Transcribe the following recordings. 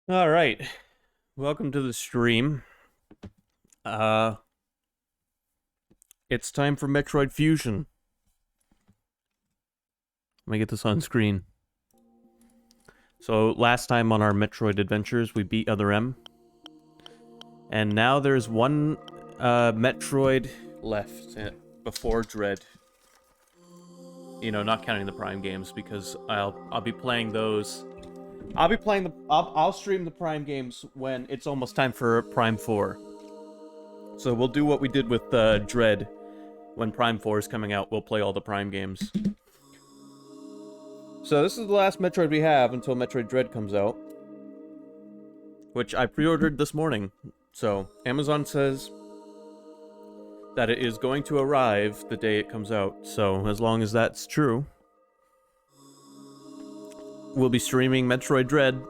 All right. Welcome to the stream. Uh it's time for Metroid Fusion. Let me get this on screen. So last time on our Metroid adventures, we beat Other M. And now there's one Metroid left before Dread. You know, not counting the Prime games because I'll be playing those. I'll stream the Prime games when it's almost time for Prime 4. So we'll do what we did with Dread. When Prime 4 is coming out, we'll play all the Prime games. So this is the last Metroid we have until Metroid Dread comes out. Which I pre-ordered this morning. So Amazon says that it is going to arrive the day it comes out. So as long as that's true, we'll be streaming Metroid Dread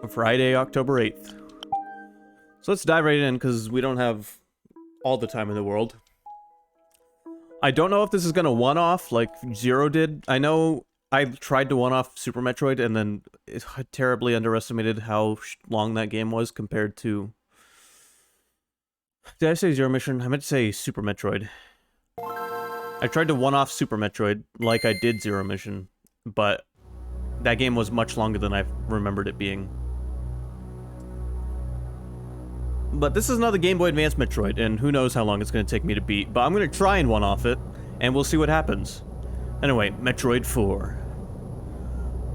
Friday, October 8th. So let's dive right in, because we don't have all the time in the world. I don't know if this is gonna one-off like Zero did. I know I tried to one-off Super Metroid and then it terribly underestimated how long that game was compared to... Did I say Zero Mission? I meant to say Super Metroid. I tried to one-off Super Metroid like I did Zero Mission, but that game was much longer than I remembered it being. But this is another Game Boy Advance Metroid, and who knows how long it's going to take me to beat, but I'm going to try and one-off it, and we'll see what happens. Anyway, Metroid 4.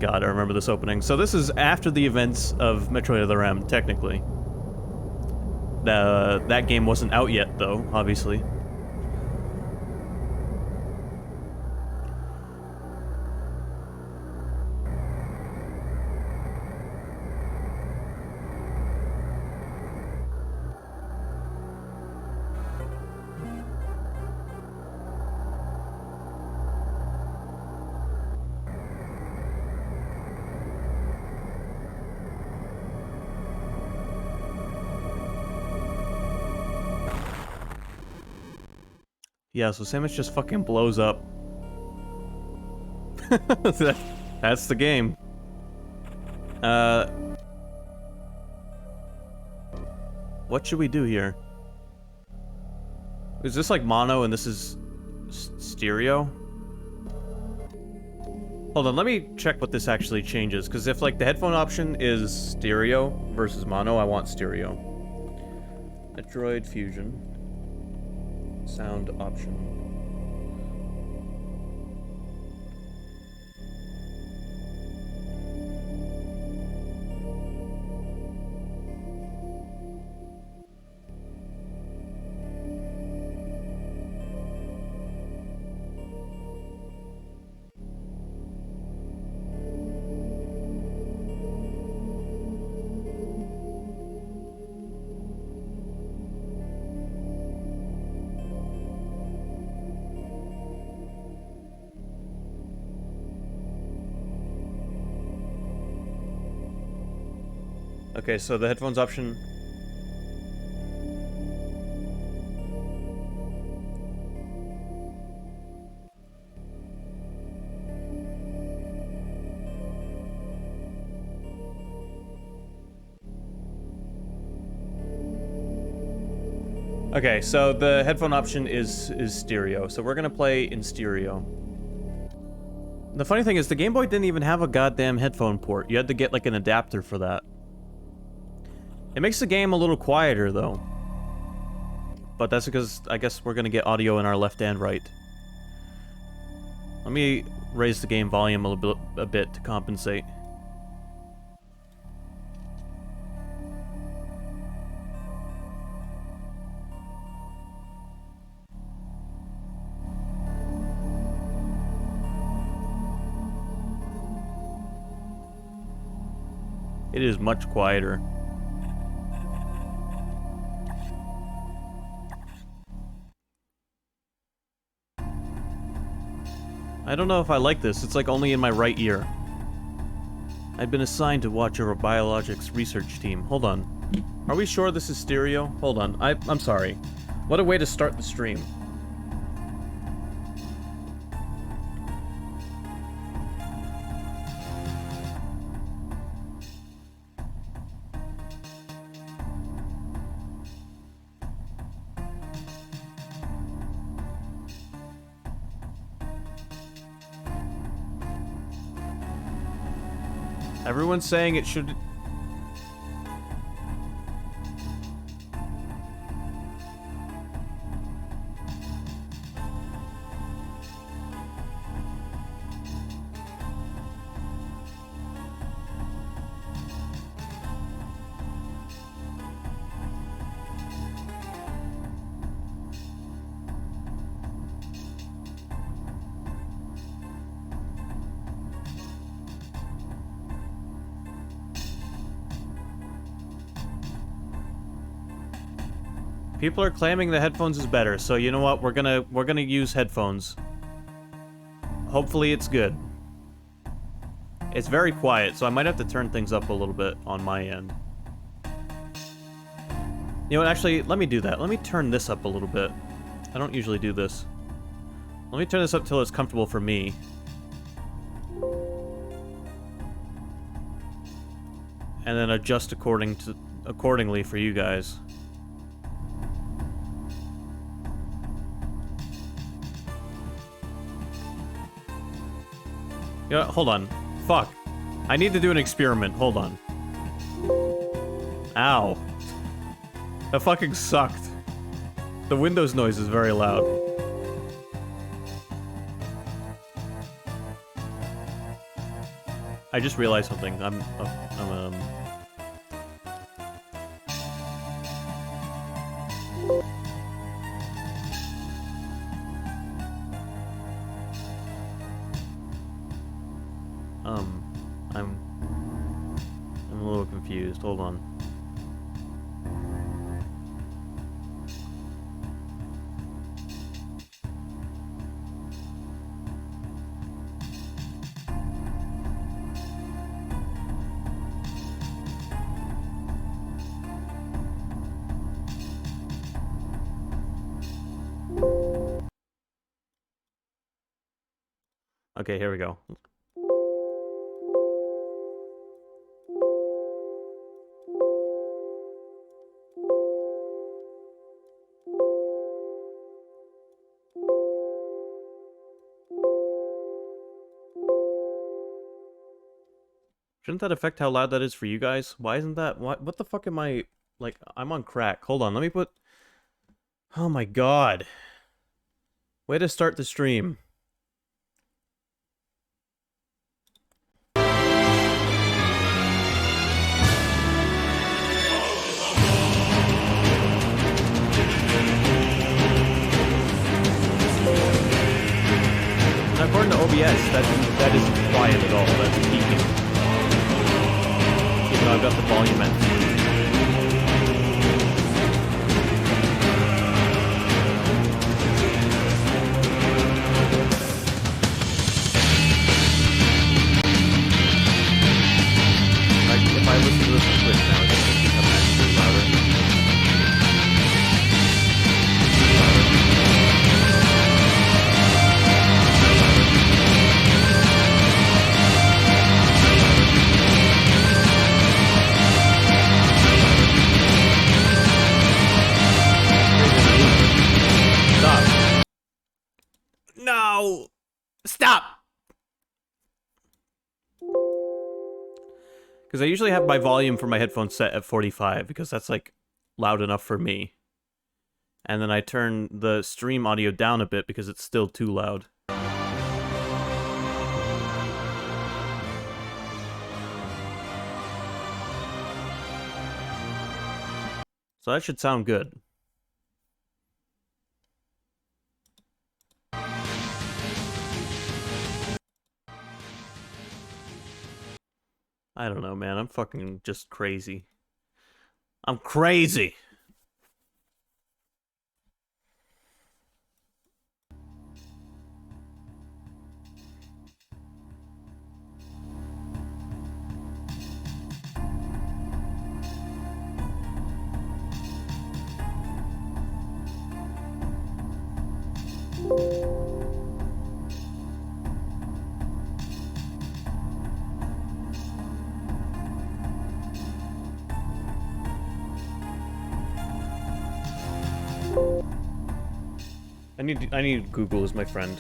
God, I remember this opening. So this is after the events of Metroid Other M, technically. That game wasn't out yet, though, obviously. Yeah, so Samus just fucking blows up. That's the game. What should we do here? Is this like mono and this is stereo? Hold on, let me check what this actually changes, because if like the headphone option is stereo versus mono, I want stereo. Metroid Fusion. Sound option. Okay, so the headphones option... Okay, so the headphone option is stereo, so we're gonna play in stereo. The funny thing is, the Game Boy didn't even have a goddamn headphone port. You had to get like an adapter for that. It makes the game a little quieter, though. But that's because, I guess, we're gonna get audio in our left and right. Let me raise the game volume a bit to compensate. It is much quieter. I don't know if I like this. It's like only in my right ear. I've been assigned to watch over biologics research team. Hold on. Are we sure this is stereo? Hold on. I'm sorry. What a way to start the stream. Everyone's saying it should... People are claiming the headphones is better, so you know what? We're gonna use headphones. Hopefully it's good. It's very quiet, so I might have to turn things up a little bit on my end. You know what? Actually, let me do that. Let me turn this up a little bit. I don't usually do this. Let me turn this up till it's comfortable for me. And then adjust accordingly for you guys. You know, hold on. Fuck. I need to do an experiment. Hold on. Ow. That fucking sucked. The Windows noise is very loud. I just realized something. I'm a little confused. Hold on. Okay, here we go. Shouldn't that affect how loud that is for you guys? Why isn't that? What the fuck am I... Like, I'm on crack. Hold on, let me put... Oh my god. Way to start the stream. According to OBS, that isn't quiet at all. That's peaking. Even though I've got the volume at... If I listen to this on Twitch now, it's going to become actually louder. Stop. No! Stop! Because I usually have my volume for my headphones set at 45, because that's, like, loud enough for me. And then I turn the stream audio down a bit because it's still too loud. So that should sound good. I don't know, man. I'm fucking just crazy. I'm crazy! I need Google as my friend.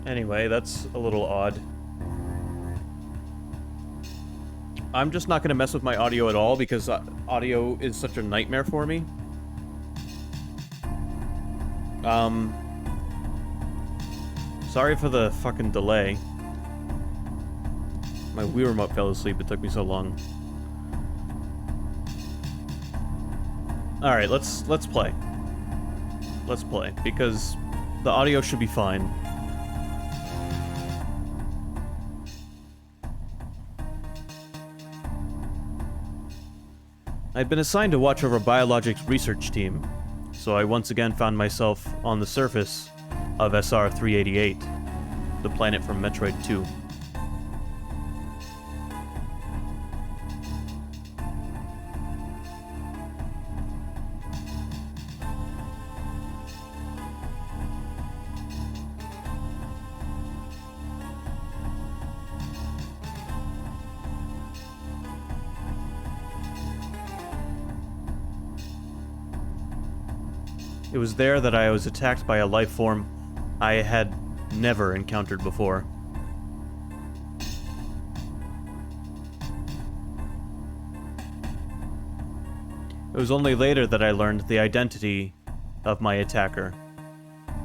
Anyway, that's a little odd. I'm just not going to mess with my audio at all because audio is such a nightmare for me. Sorry for the fucking delay. My Wii remote fell asleep, it took me so long. Alright, let's play. Let's play, because the audio should be fine. I'd been assigned to watch over Biologics research team, so I once again found myself on the surface of SR-388, the planet from Metroid 2. It was there that I was attacked by a life form I had never encountered before. It was only later that I learned the identity of my attacker.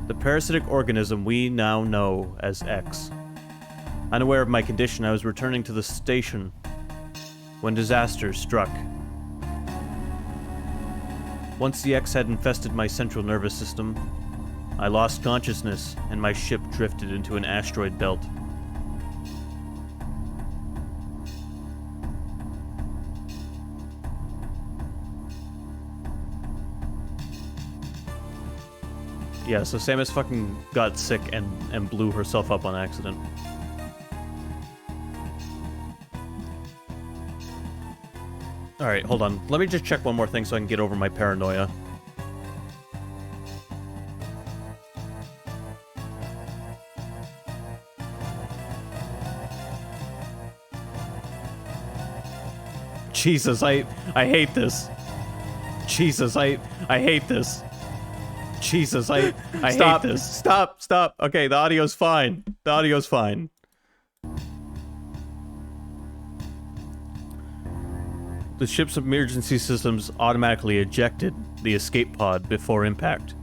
The parasitic organism we now know as X. Unaware of my condition, I was returning to the station when disaster struck. Once the X had infested my central nervous system, I lost consciousness and my ship drifted into an asteroid belt. Yeah, so Samus fucking got sick and blew herself up on accident. Alright, hold on. Let me just check one more thing so I can get over my paranoia. Jesus, I hate this. Jesus, I hate this. Jesus, I hate this. Stop. Okay, the audio's fine. The audio's fine. The ship's emergency systems automatically ejected the escape pod before impact.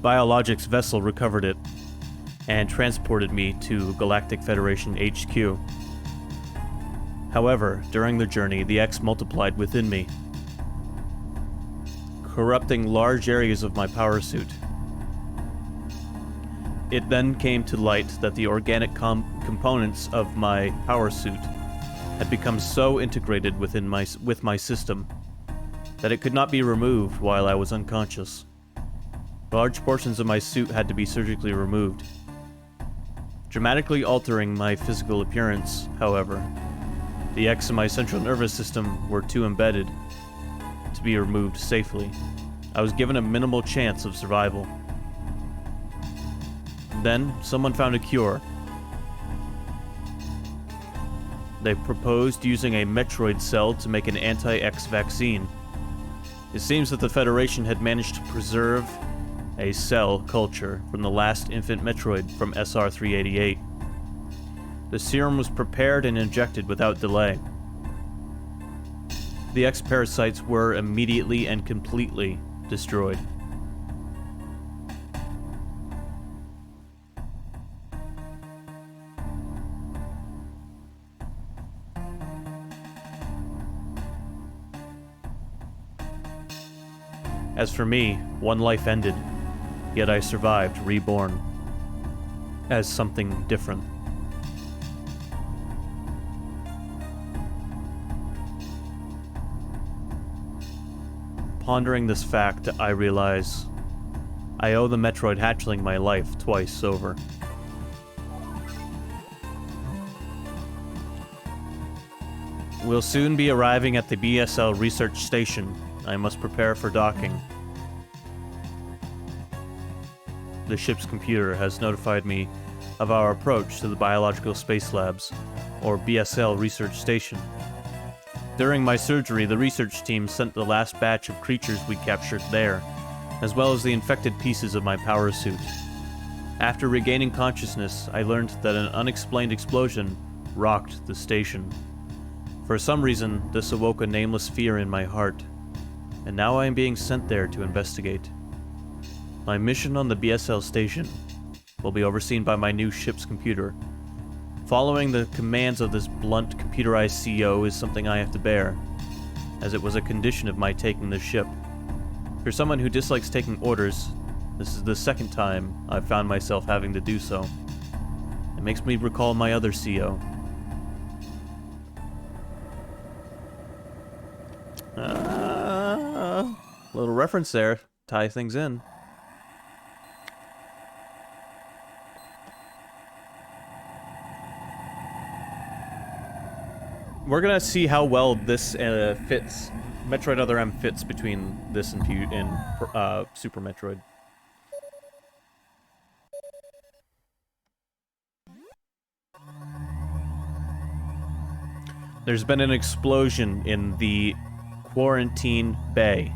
Biologics vessel recovered it and transported me to Galactic Federation HQ. However, during the journey, the X multiplied within me, corrupting large areas of my power suit. It then came to light that the organic components of my power suit had become so integrated with my system that it could not be removed while I was unconscious. Large portions of my suit had to be surgically removed, dramatically altering my physical appearance. However, the X in my central nervous system were too embedded to be removed safely. I was given a minimal chance of survival. Then, someone found a cure. They proposed using a Metroid cell to make an anti-X vaccine. It seems that the Federation had managed to preserve a cell culture from the last infant Metroid from SR-388. The serum was prepared and injected without delay. The X parasites were immediately and completely destroyed. As for me, one life ended, yet I survived, reborn as something different. Pondering this fact, I realize I owe the Metroid hatchling my life twice over. We'll soon be arriving at the BSL research station. I must prepare for docking. The ship's computer has notified me of our approach to the Biological Space Labs, or BSL research station. During my surgery, the research team sent the last batch of creatures we captured there, as well as the infected pieces of my power suit. After regaining consciousness, I learned that an unexplained explosion rocked the station. For some reason, this awoke a nameless fear in my heart, and now I am being sent there to investigate. My mission on the BSL station will be overseen by my new ship's computer. Following the commands of this blunt, computerized CEO is something I have to bear, as it was a condition of my taking the ship. For someone who dislikes taking orders, this is the second time I've found myself having to do so. It makes me recall my other CEO. Little reference there. Tie things in. We're gonna see how well this fits. Metroid Other M fits between this and Super Metroid. There's been an explosion in the quarantine bay.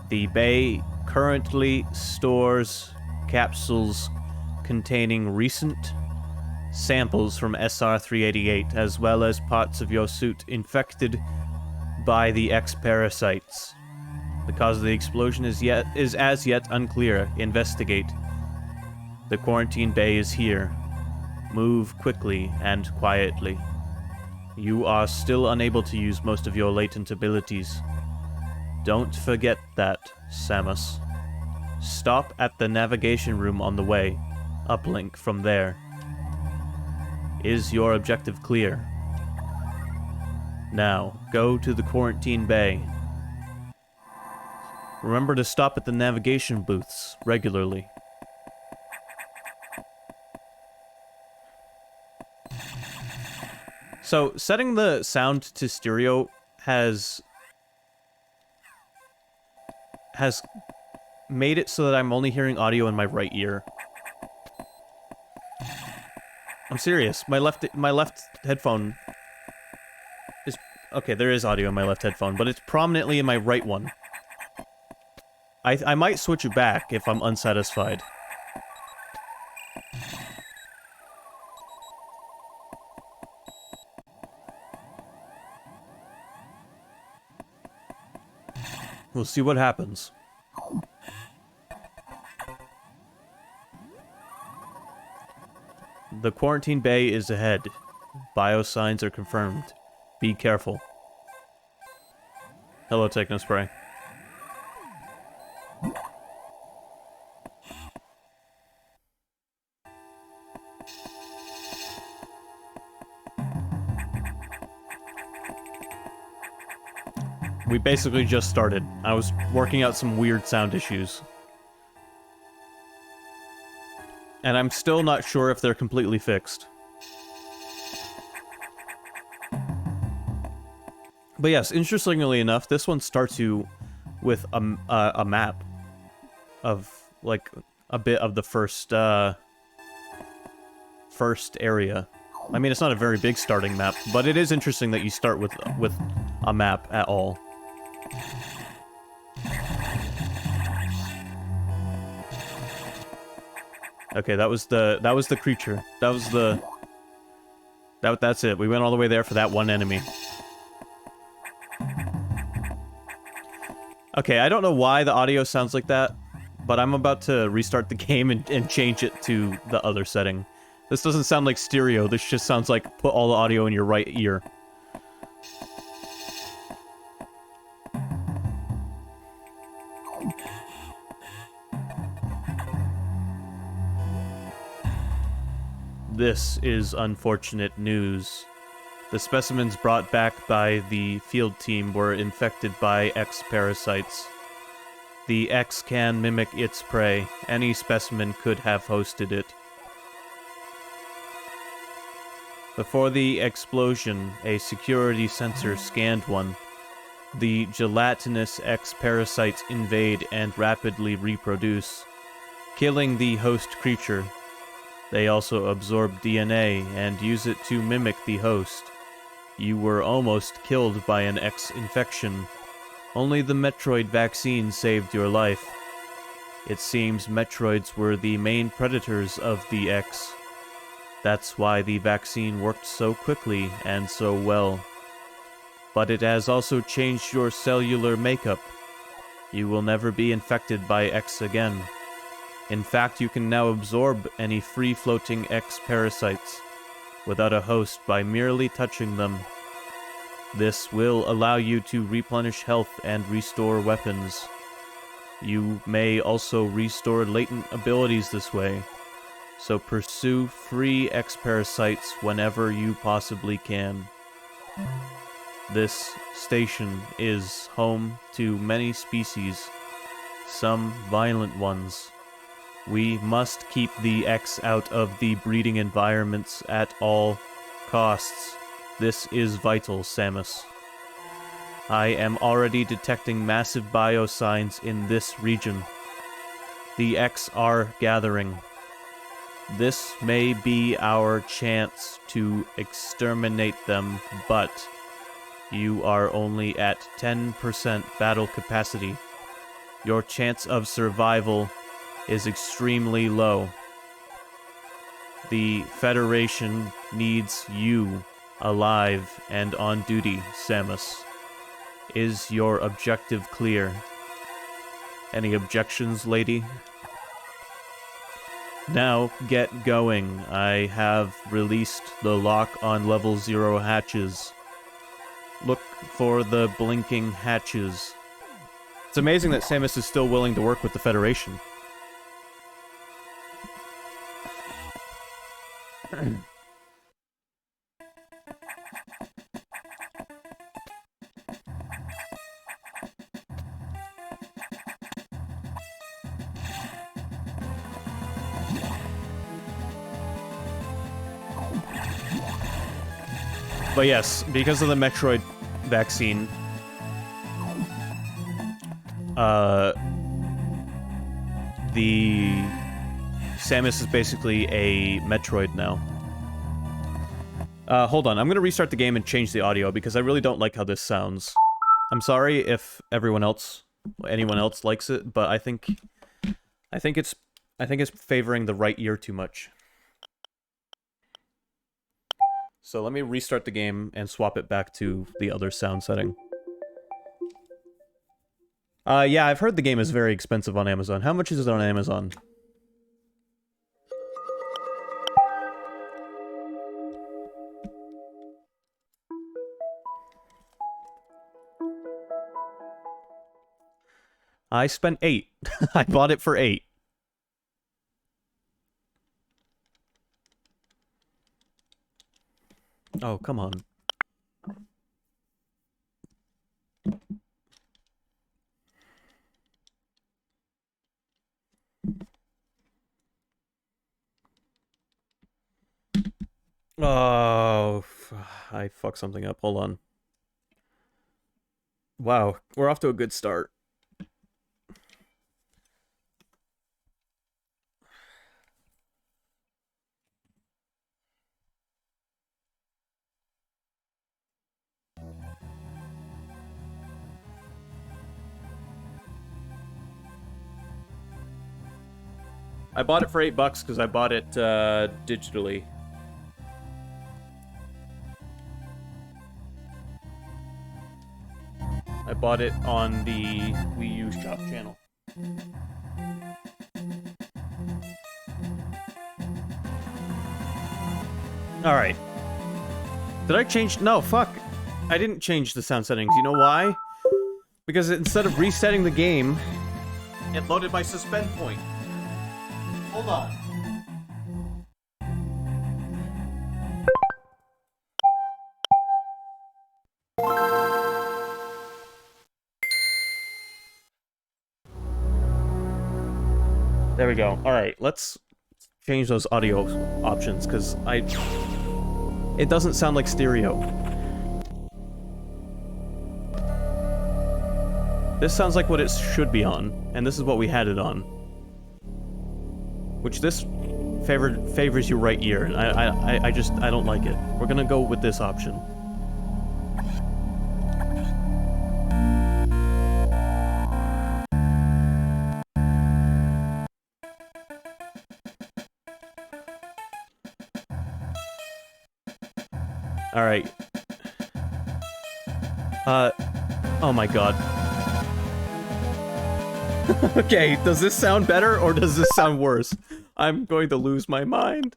The bay currently stores capsules containing recent samples from SR-388, as well as parts of your suit infected by the X-parasites. The cause of the explosion is as yet unclear. Investigate. The quarantine bay is here. Move quickly and quietly. You are still unable to use most of your latent abilities. Don't forget that, Samus. Stop at the navigation room on the way. Uplink from there. Is your objective clear? Now, go to the quarantine bay. Remember to stop at the navigation booths regularly. So, setting the sound to stereo has made it so that I'm only hearing audio in my right ear. I'm serious. My left headphone is... Okay, there is audio in my left headphone, but it's prominently in my right one. I might switch it back if I'm unsatisfied. We'll see what happens. The quarantine bay is ahead. Biosigns are confirmed. Be careful. Hello, Technospray. We basically just started. I was working out some weird sound issues. And I'm still not sure if they're completely fixed. But yes, interestingly enough, this one starts you with a map of, like, a bit of the first area. I mean, it's not a very big starting map, but it is interesting that you start with a map at all. Okay, that was the creature. That's it. We went all the way there for that one enemy. Okay, I don't know why the audio sounds like that, but I'm about to restart the game and change it to the other setting. This doesn't sound like stereo, this just sounds like put all the audio in your right ear. This is unfortunate news. The specimens brought back by the field team were infected by X-parasites. The X can mimic its prey. Any specimen could have hosted it. Before the explosion, a security sensor scanned one. The gelatinous X-parasites invade and rapidly reproduce, killing the host creature. They also absorb DNA and use it to mimic the host. You were almost killed by an X infection. Only the Metroid vaccine saved your life. It seems Metroids were the main predators of the X. That's why the vaccine worked so quickly and so well. But it has also changed your cellular makeup. You will never be infected by X again. In fact, you can now absorb any free-floating X parasites without a host by merely touching them. This will allow you to replenish health and restore weapons. You may also restore latent abilities this way, so pursue free X parasites whenever you possibly can. This station is home to many species, some violent ones. We must keep the X out of the breeding environments at all costs. This is vital, Samus. I am already detecting massive biosigns in this region. The X are gathering. This may be our chance to exterminate them, but you are only at 10% battle capacity. Your chance of survival is extremely low. The Federation needs you alive and on duty, Samus. Is your objective clear? Any objections, lady? Now, get going. I have released the lock on level 0 hatches. Look for the blinking hatches. It's amazing that Samus is still willing to work with the Federation. But yes, because of the Metroid vaccine, the Samus is basically a Metroid now. Hold on, I'm gonna restart the game and change the audio because I really don't like how this sounds. I'm sorry if anyone else likes it, but I think it's favoring the right ear too much. So let me restart the game and swap it back to the other sound setting. Yeah, I've heard the game is very expensive on Amazon. How much is it on Amazon? I spent $8. I bought it for $8. Oh, come on. Oh, I fucked something up. Hold on. Wow, we're off to a good start. I bought it for $8 because I bought it digitally. I bought it on the Wii U shop channel. Alright. Did I change? No, fuck. I didn't change the sound settings. You know why? Because instead of resetting the game, it loaded my suspend point. Hold on. There we go. Alright, let's change those audio options, because it doesn't sound like stereo. This sounds like what it should be on, and this is what we had it on. Which this favors your right ear, and I don't like it. We're gonna go with this option. Alright. Oh my god. Okay, does this sound better or does this sound worse? I'm going to lose my mind.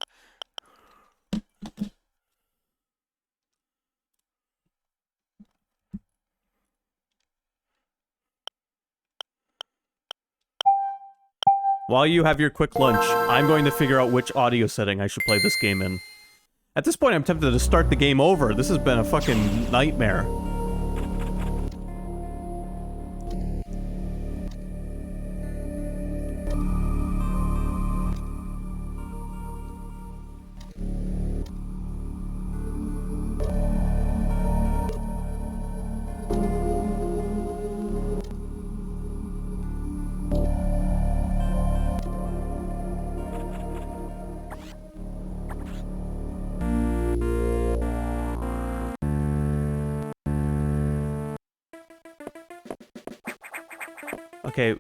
While you have your quick lunch, I'm going to figure out which audio setting I should play this game in. At this point, I'm tempted to start the game over. This has been a fucking nightmare. Okay,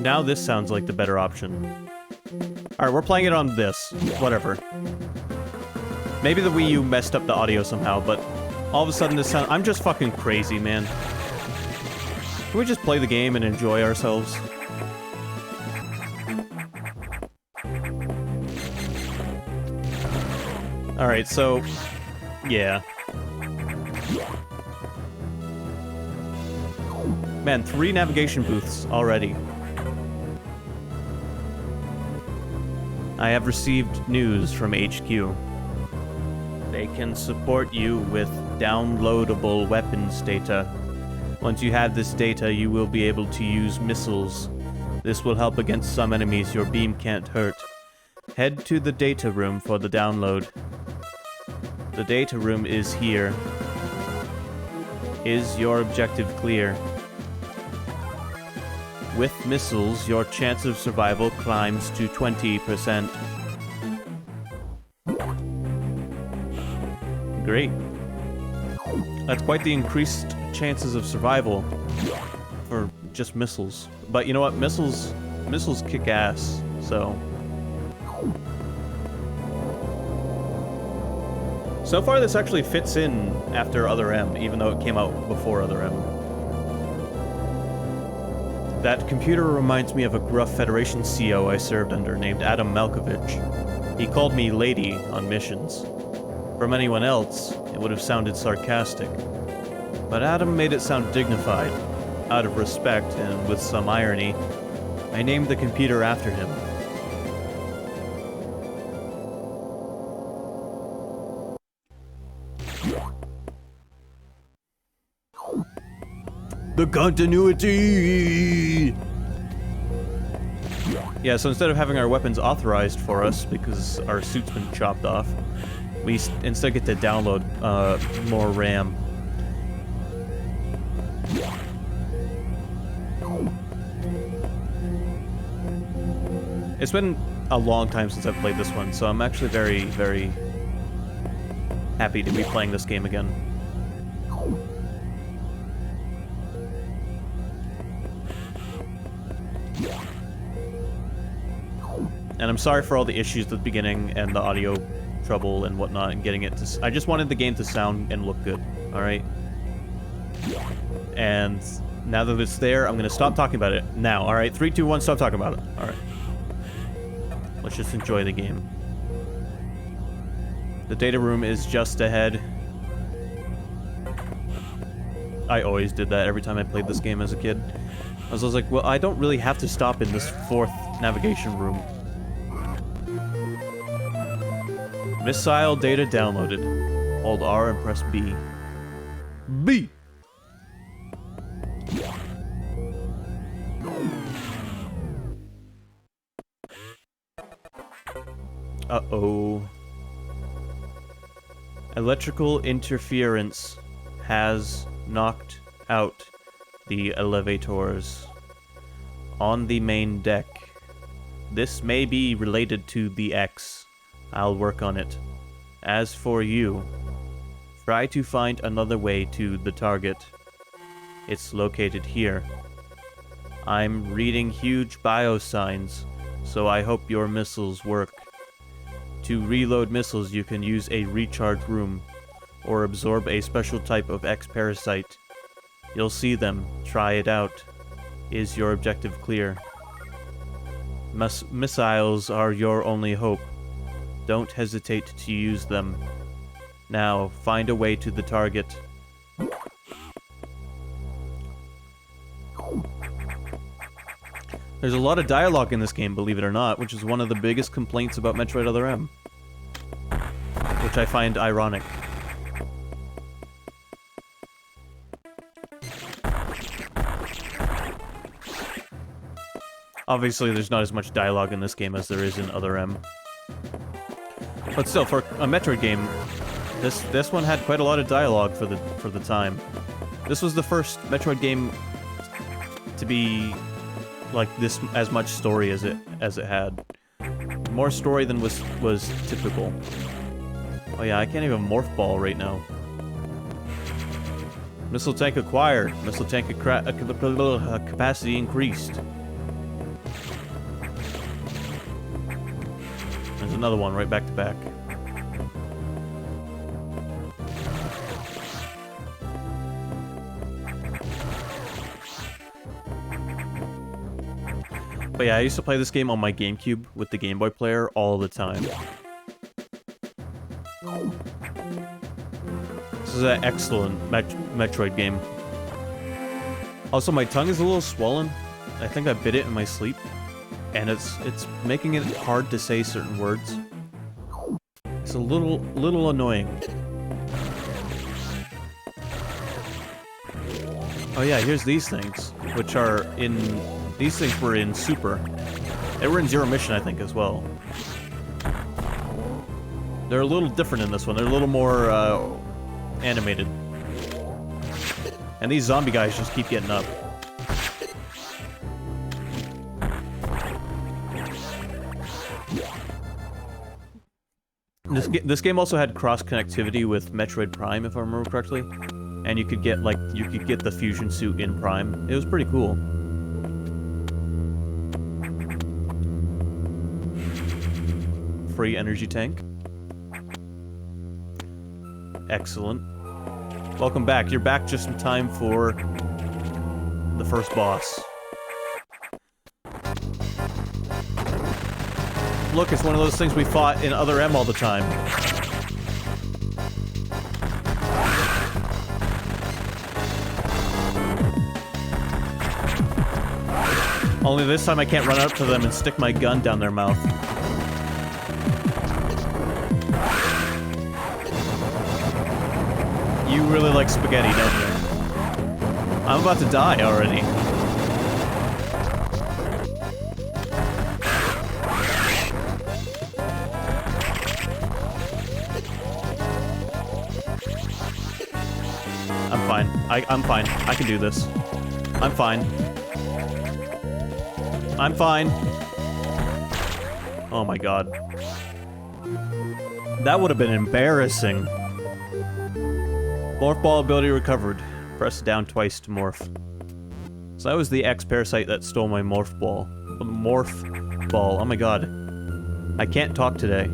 now this sounds like the better option. Alright, we're playing it on this. Whatever. Maybe the Wii U messed up the audio somehow, but all of a sudden this sound... I'm just fucking crazy, man. Can we just play the game and enjoy ourselves? Alright, so... yeah. Man, 3 navigation booths already. I have received news from HQ. They can support you with downloadable weapons data. Once you have this data, you will be able to use missiles. This will help against some enemies your beam can't hurt. Head to the data room for the download. The data room is here. Is your objective clear? With missiles, your chance of survival climbs to 20%. Great. That's quite the increased chances of survival for just missiles. But you know what? Missiles kick ass, so... So far this actually fits in after Other M, even though it came out before Other M. That computer reminds me of a gruff Federation CO I served under named Adam Malkovich. He called me Lady on missions. From anyone else, it would have sounded sarcastic. But Adam made it sound dignified. Out of respect, and with some irony, I named the computer after him. The continuity! Yeah, so instead of having our weapons authorized for us, because our suit's been chopped off, we instead get to download more RAM. It's been a long time since I've played this one, so I'm actually very, very happy to be playing this game again. And I'm sorry for all the issues at the beginning and the audio trouble and whatnot and getting it to... I just wanted the game to sound and look good, alright? And now that it's there, I'm gonna stop talking about it now, alright? 3, 2, 1, stop talking about it. Alright. Let's just enjoy the game. The data room is just ahead. I always did that every time I played this game as a kid. I was like, well, I don't really have to stop in this 4th navigation room. Missile data downloaded. Hold R and press B. B! Uh-oh. Electrical interference has knocked out the elevators on the main deck. This may be related to the X. I'll work on it. As for you, try to find another way to the target. It's located here. I'm reading huge biosigns, so I hope your missiles work. To reload missiles, you can use a recharge room. or absorb a special type of X parasite. You'll see them. Try it out. Is your objective clear? Missiles are your only hope. Don't hesitate to use them. Now, find a way to the target. There's a lot of dialogue in this game, believe it or not, which is one of the biggest complaints about Metroid Other M. Which I find ironic. Obviously, there's not as much dialogue in this game as there is in Other M. But still, for a Metroid game, this one had quite a lot of dialogue for the time. This was the first Metroid game to be like this, as much story as it had. More story than was typical. Oh yeah, I can't even morph ball right now. Missile tank acquired. Missile tank capacity increased. There's another one right back to back. But yeah, I used to play this game on my GameCube with the Game Boy player all the time. This is an excellent Metroid game. Also, my tongue is a little swollen. I think I bit it in my sleep. And it's making it hard to say certain words. It's a little annoying. Oh yeah, here's these things, which are in... These things were in Super. They were in Zero Mission, I think, as well. They're a little different in this one. They're a little more, animated. And these zombie guys just keep getting up. This game also had cross-connectivity with Metroid Prime, if I remember correctly. And you could get the Fusion Suit in Prime. It was pretty cool. Free energy tank. Excellent. Welcome back. You're back just in time for the first boss. Look, it's one of those things we fought in Other M all the time. Only this time I can't run up to them and stick my gun down their mouth. You really like spaghetti, don't you? I'm about to die already. I'm fine. I'm fine. I can do this. I'm fine. I'm fine. Oh my god. That would have been embarrassing. Morph ball ability recovered. Press down twice to morph. So that was the X parasite that stole my morph ball. Morph ball. Oh my god. I can't talk today.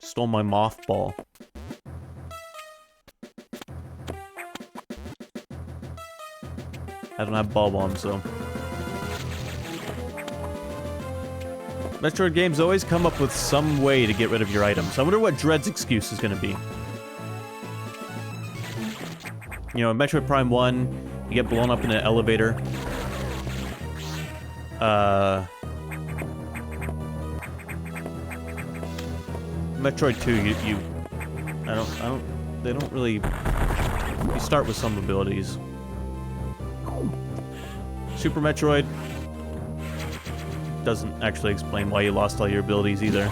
Stole my mothball. I don't have ball bombs, so. Metroid games always come up with some way to get rid of your items. I wonder what Dread's excuse is going to be. You know, in Metroid Prime 1, you get blown up in an elevator. Metroid 2, they don't really... You start with some abilities. Super Metroid doesn't actually explain why you lost all your abilities either.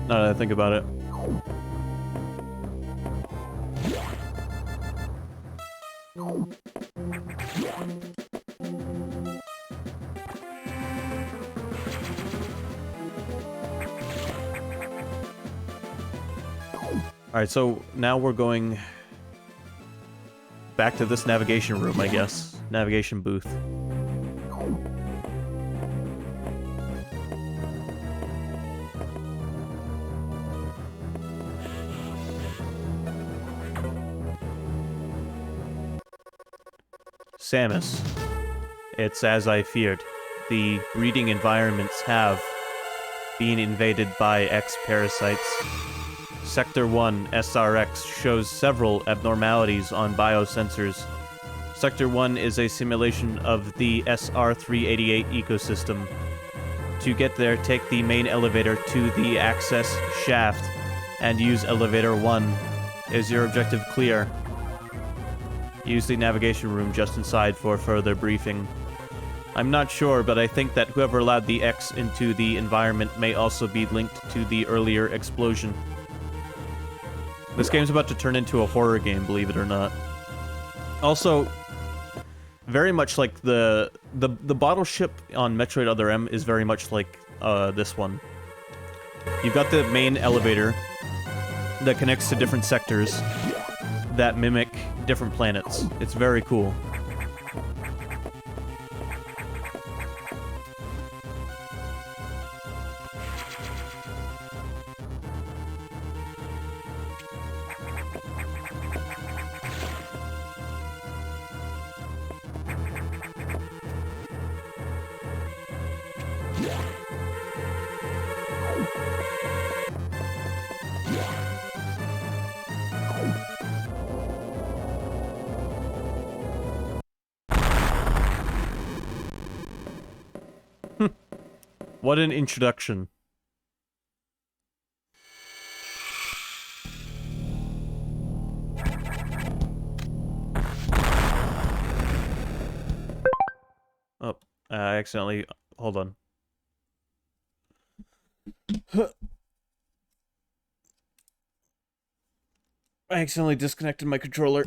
Now that I think about it. Alright, so now we're going back to this navigation room, I guess. Navigation booth. Samus. It's as I feared. The breeding environments have been invaded by X parasites. Sector 1 SRX shows several abnormalities on biosensors. Sector 1 is a simulation of the SR-388 ecosystem. To get there, take the main elevator to the access shaft and use elevator 1. Is your objective clear? Use the navigation room just inside for further briefing. I'm not sure, but I think that whoever allowed the X into the environment may also be linked to the earlier explosion. This game's about to turn into a horror game, believe it or not. Also, very much like the bottle ship on Metroid Other M is very much like this one. You've got the main elevator that connects to different sectors that mimic different planets. It's very cool. What an introduction. Oh, I accidentally... Hold on. I accidentally disconnected my controller.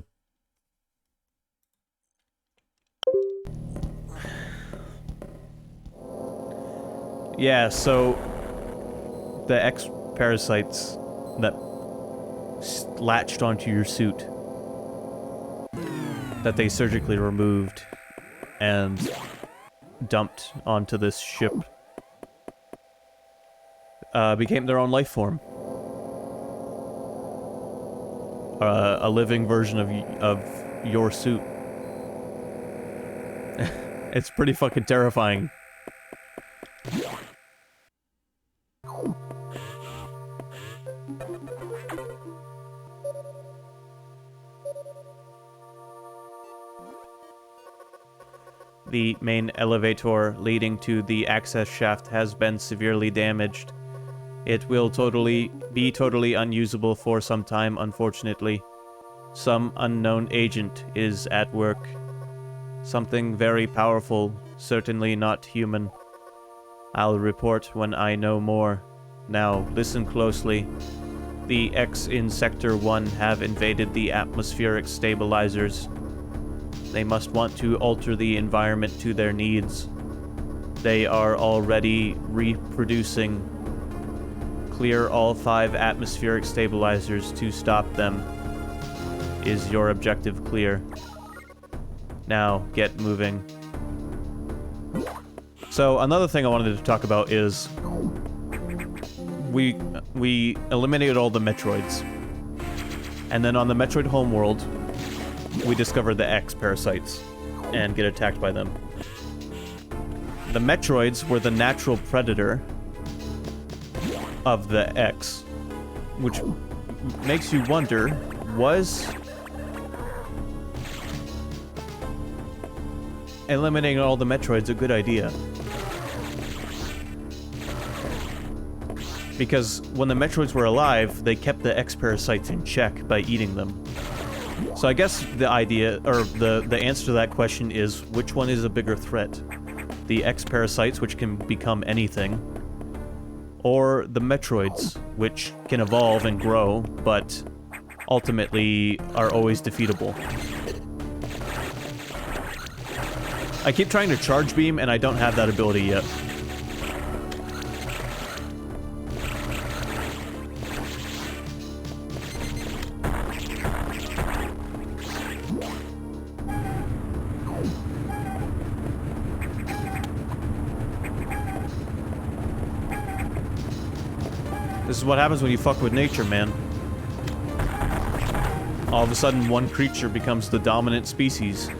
Yeah, so the X parasites that latched onto your suit that they surgically removed and dumped onto this ship became their own life form. A living version of your suit. It's pretty fucking terrifying. The main elevator leading to the access shaft has been severely damaged. It will be totally unusable for some time, unfortunately. Some unknown agent is at work. Something very powerful, certainly not human. I'll report when I know more. Now, listen closely. The X in Sector 1 have invaded the atmospheric stabilizers. They must want to alter the environment to their needs. They are already reproducing. Clear all 5 atmospheric stabilizers to stop them. Is your objective clear? Now, get moving. So, another thing I wanted to talk about is... We eliminated all the Metroids. And then on the Metroid homeworld, we discover the X parasites and get attacked by them. The Metroids were the natural predator of the X, which makes you wonder, was eliminating all the Metroids a good idea? Because when the Metroids were alive, they kept the X parasites in check by eating them. So I guess the idea, or the answer to that question is, which one is a bigger threat? The X parasites, which can become anything, or the Metroids, which can evolve and grow, but ultimately are always defeatable. I keep trying to charge beam, and I don't have that ability yet. This is what happens when you fuck with nature, man. All of a sudden, one creature becomes the dominant species.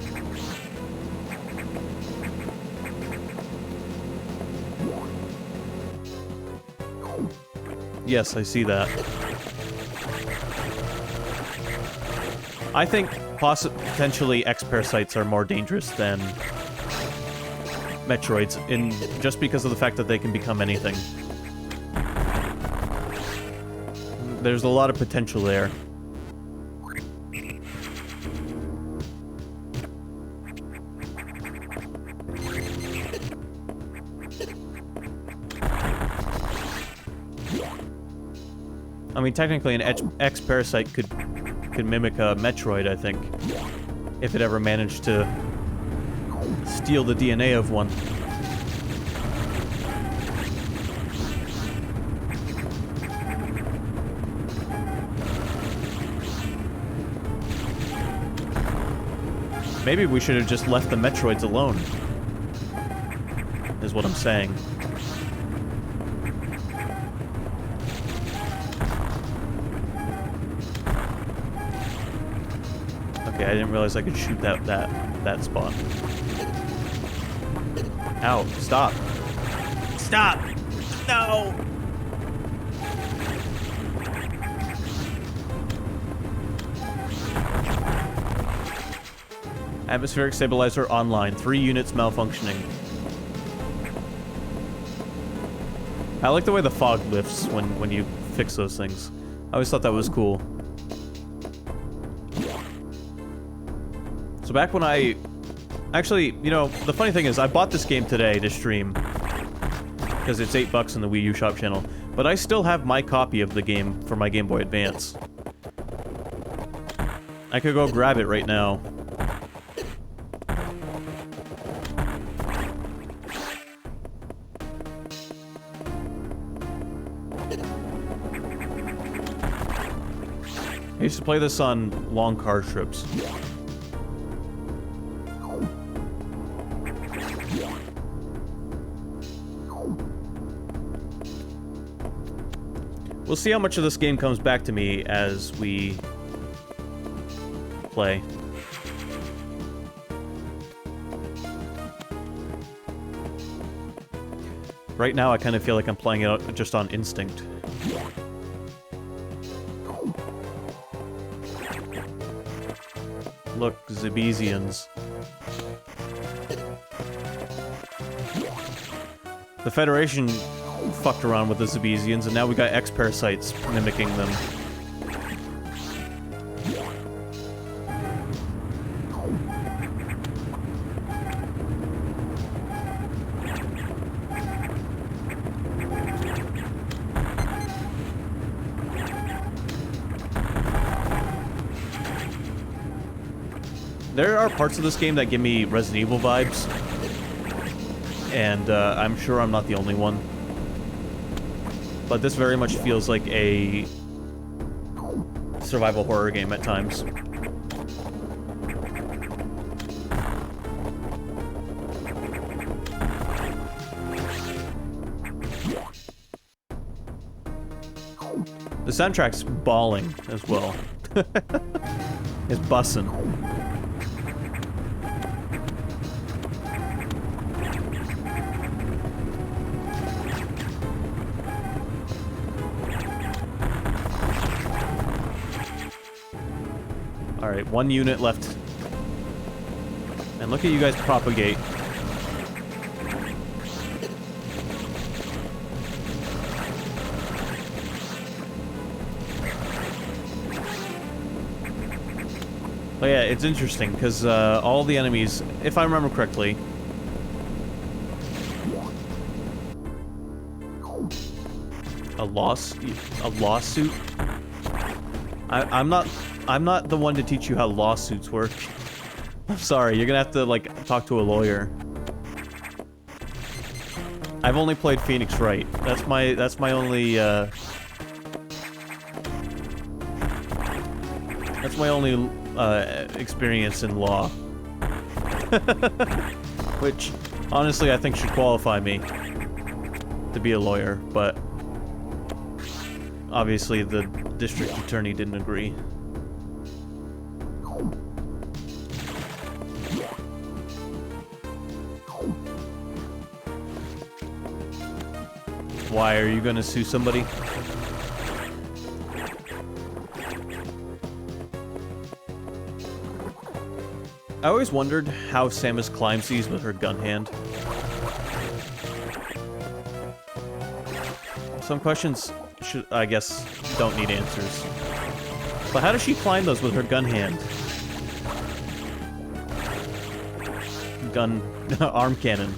Yes, I see that. I think potentially X-Parasites are more dangerous than Metroids, just because of the fact that they can become anything. There's a lot of potential there. I mean, technically, an X-Parasite could mimic a Metroid, I think, if it ever managed to steal the DNA of one. Maybe we should have just left the Metroids alone, is what I'm saying. Okay, I didn't realize I could shoot that spot. Ow, stop. Stop! No! Atmospheric stabilizer online. 3 units malfunctioning. I like the way the fog lifts when you fix those things. I always thought that was cool. So back when I... Actually, you know, the funny thing is, I bought this game today to stream. Because it's $8 in the Wii U Shop channel. But I still have my copy of the game for my Game Boy Advance. I could go grab it right now. I used to play this on long car trips. We'll see how much of this game comes back to me as we play. Right now, I kind of feel like I'm playing it out just on instinct. Look, Zebesians. The Federation fucked around with the Zebesians, and now we got X-Parasites mimicking them. There are parts of this game that give me Resident Evil vibes, and I'm sure I'm not the only one. But this very much feels like a survival horror game at times. The soundtrack's bawling as well. It's bussin'. Alright, 1 unit left. And look at you guys propagate. But yeah, it's interesting, because all the enemies, if I remember correctly... A lawsuit? I'm not the one to teach you how lawsuits work. I'm sorry, you're gonna have to, like, talk to a lawyer. I've only played Phoenix Wright. That's my only, That's my only, experience in law. Which, honestly, I think should qualify me to be a lawyer, but... obviously, the district attorney didn't agree. Why, are you gonna sue somebody? I always wondered how Samus climbs these with her gun hand. Some questions I guess don't need answers. But how does she climb those with her gun hand? Gun arm cannon.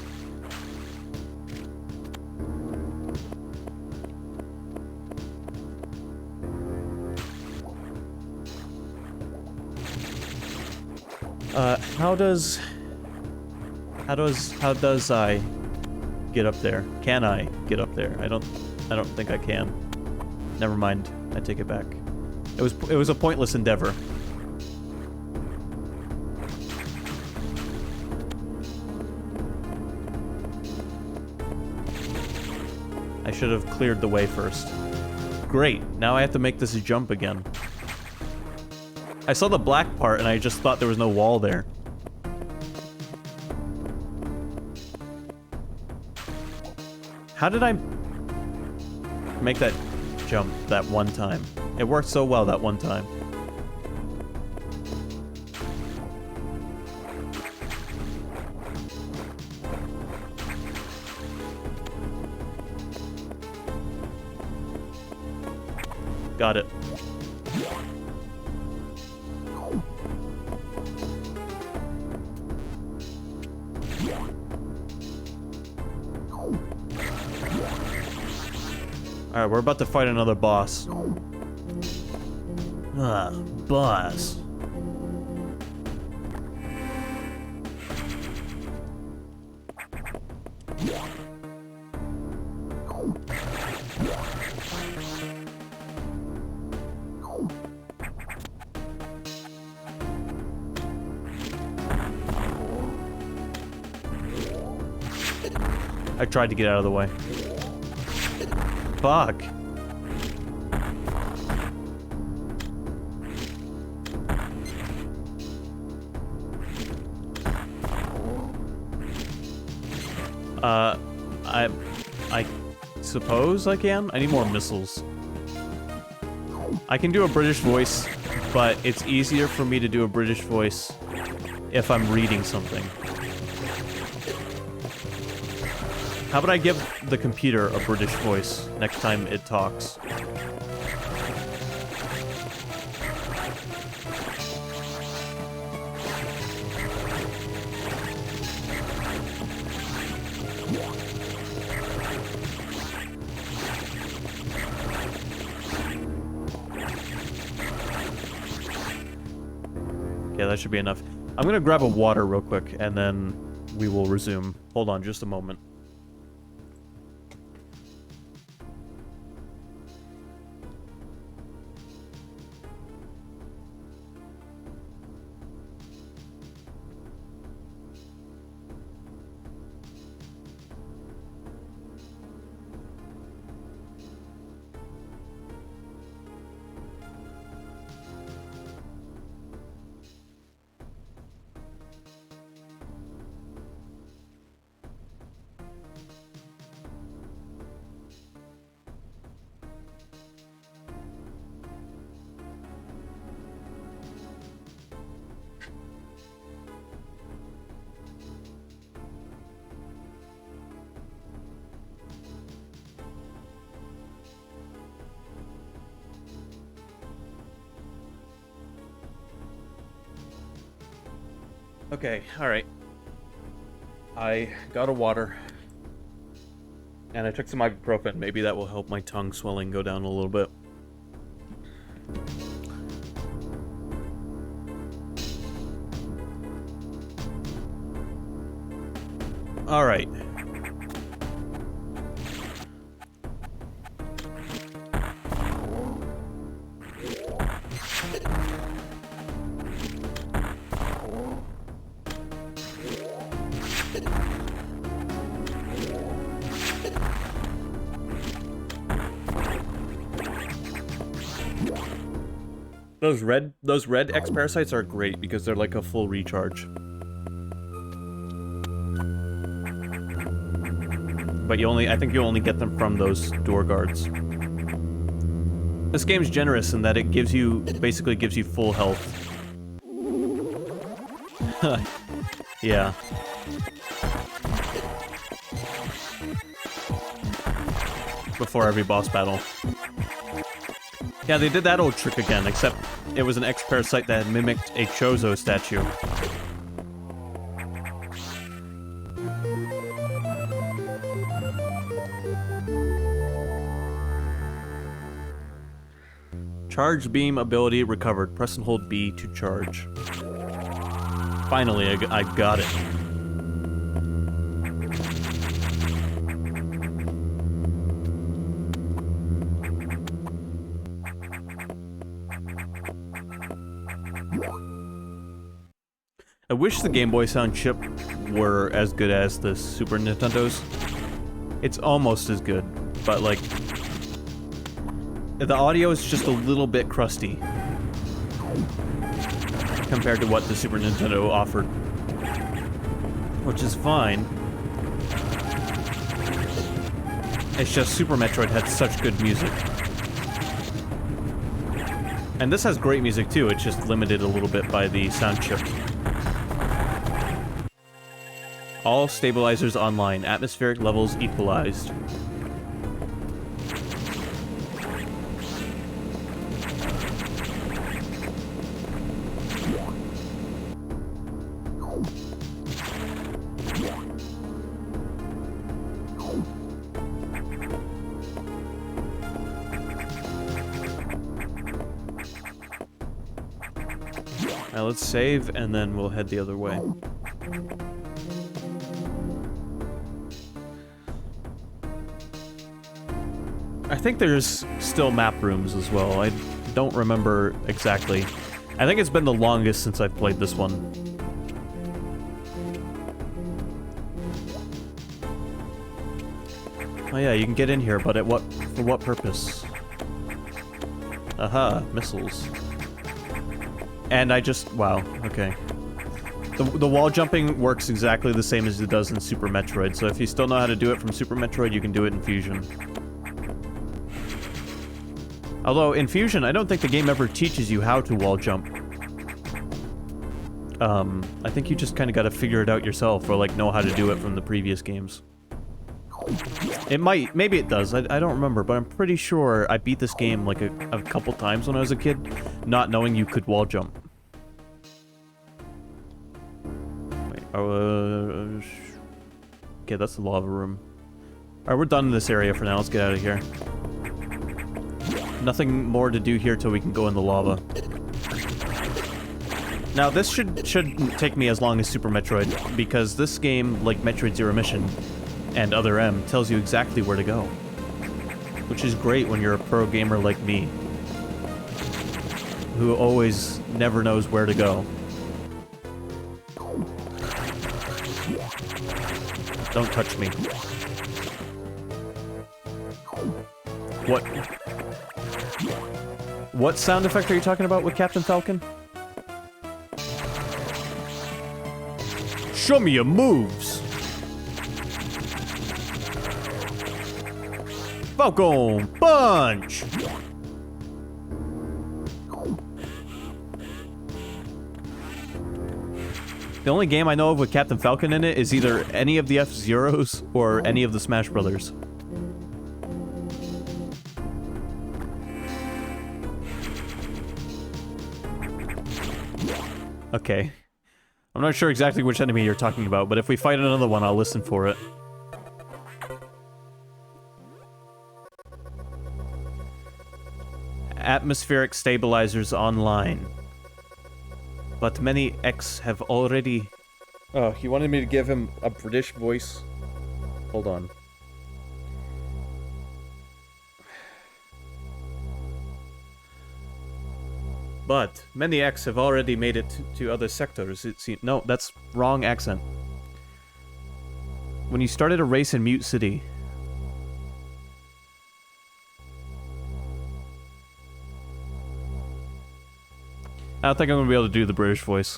How does I get up there? Can I get up there? I don't think I can. Never mind. I take it back. It was a pointless endeavor. I should have cleared the way first. Great. Now I have to make this jump again. I saw the black part and I just thought there was no wall there. How did I make that jump that one time? It worked so well that one time. Got it. Alright, we're about to fight another boss. Boss. I tried to get out of the way. Fuck. I suppose I can? I need more missiles. I can do a British voice, but it's easier for me to do a British voice if I'm reading something. How about I give the computer a British voice next time it talks? Yeah, that should be enough. I'm gonna grab a water real quick, and then we will resume. Hold on just a moment. Okay, alright. I got a water. And I took some ibuprofen. Maybe that will help my tongue swelling go down a little bit. Alright. Those red X parasites are great because they're like a full recharge. But I think you only get them from those door guards. This game's generous in that it basically gives you full health. Yeah. Before every boss battle. Yeah, they did that old trick again, except it was an X-Parasite that mimicked a Chozo statue. Charge beam ability recovered. Press and hold B to charge. Finally, I got it. I wish the Game Boy sound chip were as good as the Super Nintendo's. It's almost as good, but like... the audio is just a little bit crusty compared to what the Super Nintendo offered. Which is fine. It's just Super Metroid had such good music. And this has great music too, it's just limited a little bit by the sound chip. All stabilizers online. Atmospheric levels equalized. Now let's save, and then we'll head the other way. I think there's still map rooms as well. I don't remember exactly. I think it's been the longest since I've played this one. Oh yeah, you can get in here, but for what purpose? Aha, missiles. And wow, okay. The wall jumping works exactly the same as it does in Super Metroid, so if you still know how to do it from Super Metroid, you can do it in Fusion. Although, in Fusion, I don't think the game ever teaches you how to wall jump. I think you just kind of gotta figure it out yourself, or like know how to do it from the previous games. It might, maybe it does, I don't remember, but I'm pretty sure I beat this game like a couple times when I was a kid, not knowing you could wall jump. Wait, okay, that's the lava room. Alright, we're done in this area for now, let's get out of here. Nothing more to do here till we can go in the lava. Now, this shouldn't take me as long as Super Metroid, because this game, like Metroid Zero Mission and Other M, tells you exactly where to go. Which is great when you're a pro gamer like me, who always never knows where to go. Don't touch me. What sound effect are you talking about with Captain Falcon? Show me your moves! Falcon Punch! The only game I know of with Captain Falcon in it is either any of the F-Zeros or any of the Smash Brothers. Okay. I'm not sure exactly which enemy you're talking about, but if we fight another one, I'll listen for it. Atmospheric stabilizers online. But many X have already... Oh, he wanted me to give him a British voice. Hold on. But many X have already made it to other sectors. No, that's wrong accent. When you started a race in Mute City... I don't think I'm going to be able to do the British voice.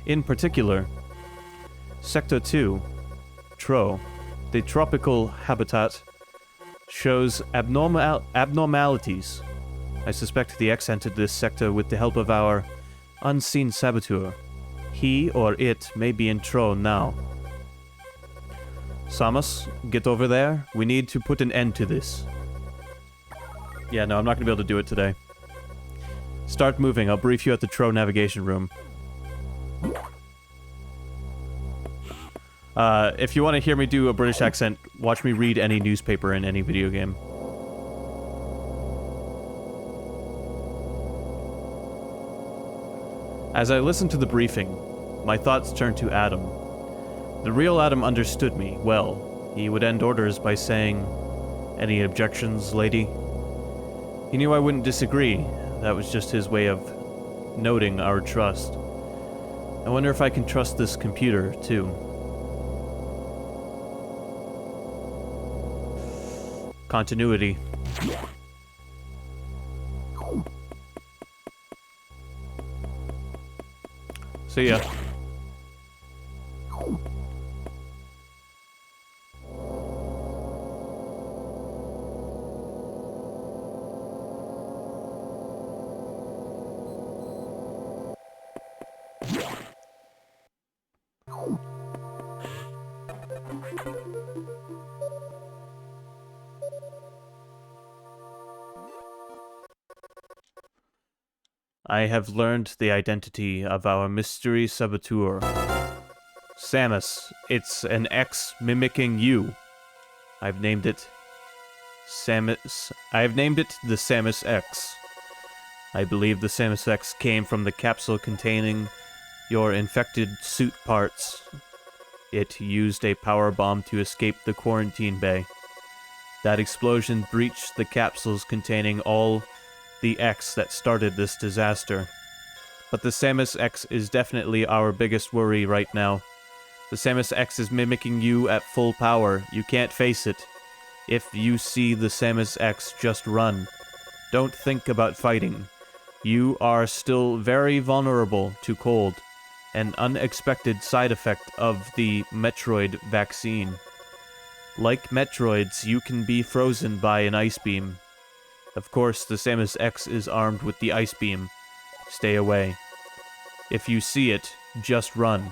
In particular, Sector 2, TRO, the tropical habitat shows abnormalities. I suspect the X entered this sector with the help of our unseen saboteur. He or it may be in Tro now. Samus, get over there. We need to put an end to this. Yeah, no, I'm not going to be able to do it today. Start moving. I'll brief you at the Tro navigation room. If you want to hear me do a British accent, watch me read any newspaper in any video game. As I listened to the briefing, my thoughts turned to Adam. The real Adam understood me well. He would end orders by saying, "Any objections, lady?" He knew I wouldn't disagree. That was just his way of noting our trust. I wonder if I can trust this computer, too. Continuity. See ya. I have learned the identity of our mystery saboteur. Samus, it's an X mimicking you. I've named it Samus. I've named it the Samus X. I believe the Samus X came from the capsule containing your infected suit parts. It used a power bomb to escape the quarantine bay. That explosion breached the capsules containing all the X that started this disaster. But the Samus X is definitely our biggest worry right now. The Samus X is mimicking you at full power. You can't face it. If you see the Samus X, just run. Don't think about fighting. You are still very vulnerable to cold, an unexpected side effect of the Metroid vaccine. Like Metroids, you can be frozen by an ice beam. Of course, the Samus X is armed with the ice beam. Stay away. If you see it, just run.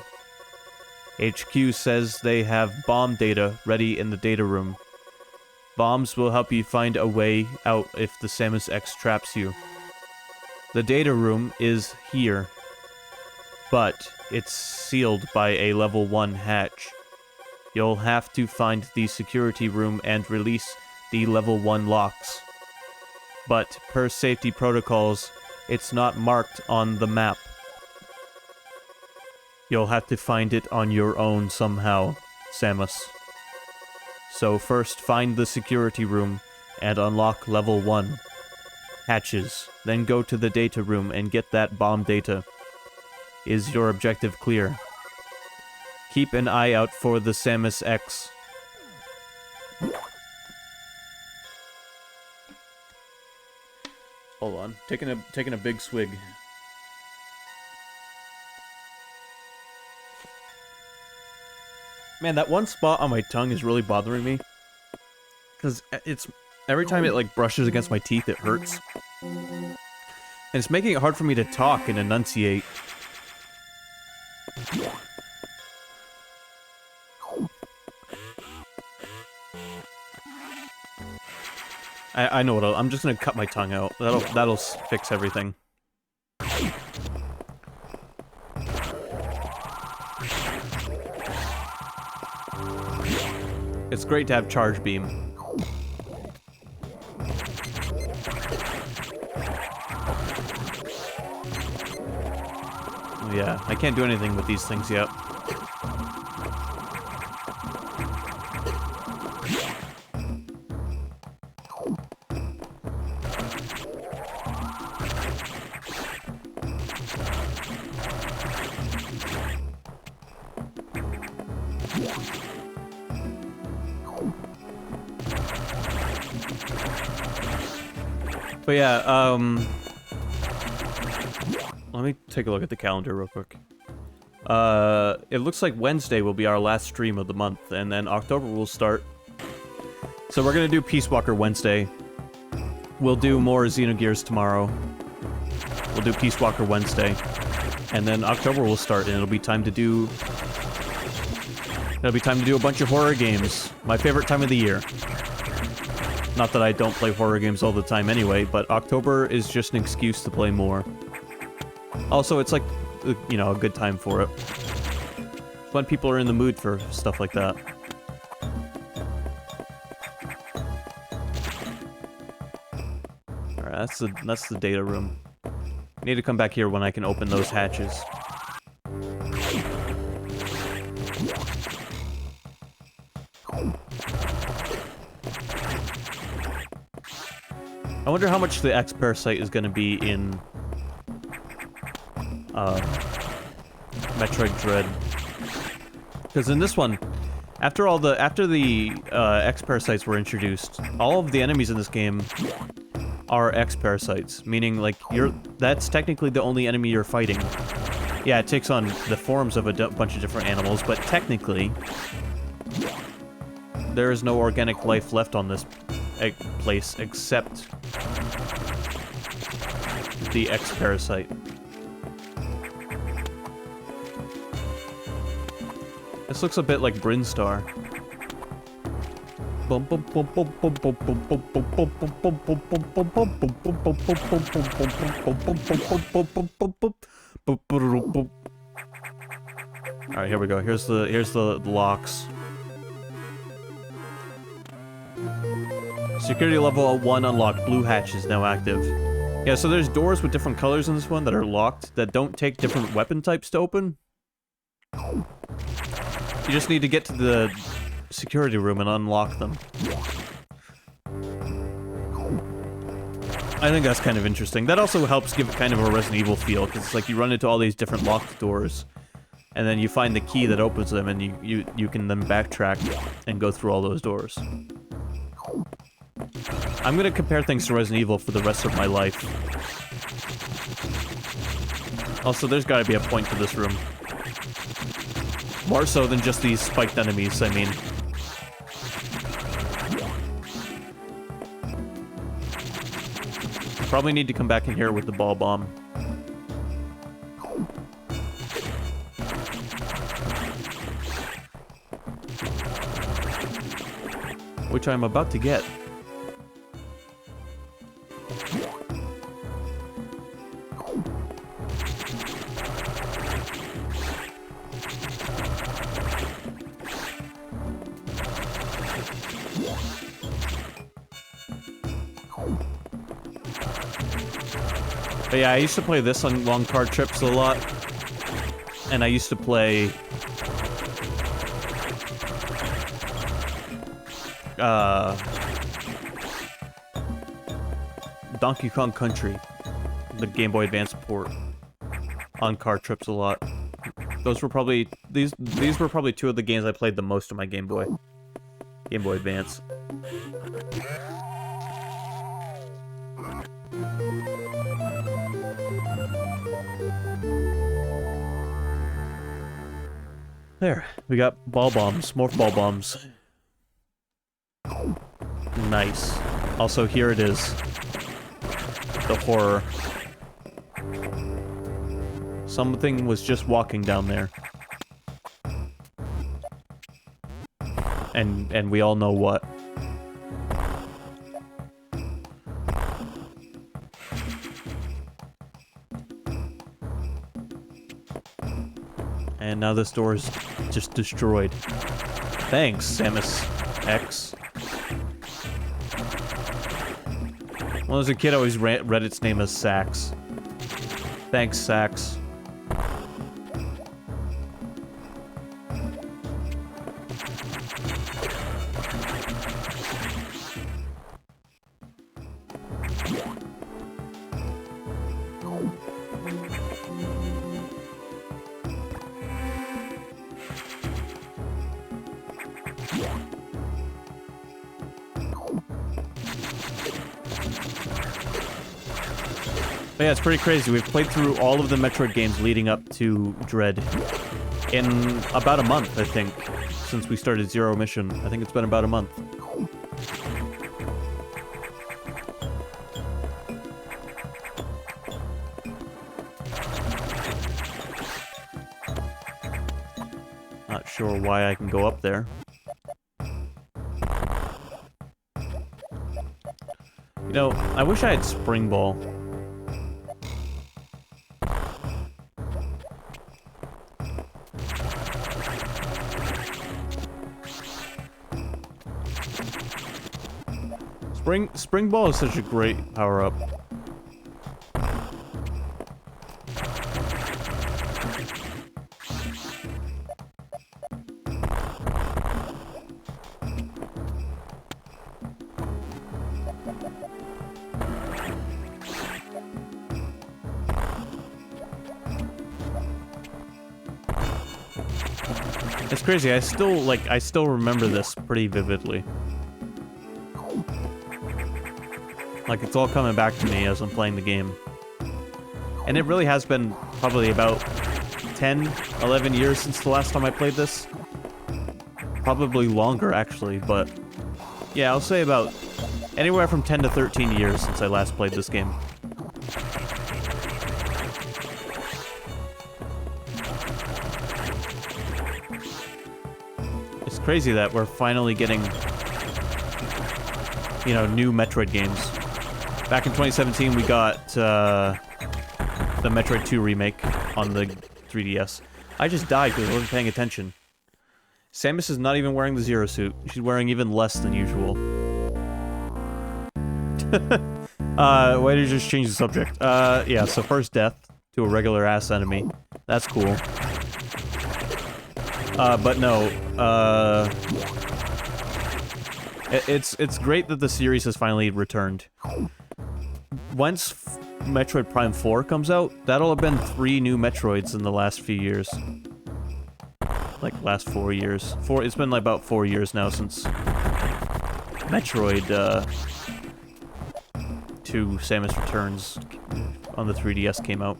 HQ says they have bomb data ready in the data room. Bombs will help you find a way out if the Samus X traps you. The data room is here, but it's sealed by a level 1 hatch. You'll have to find the security room and release the level 1 locks. But per safety protocols, it's not marked on the map. You'll have to find it on your own somehow, Samus. So first find the security room and unlock level 1 hatches, then go to the data room and get that bomb data. Is your objective clear? Keep an eye out for the Samus X. Hold on, taking a big swig. Man, that one spot on my tongue is really bothering me. Because it's... every time it, like, brushes against my teeth, it hurts. And it's making it hard for me to talk and enunciate. I know what I'm just gonna cut my tongue out. That'll fix everything. It's great to have charge beam. Yeah, I can't do anything with these things yet. But yeah, let me take a look at the calendar real quick. It looks like Wednesday will be our last stream of the month, and then October will start. So we're gonna do Peace Walker Wednesday. We'll do more Xenogears tomorrow. We'll do Peace Walker Wednesday. And then October will start, and it'll be time to do... It'll be time to do a bunch of horror games. My favorite time of the year. Not that I don't play horror games all the time anyway, but October is just an excuse to play more. Also, it's like, you know, a good time for it. When people are in the mood for stuff like that. Alright, that's the data room. I need to come back here when I can open those hatches. I wonder how much the X-Parasite is going to be in Metroid Dread. Because in this one, after the X-Parasites were introduced, all of the enemies in this game are X-Parasites, meaning like that's technically the only enemy you're fighting. Yeah, it takes on the forms of a bunch of different animals, but technically there is no organic life left on this place except the X-Parasite. This looks a bit like Brinstar. Alright, here we go. Here's the locks. Security level 1 unlocked. Blue hatch is now active. Yeah, so there's doors with different colors in this one that are locked that don't take different weapon types to open. You just need to get to the security room and unlock them. I think that's kind of interesting. That also helps give it kind of a Resident Evil feel, because it's like you run into all these different locked doors, and then you find the key that opens them, and you can then backtrack and go through all those doors. I'm gonna compare things to Resident Evil for the rest of my life. Also, there's gotta be a point to this room. More so than just these spiked enemies, I mean. Probably need to come back in here with the ball bomb. Which I'm about to get. But yeah, I used to play this on long car trips a lot. And I used to play... Donkey Kong Country. The Game Boy Advance port. On car trips a lot. Those were probably... These were probably two of the games I played the most on my Game Boy. Game Boy Advance. There, we got ball bombs, morph ball bombs. Nice. Also, here it is. The horror. Something was just walking down there. And we all know what. And now this door is just destroyed. Thanks, Samus X. When I was a kid, I always read its name as Sax. Thanks, Sax. But yeah, it's pretty crazy. We've played through all of the Metroid games leading up to Dread in about a month, I think, since we started Zero Mission. I think it's been about a month. sure why I can go up there. You know, I wish I had Spring Ball. Spring Ball is such a great power-up. It's crazy, I still remember this pretty vividly. Like, it's all coming back to me as I'm playing the game. And it really has been probably about 10, 11 years since the last time I played this. Probably longer, actually, but... yeah, I'll say about anywhere from 10 to 13 years since I last played this game. It's crazy that we're finally getting, you know, new Metroid games. Back in 2017, we got the Metroid 2 remake on the 3DS. I just died because I wasn't paying attention. Samus is not even wearing the Zero Suit. She's wearing even less than usual. Why did you just change the subject? Yeah, so first death to a regular-ass enemy. That's cool. But no, it's great that the series has finally returned. Once Metroid Prime 4 comes out, that'll have been 3 new Metroids in the last few years. Like, last 4 years. It's been like about 4 years now since Metroid 2 Samus Returns on the 3DS came out.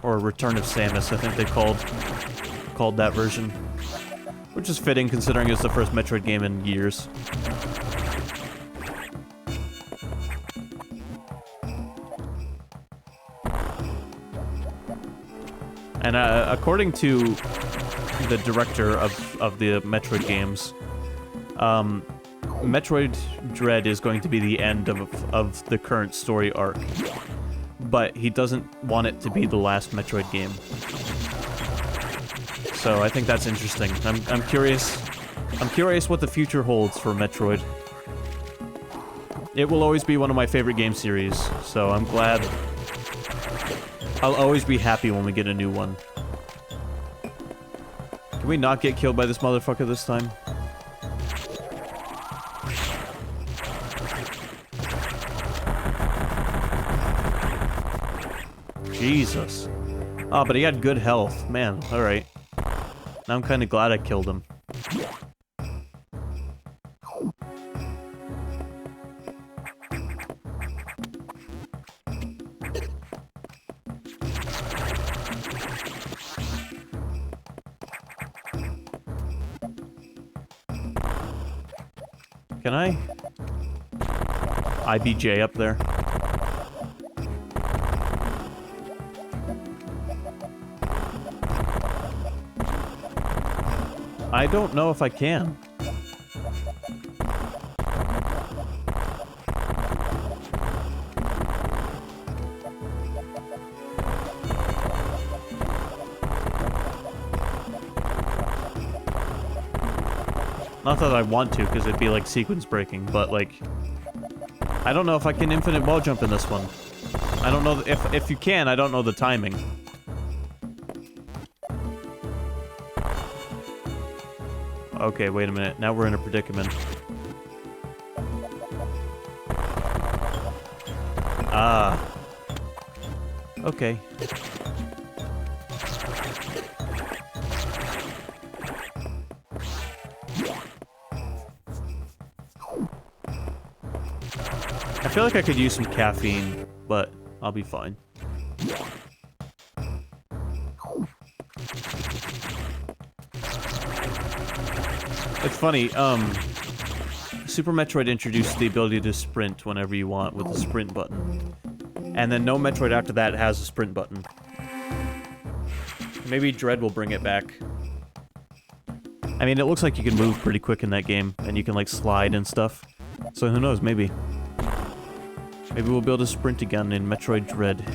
Or Return of Samus, I think they called that version. Which is fitting considering it's the first Metroid game in years. And according to the director of the Metroid games, Metroid Dread is going to be the end of the current story arc. But he doesn't want it to be the last Metroid game. So I think that's interesting. I'm curious. I'm curious what the future holds for Metroid. It will always be one of my favorite game series, so I'm glad. I'll always be happy when we get a new one. Can we not get killed by this motherfucker this time? Jesus. Oh, but he had good health. Man, alright. Now I'm kinda glad I killed him. Can I? IBJ up there. I don't know if I can. Not that I want to, because it'd be like sequence breaking, but like... I don't know if I can infinite wall jump in this one. I don't know if you can, I don't know the timing. Okay, wait a minute. Now we're in a predicament. Ah. Okay. I feel like I could use some caffeine, but I'll be fine. It's funny, Super Metroid introduced the ability to sprint whenever you want with the sprint button. And then no Metroid after that has a sprint button. Maybe Dread will bring it back. I mean, it looks like you can move pretty quick in that game, and you can, like, slide and stuff. So who knows, maybe. Maybe we'll be able to sprint again in Metroid Dread.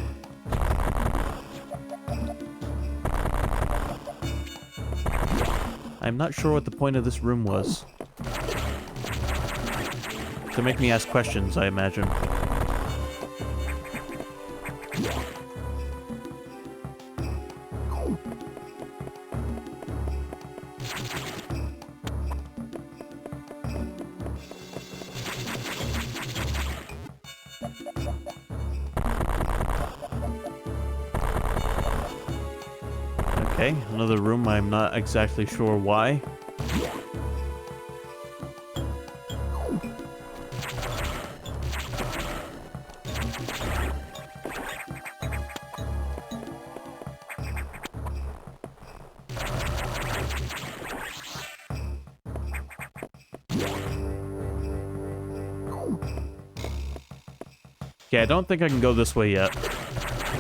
I'm not sure what the point of this room was. To make me ask questions, I imagine. Okay, another room. I'm not exactly sure why. Okay, I don't think I can go this way yet.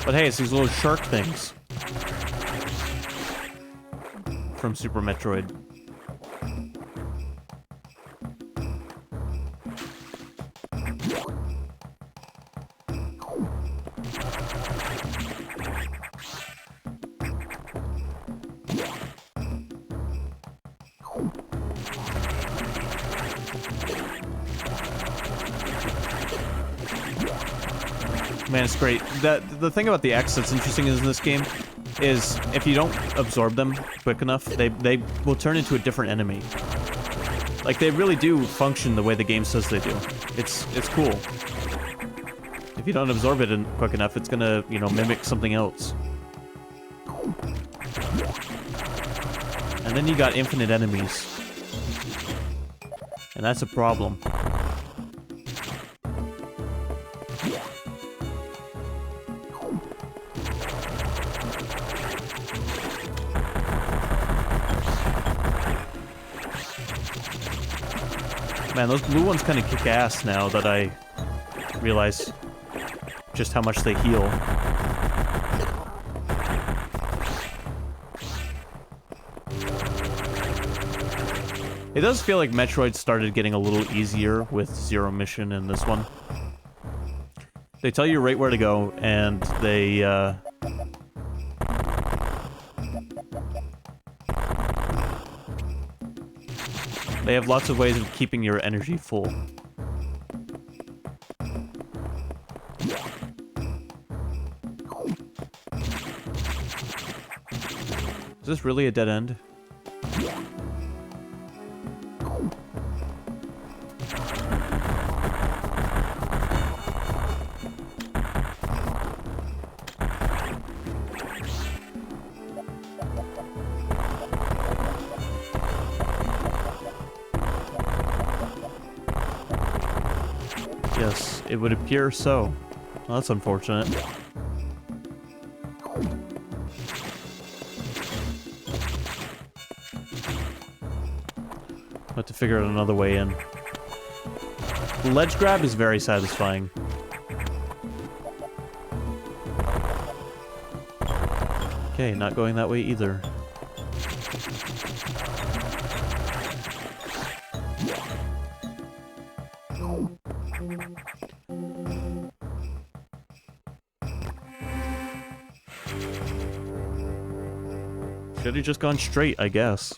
But hey, it's these little shark things. From Super Metroid. Man, it's great. The thing about the X that's interesting in this game is if you don't absorb them quick enough, they will turn into a different enemy. Like, they really do function the way the game says they do. It's cool. If you don't absorb it quick enough, it's gonna, you know, mimic something else. And then you got infinite enemies. And that's a problem. Man, those blue ones kind of kick ass now that I realize just how much they heal. It does feel like Metroid started getting a little easier with Zero Mission in this one. They tell you right where to go, and they have lots of ways of keeping your energy full. Is this really a dead end? Yes, it would appear so. Well, that's unfortunate. I'll have to figure out another way in. The ledge grab is very satisfying. Okay, not going that way either. Should have just gone straight, I guess.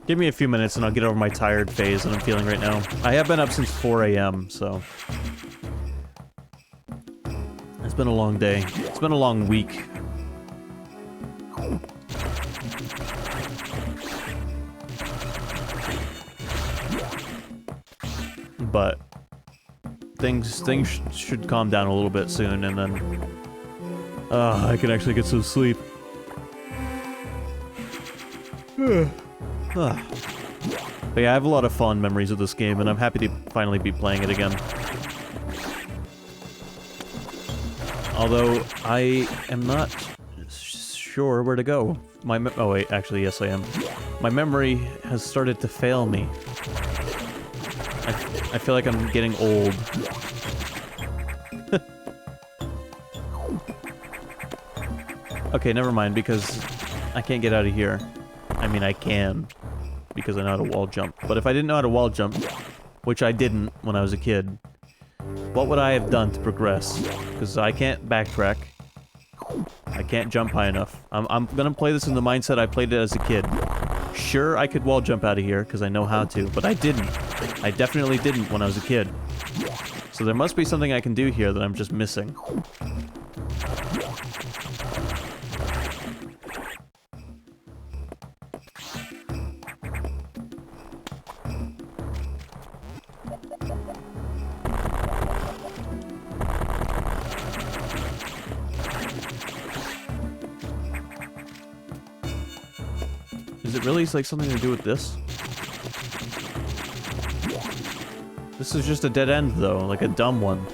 Give me a few minutes and I'll get over my tired phase that I'm feeling right now. I have been up since 4 a.m., so... It's been a long day. It's been a long week. But things should calm down a little bit soon, and then I can actually get some sleep. But yeah, I have a lot of fond memories of this game, and I'm happy to finally be playing it again. Although I am not sure where to go. Oh wait, actually yes I am. My memory has started to fail me. I feel like I'm getting old. Okay, never mind, because I can't get out of here. I mean, I can, because I know how to wall jump. But if I didn't know how to wall jump, which I didn't when I was a kid, what would I have done to progress? Because I can't backtrack. I can't jump high enough. I'm gonna play this in the mindset I played it as a kid. Sure, I could wall jump out of here, because I know how to, but I didn't. I definitely didn't when I was a kid. So there must be something I can do here that I'm just missing. Is it really like something to do with this? This is just a dead end though, like a dumb one.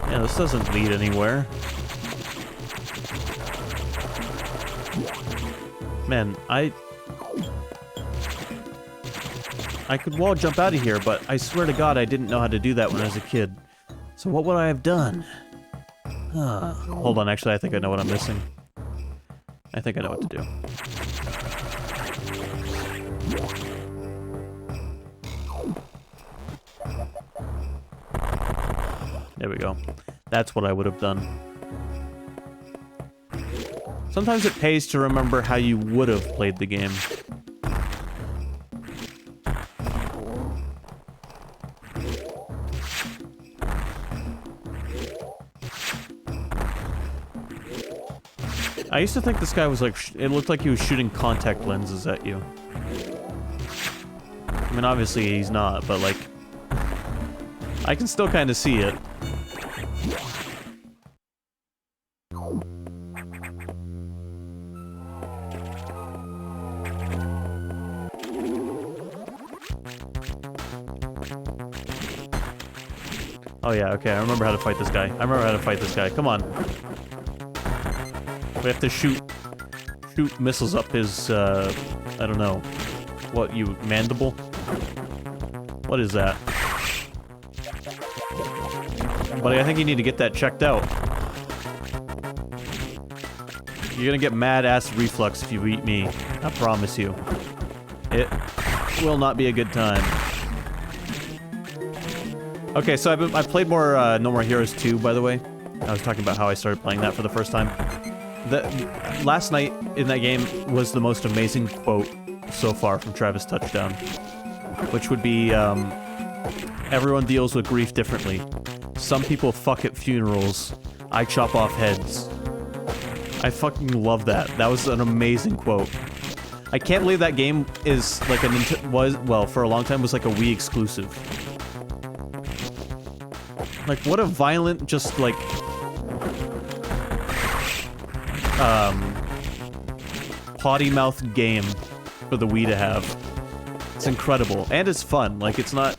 Yeah, this doesn't lead anywhere. Man, I could wall jump out of here, but I swear to God I didn't know how to do that when I was a kid. So what would I have done? Hold on, actually I think I know what I'm missing. I think I know what to do. There we go. That's what I would have done. Sometimes it pays to remember how you would have played the game. I used to think this guy was like, it looked like he was shooting contact lenses at you. I mean, obviously he's not, but like, I can still kind of see it. Oh yeah, okay, I remember how to fight this guy. I remember how to fight this guy. Come on. We have to shoot missiles up his, I don't know. What, you mandible? What is that? Buddy, I think you need to get that checked out. You're gonna get mad-ass reflux if you eat me. I promise you. It will not be a good time. Okay, so I've played more No More Heroes 2, by the way. I was talking about how I started playing that for the first time. Last night in that game was the most amazing quote so far from Travis Touchdown. Which would be, everyone deals with grief differently. Some people fuck at funerals. I chop off heads. I fucking love that. That was an amazing quote. I can't believe that game is like well, for a long time was like a Wii exclusive. Like, what a violent, just like, potty-mouthed game for the Wii to have. It's incredible. And it's fun. Like, it's not...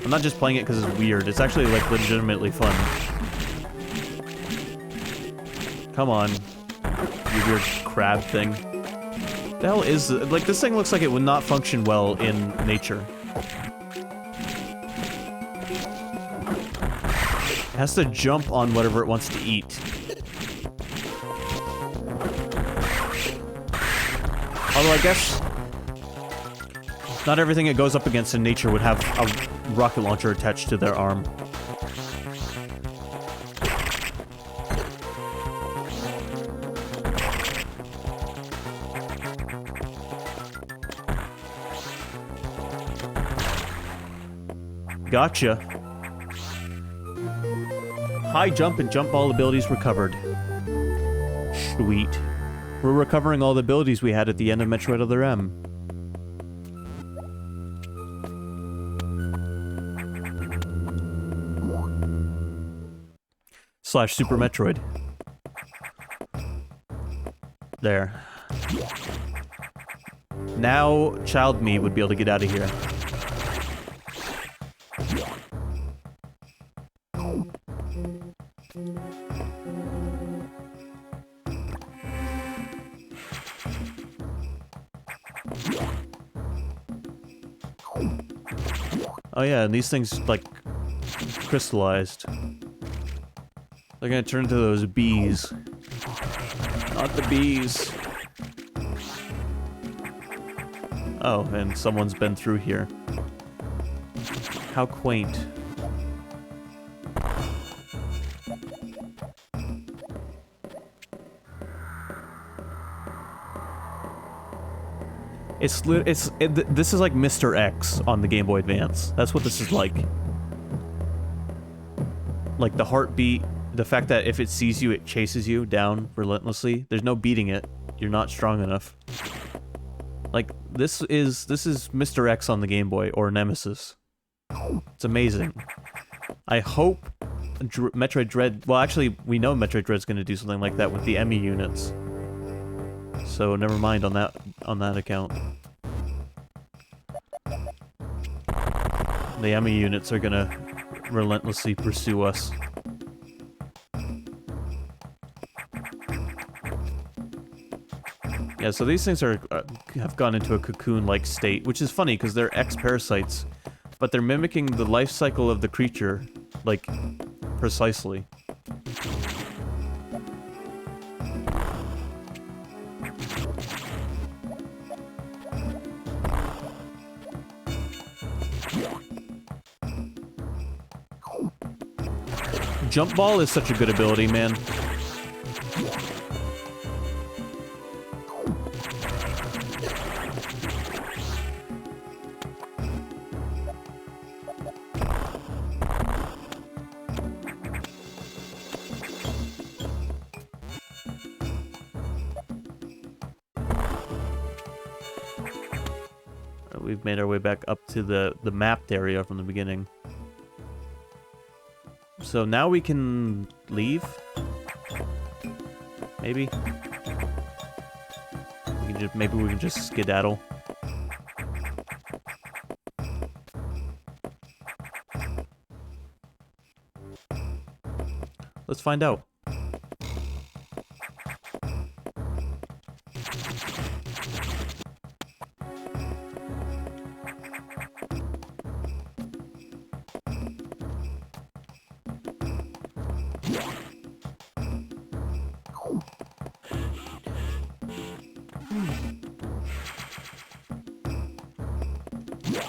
I'm not just playing it because it's weird. It's actually, like, legitimately fun. Come on. You weird crab thing. The hell is... Like, this thing looks like it would not function well in nature. It has to jump on whatever it wants to eat. Although I guess not everything it goes up against in nature would have a rocket launcher attached to their arm. Gotcha. High jump and jump ball abilities recovered. Sweet. We're recovering all the abilities we had at the end of Metroid Other M. Slash Super Metroid. There. Now, child me would be able to get out of here. Oh yeah, and these things, like, crystallized. They're gonna turn into those bees. Not the bees. Oh, and someone's been through here. How quaint. This is like Mr. X on the Game Boy Advance. That's what this is like. Like the heartbeat, the fact that if it sees you, it chases you down relentlessly. There's no beating it. You're not strong enough. Like this is Mr. X on the Game Boy, or Nemesis. It's amazing. I hope Metroid Dread. Well, actually, we know Metroid Dread's going to do something like that with the EMI units. So never mind on that account. The EMI units are gonna relentlessly pursue us. Yeah, so these things are have gone into a cocoon-like state, which is funny because they're X-parasites, but they're mimicking the life cycle of the creature, like, precisely. Jump ball is such a good ability, man. We've made our way back up to the mapped area from the beginning. So now we can leave? Maybe? Maybe we can just skedaddle. Let's find out.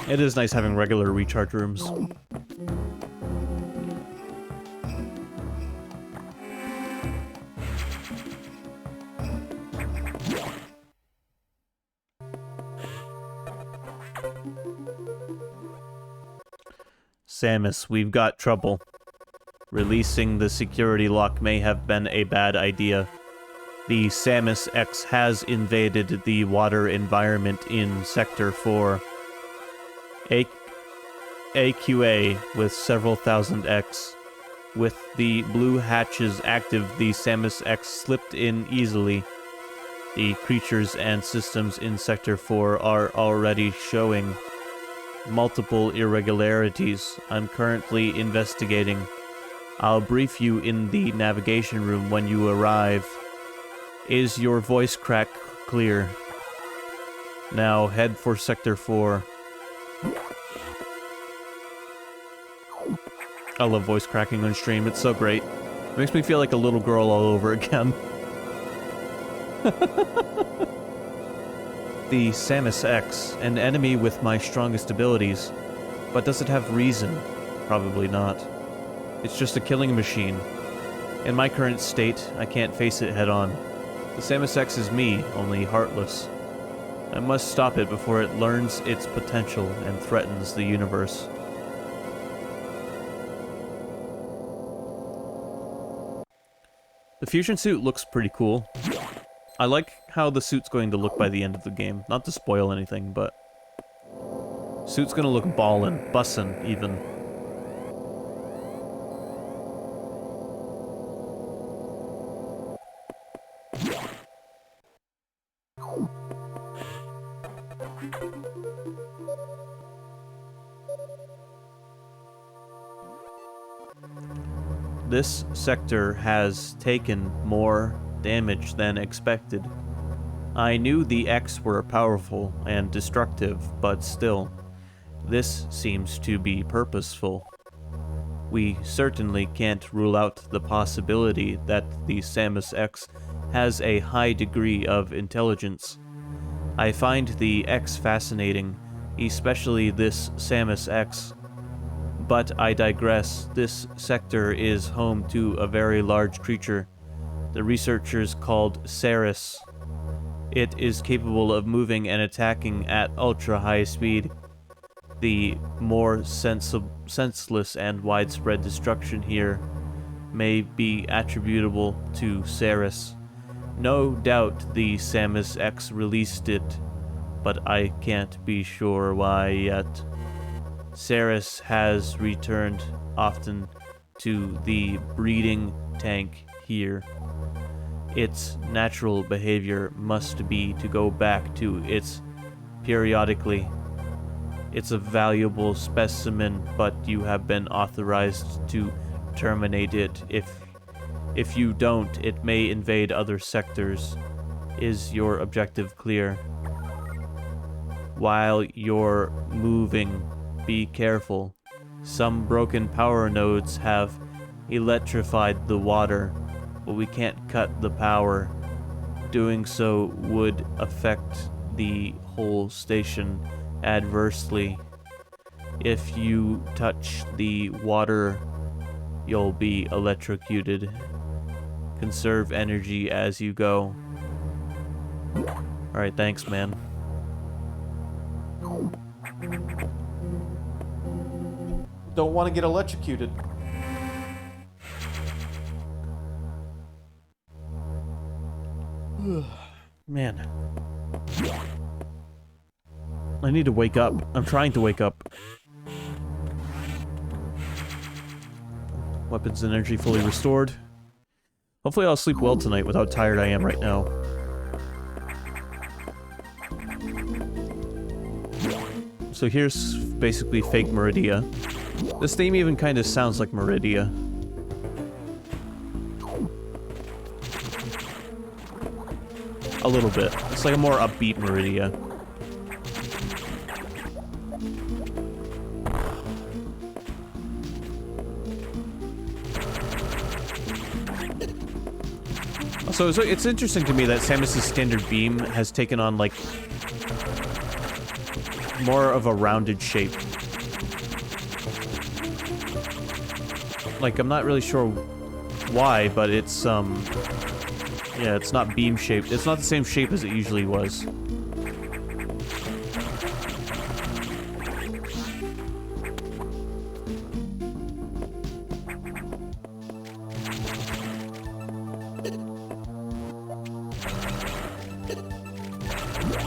It is nice having regular recharge rooms. Samus, we've got trouble. Releasing the security lock may have been a bad idea. The Samus X has invaded the water environment in Sector 4. AQA with several thousand X. With the blue hatches active, the Samus X slipped in easily. The creatures and systems in Sector 4 are already showing multiple irregularities. I'm currently investigating. I'll brief you in the navigation room when you arrive. Is your voice crack clear? Now head for Sector 4. I love voice cracking on stream, it's so great. It makes me feel like a little girl all over again. The Samus X, an enemy with my strongest abilities. But does it have reason? Probably not. It's just a killing machine. In my current state, I can't face it head on. The Samus X is me, only heartless. I must stop it before it learns its potential and threatens the universe. The fusion suit looks pretty cool. I like how the suit's going to look by the end of the game. Not to spoil anything, but... Suit's gonna look ballin', bussin', even. This sector has taken more damage than expected. I knew the X were powerful and destructive, but still, this seems to be purposeful. We certainly can't rule out the possibility that the Samus X has a high degree of intelligence. I find the X fascinating, especially this Samus X. But I digress. This sector is home to a very large creature, the researchers called Ceres. It is capable of moving and attacking at ultra-high speed. The more senseless and widespread destruction here may be attributable to Ceres. No doubt the Samus X released it, but I can't be sure why yet. Ceres has returned often to the breeding tank here. Its natural behavior must be to go back to its periodically. It's a valuable specimen, but you have been authorized to terminate it. If you don't, it may invade other sectors. Is your objective clear? While you're moving, be careful. Some broken power nodes have electrified the water, but we can't cut the power. Doing so would affect the whole station adversely. If you touch the water, you'll be electrocuted. Conserve energy as you go. Alright, thanks, man. Don't want to get electrocuted. Man. I need to wake up. I'm trying to wake up. Weapons and energy fully restored. Hopefully I'll sleep well tonight with how tired I am right now. So here's basically fake Meridia. This theme even kind of sounds like Meridia. A little bit. It's like a more upbeat Meridia. So it's interesting to me that Samus's standard beam has taken on, like, more of a rounded shape. Like, I'm not really sure why, but it's, yeah, it's not beam-shaped. It's not the same shape as it usually was.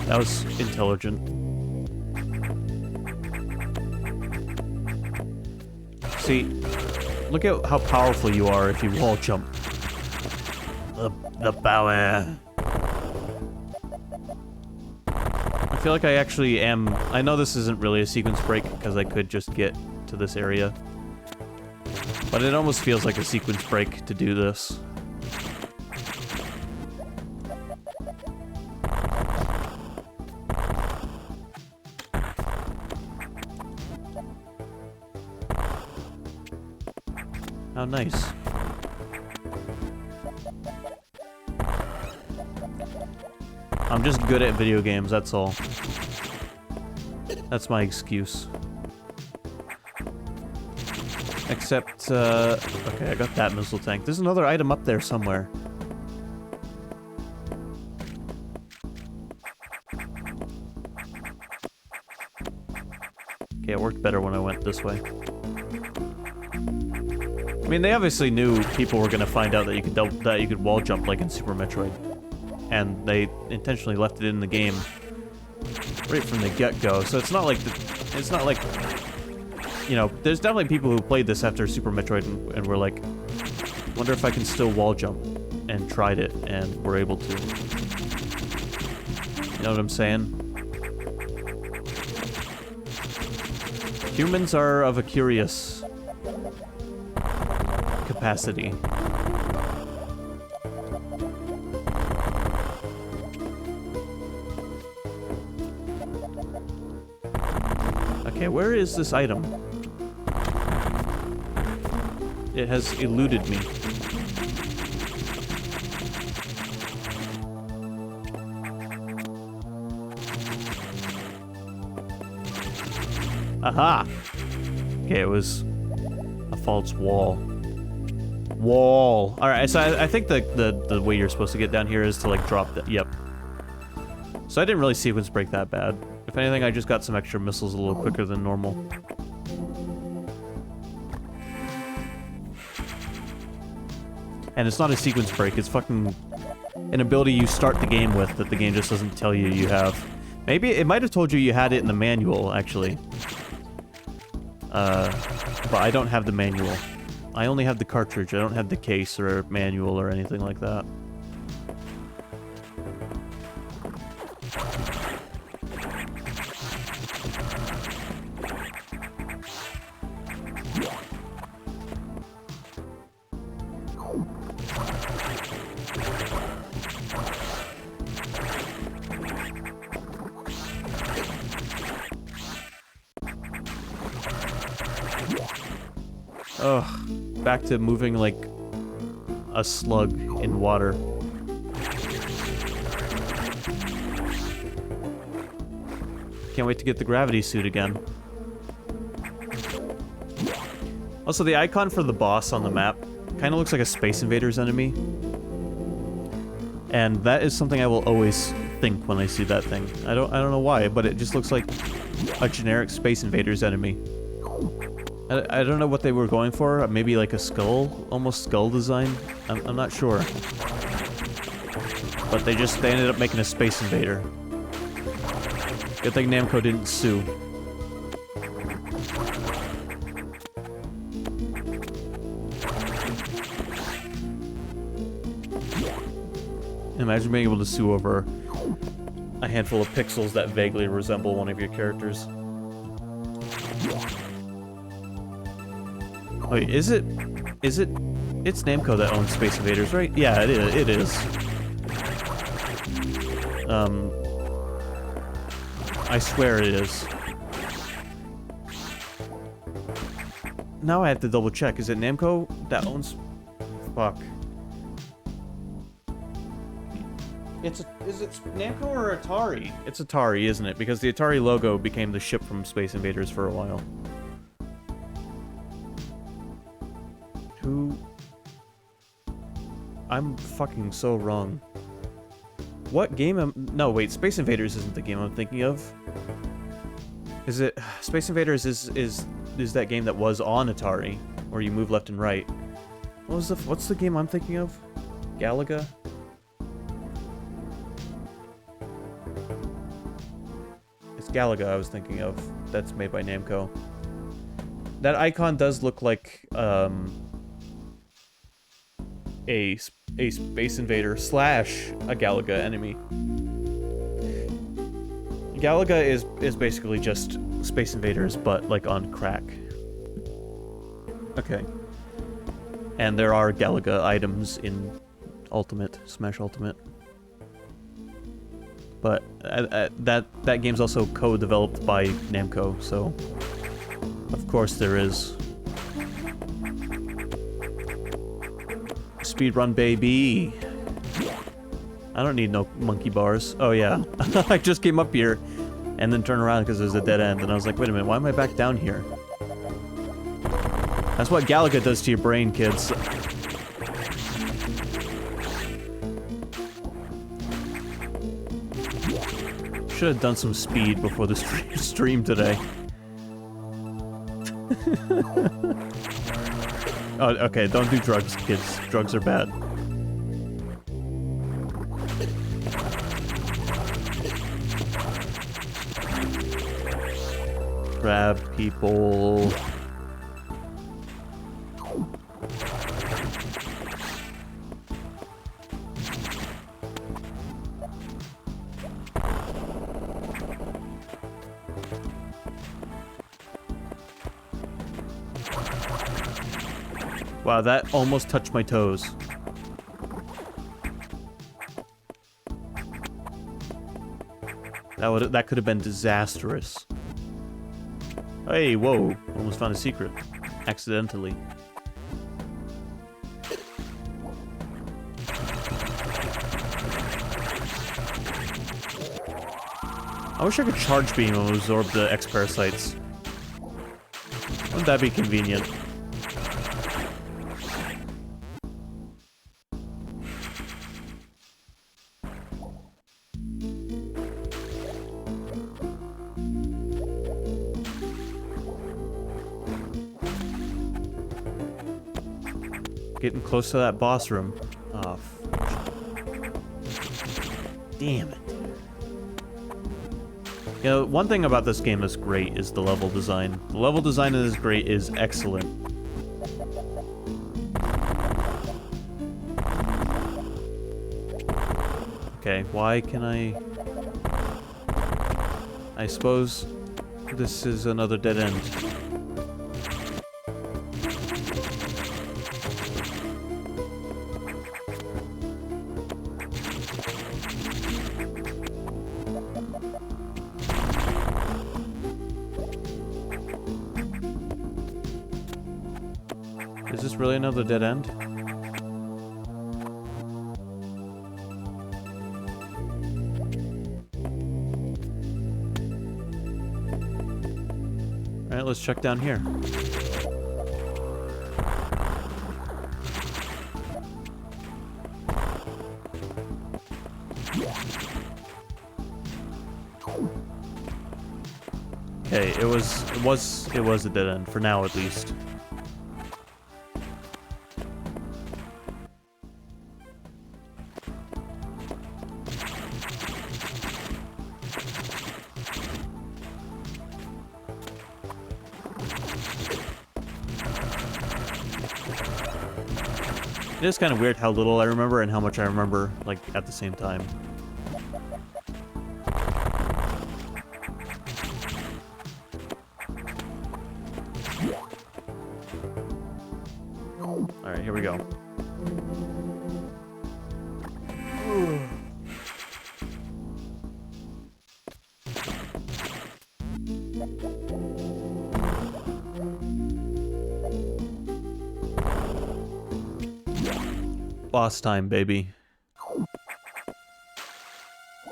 That was intelligent. See, look at how powerful you are if you wall jump. The power. I feel like I actually am... I know this isn't really a sequence break, because I could just get to this area. But it almost feels like a sequence break to do this. How nice. I'm just good at video games, that's all. That's my excuse. Except, okay, I got that missile tank. There's another item up there somewhere. Okay, it worked better when I went this way. I mean, they obviously knew people were gonna find out that you could wall jump like in Super Metroid, and they intentionally left it in the game right from the get-go. So it's not like you know, there's definitely people who played this after Super Metroid and were like, wonder if I can still wall jump, and tried it and were able to. You know what I'm saying? Humans are of a curious capacity. Okay, where is this item? It has eluded me. Aha! Okay, it was a false wall. Wall! Alright, so I think the way you're supposed to get down here is to, like, drop the... Yep. So I didn't really sequence break that bad. If anything, I just got some extra missiles a little quicker than normal. And it's not a sequence break, it's fucking an ability you start the game with that the game just doesn't tell you you have. Maybe it might have told you had it in the manual, actually. But I don't have the manual. I only have the cartridge, I don't have the case or manual or anything like that. Ugh, back to moving like a slug in water. Can't wait to get the gravity suit again. Also, the icon for the boss on the map kind of looks like a Space Invaders enemy. And that is something I will always think when I see that thing. I don't know why, but it just looks like a generic Space Invaders enemy. I don't know what they were going for. Maybe like a skull, almost skull design. I'm not sure. But they ended up making a Space Invader. Good thing Namco didn't sue. Imagine being able to sue over a handful of pixels that vaguely resemble one of your characters. Wait, is it? It's Namco that owns Space Invaders, right? Yeah, it is. I swear it is. Now I have to double check. Is it Namco that owns... Fuck. Is it Namco or Atari? It's Atari, isn't it? Because the Atari logo became the ship from Space Invaders for a while. Who... I'm fucking so wrong. What game am... No, wait, Space Invaders isn't the game I'm thinking of. Is it... Space Invaders is that game that was on Atari, where you move left and right. What's the game I'm thinking of? Galaga? It's Galaga I was thinking of. That's made by Namco. That icon does look like, a Space Invader / a Galaga enemy. Galaga is basically just Space Invaders, but like on crack. Okay. And there are Galaga items in Ultimate, Smash Ultimate. But that game's also co-developed by Namco, so of course there is. Speedrun, baby! I don't need no monkey bars. Oh yeah, I just came up here and then turned around because there's a dead end, and I was like, wait a minute, why am I back down here? That's what Galaga does to your brain, kids. Should have done some speed before the stream today. Oh, okay, don't do drugs, kids. Drugs are bad. Grab people. Wow, that almost touched my toes. That could have been disastrous. Hey, whoa. Almost found a secret. Accidentally. I wish I could charge beam and absorb the X-Parasites. Wouldn't that be convenient? Getting close to that boss room. Oh, damn it. You know, one thing about this game that's great is the level design. The level design in this great is excellent. Okay, why can I suppose this is another dead end. Is this really another dead end? Alright, let's check down here. Okay, it was a dead end, for now at least. It is kind of weird how little I remember and how much I remember, like, at the same time. Alright, here we go. Boss time, baby.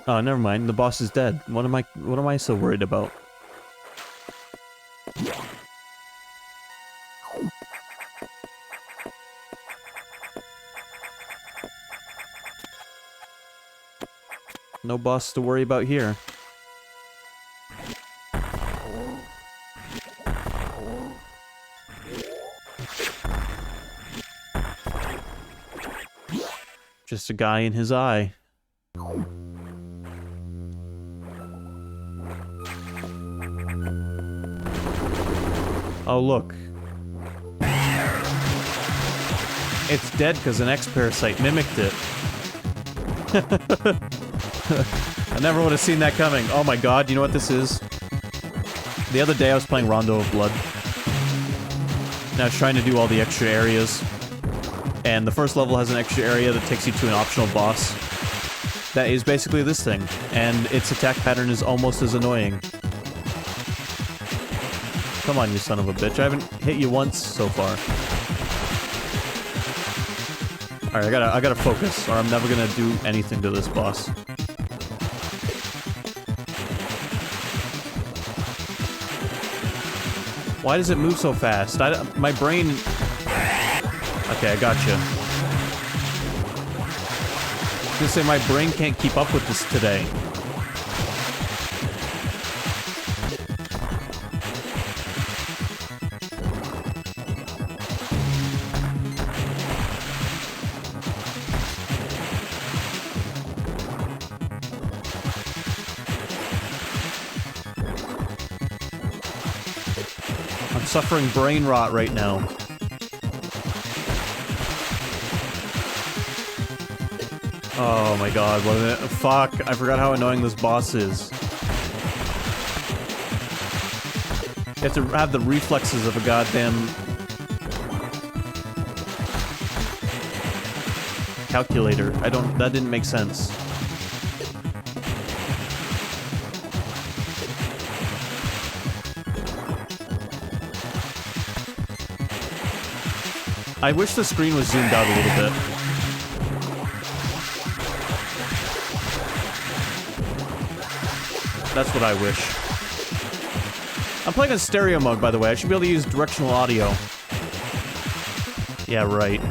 Oh, never mind. The boss is dead. What am I so worried about? No boss to worry about here. Just a guy in his eye. Oh, look. It's dead because an X-Parasite mimicked it. I never would have seen that coming. Oh my god, you know what this is? The other day I was playing Rondo of Blood. And I was trying to do all the extra areas. And the first level has an extra area that takes you to an optional boss. That is basically this thing. And its attack pattern is almost as annoying. Come on, you son of a bitch. I haven't hit you once so far. Alright, I gotta focus, or I'm never gonna do anything to this boss. Why does it move so fast? My brain... Okay, I gotcha. I was gonna say, my brain can't keep up with this today. I'm suffering brain rot right now. Oh my god, what an... Fuck, I forgot how annoying this boss is. You have to have the reflexes of a goddamn... calculator. That didn't make sense. I wish the screen was zoomed out a little bit. That's what I wish. I'm playing in stereo mode, by the way. I should be able to use directional audio. Yeah, right.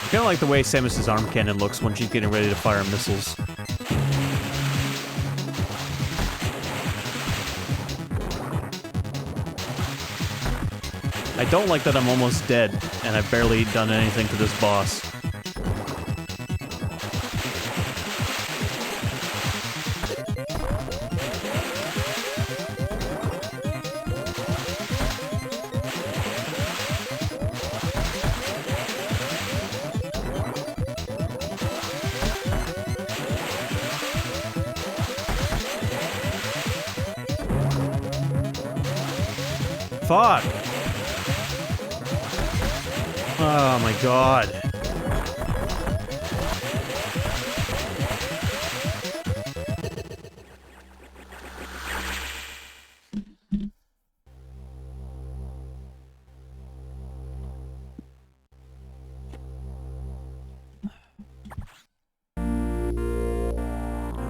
I kinda like the way Samus's arm cannon looks when she's getting ready to fire missiles. I don't like that I'm almost dead, and I've barely done anything to this boss. Fuck! Oh my god.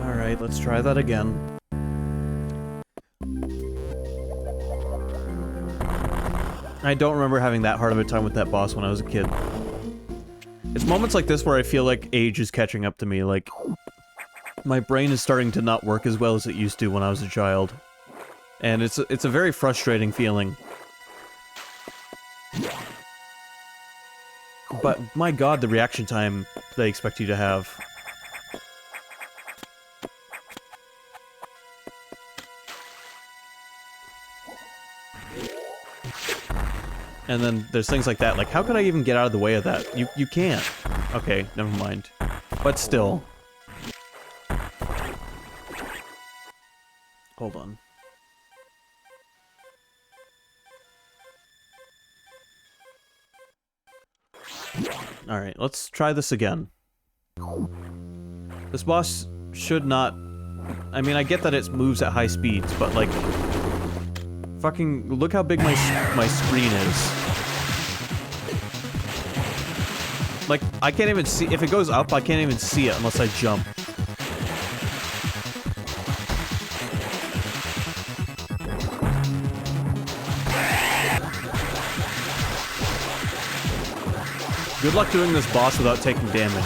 Alright, let's try that again. I don't remember having that hard of a time with that boss when I was a kid. It's moments like this where I feel like age is catching up to me, like... my brain is starting to not work as well as it used to when I was a child. And it's a very frustrating feeling. But, my god, the reaction time they expect you to have. And then there's things like that, like, how could I even get out of the way of that? You can't. Okay, never mind. But still. Hold on. Alright, let's try this again. This boss should not... I mean, I get that it moves at high speeds, but, like... fucking... look how big my screen is. Like, I can't even see... if it goes up, I can't even see it unless I jump. Good luck doing this boss without taking damage.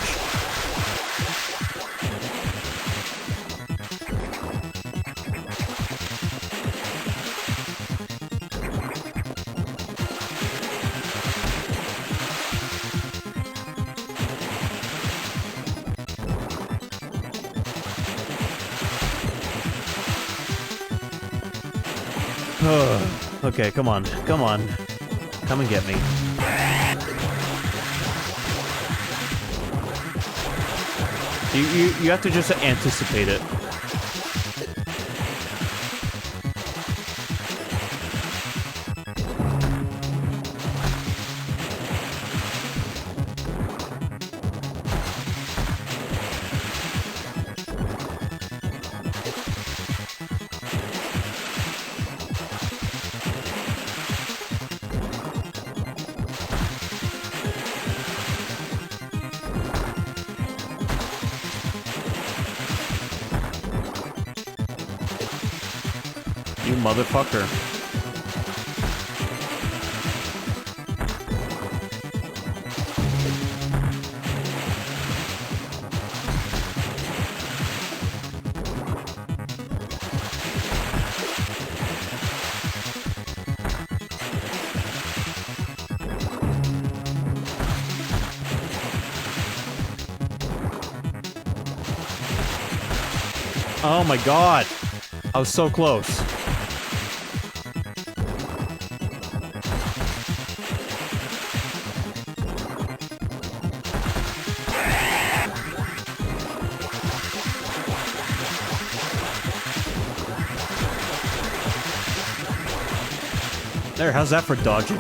Okay, come on. Come on. Come and get me. You have to just anticipate it. You motherfucker. Oh my god! I was so close. There, how's that for dodging?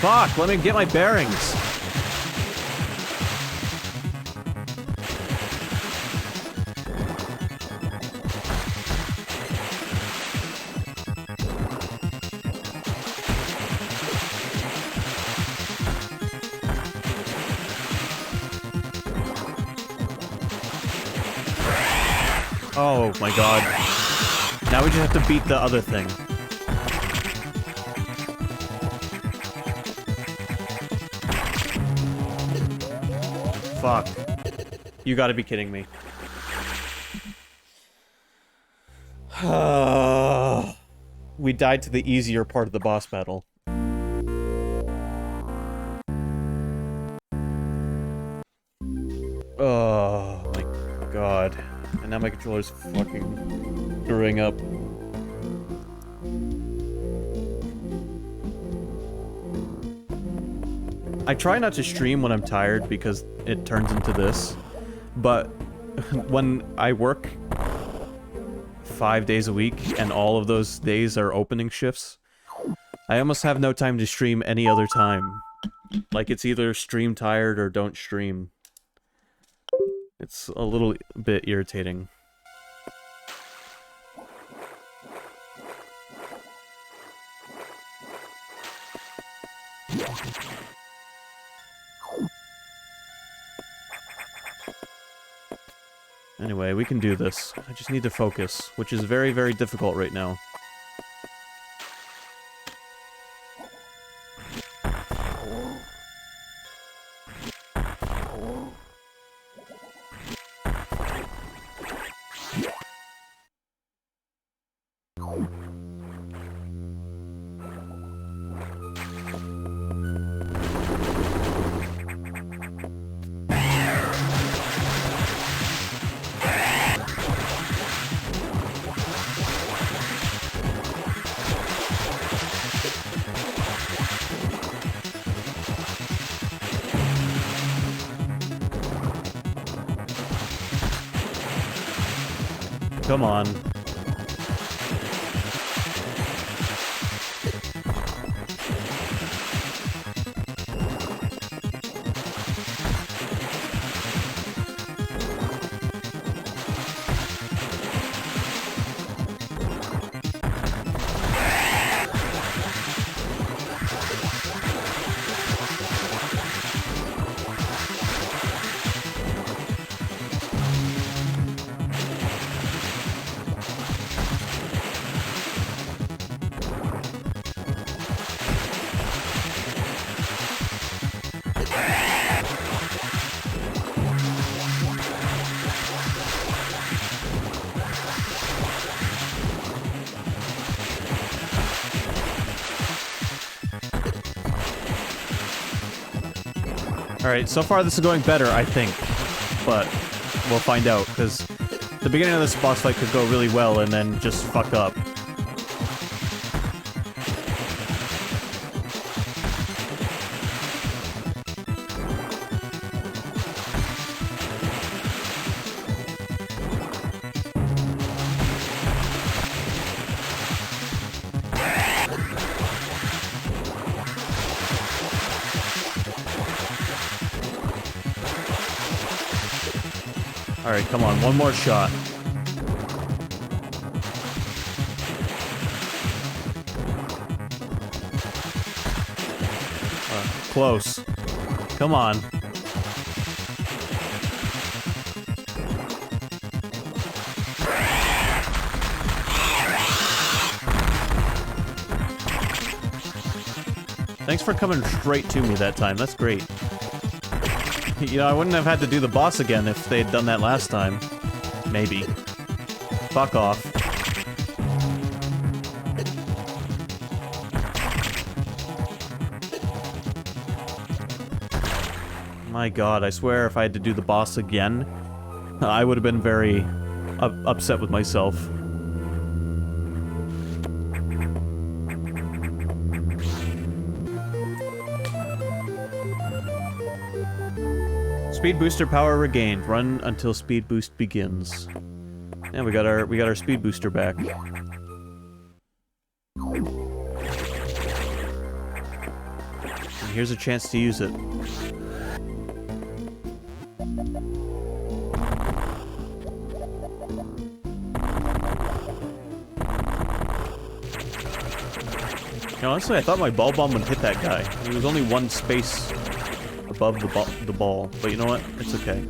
Fuck, let me get my bearings. Oh my god. Now we just have to beat the other thing. Fuck. You gotta be kidding me. We died to the easier part of the boss battle. Oh my god. And now my controller's fucking screwing up. I try not to stream when I'm tired because it turns into this, but when I work 5 days a week and all of those days are opening shifts, I almost have no time to stream any other time. Like, it's either stream tired or don't stream. It's a little bit irritating. Anyway, we can do this. I just need to focus, which is very, very difficult right now. Come on. Alright, so far this is going better, I think. But we'll find out, because the beginning of this boss fight could go really well and then just fuck up. Alright, come on, one more shot. Close. Come on. Thanks for coming straight to me that time, that's great. You know, I wouldn't have had to do the boss again if they'd done that last time. Maybe. Fuck off. My god, I swear if I had to do the boss again, I would have been very upset with myself. Speed booster power regained. Run until speed boost begins. Yeah, we got our speed booster back. And here's a chance to use it. You know, honestly, I thought my ball bomb would hit that guy. He was only one space above the ball, but you know what? It's okay.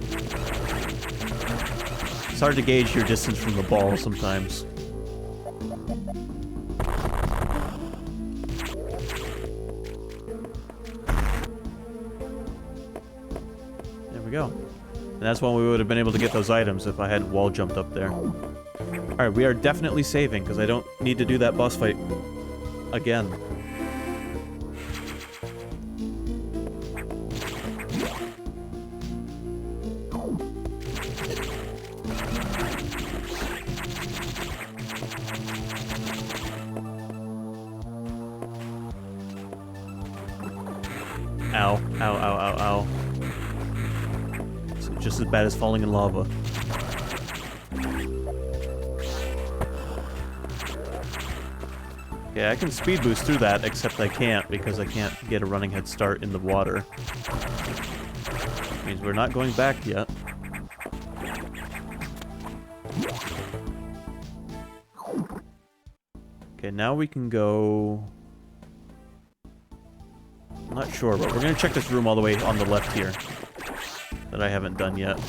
It's hard to gauge your distance from the ball sometimes. There we go. And that's when we would have been able to get those items if I had wall jumped up there. Alright, we are definitely saving, because I don't need to do that boss fight again. Ow, ow, ow, ow, ow. It's just as bad as falling in lava. Yeah, I can speed boost through that, except I can't because I can't get a running head start in the water. Means we're not going back yet. Okay, now we can go... I'm not sure, but we're gonna check this room all the way on the left here. That I haven't done yet.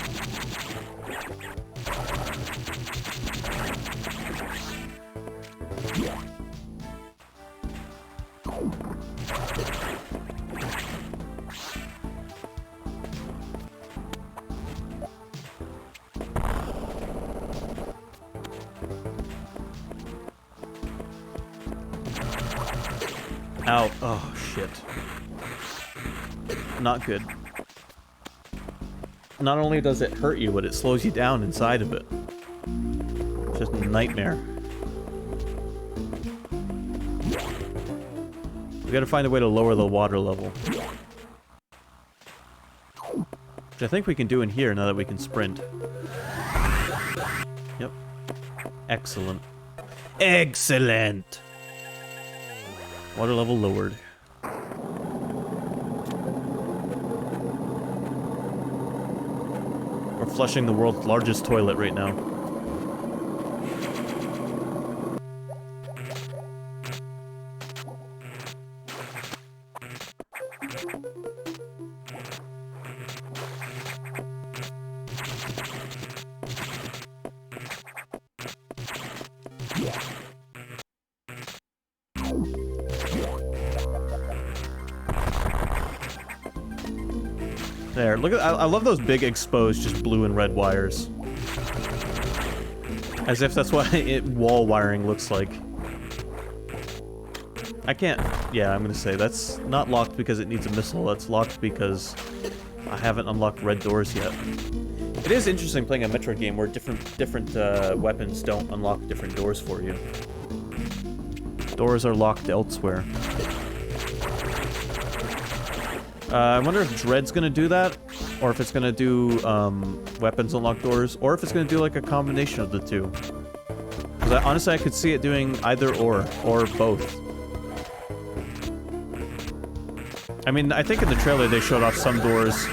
Ow. Oh, shit. Not good. Not only does it hurt you, but it slows you down inside of it. Just a nightmare. We gotta find a way to lower the water level. Which I think we can do in here now that we can sprint. Yep. Excellent. Excellent! Water level lowered. We're flushing the world's largest toilet right now. There, look at, I love those big exposed just blue and red wires. As if that's what wall wiring looks like. I can't, yeah, I'm gonna say, that's not locked because it needs a missile, that's locked because I haven't unlocked red doors yet. It is interesting playing a Metroid game where different weapons don't unlock different doors for you. Doors are locked elsewhere. I wonder if Dread's gonna do that, or if it's gonna do weapons unlock doors, or if it's gonna do like a combination of the two. Because honestly, I could see it doing either or both. I mean, I think in the trailer they showed off some doors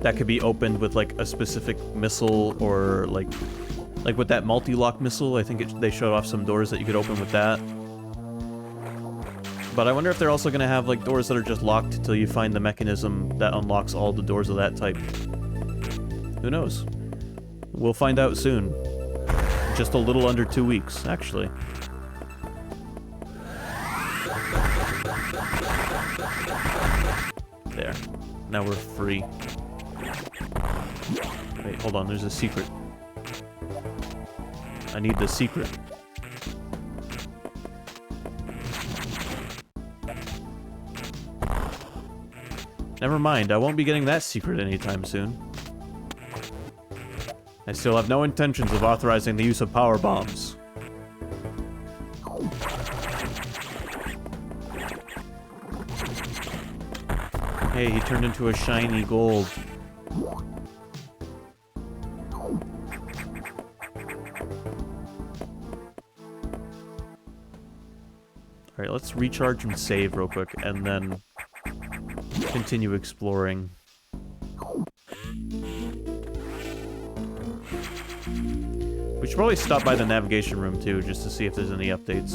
that could be opened with like a specific missile, or like with that multi-lock missile. I think they showed off some doors that you could open with that. But I wonder if they're also going to have, like, doors that are just locked until you find the mechanism that unlocks all the doors of that type. Who knows? We'll find out soon. Just a little under 2 weeks, actually. There. Now we're free. Wait, hold on, there's a secret. I need the secret. Never mind, I won't be getting that secret anytime soon. I still have no intentions of authorizing the use of power bombs. Hey, he turned into a shiny gold. Alright, let's recharge and save real quick, and then continue exploring. We should probably stop by the navigation room too, just to see if there's any updates.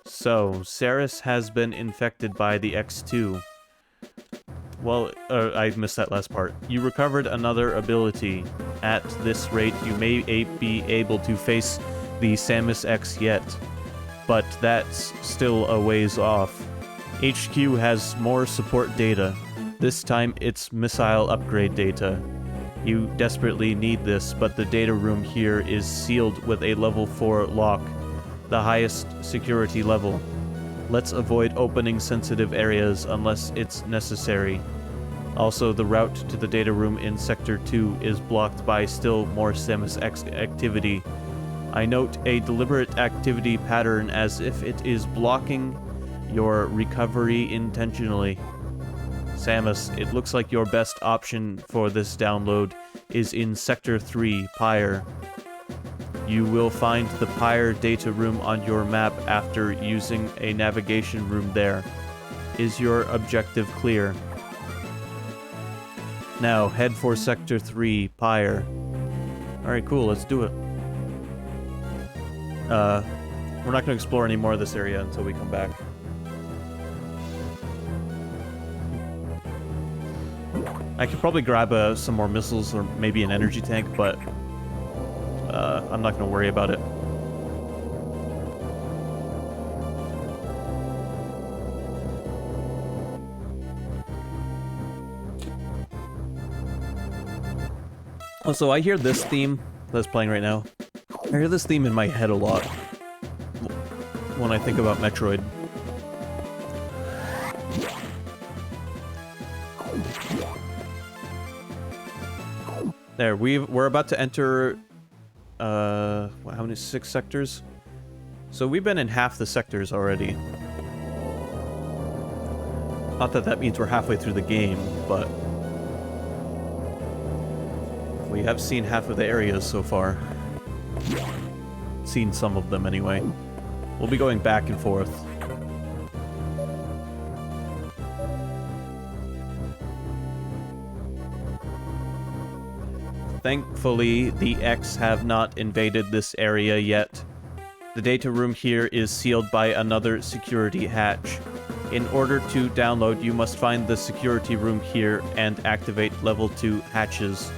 So, Saris has been infected by the X2. Well, I missed that last part. You recovered another ability. At this rate, you may be able to face the Samus X yet, but that's still a ways off. HQ has more support data. This time, it's missile upgrade data. You desperately need this, but the data room here is sealed with a level 4 lock, the highest security level. Let's avoid opening sensitive areas unless it's necessary. Also, the route to the data room in Sector 2 is blocked by still more Samus X activity. I note a deliberate activity pattern as if it is blocking your recovery intentionally. Samus, it looks like your best option for this download is in Sector 3, Pyre. You will find the Pyre data room on your map after using a navigation room there. Is your objective clear? Now, head for Sector 3, Pyre. Alright, cool, let's do it. We're not going to explore any more of this area until we come back. I could probably grab some more missiles or maybe an energy tank, but I'm not going to worry about it. Also, I hear this theme that's playing right now. I hear this theme in my head a lot when I think about Metroid. There, we're about to enter, how many, 6 sectors? So we've been in half the sectors already. Not that that means we're halfway through the game, but we have seen half of the areas so far. Seen some of them anyway. We'll be going back and forth. Thankfully, the X have not invaded this area yet. The data room here is sealed by another security hatch. In order to download, you must find the security room here and activate level 2 hatches.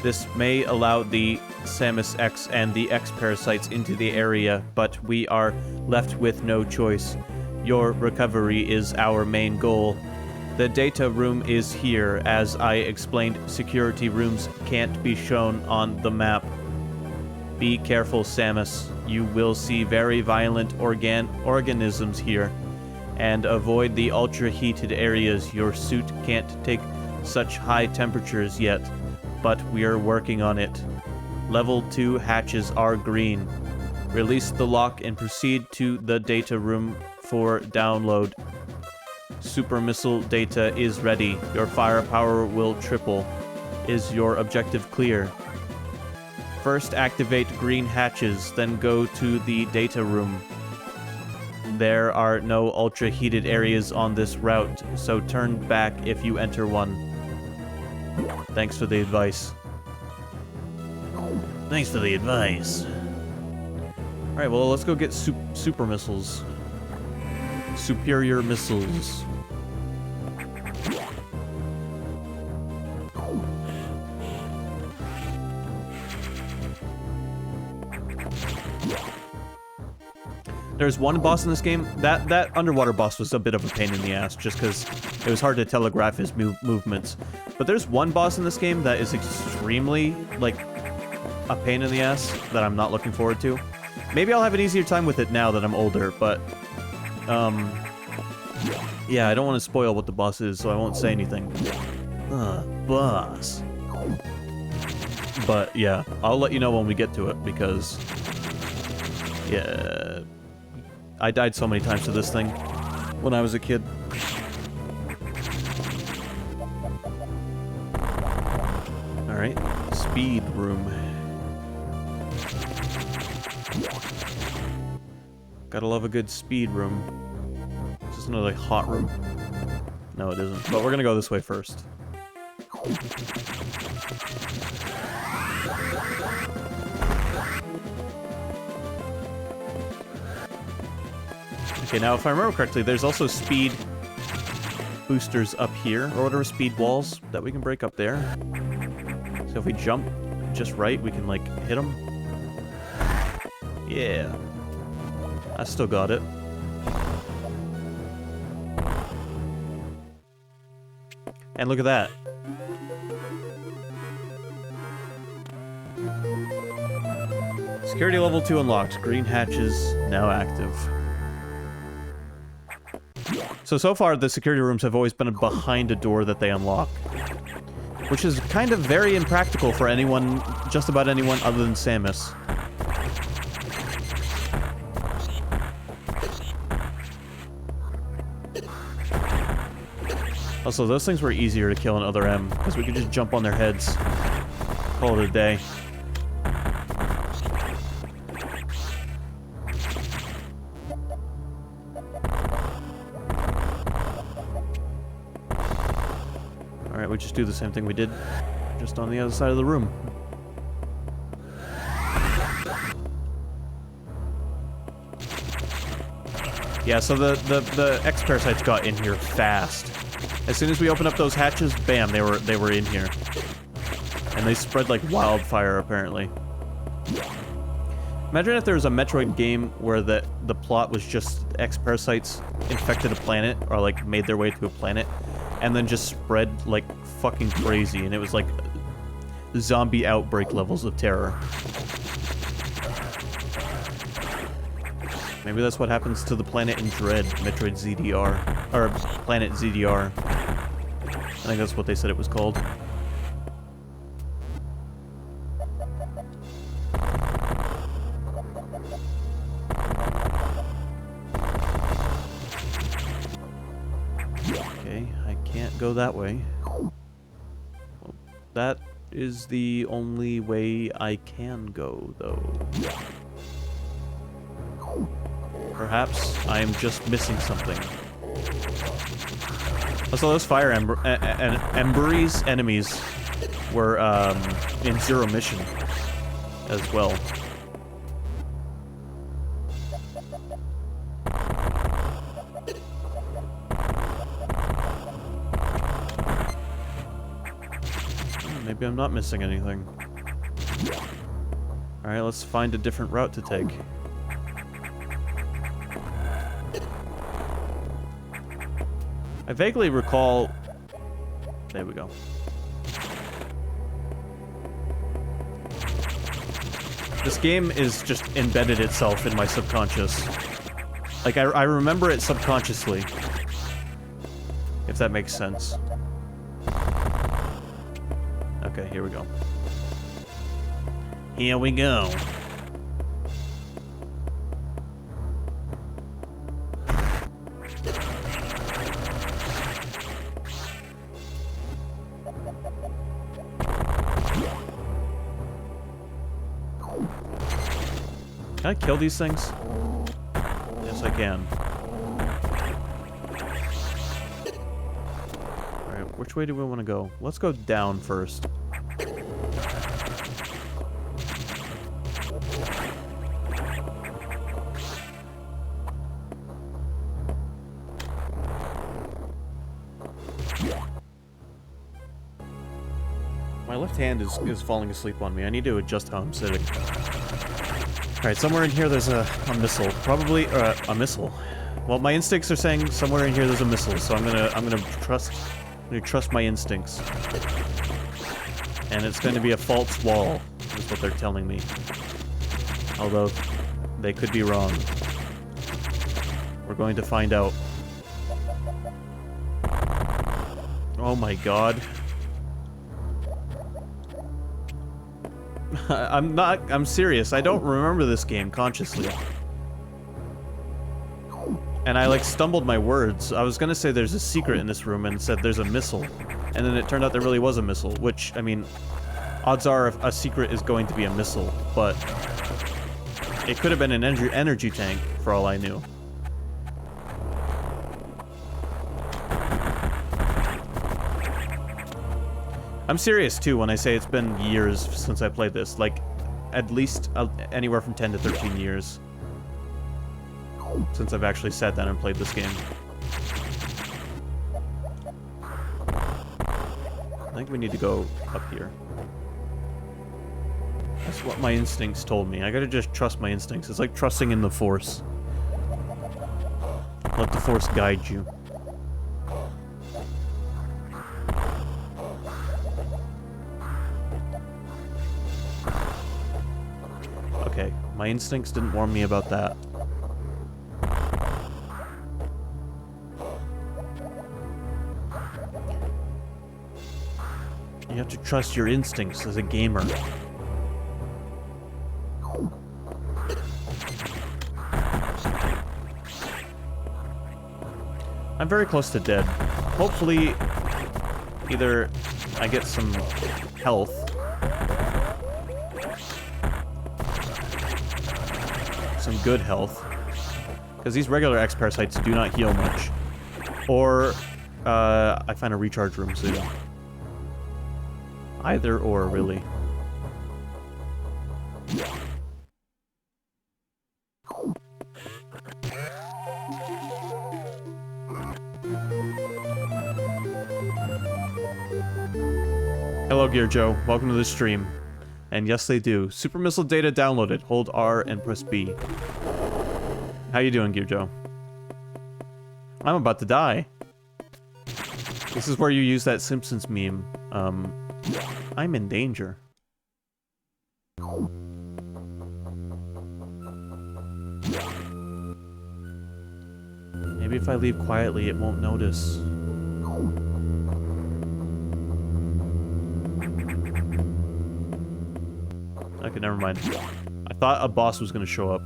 This may allow the Samus X and the X parasites into the area, but we are left with no choice. Your recovery is our main goal. The data room is here. As I explained, security rooms can't be shown on the map. Be careful, Samus. You will see very violent organisms here. And avoid the ultra-heated areas. Your suit can't take such high temperatures yet, but we're working on it. Level 2 hatches are green. Release the lock and proceed to the data room for download. Super missile data is ready. Your firepower will triple. Is your objective clear? First activate green hatches, then go to the data room. There are no ultra-heated areas on this route, so turn back if you enter one. Thanks for the advice. Thanks for the advice. Alright, well, let's go get super missiles. Superior missiles. There's one boss in this game. That underwater boss was a bit of a pain in the ass, just because it was hard to telegraph his movements. But there's one boss in this game that is extremely, like, a pain in the ass that I'm not looking forward to. Maybe I'll have an easier time with it now that I'm older, but... yeah, I don't want to spoil what the boss is, so I won't say anything. Boss. But, yeah, I'll let you know when we get to it, because... yeah... I died so many times to this thing when I was a kid. Alright, speed room. Gotta love a good speed room. Is this another, like, hot room? No, it isn't. But we're gonna go this way first. Okay, now if I remember correctly, there's also speed boosters up here, or whatever, speed walls that we can break up there. So if we jump just right, we can, like, hit them. Yeah. I still got it. And look at that. Security level 2 unlocked. Green hatches now active. So far, the security rooms have always been behind a door that they unlock. Which is kind of very impractical for anyone, just about anyone other than Samus. Also, those things were easier to kill in Other M, because we could just jump on their heads. Call it a day. Alright, we just do the same thing we did, just on the other side of the room. Yeah, so the X-Parasites got in here fast. As soon as we opened up those hatches, bam, they were in here. And they spread like wildfire, apparently. Imagine if there was a Metroid game where the plot was just X-Parasites infected a planet, or like made their way to a planet, and then just spread like fucking crazy, and it was like zombie outbreak levels of terror. Maybe that's what happens to the planet in Dread, Metroid ZDR. Or Planet ZDR. I think that's what they said it was called. Okay, I can't go that way. Well, that is the only way I can go, though. Perhaps I am just missing something. Also, those fire emberies enemies were in Zero Mission as well. Maybe I'm not missing anything. Alright, let's find a different route to take. I vaguely recall... There we go. This game is just embedded itself in my subconscious. Like, I remember it subconsciously. If that makes sense. Okay, here we go. Here we go. Can I kill these things? Yes, I can. Alright, which way do we want to go? Let's go down first. My left hand is falling asleep on me. I need to adjust how I'm sitting. Alright, somewhere in here there's a missile. Probably, a missile. Well, my instincts are saying somewhere in here there's a missile, so I'm gonna trust my instincts. And it's going to be a false wall, is what they're telling me. Although, they could be wrong. We're going to find out. Oh my god. I'm serious. I don't remember this game consciously. And I like stumbled my words. I was gonna say there's a secret in this room and said there's a missile. And then it turned out there really was a missile, which, I mean, odds are a secret is going to be a missile, but it could have been an energy tank for all I knew. I'm serious, too, when I say it's been years since I played this. Like, at least anywhere from 10 to 13 years since I've actually sat down and played this game. I think we need to go up here. That's what my instincts told me. I gotta just trust my instincts. It's like trusting in the Force. Let the Force guide you. Okay, my instincts didn't warn me about that. You have to trust your instincts as a gamer. I'm very close to dead. Hopefully, either I get some health. Some good health. Because these regular X-Parasites do not heal much. Or, I find a recharge room soon. Either or, really. Hello, Gear Joe. Welcome to the stream. And yes, they do. Super Missile data downloaded. Hold R and press B. How you doing, Gear Joe? I'm about to die. This is where you use that Simpsons meme. I'm in danger. Maybe if I leave quietly, it won't notice. Okay, never mind. I thought a boss was gonna show up.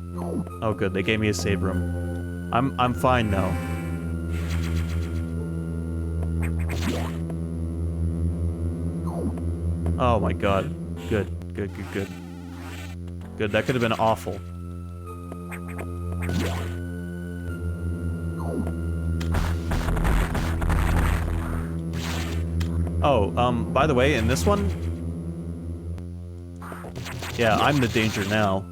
Oh good, they gave me a save room. I'm fine now. Oh my god. Good. Good, that could have been awful. Oh, by the way, in this one... Yeah, I'm the danger now.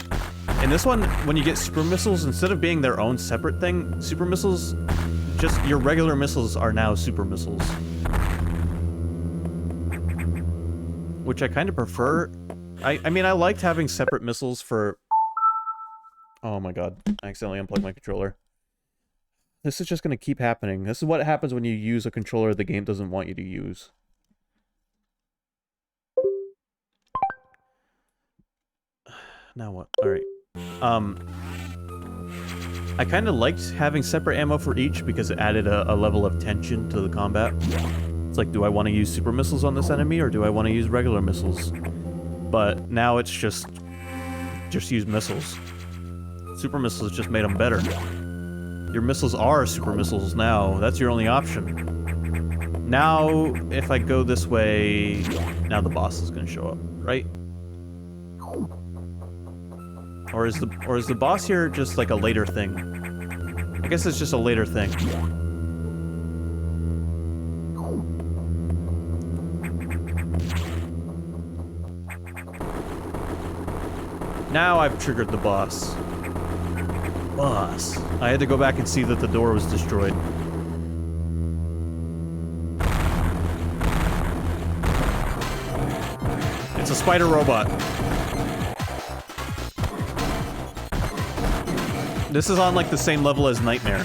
In this one, when you get super missiles, instead of being their own separate thing, super missiles, just your regular missiles are now super missiles. Which I kind of prefer. I mean, I liked having separate missiles for... Oh my god, I accidentally unplugged my controller. This is just going to keep happening. This is what happens when you use a controller the game doesn't want you to use. Now what? Alright. I kind of liked having separate ammo for each because it added a level of tension to the combat. It's like, do I want to use super missiles on this enemy or do I want to use regular missiles? But now it's just use missiles. Super missiles just made them better. Your missiles are super missiles now. That's your only option. Now, if I go this way, now the boss is going to show up, right? Or is the boss here just like a later thing? I guess it's just a later thing. Now I've triggered the boss. I had to go back and see that the door was destroyed. It's a spider robot. This is on like the same level as Nightmare.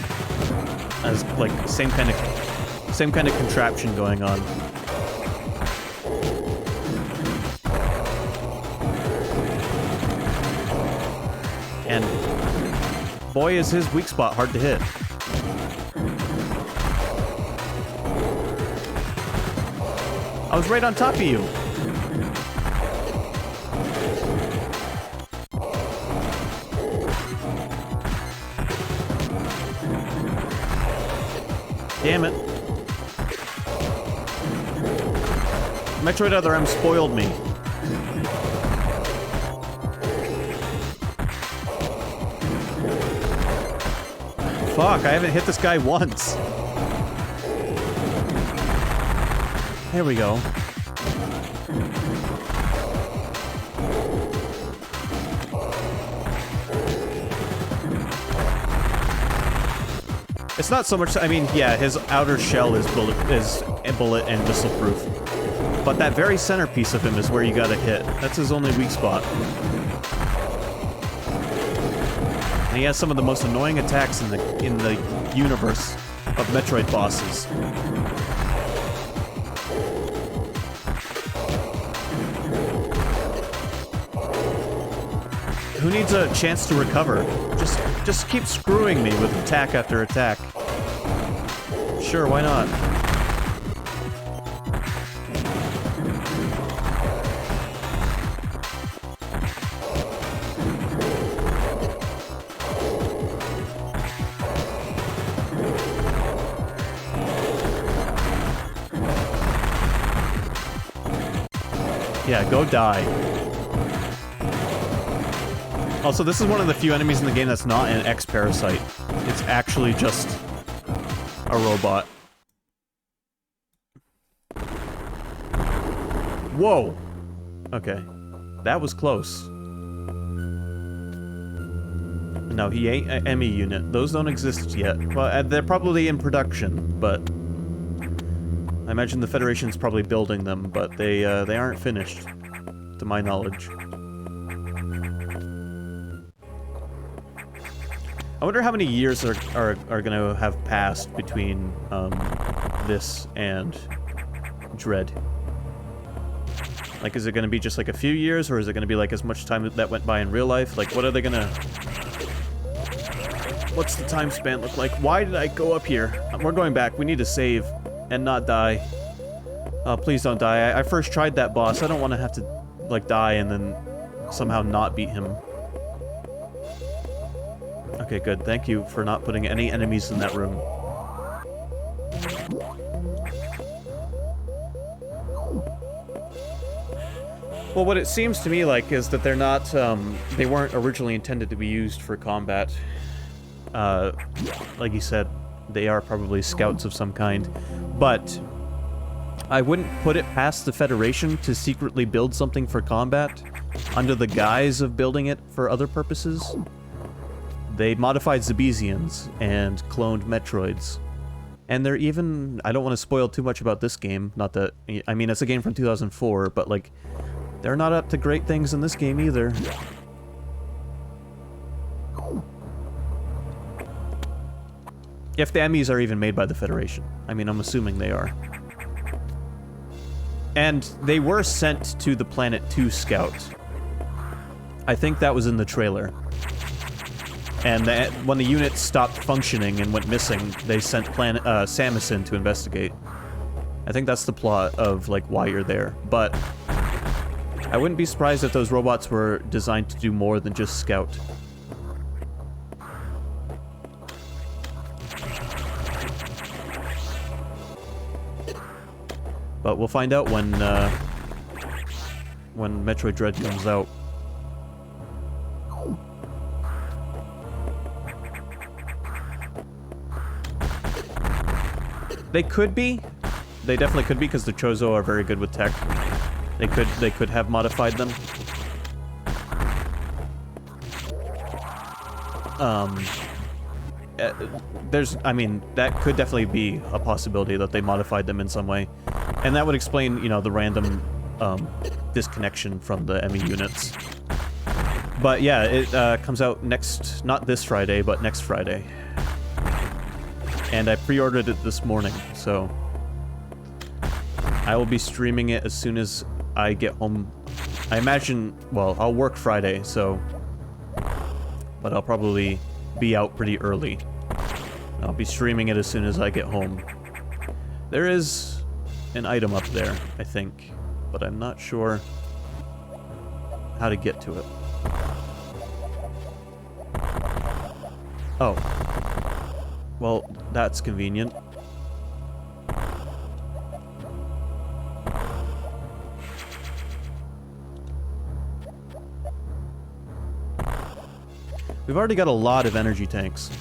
As like same kind of contraption going on. And boy is his weak spot hard to hit. I was right on top of you. Damn it. Metroid Other M spoiled me. Fuck, I haven't hit this guy once. There we go. It's not so much, I mean, yeah, his outer shell is bullet and missile proof. But that very centerpiece of him is where you gotta hit. That's his only weak spot. And he has some of the most annoying attacks in the universe of Metroid bosses. Who needs a chance to recover? Just keep screwing me with attack after attack. Sure, why not? Yeah, go die. Also, this is one of the few enemies in the game that's not an X-Parasite. It's actually just a robot. Whoa! Okay. That was close. No, he ain't an ME unit. Those don't exist yet. Well, they're probably in production, but... I imagine the Federation's probably building them, but they aren't finished, to my knowledge. I wonder how many years are gonna have passed between this and Dread. Like, is it gonna be just like a few years, or is it gonna be like as much time that went by in real life? Like, what are they gonna... What's the time span look like? Why did I go up here? We're going back. We need to save and not die. Please don't die. I first tried that boss. I don't want to have to, like, die and then somehow not beat him. Okay, good. Thank you for not putting any enemies in that room. Well, what it seems to me like is that they're not, they weren't originally intended to be used for combat. Like you said, they are probably scouts of some kind, but I wouldn't put it past the Federation to secretly build something for combat under the guise of building it for other purposes. They modified Zebesians and cloned Metroids. And they're even... I don't want to spoil too much about this game, not that... I mean, it's a game from 2004, but, like, they're not up to great things in this game either. If the Emmys are even made by the Federation. I mean, I'm assuming they are. And they were sent to the planet to scout. I think that was in the trailer. And when the unit stopped functioning and went missing, they sent Samus in to investigate. I think that's the plot of, like, why you're there. But I wouldn't be surprised if those robots were designed to do more than just scout. But we'll find out when Metroid Dread comes out. They could be. They definitely could be, because the Chozo are very good with tech. They could have modified them. I mean, that could definitely be a possibility that they modified them in some way. And that would explain, you know, the random, disconnection from the ME units. But yeah, it comes out not this Friday, but next Friday. And I pre-ordered it this morning, so I will be streaming it as soon as I get home. I imagine, well, I'll work Friday, so... But I'll probably be out pretty early. I'll be streaming it as soon as I get home. There is an item up there, I think, but I'm not sure how to get to it. Oh. Well, that's convenient. We've already got a lot of energy tanks.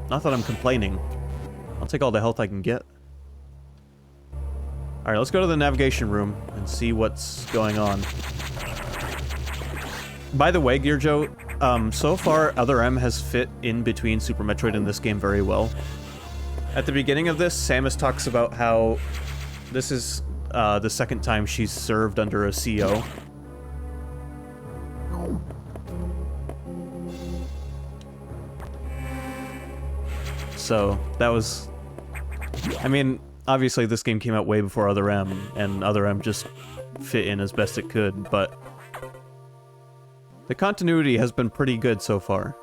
Not that I'm complaining. I'll take all the health I can get. Alright, let's go to the navigation room and see what's going on. By the way, Gearjo, so far, Other M has fit in between Super Metroid and this game very well. At the beginning of this, Samus talks about how this is the second time she's served under a CO. So, that was... I mean, obviously this game came out way before Other M, and Other M just fit in as best it could, but... the continuity has been pretty good so far.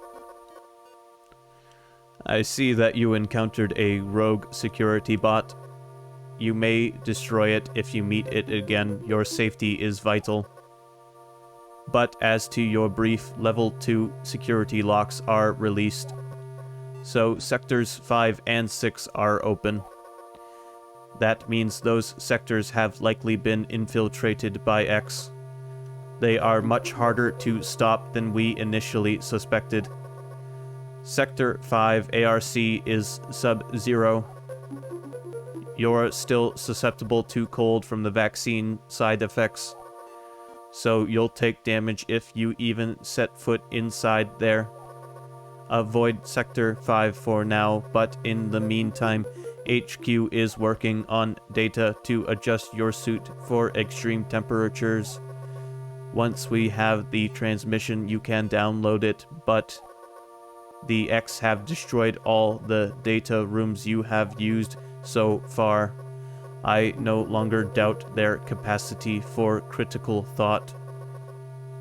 I see that you encountered a rogue security bot. You may destroy it if you meet it again. Your safety is vital. But as to your brief, level 2 security locks are released. So sectors 5 and 6 are open. That means those sectors have likely been infiltrated by X. They are much harder to stop than we initially suspected. Sector 5 ARC is sub-zero. You're still susceptible to cold from the vaccine side effects, so you'll take damage if you even set foot inside there. Avoid Sector 5 for now, but in the meantime, HQ is working on data to adjust your suit for extreme temperatures. Once we have the transmission, you can download it, but the X have destroyed all the data rooms you have used so far. I no longer doubt their capacity for critical thought.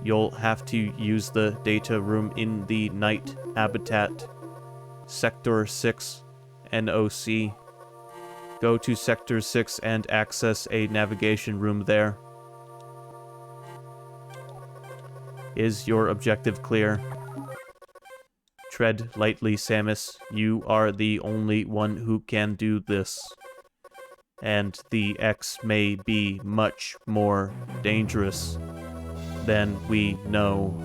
You'll have to use the data room in the night habitat. Sector 6, NOC. Go to Sector 6 and access a navigation room there. Is your objective clear? Tread lightly, Samus. You are the only one who can do this. And the X may be much more dangerous than we know.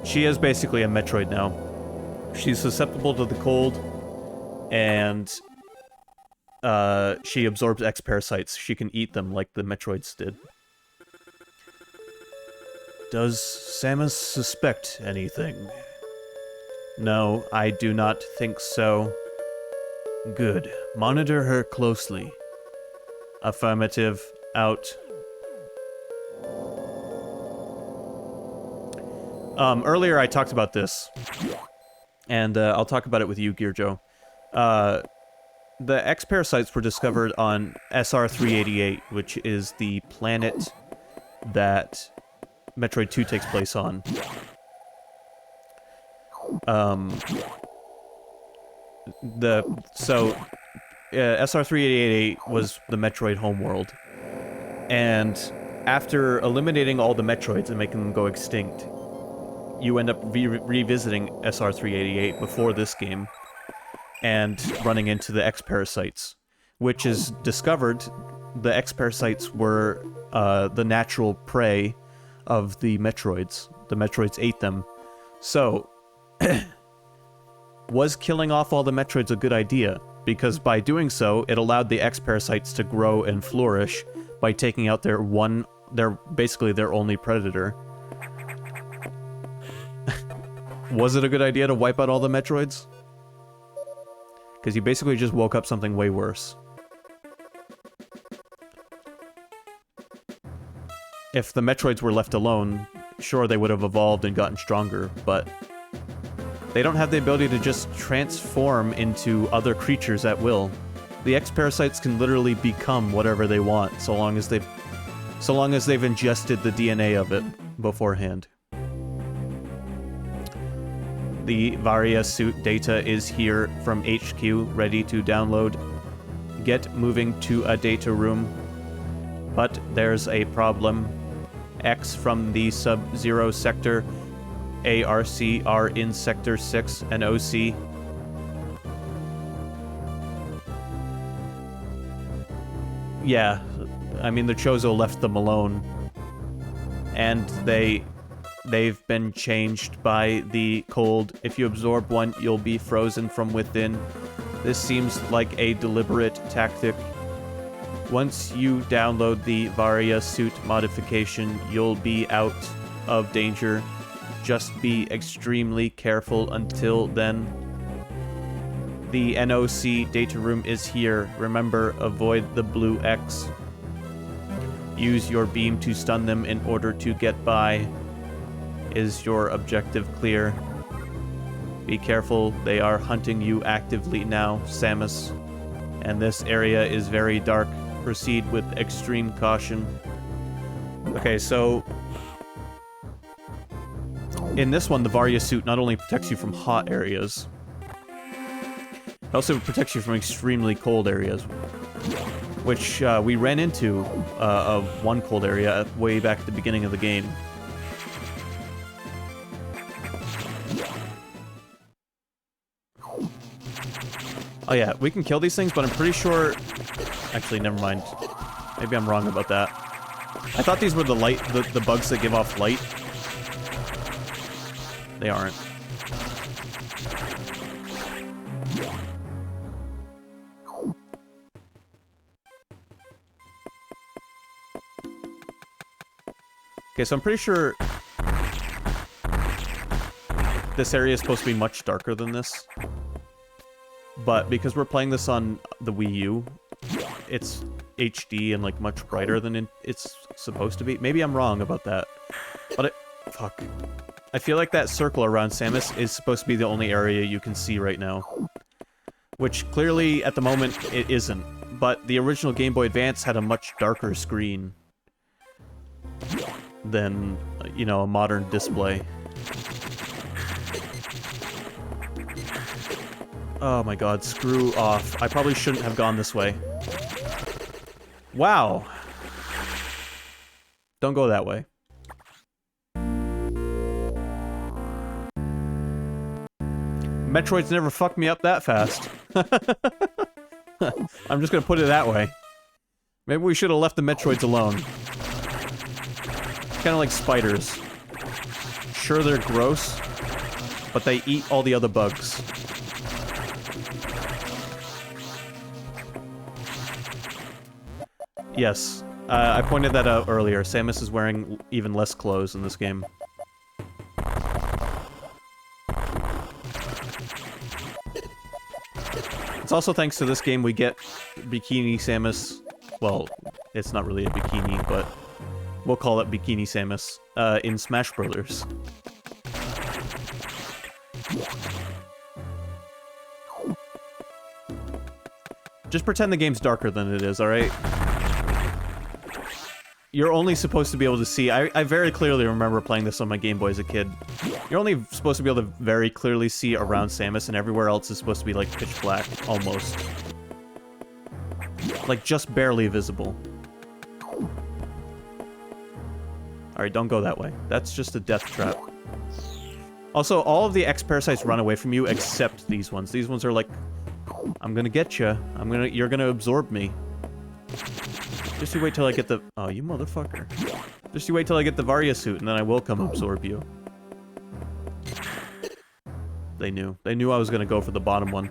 She is basically a Metroid now. She's susceptible to the cold, and she absorbs X parasites. She can eat them like the Metroids did. Does Samus suspect anything? No, I do not think so. Good. Monitor her closely. Affirmative. Out. Earlier I talked about this, and I'll talk about it with you, Gearjo. The X-Parasites were discovered on SR-388, which is the planet that Metroid 2 takes place on. SR-388 was the Metroid homeworld, and after eliminating all the Metroids and making them go extinct, you end up revisiting SR-388 before this game, and running into the X-Parasites, which is discovered the X-Parasites were the natural prey of the Metroids. The Metroids ate them. So, was killing off all the Metroids a good idea? Because by doing so, it allowed the X-Parasites to grow and flourish, by taking out basically their only predator. Was it a good idea to wipe out all the Metroids? Because you basically just woke up something way worse. If the Metroids were left alone, sure, they would have evolved and gotten stronger, but they don't have the ability to just transform into other creatures at will. The X-Parasites can literally become whatever they want, so long as they've ingested the DNA of it beforehand. The Varia Suit data is here from HQ, ready to download. Get moving to a data room. But there's a problem. X from the Sub-Zero sector, ARC are in Sector 6 and OC. Yeah, I mean, the Chozo left them alone. And they've been changed by the cold. If you absorb one, you'll be frozen from within. This seems like a deliberate tactic. Once you download the Varia Suit modification, you'll be out of danger. Just be extremely careful until then. The NOC data room is here. Remember, avoid the blue X. Use your beam to stun them in order to get by. Is your objective clear? Be careful, they are hunting you actively now, Samus. And this area is very dark. Proceed with extreme caution. Okay, so in this one, the Varia Suit not only protects you from hot areas, it also protects you from extremely cold areas, which we ran into of one cold area way back at the beginning of the game. Oh yeah, we can kill these things, but I'm pretty sure... Actually, never mind. Maybe I'm wrong about that. I thought these were the the bugs that give off light. They aren't. Okay, so I'm pretty sure this area is supposed to be much darker than this. But because we're playing this on the Wii U, it's HD and, like, much brighter than it's supposed to be. Maybe I'm wrong about that. But fuck. I feel like that circle around Samus is supposed to be the only area you can see right now. Which, clearly, at the moment, it isn't. But the original Game Boy Advance had a much darker screen than, you know, a modern display. Oh my god, screw off. I probably shouldn't have gone this way. Wow. Don't go that way. Metroid's never fucked me up that fast. I'm just gonna put it that way. Maybe we should have left the Metroids alone. Kinda like spiders. Sure, they're gross, but they eat all the other bugs. Yes, I pointed that out earlier. Samus is wearing even less clothes in this game. It's also thanks to this game we get Bikini Samus. Well, it's not really a bikini, but we'll call it Bikini Samus in Smash Brothers. Just pretend the game's darker than it is, alright? You're only supposed to be able to see... I very clearly remember playing this on my Game Boy as a kid. You're only supposed to be able to very clearly see around Samus, and everywhere else is supposed to be, like, pitch black, almost. Like, just barely visible. Alright, don't go that way. That's just a death trap. Also, all of the X-Parasites run away from you, except these ones. These ones are like, I'm gonna get you. You're gonna absorb me. Just you wait till I get the... Oh, you motherfucker. Just you wait till I get the Varia Suit, and then I will come absorb you. They knew. They knew I was gonna go for the bottom one.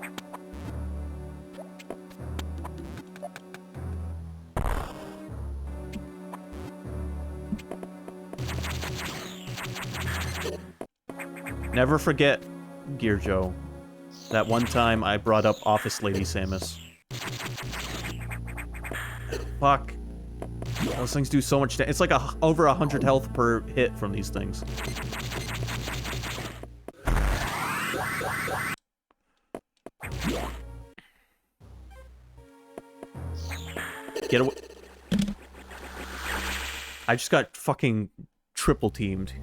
Never forget, Gear Joe. That one time I brought up Office Lady Samus. Fuck. Those things do so much damage. It's like over 100 health per hit from these things. Get away. I just got fucking triple teamed.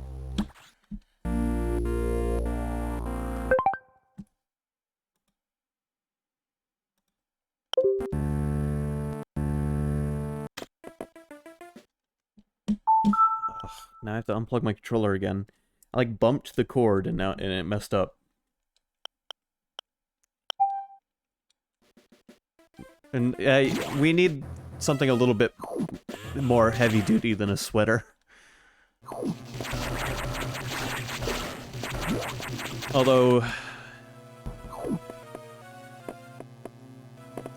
Now I have to unplug my controller again. I like bumped the cord and it messed up. And we need something a little bit more heavy duty than a sweater. Although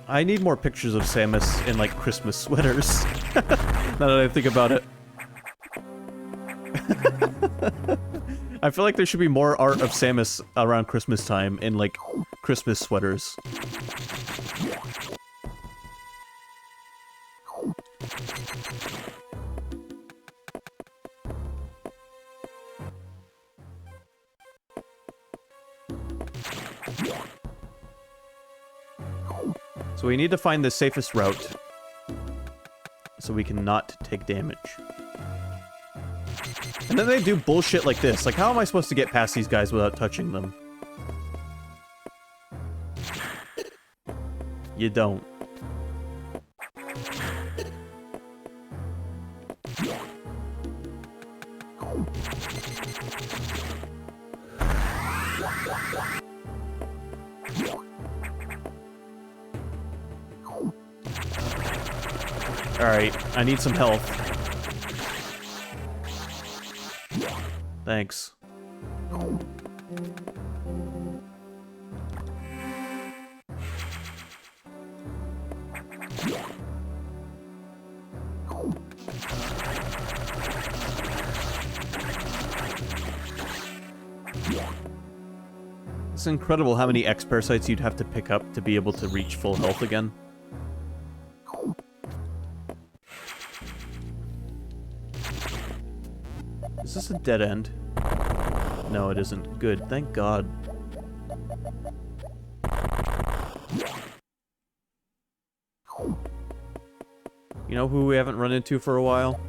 I need more pictures of Samus in like Christmas sweaters. Now that I think about it. I feel like there should be more art of Samus around Christmas time in, like, Christmas sweaters. So we need to find the safest route so we can not take damage. And then they do bullshit like this. Like, how am I supposed to get past these guys without touching them? You don't. Alright, I need some health. Thanks. It's incredible how many X-parasites you'd have to pick up to be able to reach full health again. Is this a dead end? No, it isn't. Good. Thank God. You know who we haven't run into for a while?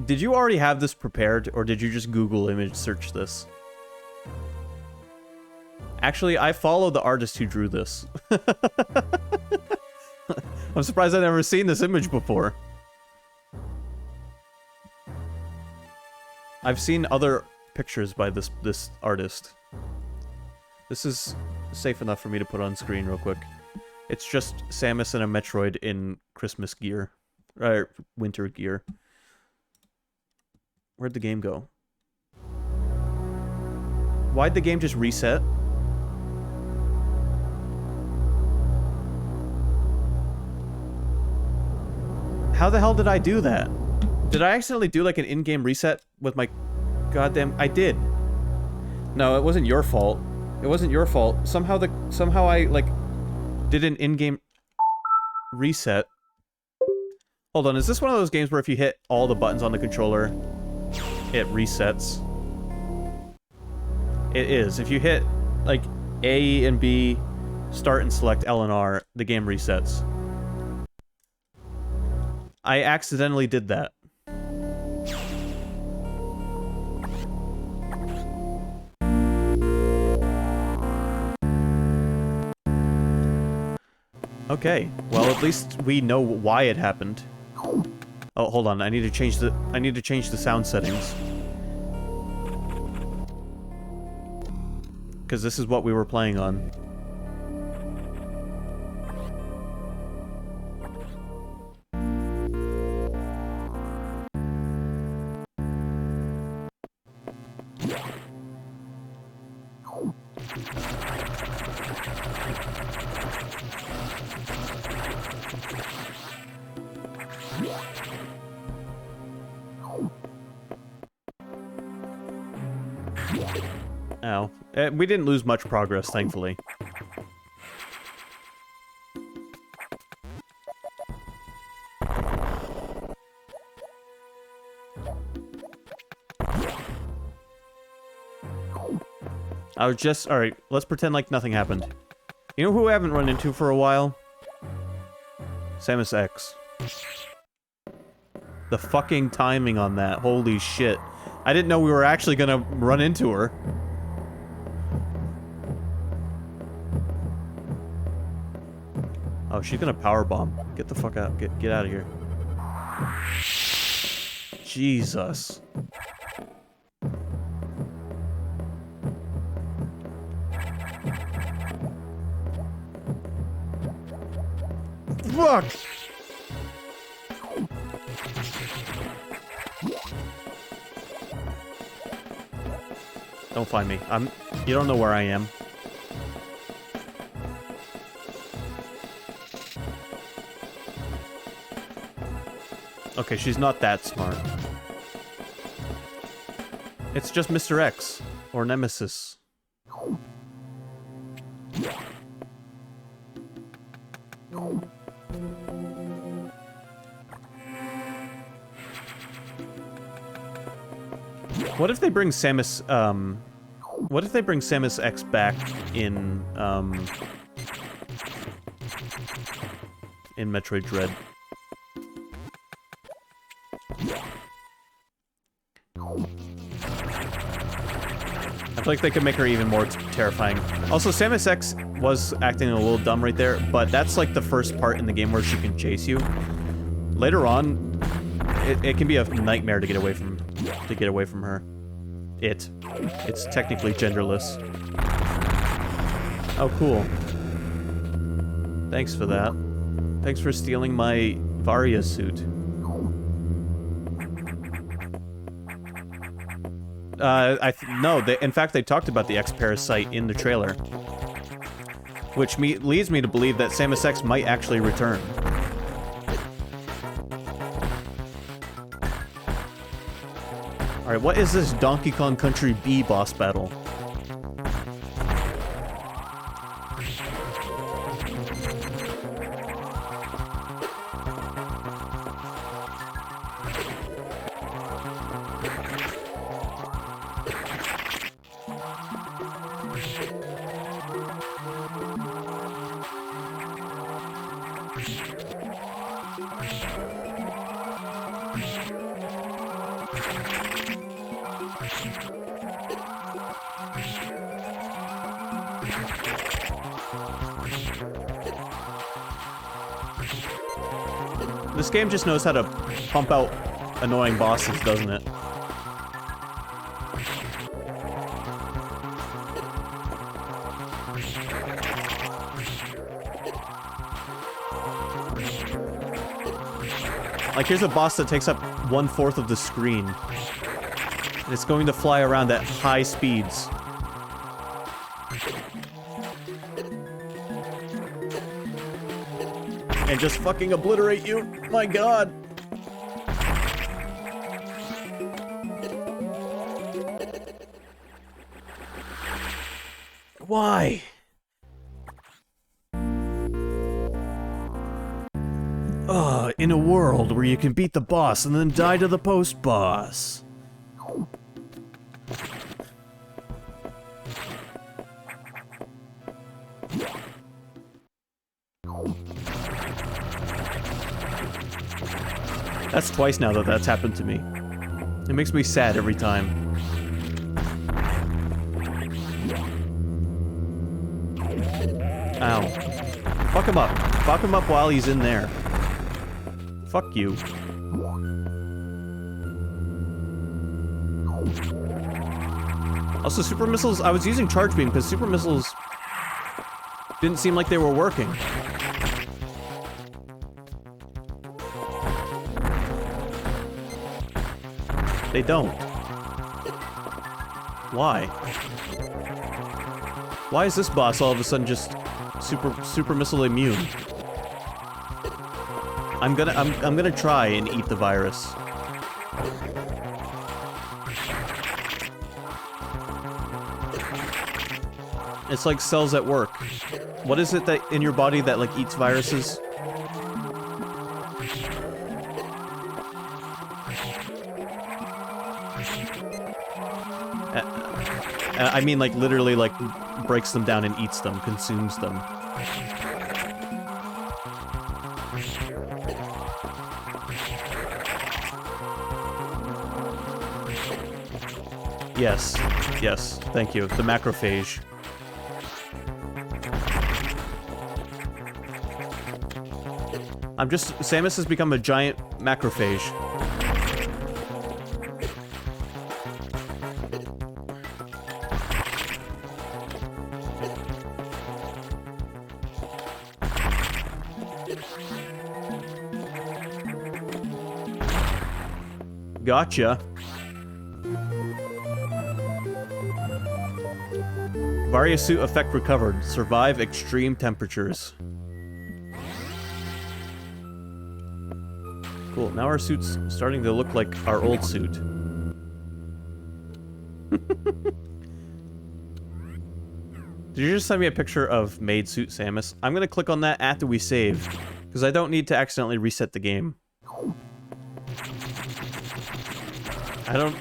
Did you already have this prepared, or did you just Google image search this? Actually, I follow the artist who drew this. I'm surprised I've never seen this image before. I've seen other pictures by this artist. This is safe enough for me to put on screen real quick. It's just Samus and a Metroid in Christmas gear. Or winter gear. Where'd the game go? Why'd the game just reset? How the hell did I do that? Did I accidentally do like an in-game reset with my goddamn... I did. No, it wasn't your fault. It wasn't your fault. Somehow I like did an in-game reset. Hold on, is this one of those games where if you hit all the buttons on the controller, it resets? It is. If you hit like A and B, start and select L and R, the game resets. I accidentally did that. Okay, well at least we know why it happened. Oh, hold on, I need to change the sound settings. Because this is what we were playing on. Ow. We didn't lose much progress, thankfully. I was just... Alright, let's pretend like nothing happened. You know who I haven't run into for a while? Samus X. The fucking timing on that. Holy shit. I didn't know we were actually gonna run into her. Oh, she's gonna powerbomb. Get the fuck out. Get out of here. Jesus. Fuck! Don't find me. You don't know where I am. Okay, she's not that smart. It's just Mr. X. Or Nemesis. What if they bring Samus, what if they bring Samus X back in Metroid Dread? I feel like they could make her even more terrifying. Also, Samus X was acting a little dumb right there, but that's like the first part in the game where she can chase you. Later on, it can be a nightmare to get away from her. It's technically genderless. Oh, cool. Thanks for that. Thanks for stealing my Varia Suit. No, in fact, they talked about the X-Parasite in the trailer. Which leads me to believe that Samus X might actually return. Alright, what is this Donkey Kong Country B boss battle? This game just knows how to pump out annoying bosses, doesn't it? Like, here's a boss that takes up 1/4 of the screen. And it's going to fly around at high speeds. And just fucking obliterate you. My god. Why? In a world where you can beat the boss and then die to the post-boss. That's twice now that that's happened to me. It makes me sad every time. Ow. Fuck him up. Fuck him up while he's in there. Fuck you. Also, super missiles, I was using charge beam because super missiles didn't seem like they were working. They don't. Why? Why is this boss all of a sudden just super missile immune? I'm gonna try and eat the virus. It's like cells at work. What is it that in your body that like eats viruses? I mean like literally like breaks them down and eats them, consumes them. Yes. Yes. Thank you. The macrophage. Samus has become a giant macrophage. Gotcha. Varia Suit effect recovered. Survive extreme temperatures. Cool, now our suit's starting to look like our old suit. Did you just send me a picture of Maid Suit Samus? I'm gonna click on that after we save, because I don't need to accidentally reset the game. I don't...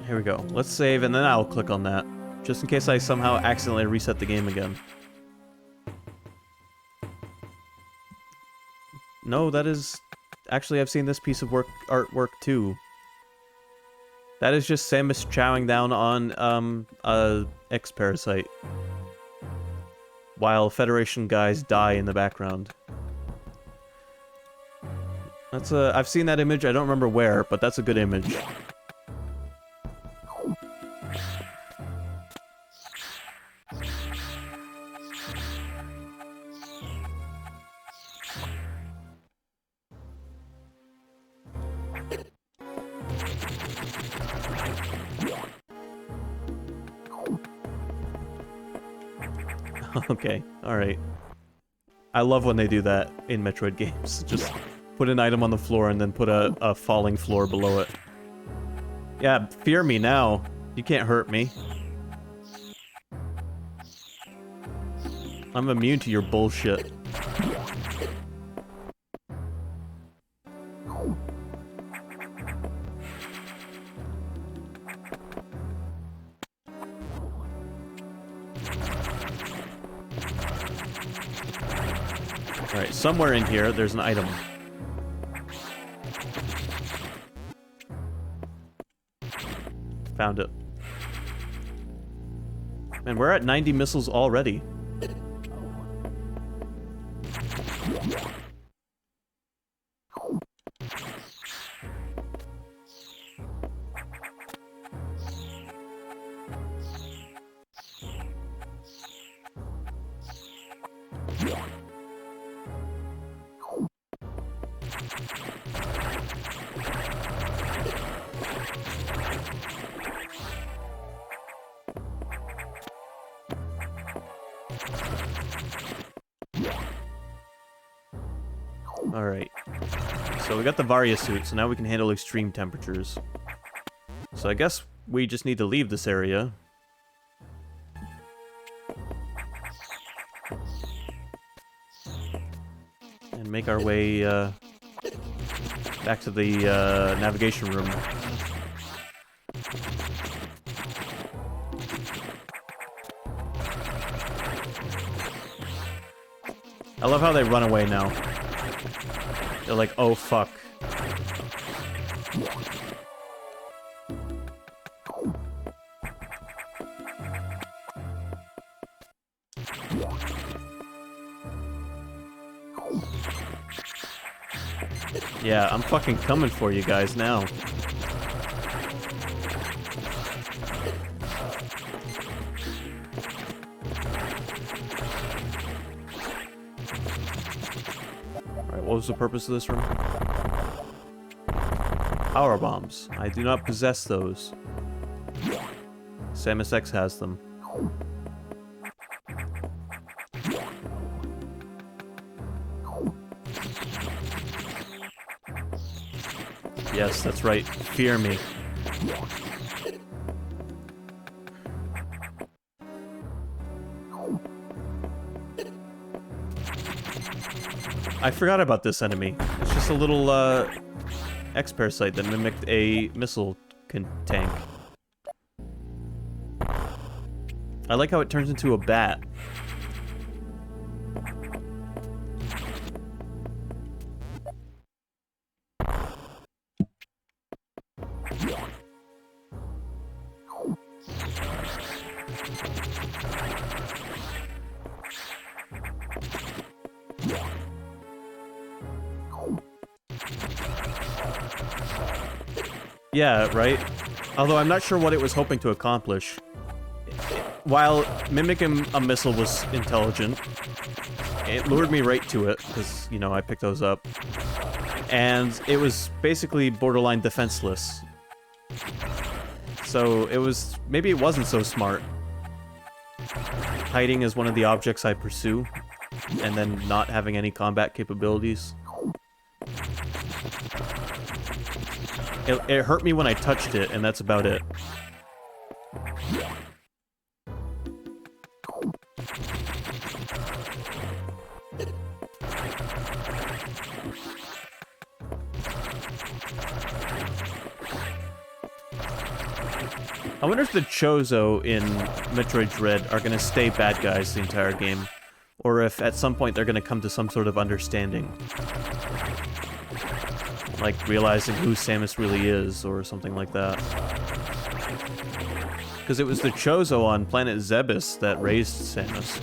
Here we go. Let's save, and then I'll click on that. Just in case I somehow accidentally reset the game again. No, that is... Actually, I've seen this piece of artwork too. That is just Samus chowing down on, a X-Parasite. While Federation guys die in the background. That's a... I've seen that image, I don't remember where, but that's a good image. Okay, alright. I love when they do that in Metroid games. Just put an item on the floor and then put a falling floor below it. Yeah, fear me now. You can't hurt me. I'm immune to your bullshit. Alright, somewhere in here, there's an item. Found it. Man, we're at 90 missiles already. Alright. So we got the Varia Suit, so now we can handle extreme temperatures. So I guess we just need to leave this area. And make our way, back to the, navigation room. I love how they run away now. They're like, oh fuck. Yeah, I'm fucking coming for you guys now. What was the purpose of this room? Power bombs. I do not possess those. Samus X has them. Yes, that's right. Fear me. I forgot about this enemy. It's just a little, X-Parasite that mimicked a missile tank. I like how it turns into a bat. Yeah, right? Although I'm not sure what it was hoping to accomplish. While mimicking a missile was intelligent, it lured me right to it, because, you know, I picked those up. And it was basically borderline defenseless. So it was... maybe it wasn't so smart. Hiding is one of the objects I pursue, and then not having any combat capabilities. It hurt me when I touched it, and that's about it. I wonder if the Chozo in Metroid Dread are gonna stay bad guys the entire game, or if at some point they're gonna come to some sort of understanding. Like realizing who Samus really is, or something like that. Because it was the Chozo on planet Zebes that raised Samus.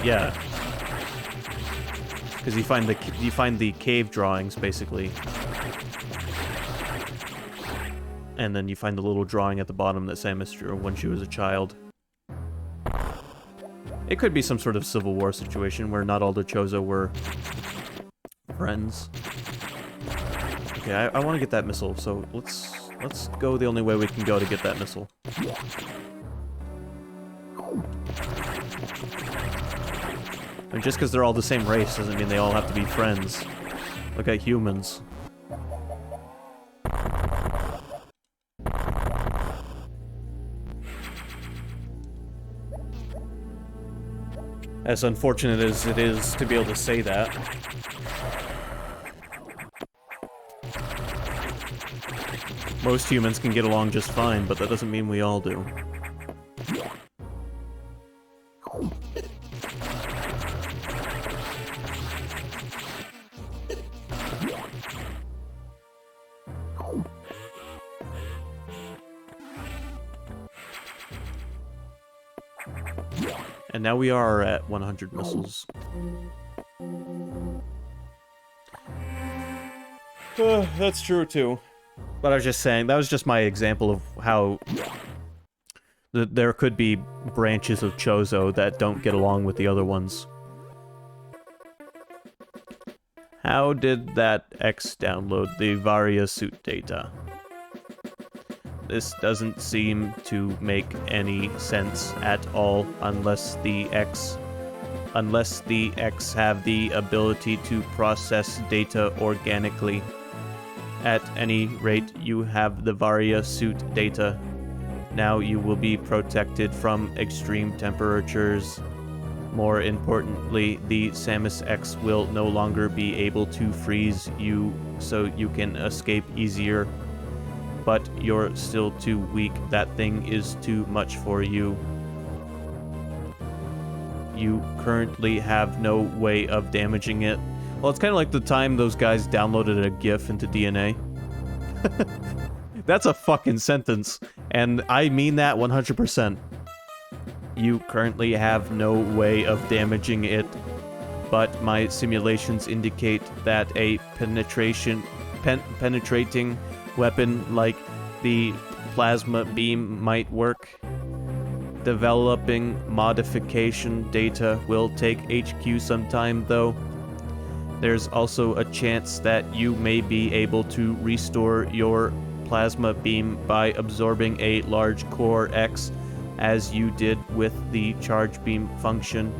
Yeah. Because you find the cave drawings, basically. And then you find the little drawing at the bottom that Samus drew when she was a child. It could be some sort of Civil War situation where not all the Chozo were friends. Okay, I want to get that missile, so let's go the only way we can go to get that missile. And just because they're all the same race doesn't mean they all have to be friends. Look at humans. As unfortunate as it is to be able to say that. Most humans can get along just fine, but that doesn't mean we all do. And now we are at 100 missiles. That's true too. But I was just saying, that was just my example of how there could be branches of Chozo that don't get along with the other ones. How did that X download the Varia Suit data? This doesn't seem to make any sense at all unless the X have the ability to process data organically. At any rate, you have the Varia Suit data. Now you will be protected from extreme temperatures. More importantly, the Samus X will no longer be able to freeze you, so you can escape easier. But you're still too weak. That thing is too much for you. You currently have no way of damaging it. Well, it's kind of like the time those guys downloaded a GIF into DNA. That's a fucking sentence, and I mean that 100%. You currently have no way of damaging it, but my simulations indicate that a penetrating weapon like the plasma beam might work. Developing modification data will take HQ some time, though. There's also a chance that you may be able to restore your plasma beam by absorbing a large core X, as you did with the charge beam function.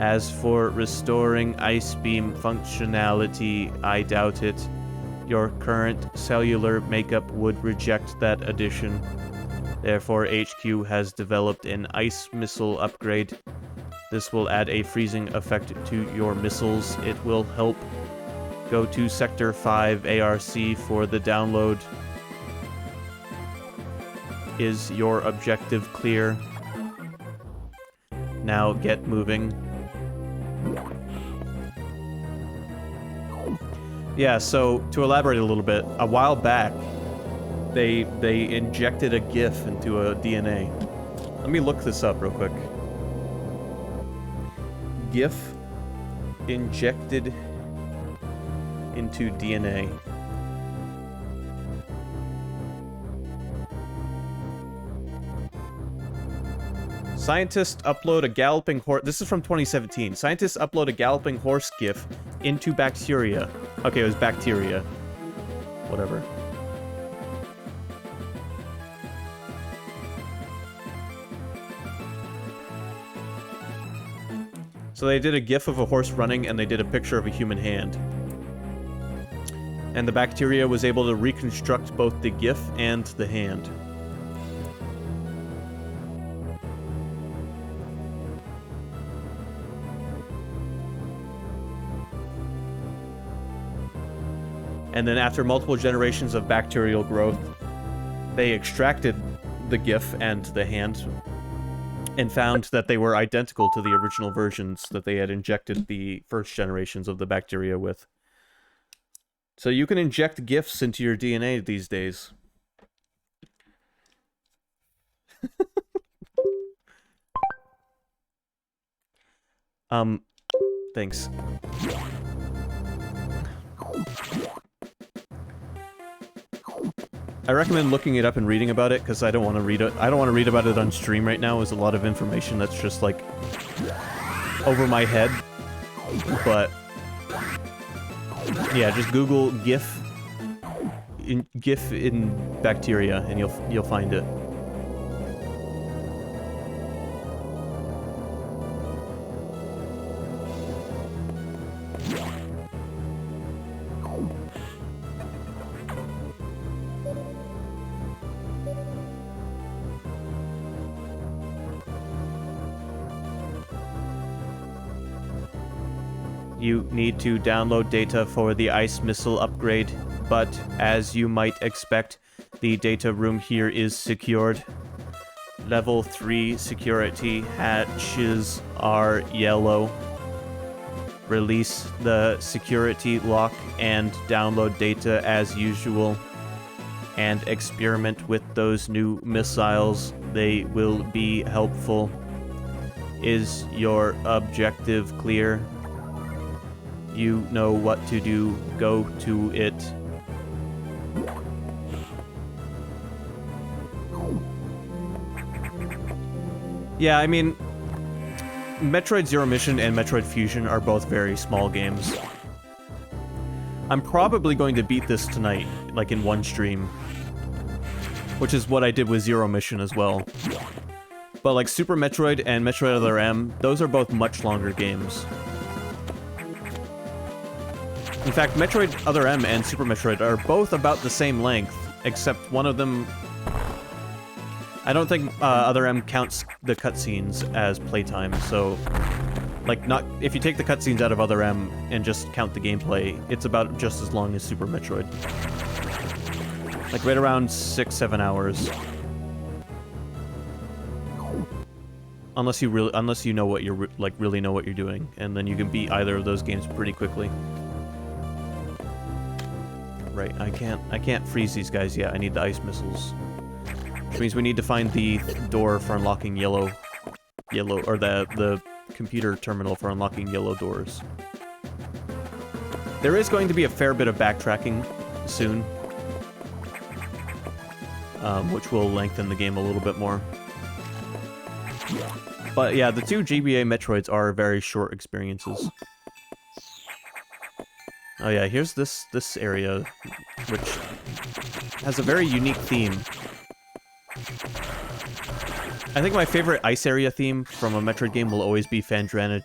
As for restoring Ice Beam functionality, I doubt it. Your current cellular makeup would reject that addition. Therefore, HQ has developed an Ice Missile upgrade. This will add a freezing effect to your missiles. It will help. Go to Sector 5 ARC for the download. Is your objective clear? Now get moving. Yeah, so to elaborate a little bit, a while back, they injected a GIF into a DNA. Let me look this up real quick. GIF injected into DNA. Scientists upload a galloping horse. This is from 2017. Scientists upload a galloping horse GIF into bacteria. Okay, it was bacteria. Whatever. So they did a GIF of a horse running, and they did a picture of a human hand. And the bacteria was able to reconstruct both the GIF and the hand. And then after multiple generations of bacterial growth, they extracted the GIF and the hand and found that they were identical to the original versions that they had injected the first generations of the bacteria with. So you can inject GIFs into your DNA these days. Thanks. I recommend looking it up and reading about it, because I don't want to read it. I don't want to read about it on stream right now. There's a lot of information that's just, like, over my head. But yeah, just Google GIF in bacteria, and you'll find it. You need to download data for the Ice Missile upgrade, but as you might expect, the data room here is secured. Level 3 security hatches are yellow. Release the security lock and download data as usual. And experiment with those new missiles. They will be helpful. Is your objective clear? You know what to do. Go to it. Yeah, I mean, Metroid Zero Mission and Metroid Fusion are both very small games. I'm probably going to beat this tonight, like in one stream. Which is what I did with Zero Mission as well. But like Super Metroid and Metroid Other M, those are both much longer games. In fact, Metroid Other M and Super Metroid are both about the same length, except one of them... I don't think Other M counts the cutscenes as playtime, so... Like, not... If you take the cutscenes out of Other M and just count the gameplay, it's about just as long as Super Metroid. Like, right around 6-7 hours. Unless you know what you're... Like, really know what you're doing, and then you can beat either of those games pretty quickly. Right, I can't freeze these guys yet. I need the ice missiles. Which means we need to find the door for unlocking yellow, or the computer terminal for unlocking yellow doors. There is going to be a fair bit of backtracking soon, which will lengthen the game a little bit more. But yeah, the two GBA Metroids are very short experiences. Oh yeah, here's this area, which has a very unique theme. I think my favorite ice area theme from a Metroid game will always be Phandrana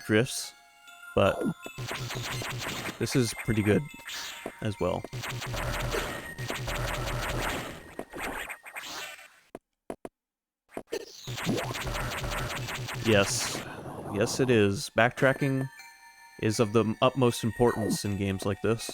Drifts, but this is pretty good as well. Yes. Yes, it is. Backtracking is of the utmost importance in games like this.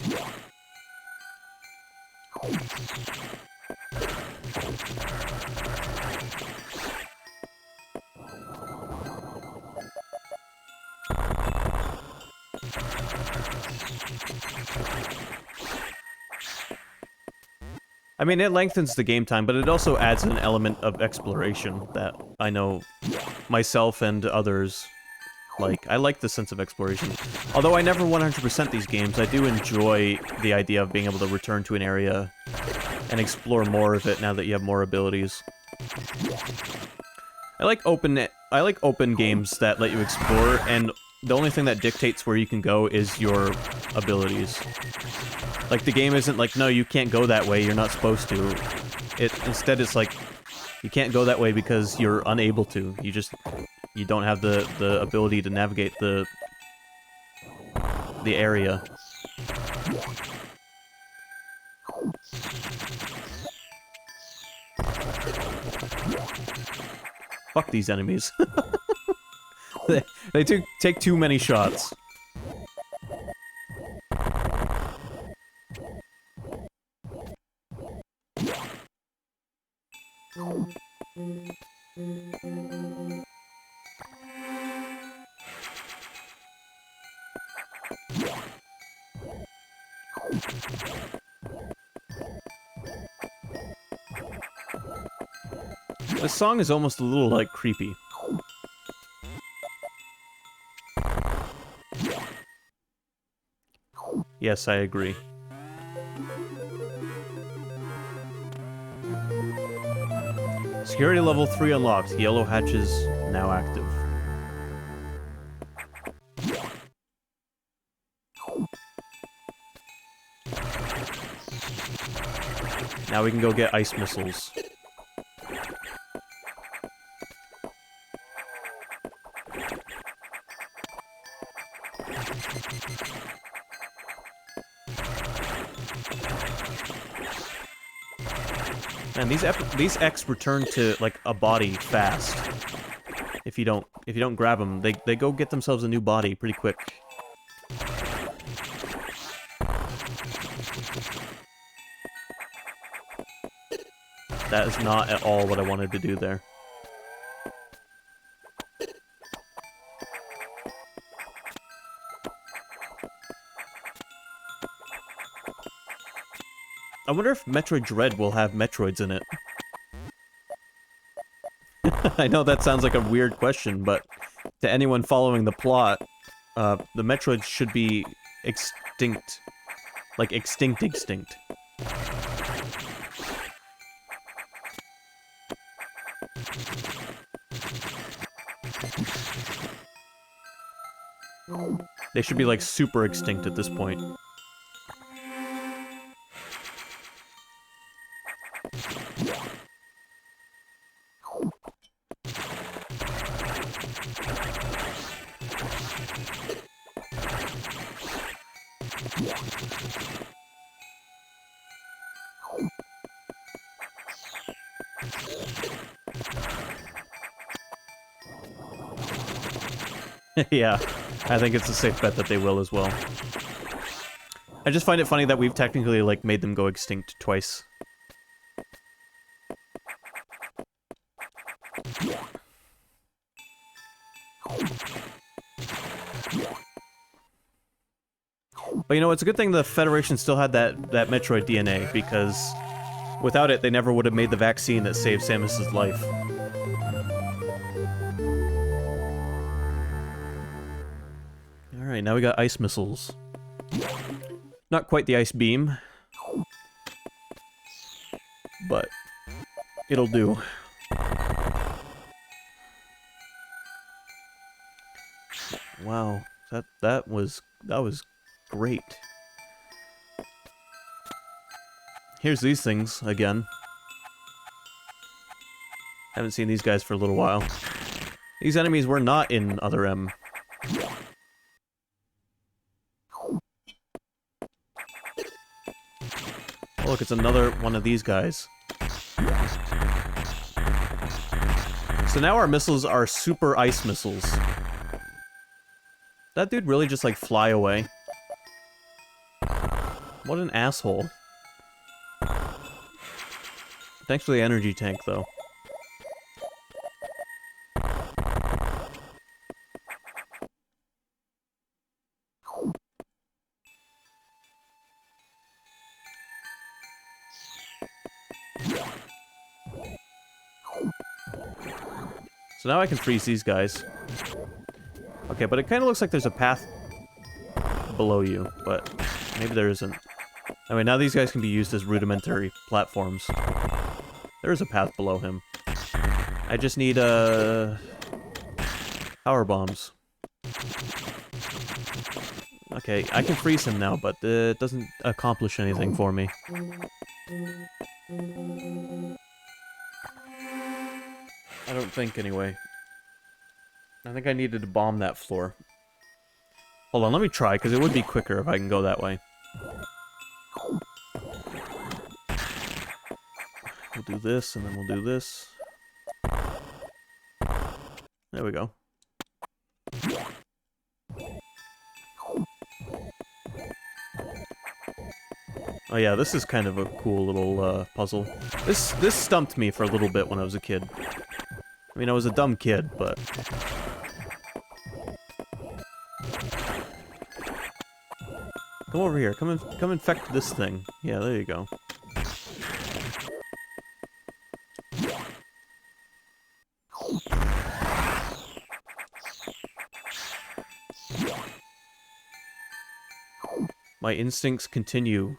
I mean, it lengthens the game time, but it also adds an element of exploration that I know myself and others like. I like the sense of exploration. Although I never 100% these games, I do enjoy the idea of being able to return to an area and explore more of it now that you have more abilities. I like open games that let you explore, and the only thing that dictates where you can go is your abilities. Like, the game isn't like, no, you can't go that way, you're not supposed to. Instead, it's like, you can't go that way because you're unable to. You don't have the ability to navigate the area. Fuck these enemies. They take too many shots. This song is almost a little, like, creepy. Yes, I agree. Security level 3 unlocked. Yellow hatches now active. Now we can go get ice missiles. And these X return to like a body fast. If you don't grab them, they go get themselves a new body pretty quick. That is not at all what I wanted to do there. I wonder if Metroid Dread will have Metroids in it. I know that sounds like a weird question, but to anyone following the plot, the Metroids should be extinct. Like, extinct. They should be, like, super extinct at this point. Yeah, I think it's a safe bet that they will as well. I just find it funny that we've technically, like, made them go extinct twice. But you know, it's a good thing the Federation still had that Metroid DNA, because without it, they never would have made the vaccine that saved Samus's life. Alright, now we got ice missiles. Not quite the ice beam, but it'll do. Wow, that was great. Here's these things again. Haven't seen these guys for a little while. These enemies were not in Other M. Oh, look, it's another one of these guys. So now our missiles are super ice missiles. That dude really just, like, fly away? What an asshole. Thanks for the energy tank, though. So now I can freeze these guys. Okay, but it kind of looks like there's a path below you, but maybe there isn't. Anyway, now these guys can be used as rudimentary platforms. There is a path below him. I just need, power bombs. Okay, I can freeze him now, but it doesn't accomplish anything for me. I don't think, anyway. I think I needed to bomb that floor. Hold on, let me try, because it would be quicker if I can go that way. We'll do this, and then we'll do this. There we go. Oh yeah, this is kind of a cool little, puzzle. This stumped me for a little bit when I was a kid. I mean, I was a dumb kid, but... Come over here. Come infect this thing. Yeah, there you go. My instincts continue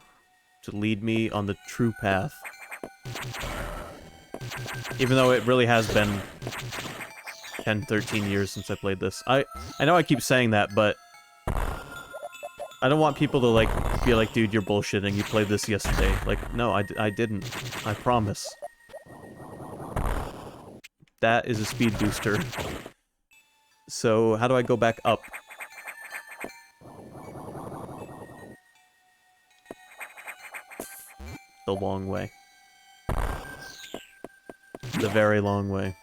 to lead me on the true path. Even though it really has been 10, 13 years since I played this. I know I keep saying that, but I don't want people to, like, be like, dude, you're bullshitting, you played this yesterday. Like, no, I didn't. I promise. That is a speed booster. So, how do I go back up? The long way. The very long way.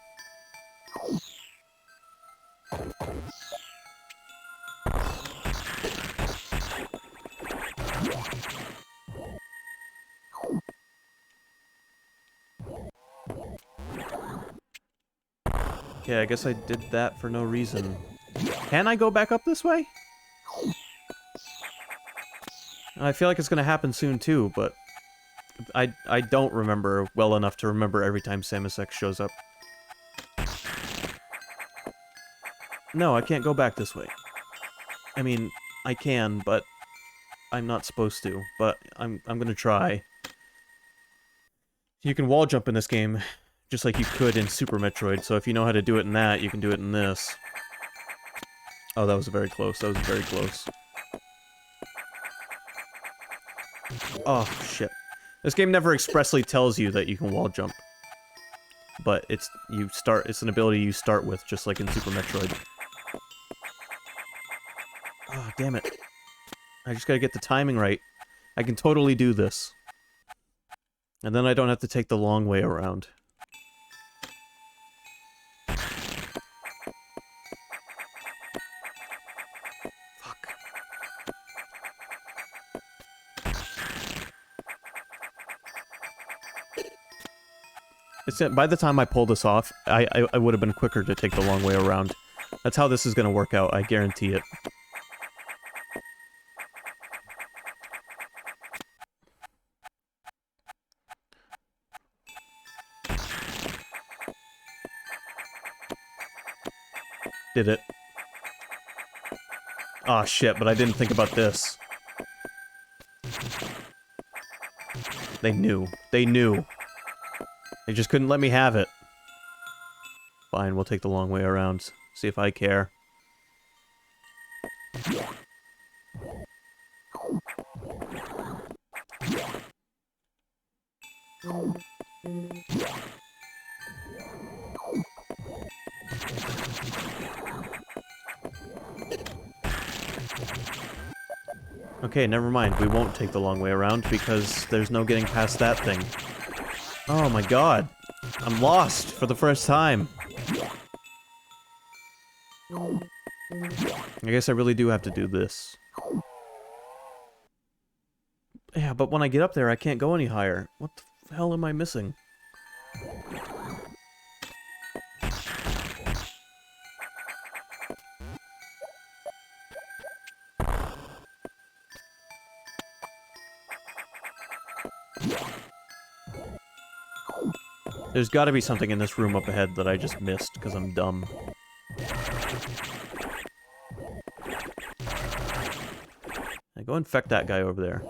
Okay, I guess I did that for no reason. Can I go back up this way? I feel like it's gonna happen soon too, but I don't remember well enough to remember every time Samus X shows up. No, I can't go back this way. I mean, I can, but I'm not supposed to. But I'm gonna try. You can wall jump in this game, just like you could in Super Metroid, so if you know how to do it in that, you can do it in this. Oh, that was very close. That was very close. Oh, shit. This game never expressly tells you that you can wall jump. But it's an ability you start with, just like in Super Metroid. Oh, damn it. I just gotta get the timing right. I can totally do this. And then I don't have to take the long way around. By the time I pull this off, I would have been quicker to take the long way around. That's how this is going to work out, I guarantee it. Did it. Aw, shit, but I didn't think about this. They knew. They knew. They just couldn't let me have it. Fine, we'll take the long way around. See if I care. Okay, never mind. We won't take the long way around because there's no getting past that thing. Oh my god. I'm lost for the first time. I guess I really do have to do this. Yeah, but when I get up there, I can't go any higher. What the hell am I missing? There's gotta be something in this room up ahead that I just missed, because I'm dumb. Now go infect that guy over there.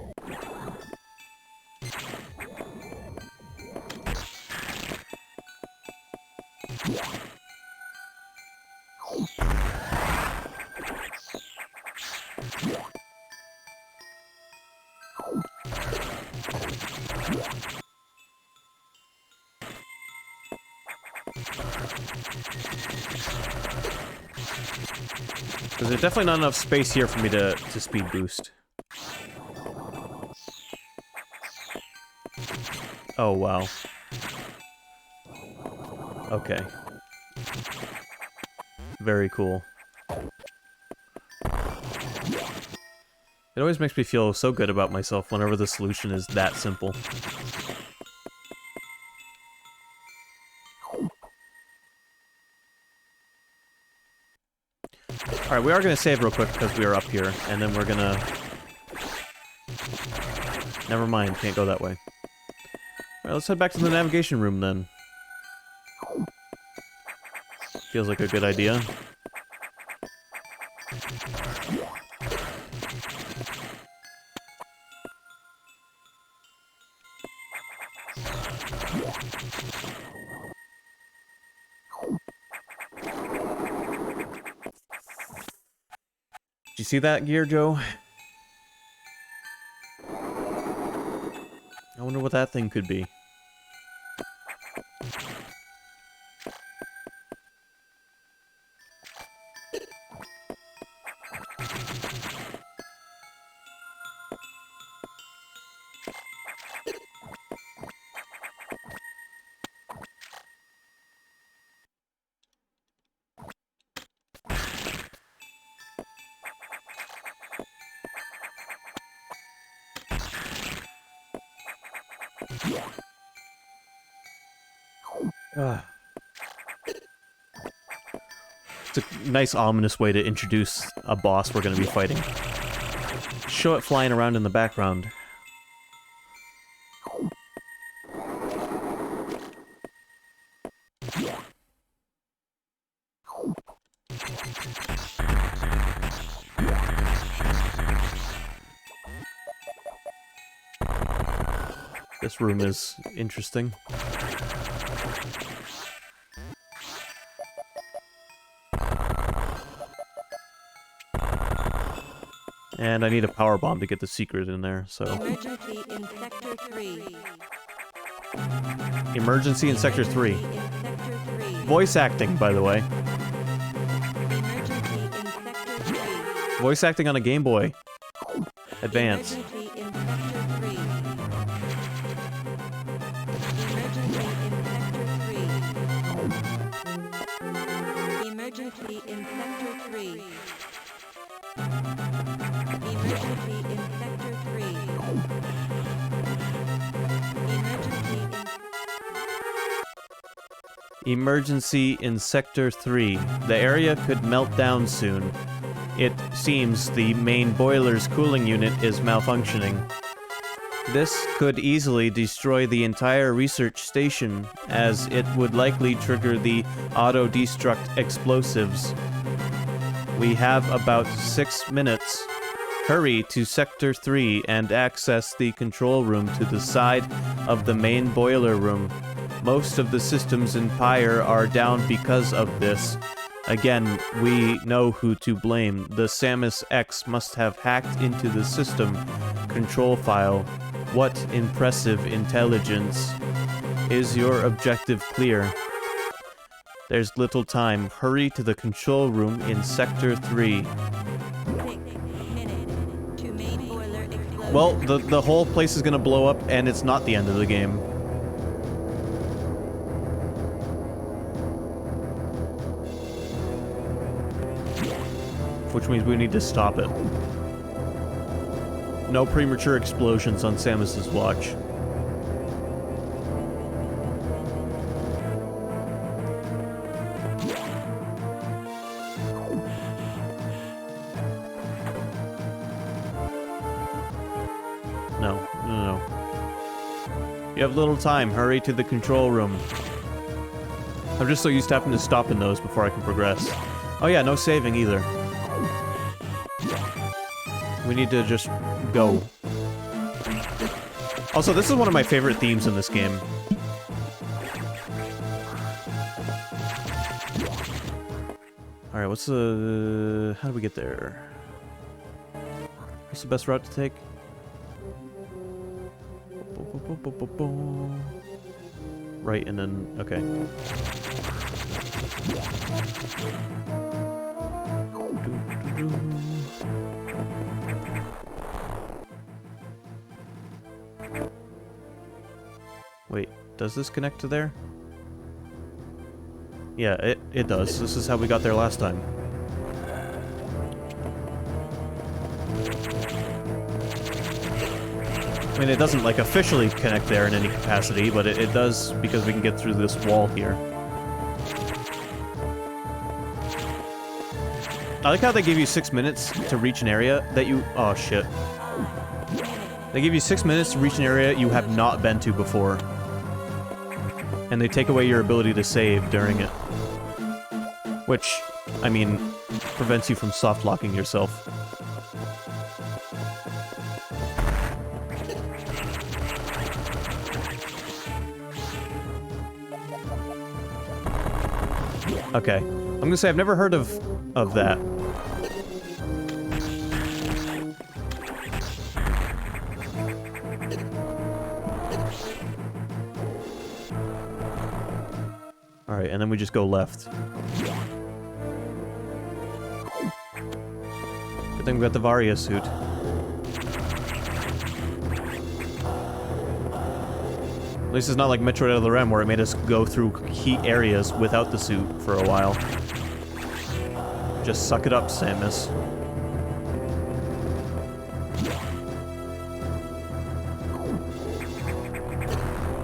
Because there's definitely not enough space here for me to speed boost. Oh, wow. Okay. Very cool. It always makes me feel so good about myself whenever the solution is that simple. Alright, we are going to save real quick because we are up here, and then we're going to... Never mind, can't go that way. Alright, let's head back to the navigation room then. Feels like a good idea. Did you see that gear, Joe? I wonder what that thing could be. It's a nice, ominous way to introduce a boss we're going to be fighting. Show it flying around in the background. This room is interesting. And I need a power bomb to get the secret in there, so... Emergency in Sector 3. Emergency in Sector 3. In Sector 3. Voice acting, by the way. Emergency in Sector 3. Voice acting on a Game Boy Advance. Emergency in Sector 3. Emergency in Sector 3. Emergency in Sector 3. Emergency in Sector 3. Emergency in Sector 3. The area could melt down soon. It seems the main boiler's cooling unit is malfunctioning. This could easily destroy the entire research station, as it would likely trigger the auto-destruct explosives. We have about 6 minutes. Hurry to Sector 3 and access the control room to the side of the main boiler room. Most of the systems in Pyre are down because of this. Again, we know who to blame. The Samus X must have hacked into the system control file. What impressive intelligence. Is your objective clear? There's little time. Hurry to the control room in Sector 3. 6 minutes to main boiler Well, the whole place is gonna blow up, and it's not the end of the game. Which means we need to stop it. No premature explosions on Samus's watch. No. You have little time. Hurry to the control room. I'm just so used to having to stop in those before I can progress. Oh yeah, no saving either. We need to just go. Also, this is one of my favorite themes in this game. Alright, what's the... how do we get there? What's the best route to take? Right, and then... okay. Wait, does this connect to there? Yeah, it does. This is how we got there last time. I mean, it doesn't, like, officially connect there in any capacity, but it does because we can get through this wall here. I like how they give you 6 minutes to reach an area that you... oh, shit. They give you 6 minutes to reach an area you have not been to before. And they take away your ability to save during it. Which, I mean, prevents you from soft-locking yourself. Okay. I'm gonna say I've never heard of that. Alright, and then we just go left. Good thing we got the Varia Suit. At least it's not like Metroid Other M, where it made us go through key areas without the suit for a while. Just suck it up, Samus.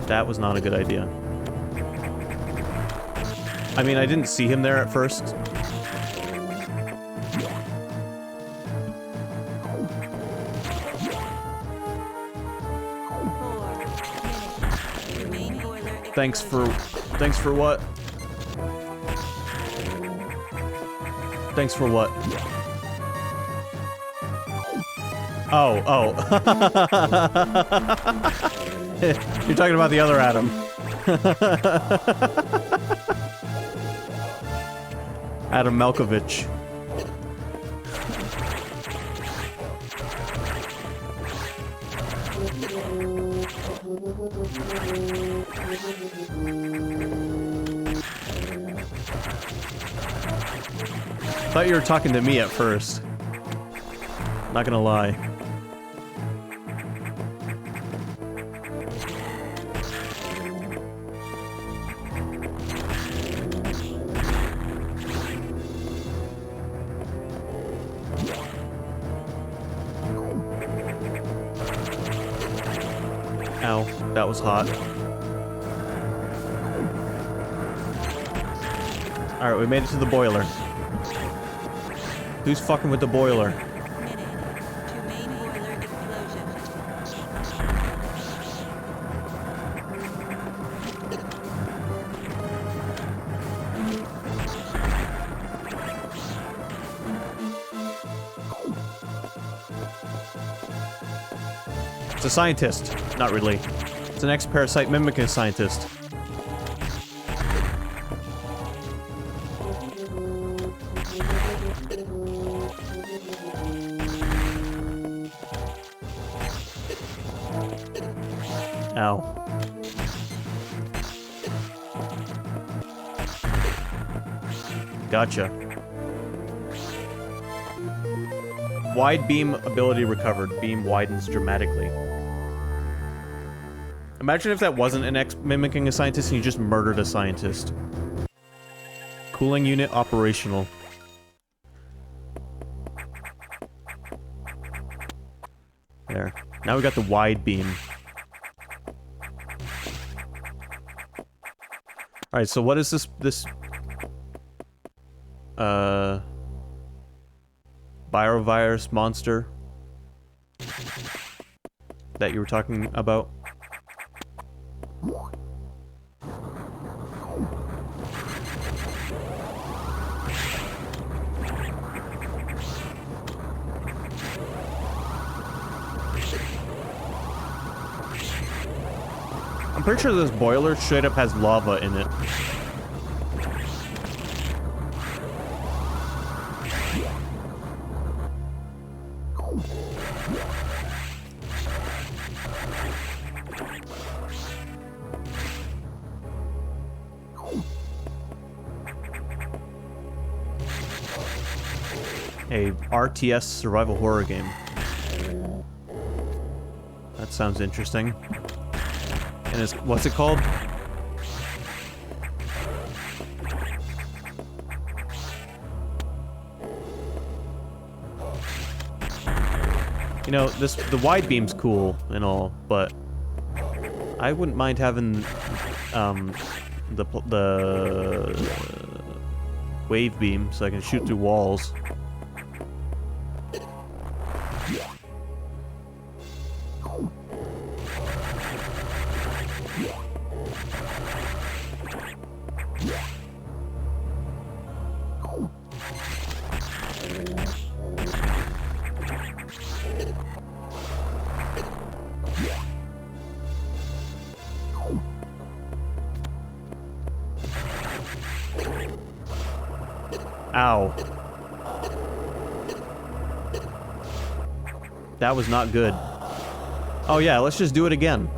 That was not a good idea. I mean, I didn't see him there at first. Thanks for what? Thanks for what? Oh. You're talking about the other Adam. Adam Malkovich. Thought you were talking to me at first. Not gonna lie. Ow, that was hot. Alright, we made it to the boiler. Who's fucking with the boiler? It's a scientist. Not really. It's an ex-parasite mimicking scientist. Ow. Gotcha. Wide beam ability recovered. Beam widens dramatically. Imagine if that wasn't an X mimicking a scientist and you just murdered a scientist. Cooling unit operational. There. Now we got the wide beam. Alright, so what is this biovirus monster that you were talking about? I'm pretty sure this boiler straight up has lava in it. A RTS survival horror game. That sounds interesting. And it's, what's it called? You know, the wide beam's cool and all, but I wouldn't mind having the wave beam so I can shoot through walls. Ow. That was not good. Oh yeah, let's just do it again.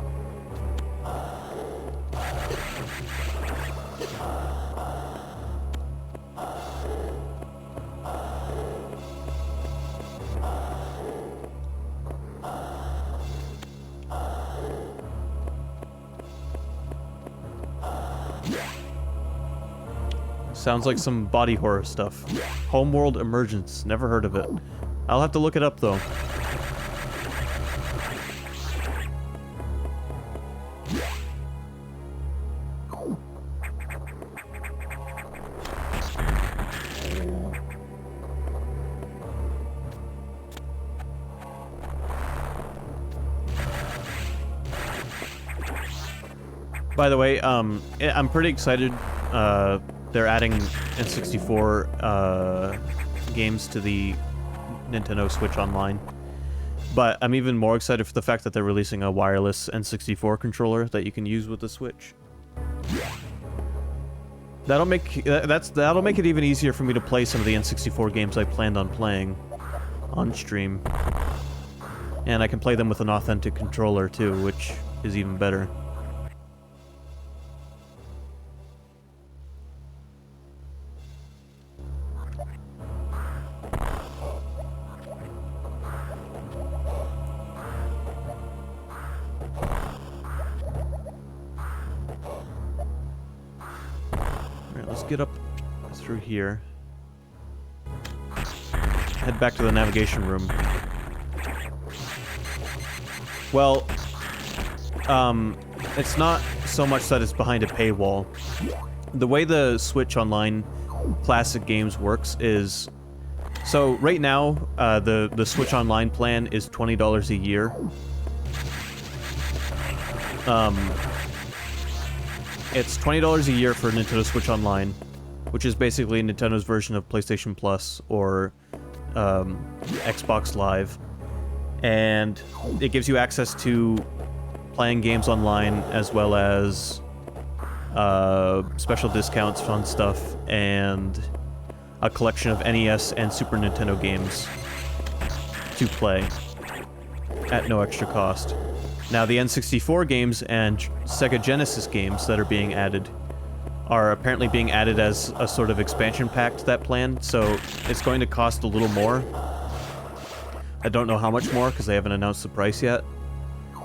Sounds like some body horror stuff. Homeworld Emergence. Never heard of it. I'll have to look it up, though. By the way, I'm pretty excited. They're adding N64 games to the Nintendo Switch Online. But I'm even more excited for the fact that they're releasing a wireless N64 controller that you can use with the Switch. That'll make it even easier for me to play some of the N64 games I planned on playing on stream. And I can play them with an authentic controller too, which is even better. Get up through here. Head back to the navigation room. Well, it's not so much that it's behind a paywall. The way the Switch Online classic games works is... So, right now, the Switch Online plan is $20 a year. It's $20 a year for Nintendo Switch Online, which is basically Nintendo's version of PlayStation Plus or Xbox Live. And it gives you access to playing games online as well as special discounts, fun stuff, and a collection of NES and Super Nintendo games to play at no extra cost. Now, the N64 games and Sega Genesis games that are being added are apparently being added as a sort of expansion pack to that plan, so it's going to cost a little more. I don't know how much more because they haven't announced the price yet.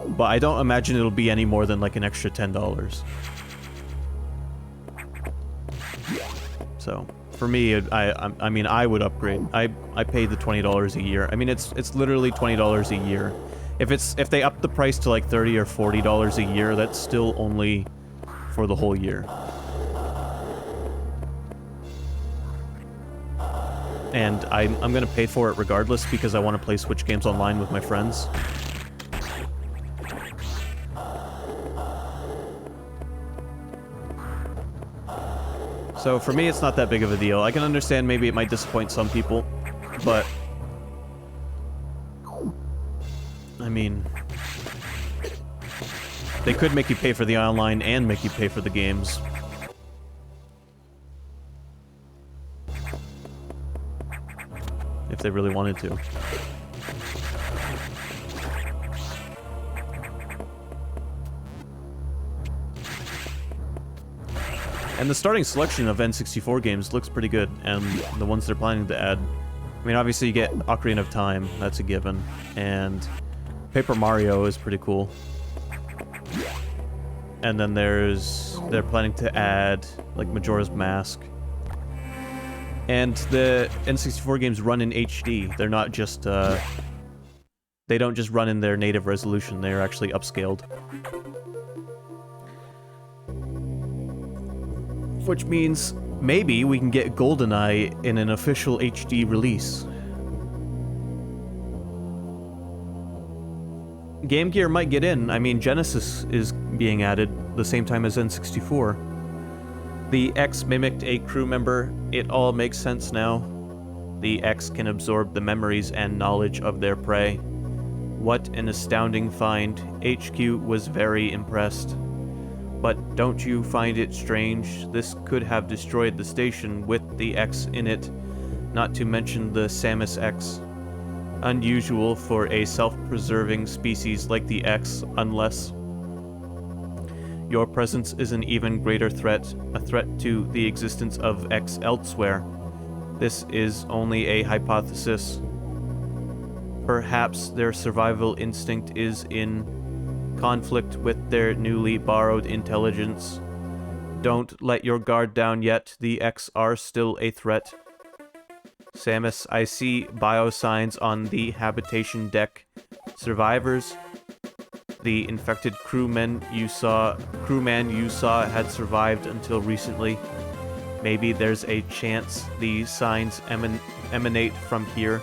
But I don't imagine it'll be any more than like an extra $10. So for me, I mean, I would upgrade. I pay the $20 a year. I mean, it's literally $20 a year. If they up the price to like $30 or $40 a year, that's still only for the whole year. And I'm gonna pay for it regardless because I want to play Switch games online with my friends. So for me, it's not that big of a deal. I can understand maybe it might disappoint some people, but I mean, they could make you pay for the online and make you pay for the games. If they really wanted to. And the starting selection of N64 games looks pretty good, and the ones they're planning to add. I mean, obviously you get Ocarina of Time, that's a given, and Paper Mario is pretty cool. And then they're planning to add, like, Majora's Mask. And the N64 games run in HD. They're not just, they don't just run in their native resolution, they're actually upscaled. Which means maybe we can get GoldenEye in an official HD release. Game Gear might get in. I mean, Genesis is being added the same time as N64. The X mimicked a crew member. It all makes sense now. The X can absorb the memories and knowledge of their prey. What an astounding find. HQ was very impressed. But don't you find it strange? This could have destroyed the station with the X in it, not to mention the Samus X. Unusual for a self-preserving species like the X, unless your presence is an even greater threat, a threat to the existence of X elsewhere. This is only a hypothesis. Perhaps their survival instinct is in conflict with their newly borrowed intelligence. Don't let your guard down yet, the X are still a threat. Samus, I see biosigns on the habitation deck. Survivors? The infected crewman you saw had survived until recently. Maybe there's a chance these signs emanate from here.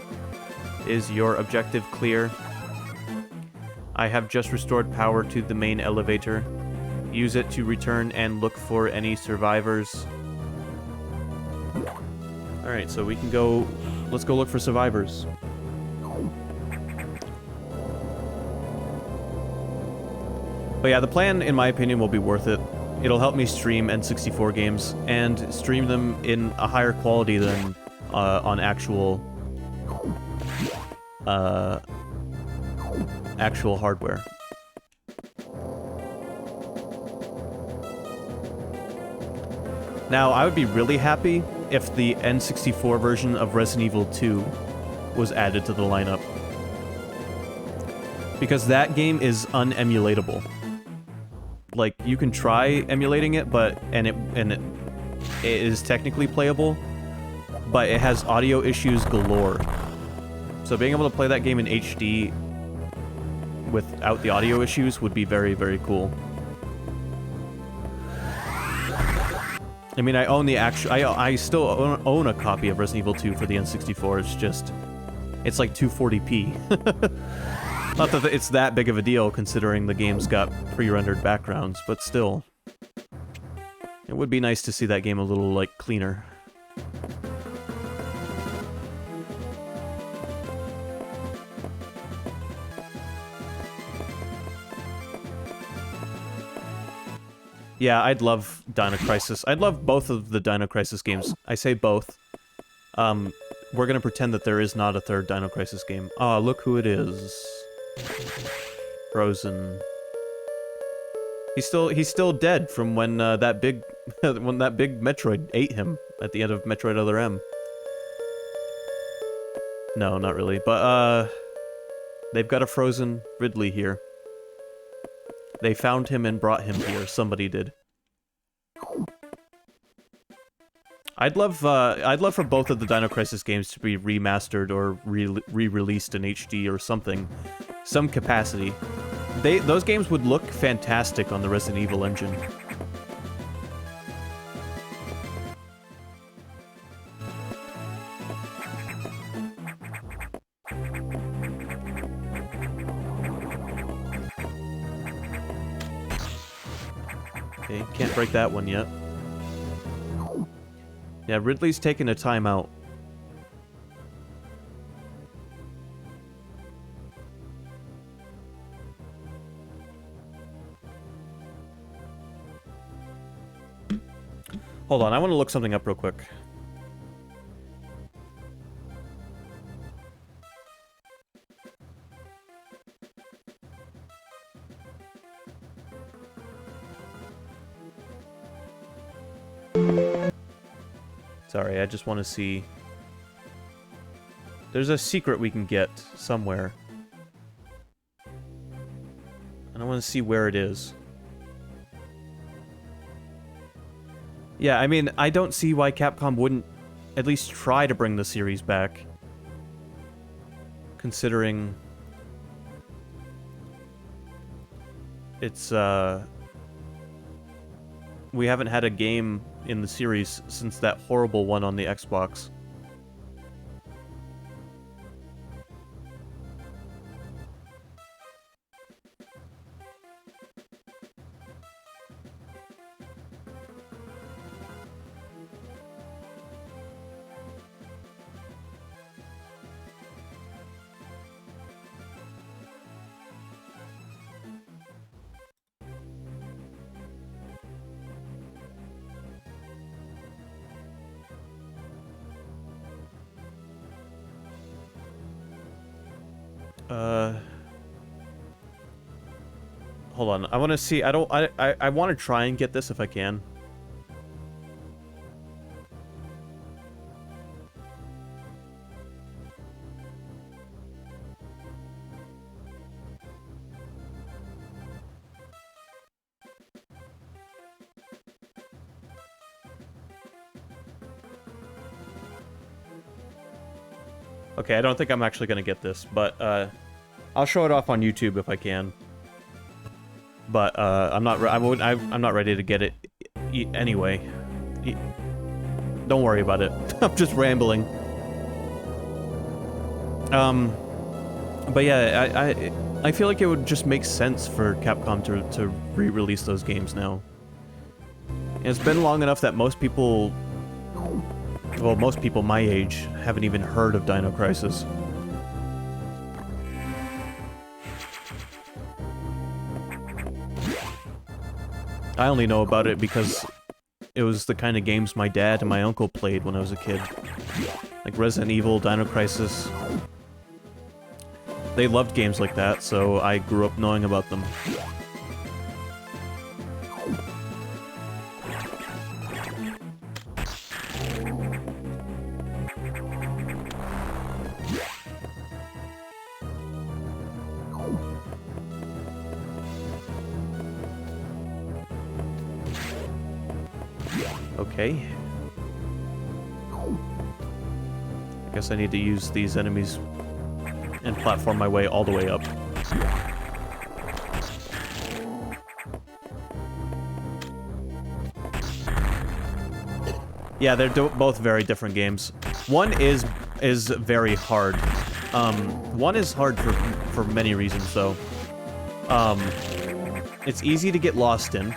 Is your objective clear? I have just restored power to the main elevator. Use it to return and look for any survivors. Alright, so we can go... Let's go look for survivors. But yeah, the plan, in my opinion, will be worth it. It'll help me stream N64 games, and stream them in a higher quality than on actual hardware. Now, I would be really happy if the N64 version of Resident Evil 2 was added to the lineup. Because that game is unemulatable. Like, you can try emulating it, but it is technically playable, but it has audio issues galore. So being able to play that game in HD without the audio issues would be very, very cool. I mean, I own the actual... I still own a copy of Resident Evil 2 for the N64, it's just... It's like 240p. Not that it's that big of a deal, considering the game's got pre-rendered backgrounds, but still. It would be nice to see that game a little, like, cleaner. Yeah, I'd love Dino Crisis. I'd love both of the Dino Crisis games. I say both. We're gonna pretend that there is not a third Dino Crisis game. Ah, look who it is. Frozen. He's still dead from when that big when that big Metroid ate him at the end of Metroid Other M. No, not really. But They've got a frozen Ridley here. They found him and brought him here. Somebody did. I'd love for both of the Dino Crisis games to be remastered or re-released in HD or something. Some capacity. Those games would look fantastic on the Resident Evil engine. Okay, can't break that one yet. Yeah, Ridley's taking a timeout. Hold on, I want to look something up real quick. Sorry, I just want to see... There's a secret we can get somewhere. And I want to see where it is. Yeah, I mean, I don't see why Capcom wouldn't at least try to bring the series back. Considering... It's, we haven't had a game in the series since that horrible one on the Xbox. Hold on. I want to see. I want to try and get this if I can. Okay, I don't think I'm actually going to get this, but I'll show it off on YouTube if I can. But I'm not ready to get it anyway. Don't worry about it. I'm just rambling. But yeah, I feel like it would just make sense for Capcom to re-release those games now. And it's been long enough that most people, well, most people my age haven't even heard of Dino Crisis. I only know about it because it was the kind of games my dad and my uncle played when I was a kid. Like Resident Evil, Dino Crisis. They loved games like that, so I grew up knowing about them. Okay. I guess I need to use these enemies and platform my way all the way up. Yeah, they're both very different games. One is very hard. One is hard for many reasons, though. It's easy to get lost in.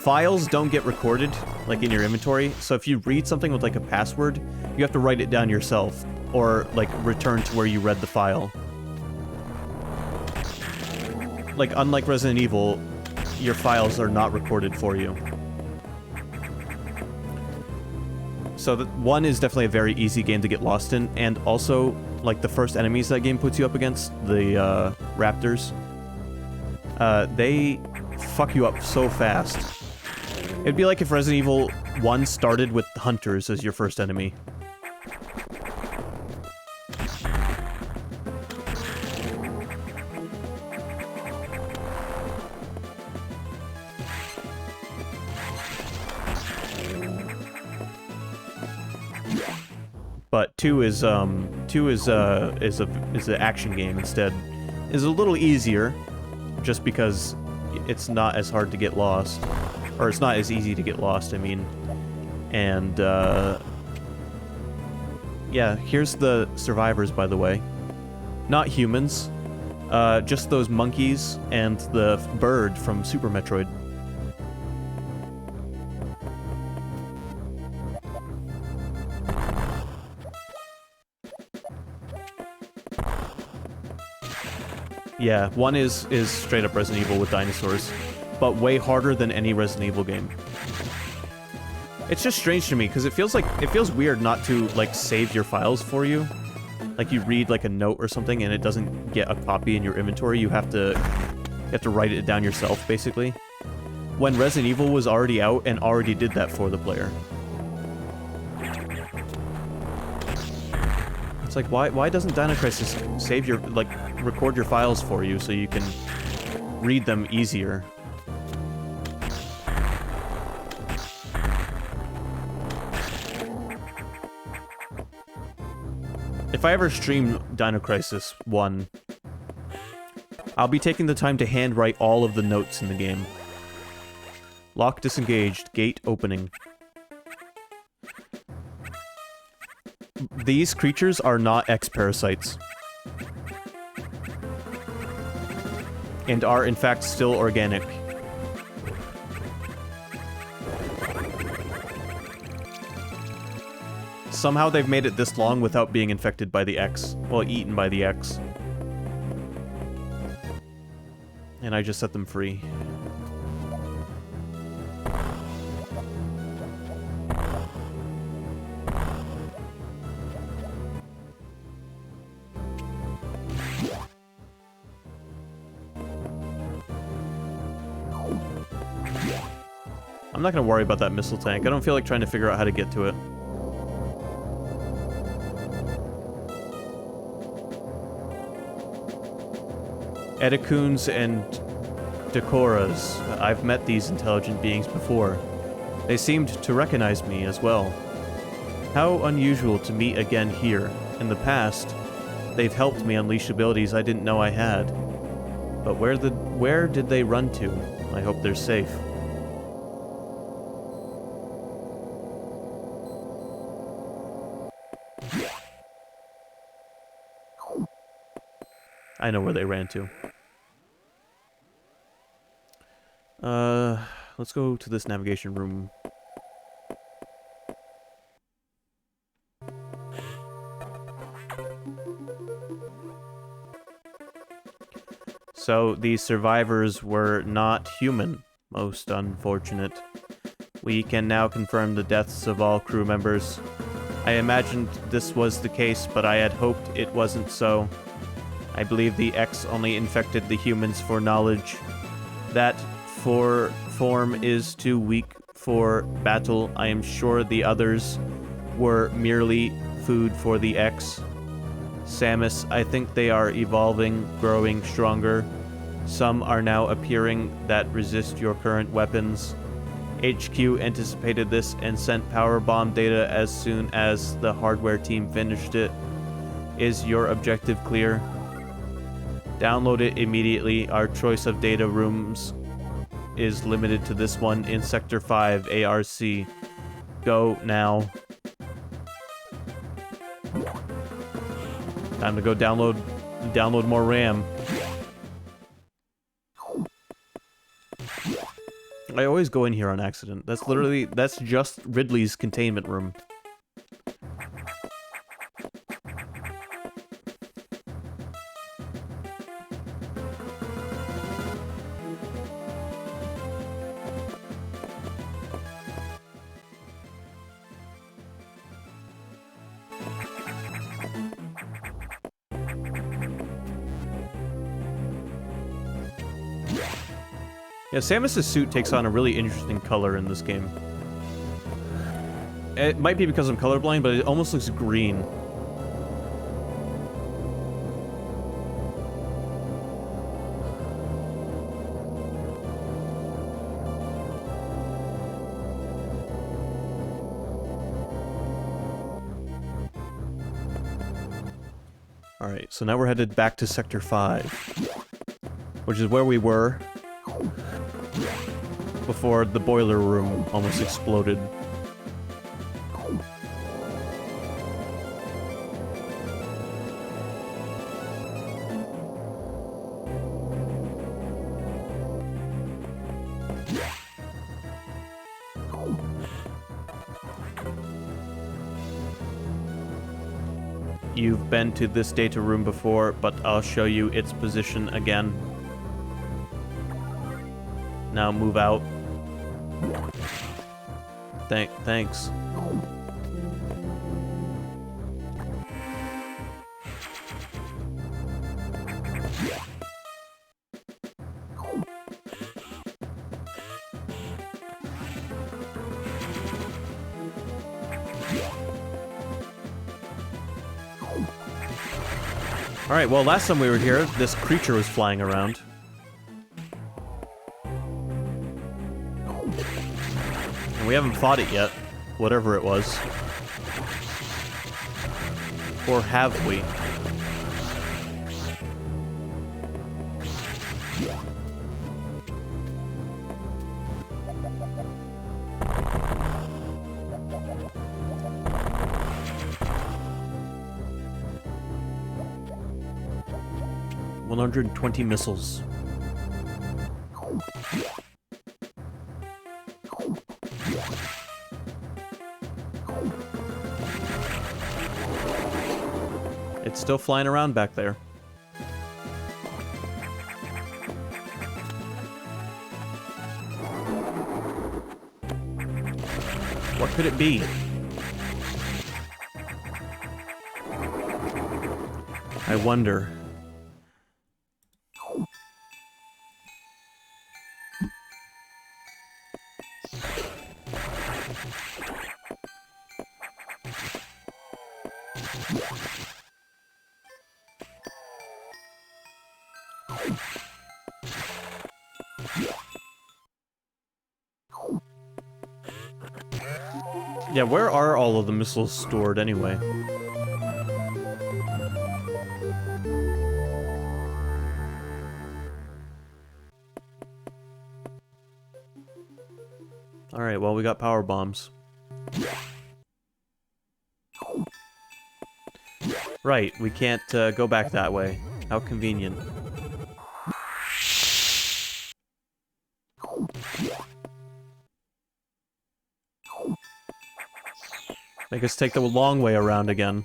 Files don't get recorded, like, in your inventory, so if you read something with, like, a password, you have to write it down yourself, or, like, return to where you read the file. Like, unlike Resident Evil, your files are not recorded for you. So, one is definitely a very easy game to get lost in, and also, like, the first enemies that game puts you up against, the, raptors, they fuck you up so fast. It'd be like if Resident Evil 1 started with hunters as your first enemy. but two is an action game instead. Is a little easier, just because it's not as hard to get lost, or it's not as easy to get lost. I mean, and yeah, here's the survivors, by the way. Not humans, just those monkeys and the bird from Super Metroid. Yeah, one is straight up Resident Evil with dinosaurs, but way harder than any Resident Evil game. It's just strange to me because it feels weird not to like save your files for you. Like you read like a note or something and it doesn't get a copy in your inventory. You have to write it down yourself basically. When Resident Evil was already out and already did that for the player. It's like, why doesn't Dino Crisis save your, like, record your files for you so you can read them easier? If I ever stream Dino Crisis 1, I'll be taking the time to handwrite all of the notes in the game. Lock disengaged, gate opening. These creatures are not X-parasites. And are, in fact, still organic. Somehow they've made it this long without being infected by the X. Well, eaten by the X. And I just set them free. I'm not gonna worry about that missile tank. I don't feel like trying to figure out how to get to it. Edecuns and Decoras. I've met these intelligent beings before. They seemed to recognize me as well. How unusual to meet again here. In the past, they've helped me unleash abilities I didn't know I had. But where did they run to? I hope they're safe. I know where they ran to. Let's go to this navigation room. So, these survivors were not human. Most unfortunate. We can now confirm the deaths of all crew members. I imagined this was the case, but I had hoped it wasn't so. I believe the X only infected the humans for knowledge. That form is too weak for battle. I am sure the others were merely food for the X. Samus, I think they are evolving, growing stronger. Some are now appearing that resist your current weapons. HQ anticipated this and sent power bomb data as soon as the hardware team finished it. Is your objective clear? Download it immediately. Our choice of data rooms is limited to this one in Sector 5, ARC. Go now. Time to go download more RAM. I always go in here on accident. That's just Ridley's containment room. Yeah, Samus's suit takes on a really interesting color in this game. It might be because I'm colorblind, but it almost looks green. Alright, so now we're headed back to Sector 5. Which is where we were before the boiler room almost exploded. You've been to this data room before, but I'll show you its position again. Now move out. Thanks. Alright, well, last time we were here, this creature was flying around. And we haven't fought it yet, whatever it was. Or have we? $120 missiles. It's still flying around back there. What could it be? I wonder. Yeah, where are all of the missiles stored anyway? Alright, well, we got power bombs. Right, we can't go back that way. How convenient. Make us take the long way around again.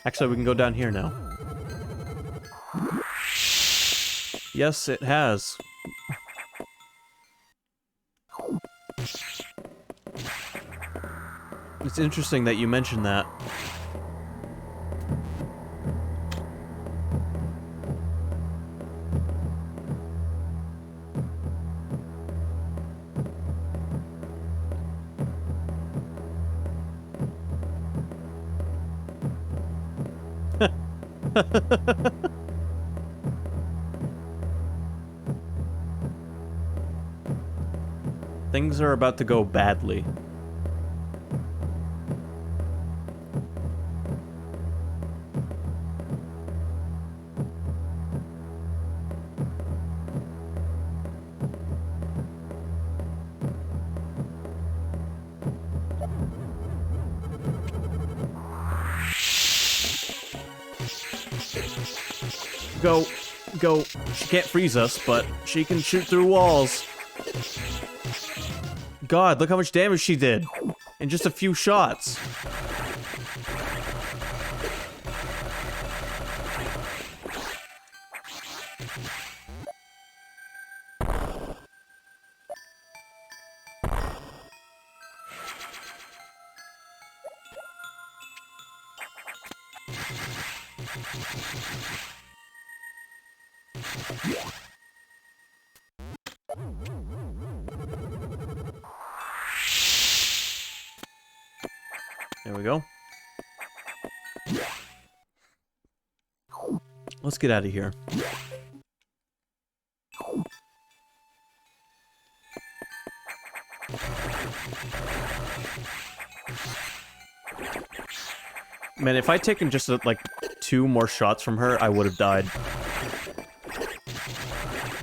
Actually, we can go down here now. Yes, it has. It's interesting that you mentioned that. Things are about to go badly. Go. Go. She can't freeze us, but she can shoot through walls. God, look how much damage she did in just a few shots. There we go. Let's get out of here. Man, if I'd taken just, like, 2 more shots from her, I would have died.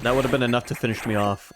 That would have been enough to finish me off.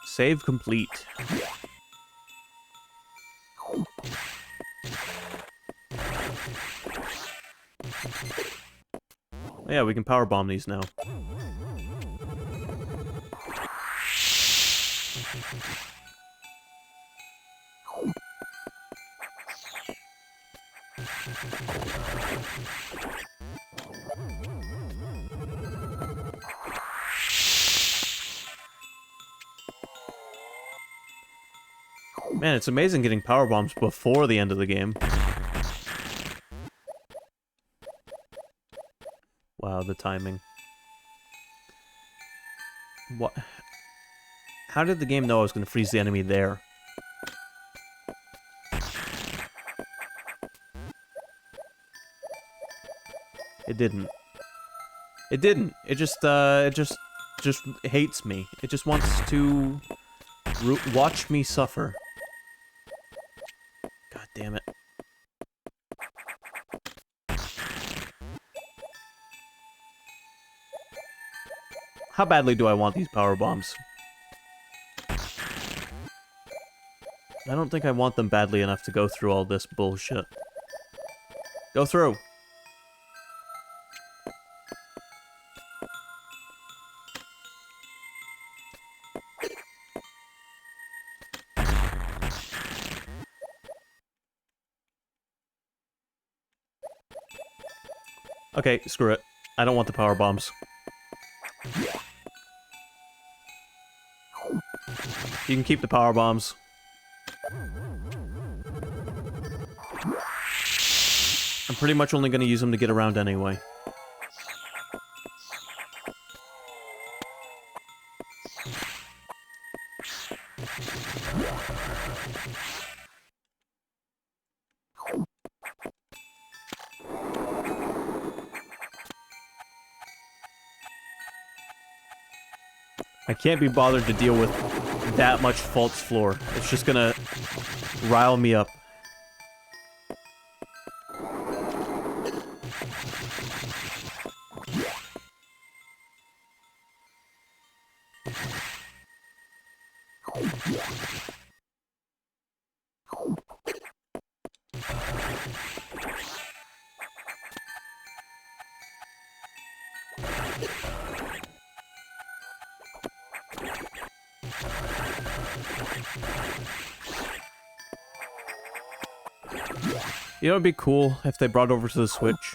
Save complete. Yeah, we can powerbomb these now. Man, it's amazing getting power bombs before the end of the game. Wow, the timing. What? How did the game know I was going to freeze the enemy there? It didn't. It didn't. It just hates me. It just wants to watch me suffer. God damn it. How badly do I want these power bombs? I don't think I want them badly enough to go through all this bullshit. Go through! Okay, screw it. I don't want the power bombs. You can keep the power bombs. I'm pretty much only going to use them to get around anyway. I can't be bothered to deal with that much false floor. It's just gonna rile me up. You know, it'd be cool if they brought over to the Switch.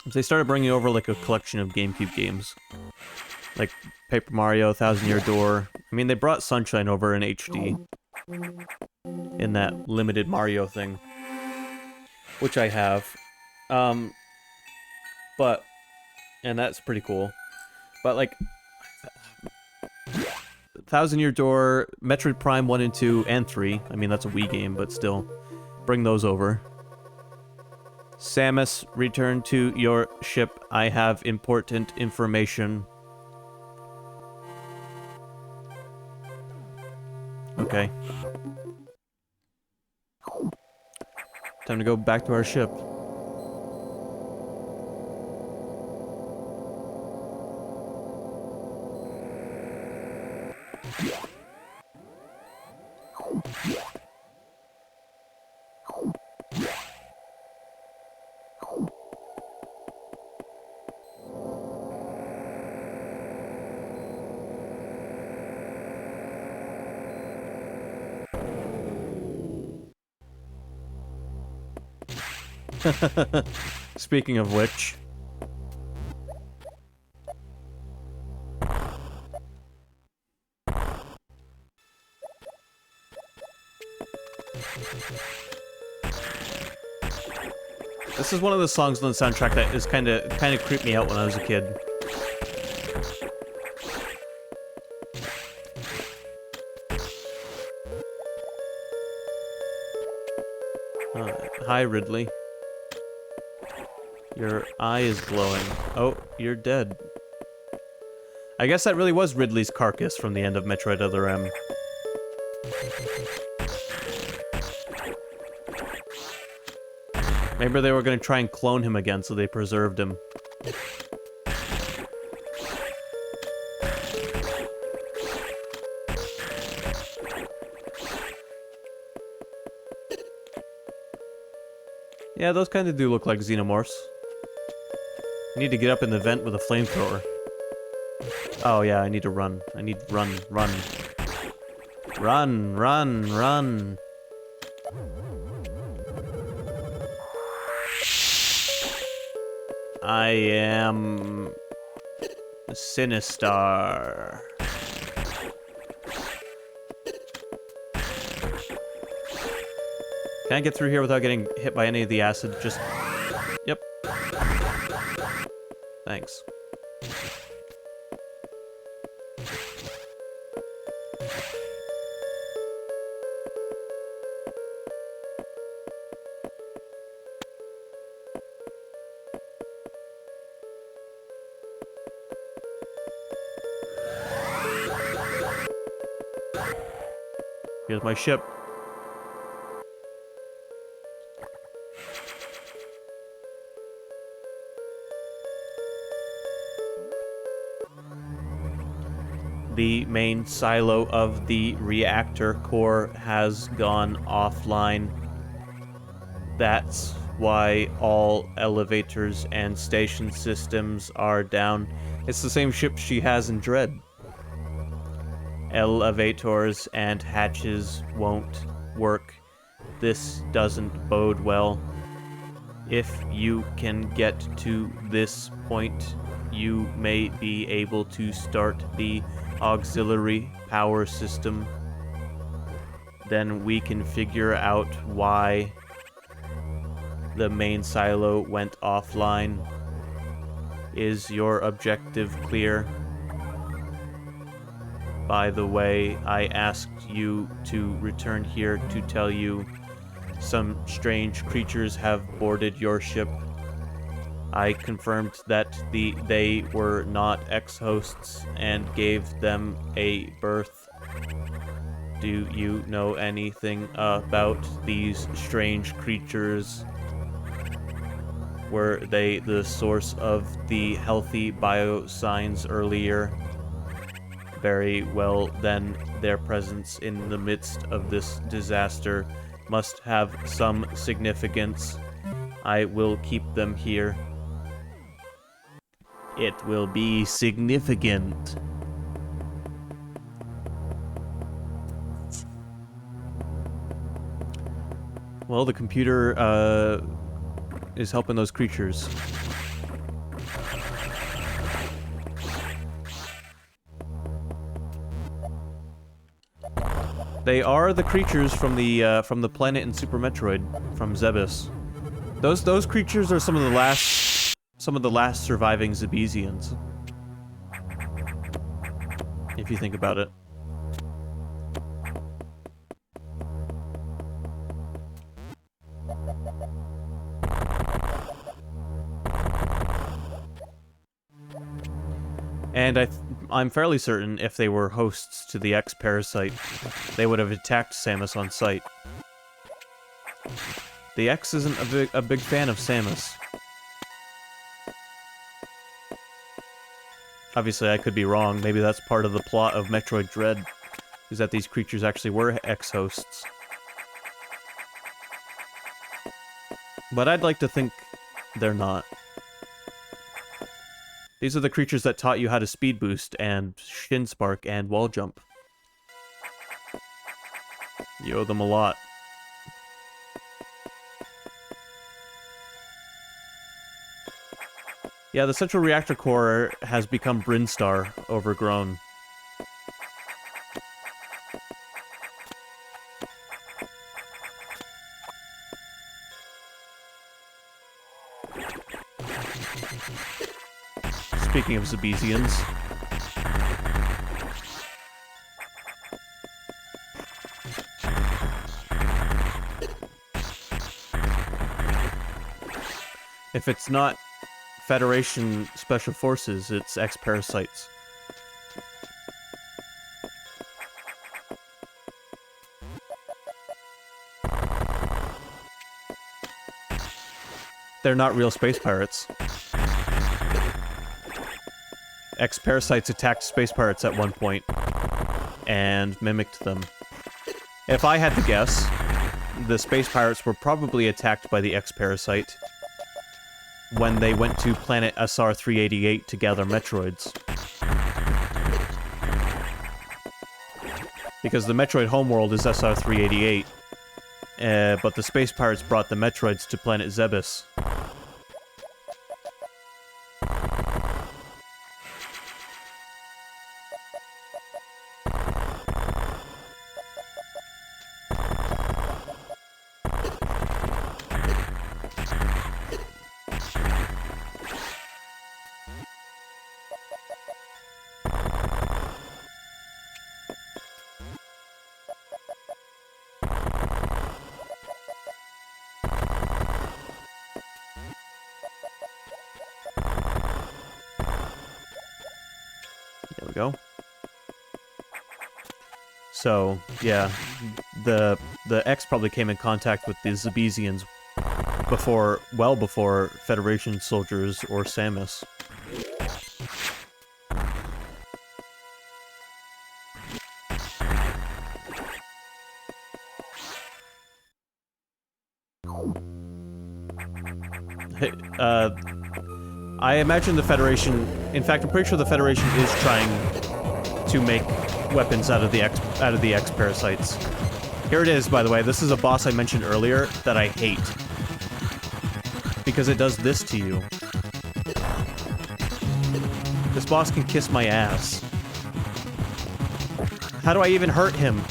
If they started bringing over, like, a collection of GameCube games. Like, Paper Mario, Thousand Year Door. I mean, they brought Sunshine over in HD. In that limited Mario thing. Which I have. But... And that's pretty cool. But, like... Thousand Year Door, Metroid Prime 1 and 2, and 3. I mean, that's a Wii game, but still. Bring those over. Samus, return to your ship. I have important information. Okay. Time to go back to our ship. Speaking of which... This is one of the songs on the soundtrack that is kind of creeped me out when I was a kid. Hi, Ridley. Your eye is glowing. Oh, you're dead. I guess that really was Ridley's carcass from the end of Metroid Other M. Maybe they were going to try and clone him again, so they preserved him. Yeah, those kind of do look like xenomorphs. I need to get up in the vent with a flamethrower. Oh yeah, I need to run. I need to run. Run. I am... Sinistar. Can I get through here without getting hit by any of the acid? Just... Yep. Thanks. Here's my ship. The main silo of the reactor core has gone offline. That's why all elevators and station systems are down. It's the same ship she has in Dread. Elevators and hatches won't work. This doesn't bode well. If you can get to this point, you may be able to start the auxiliary power system. Then we can figure out why the main silo went offline. Is your objective clear? By the way, I asked you to return here to tell you some strange creatures have boarded your ship. I confirmed that they were not ex-hosts and gave them a berth. Do you know anything about these strange creatures? Were they the source of the healthy bio signs earlier? Very well, then their presence in the midst of this disaster must have some significance. I will keep them here. It will be significant. Well, the computer is helping those creatures. They are the creatures from the planet in Super Metroid from Zebes. Those creatures are some of the last surviving Zebesians. If you think about it. And I'm fairly certain if they were hosts to the X-Parasite, they would have attacked Samus on sight. The X isn't a big fan of Samus. Obviously, I could be wrong. Maybe that's part of the plot of Metroid Dread, is that these creatures actually were X-hosts. But I'd like to think they're not. These are the creatures that taught you how to speed boost and shin spark and wall jump. You owe them a lot. Yeah, the central reactor core has become Brinstar, overgrown. Speaking of Zabesians. If it's not Federation Special Forces, it's ex-parasites. They're not real space pirates. Ex-parasites attacked space pirates at one point and mimicked them. If I had to guess, the space pirates were probably attacked by the ex-parasite when they went to planet SR-388 to gather Metroids. Because the Metroid homeworld is SR-388, but the space pirates brought the Metroids to planet Zebes. There we go. So, yeah, the X probably came in contact with the Zabesians before, well before Federation soldiers or Samus. Hey, I imagine the Federation... In fact, I'm pretty sure the Federation is trying to make weapons out of the X-parasites. Here it is, by the way. This is a boss I mentioned earlier that I hate. Because it does this to you. This boss can kiss my ass. How do I even hurt him?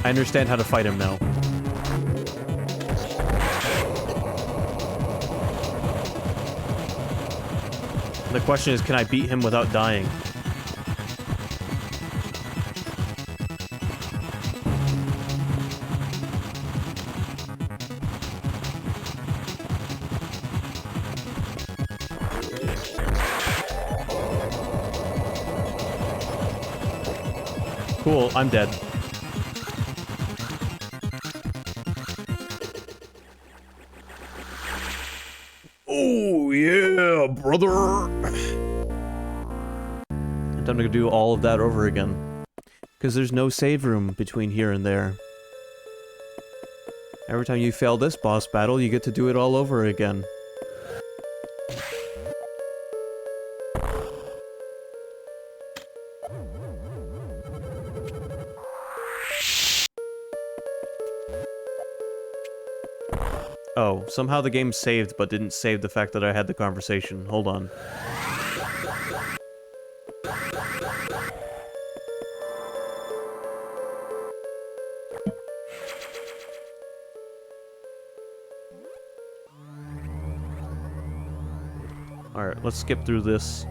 I understand how to fight him now. The question is, can I beat him without dying? Cool, I'm dead. Oh, yeah, brother! I'm gonna do all of that over again. Because there's no save room between here and there. Every time you fail this boss battle, you get to do it all over again. Oh, somehow the game saved, but didn't save the fact that I had the conversation. Hold on. Alright, let's skip through this.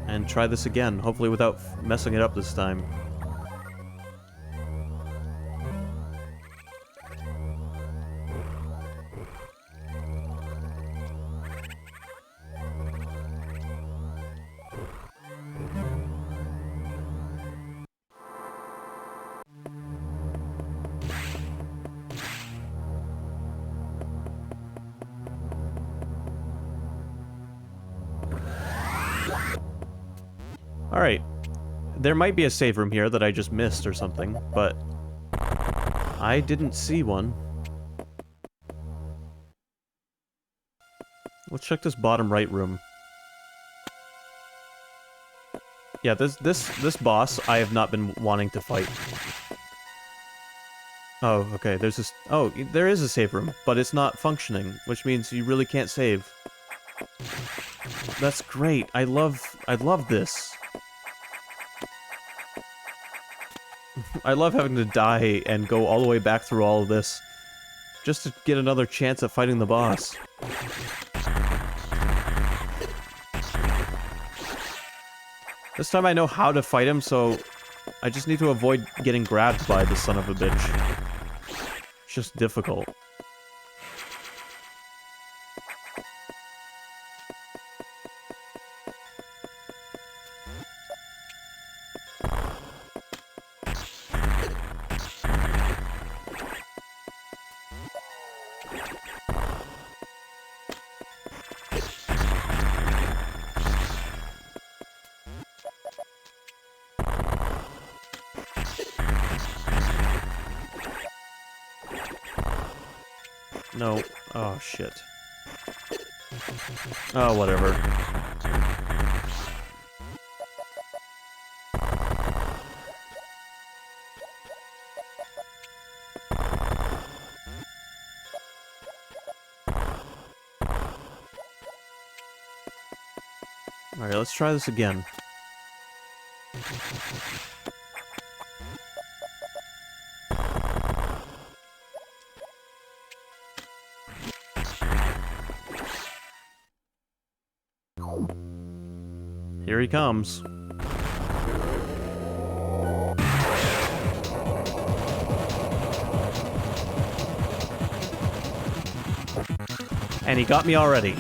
And try this again, hopefully without messing it up this time. Alright. There might be a save room here that I just missed or something, but I didn't see one. Let's check this bottom right room. Yeah, this boss I have not been wanting to fight. Oh, okay, there's this... Oh, there is a save room, but it's not functioning, which means you really can't save. That's great. I love this. I love having to die and go all the way back through all of this just to get another chance at fighting the boss. This time I know how to fight him, so I just need to avoid getting grabbed by the son of a bitch. It's just difficult. No. Oh, shit. Oh, whatever. Alright, let's try this again. Here he comes. And he got me already.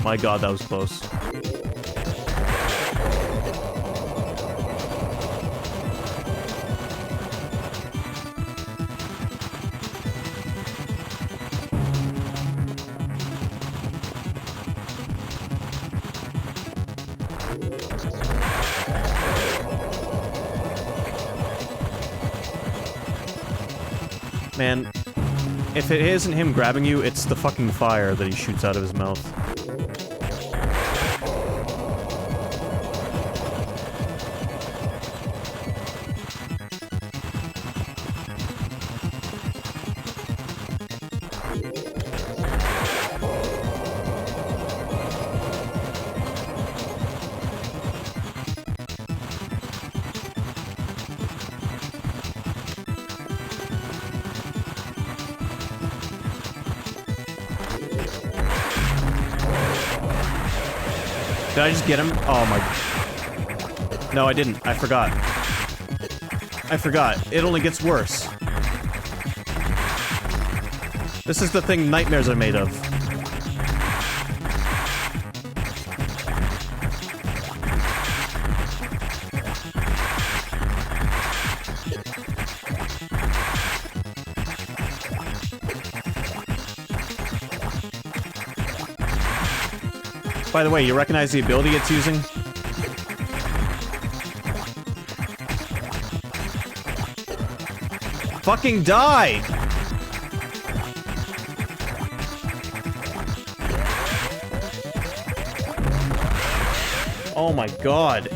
My god, that was close. Man, if it isn't him grabbing you, it's the fucking fire that he shoots out of his mouth. Did I just get him? Oh my... No, I didn't. I forgot. I forgot. It only gets worse. This is the thing nightmares are made of. By the way, you recognize the ability it's using? Fucking die! Oh my god.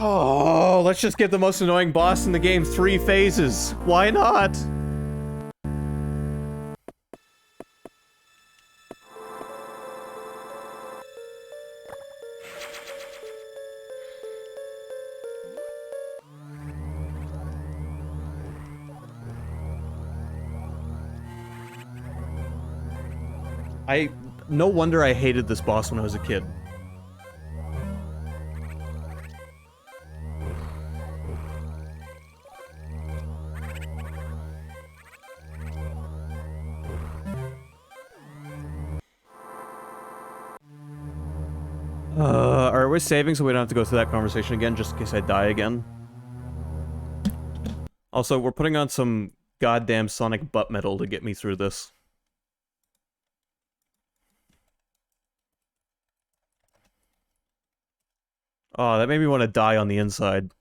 Oh, let's just get the most annoying boss in the game 3 phases. Why not? No wonder I hated this boss when I was a kid. Alright, we're saving so we don't have to go through that conversation again, just in case I die again. Also, we're putting on some goddamn Sonic butt metal to get me through this. Oh, that made me want to die on the inside.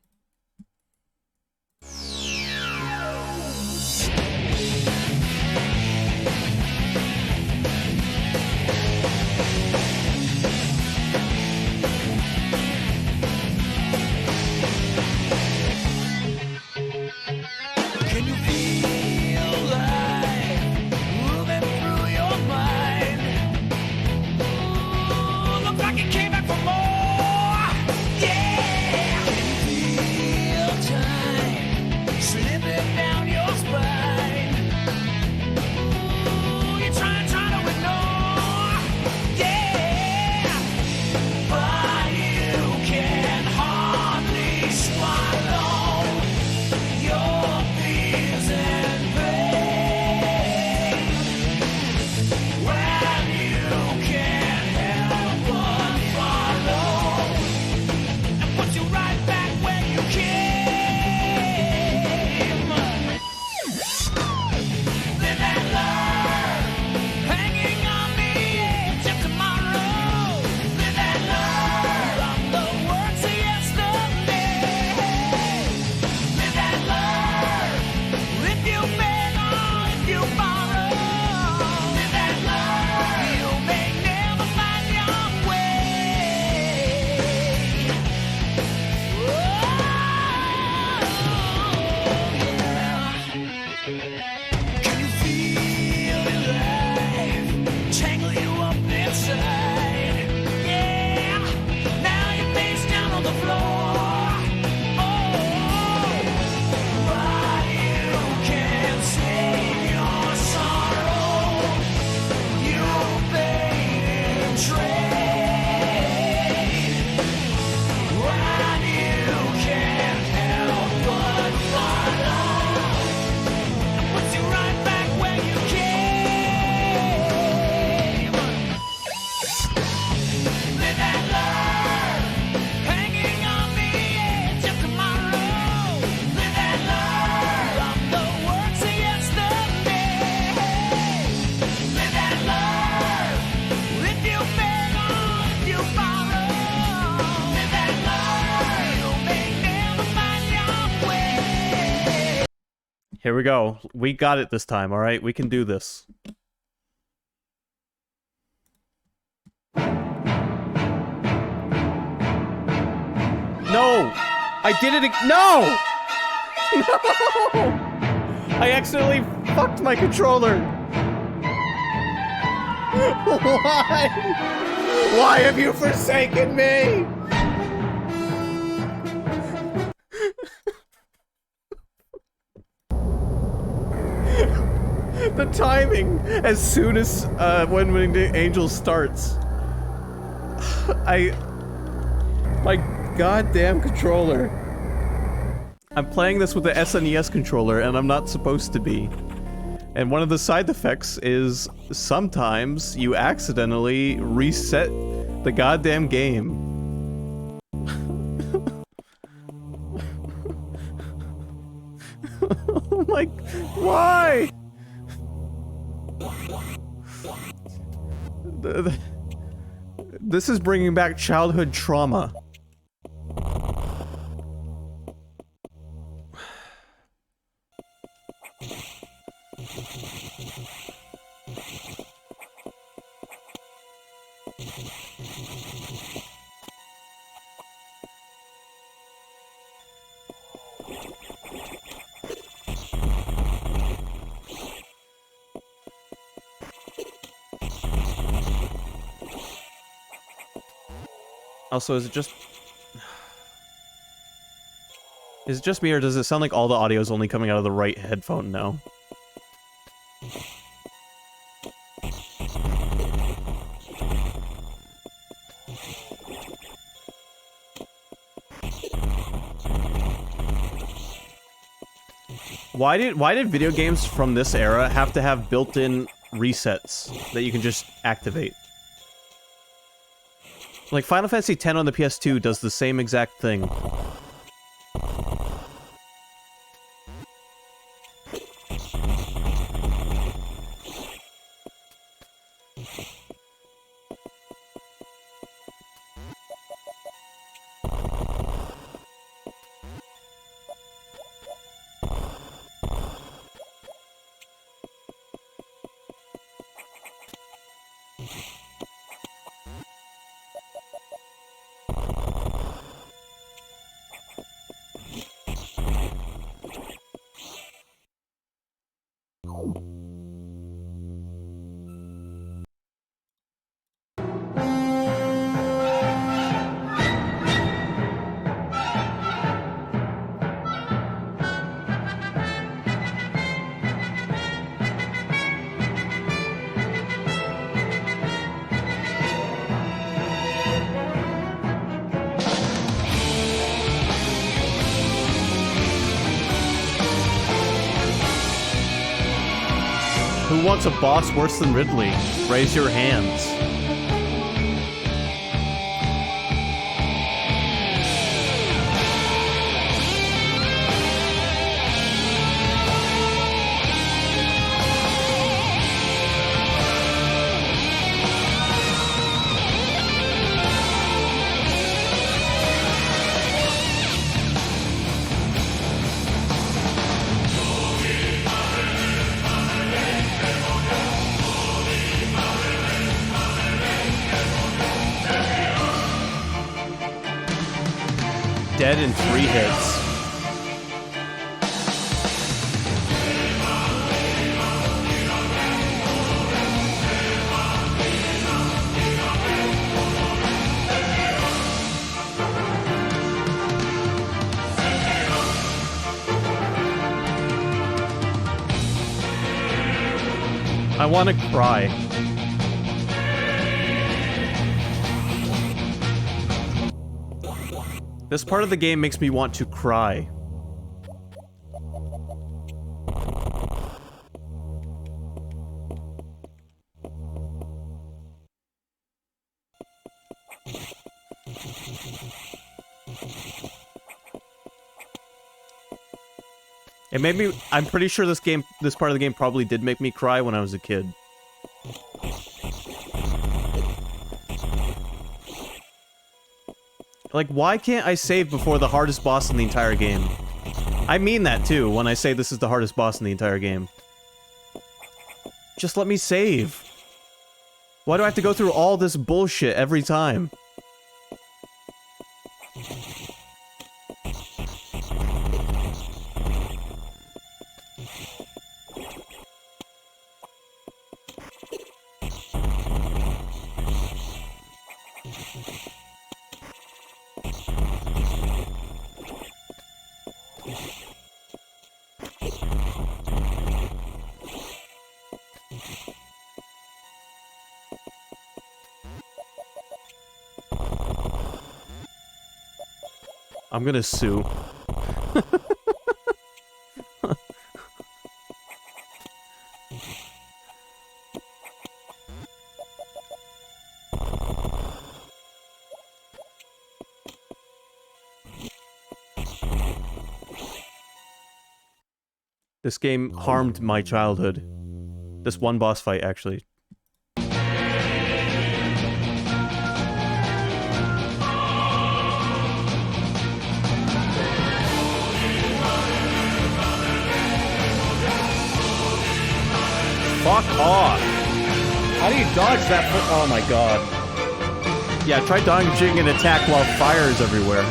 Can you feel life moving through your mind? Ooh, look like it came back for more. Yeah. Can you feel time slipping down your spine? Ooh, you're trying to ignore. Yeah. But you can hardly swallow your fears and pain when you can't help but follow and put you right back where you came. Live and learn, hanging on the edge of tomorrow. Live and learn from the words of yesterday. Live and learn. If you beg or if you borrow, live and learn. You may never find your way. Oh, yeah. Can you feel it life tangle you up inside? Yeah. Now you're face down on the floor. Oh. But you can't save your sorrow. You paid and trade. When you can't help but follow, it puts you right back where you came. Live and learn, hanging on the edge of tomorrow. Live and learn from the words of yesterday. Live and learn. If you beg or if you borrow. Live and learn. You may never find your way. Here we go. We got it this time, alright? We can do this. No! I did it no! No! I accidentally fucked my controller! Why? Why have you forsaken me? The timing, as soon as when the angel starts, my goddamn controller. I'm playing this with the SNES controller, and I'm not supposed to be. And one of the side effects is sometimes you accidentally reset the goddamn game. Oh my, why? This is bringing back childhood trauma. Also, is it just me, or does it sound like all the audio is only coming out of the right headphone now? Why did video games from this era have to have built-in resets that you can just activate? Like, Final Fantasy X on the PS2 does the same exact thing. Who wants a boss worse than Ridley? Raise your hands. Dead in 3 hits. I want to cry. This part of the game makes me want to cry. It made me... I'm pretty sure this part of the game probably did make me cry when I was a kid. Like, why can't I save before the hardest boss in the entire game? I mean that, too, when I say this is the hardest boss in the entire game. Just let me save. Why do I have to go through all this bullshit every time? I'm gonna sue. This game harmed my childhood. This one boss fight, actually. Fuck off! How do you dodge that? Oh my god. Yeah, try dodging an attack while fire is everywhere.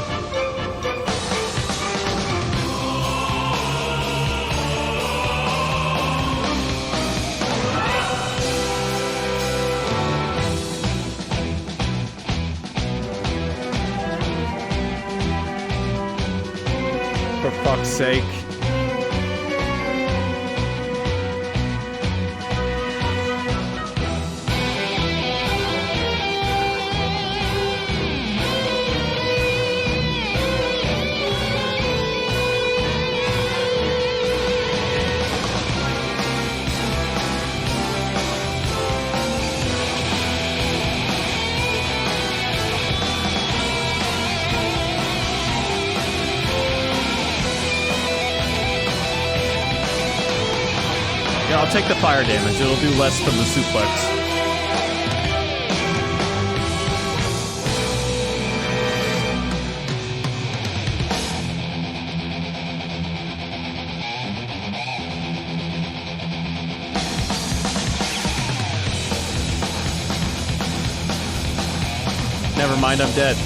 For fuck's sake. take the fire damage. It'll do less from the suplex. Never mind, I'm dead.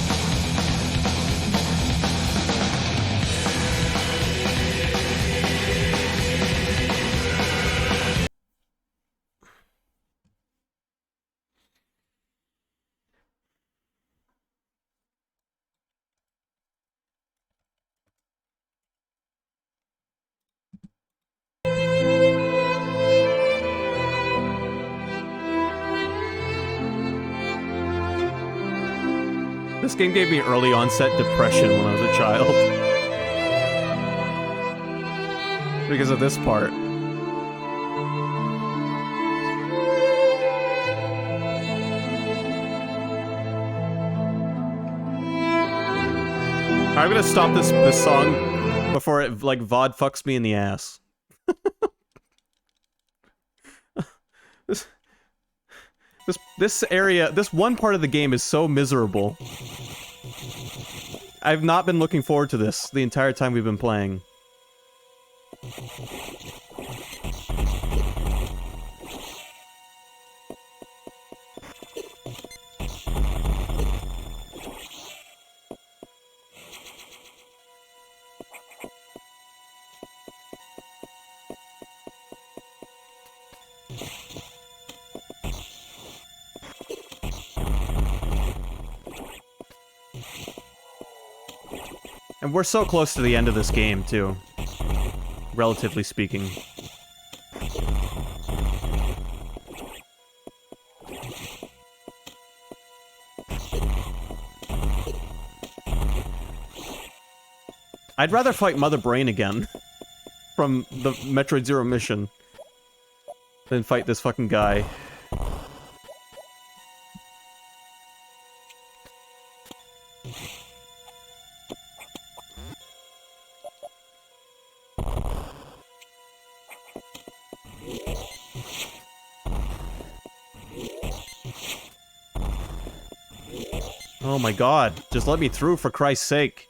This game gave me early onset depression when I was a child. Because of this part. I'm gonna stop this song before it, like, VOD fucks me in the ass. This area, this one part of the game is so miserable. I've not been looking forward to this the entire time we've been playing. And we're so close to the end of this game, too. Relatively speaking. I'd rather fight Mother Brain again from the Metroid Zero mission than fight this fucking guy. Oh my god, just let me through for Christ's sake.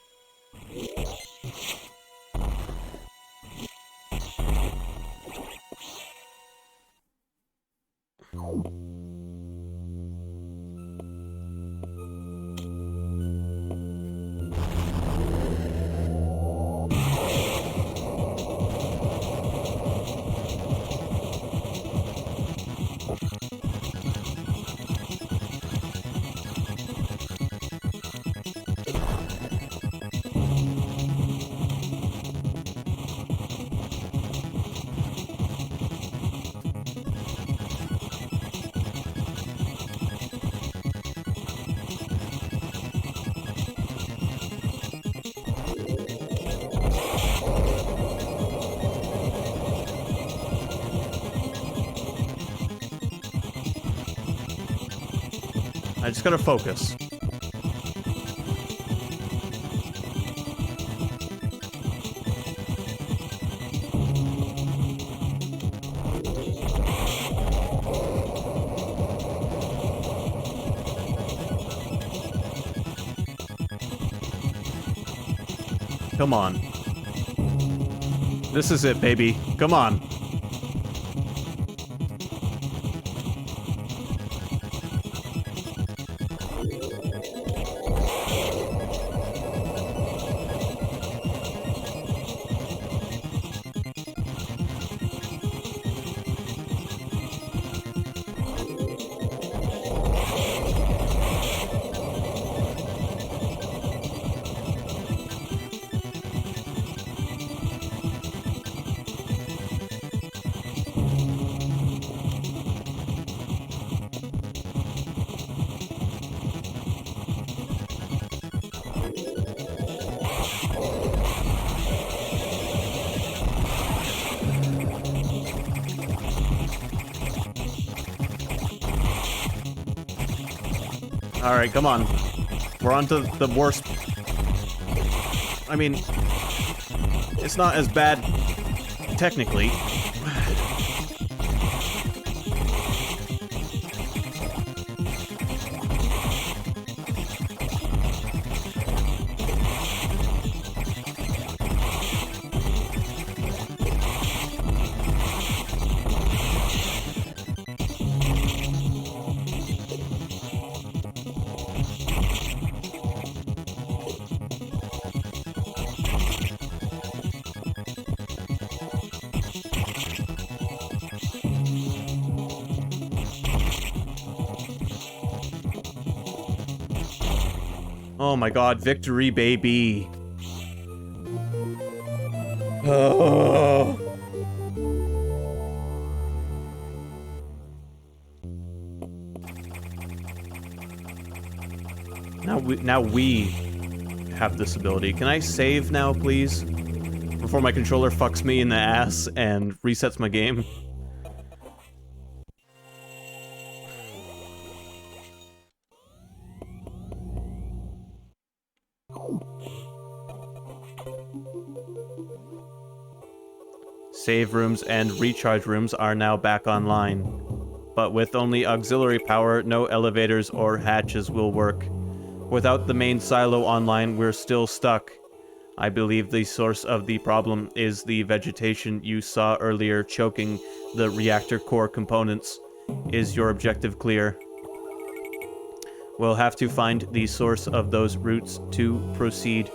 I just gotta focus. Come on. This is it, baby. Come on. Alright, come on. We're on to the worst. I mean, it's not as bad, technically. Oh my god, victory, baby. Oh. Now we have this ability. Can I save now, please? Before my controller fucks me in the ass and resets my game. Save rooms and recharge rooms are now back online. But with only auxiliary power, no elevators or hatches will work. Without the main silo online, we're still stuck. I believe the source of the problem is the vegetation you saw earlier choking the reactor core components. Is your objective clear? We'll have to find the source of those roots to proceed.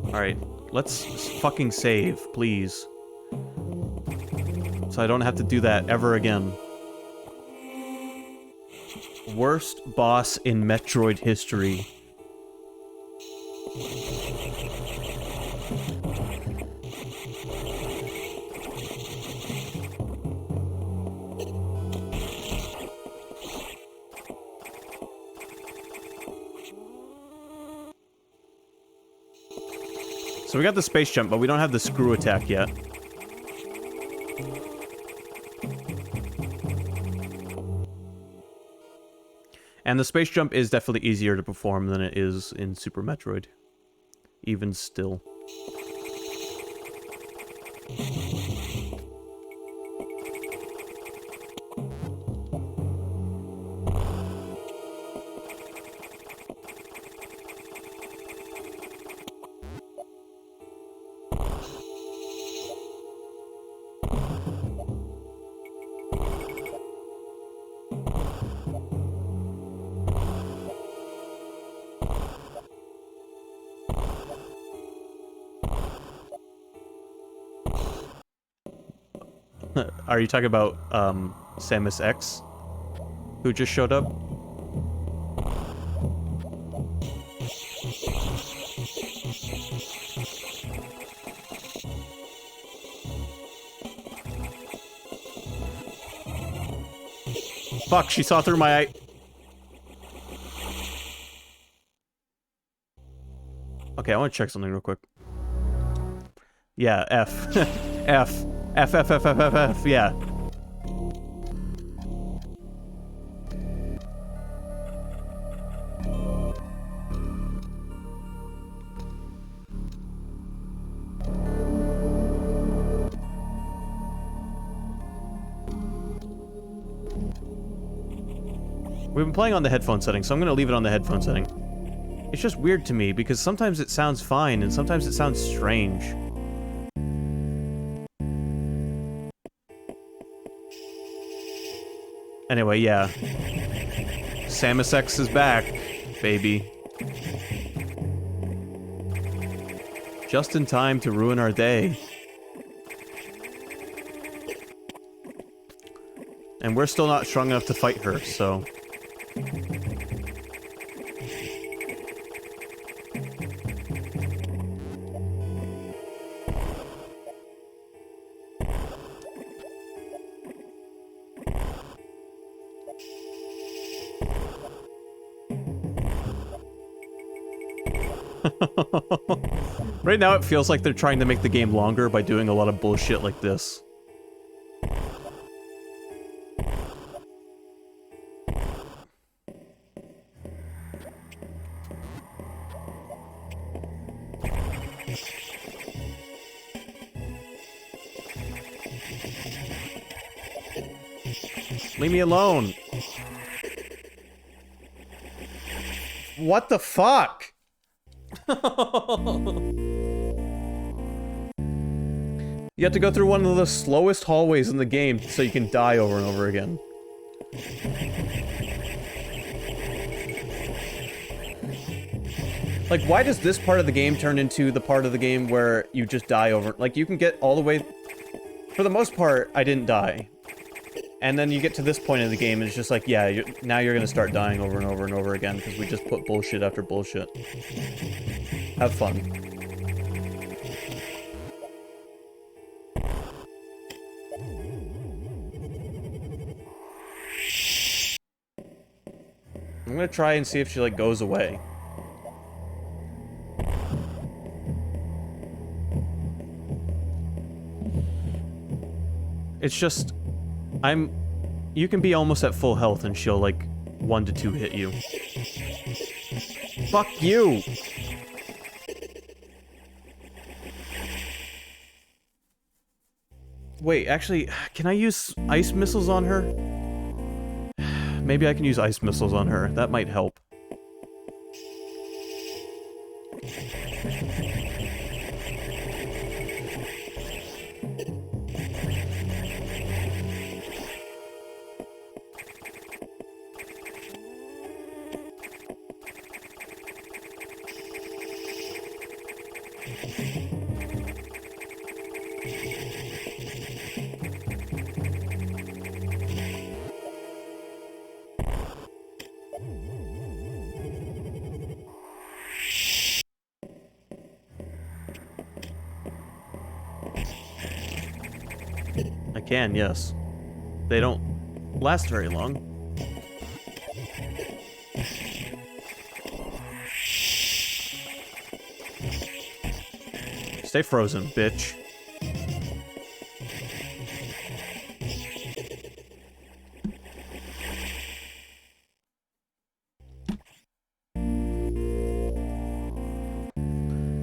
Alright, let's fucking save, please. So I don't have to do that ever again. Worst boss in Metroid history. So we got the space jump, but we don't have the screw attack yet. And the space jump is definitely easier to perform than it is in Super Metroid. Even still. Are you talking about, Samus X? Who just showed up? Fuck, she saw through my eye. Okay, I want to check something real quick. Yeah, F. F. F, F, F, F, F, F, yeah. We've been playing on the headphone setting, so I'm gonna leave it on the headphone setting. It's just weird to me, because sometimes it sounds fine, and sometimes it sounds strange. Anyway, yeah. Samus X is back, baby. Just in time to ruin our day. And we're still not strong enough to fight her, so... Right now it feels like they're trying to make the game longer by doing a lot of bullshit like this. Leave me alone. What the fuck? You have to go through one of the slowest hallways in the game so you can die over and over again. Like, why does this part of the game turn into the part of the game where you just die over? Like, you can get all the way... For the most part, I didn't die. And then you get to this point in the game, and it's just like, yeah, now you're gonna start dying over and over and over again, because we just put bullshit after bullshit. Have fun. I'm gonna try and see if she, like, goes away. It's just... You can be almost at full health and she'll, like, 1 to 2 hit you. Fuck you! Wait, actually, can I use ice missiles on her? Maybe I can use ice missiles on her. That might help. I can, yes. They don't last very long. Stay frozen, bitch.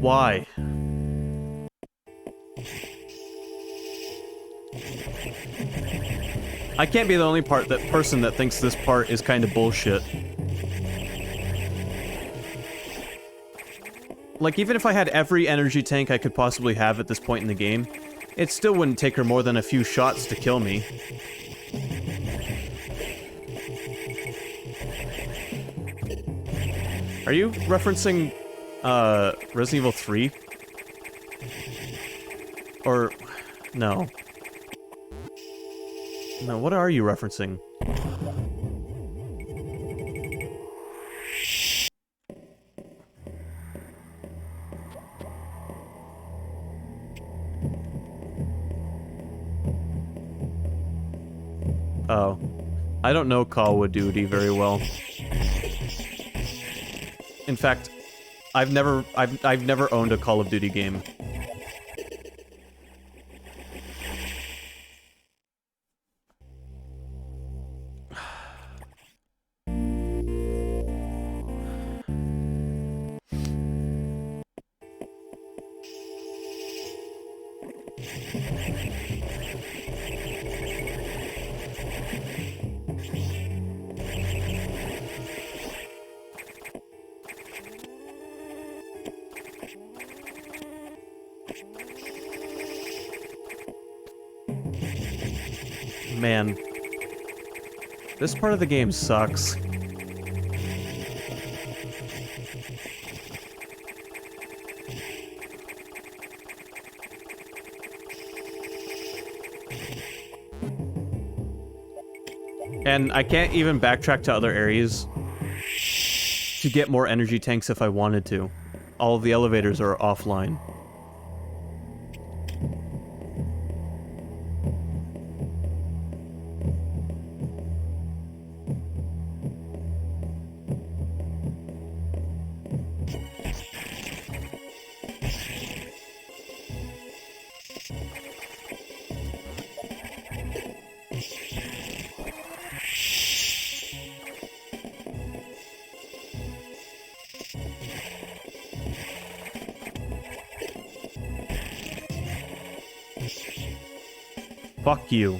Why? I can't be the only person that thinks this part is kind of bullshit. Like, even if I had every energy tank I could possibly have at this point in the game, it still wouldn't take her more than a few shots to kill me. Are you referencing, Resident Evil 3? Or... no. No, what are you referencing? Oh. I don't know Call of Duty very well. In fact, I've never owned a Call of Duty game. Man. This part of the game sucks. And I can't even backtrack to other areas to get more energy tanks if I wanted to. All of the elevators are offline. Fuck you.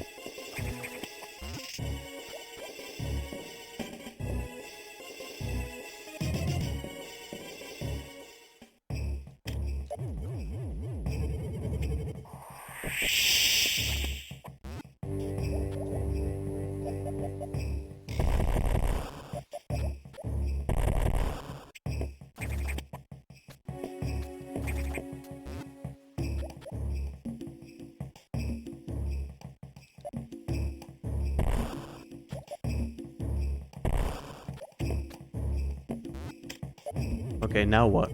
Okay, now what?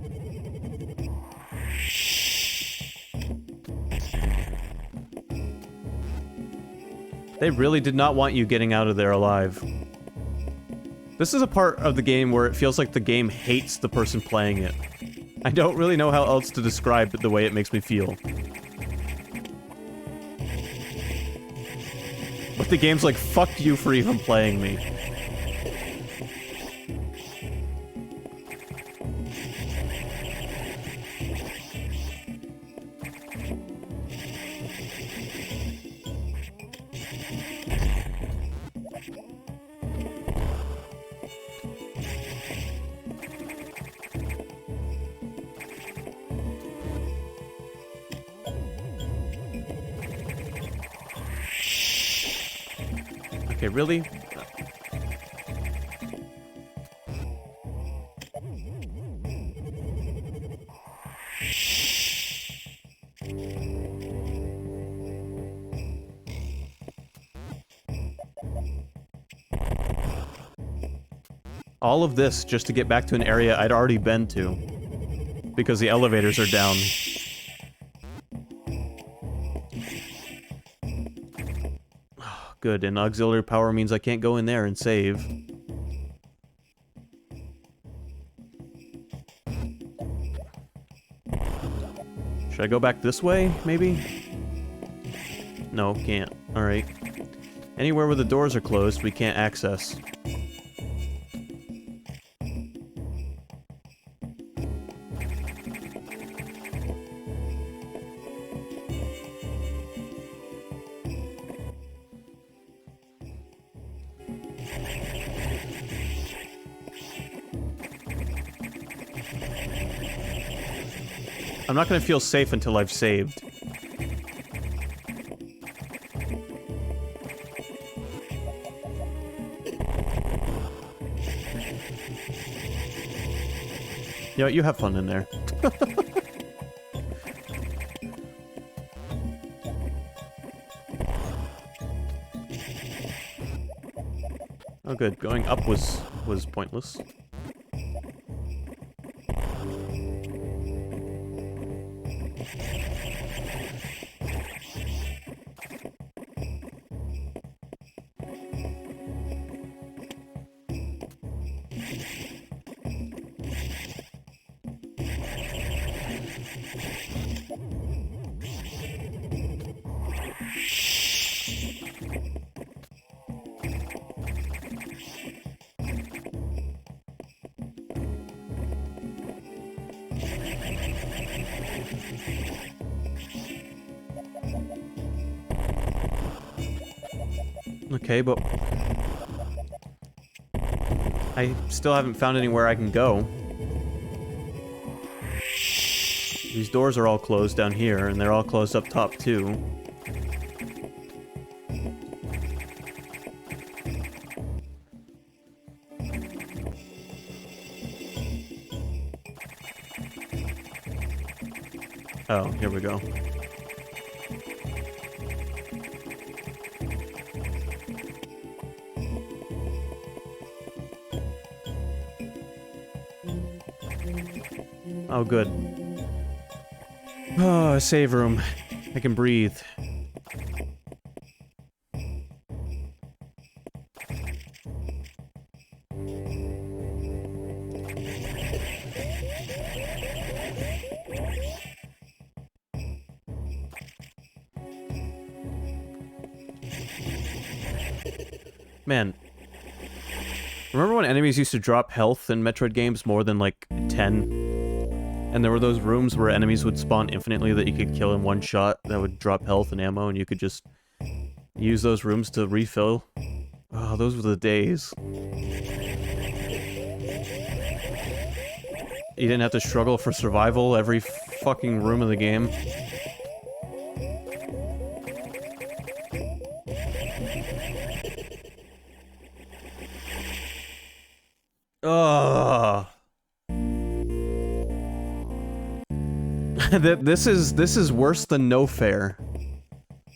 They really did not want you getting out of there alive. This is a part of the game where it feels like the game hates the person playing it. I don't really know how else to describe the way it makes me feel. But the game's like, fuck you for even playing me. Okay, really? All of this just to get back to an area I'd already been to. Because the elevators are down. Good, and auxiliary power means I can't go in there and save. Should I go back this way, maybe? No, can't. Alright. Anywhere where the doors are closed, we can't access. I'm not gonna feel safe until I've saved. You know what, you have fun in there. Oh good, going up was pointless. Okay, but I still haven't found anywhere I can go. These doors are all closed down here, and they're all closed up top, too. Oh, here we go. Oh, good. Oh, a save room. I can breathe. Man. Remember when enemies used to drop health in Metroid games more than, like, 10? And there were those rooms where enemies would spawn infinitely that you could kill in one shot that would drop health and ammo, and you could just use those rooms to refill. Oh, those were the days. You didn't have to struggle for survival every fucking room of the game. Ugh. This is worse than No Fair.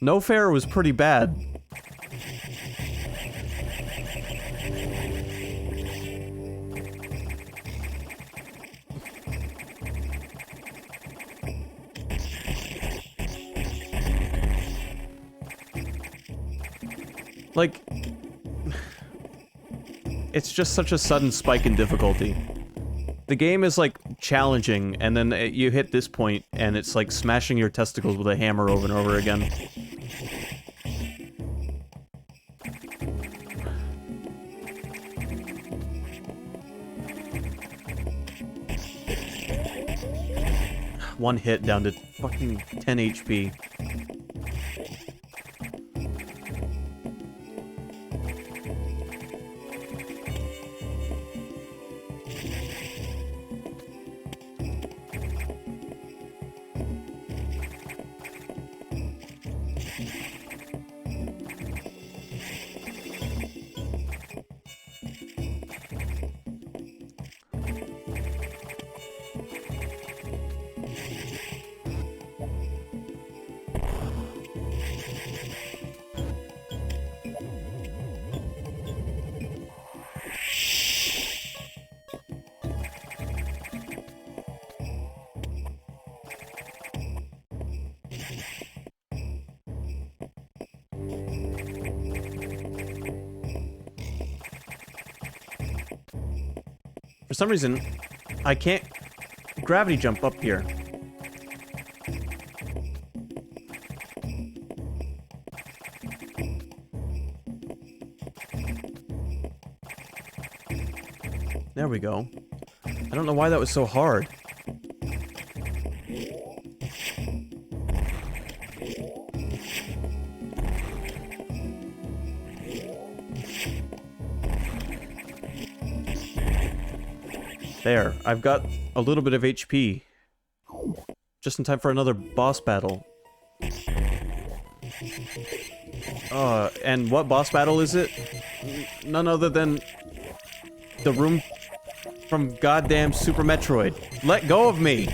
No Fair was pretty bad. It's just such a sudden spike in difficulty. The game is, like, challenging, and then you hit this point, and it's like smashing your testicles with a hammer over and over again. One hit down to fucking 10 HP. For some reason, I can't gravity jump up here. There we go. I don't know why that was so hard. There, I've got a little bit of HP. Just in time for another boss battle. And what boss battle is it? None other than the room from goddamn Super Metroid. Let go of me!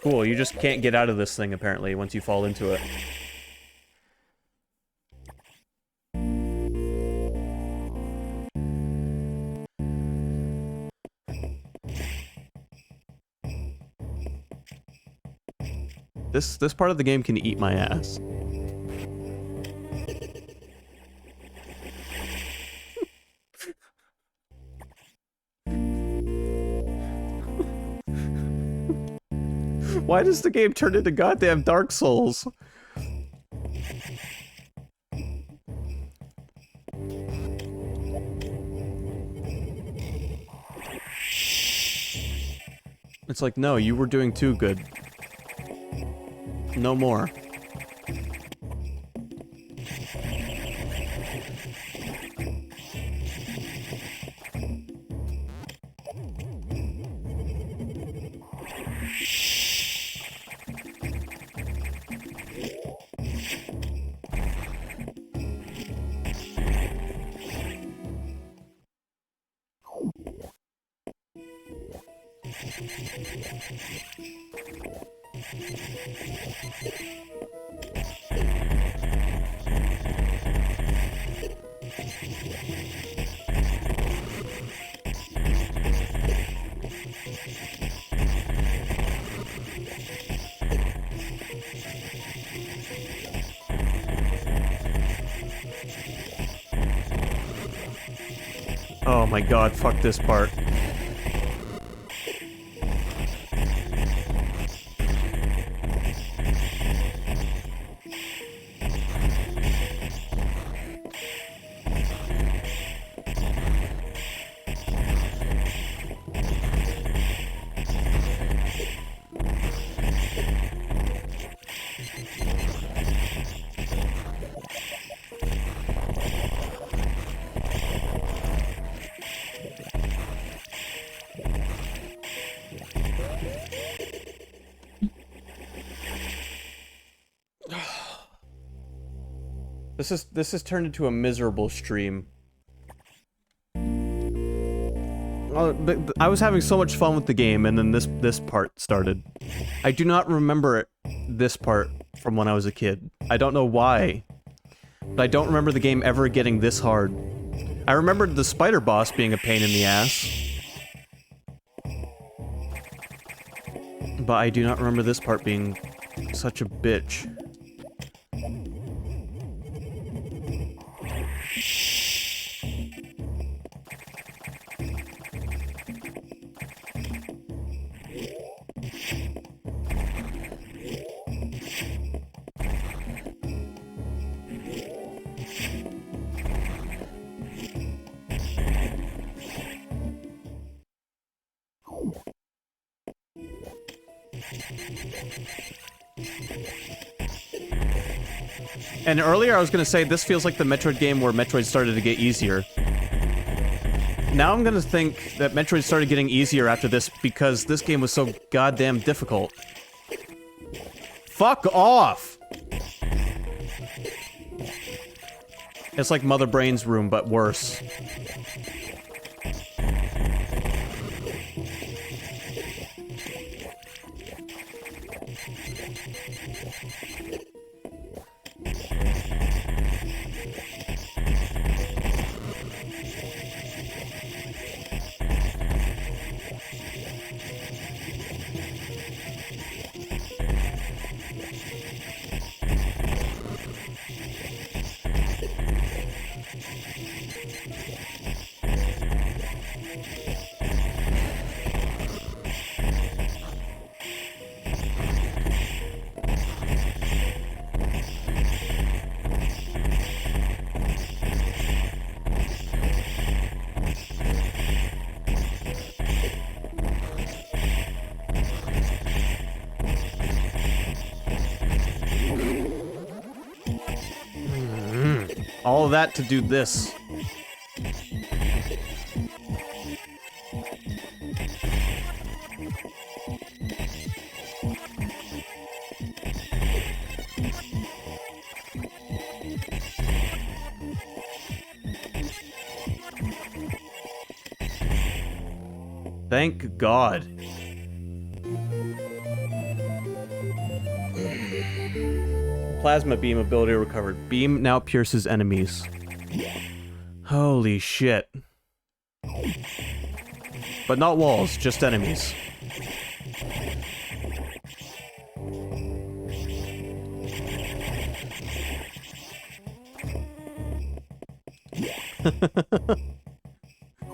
Cool, you just can't get out of this thing apparently once you fall into it. This part of the game can eat my ass. Why does the game turn into goddamn Dark Souls? It's like, no, you were doing too good. No more. Oh my god, fuck this part. This has turned into a miserable stream. I was having so much fun with the game, and then this part started. I do not remember this part from when I was a kid. I don't know why, but I don't remember the game ever getting this hard. I remembered the spider boss being a pain in the ass, but I do not remember this part being Such a bitch. And earlier I was going to say this feels like the Metroid game where Metroid started to get easier. Now I'm going to think that Metroid started getting easier after this because this game was so goddamn difficult. Fuck off! It's like Mother Brain's room, but worse. All of that to do this. Thank God. Plasma beam ability recovered. Beam now pierces enemies. Holy shit. But not walls, just enemies. You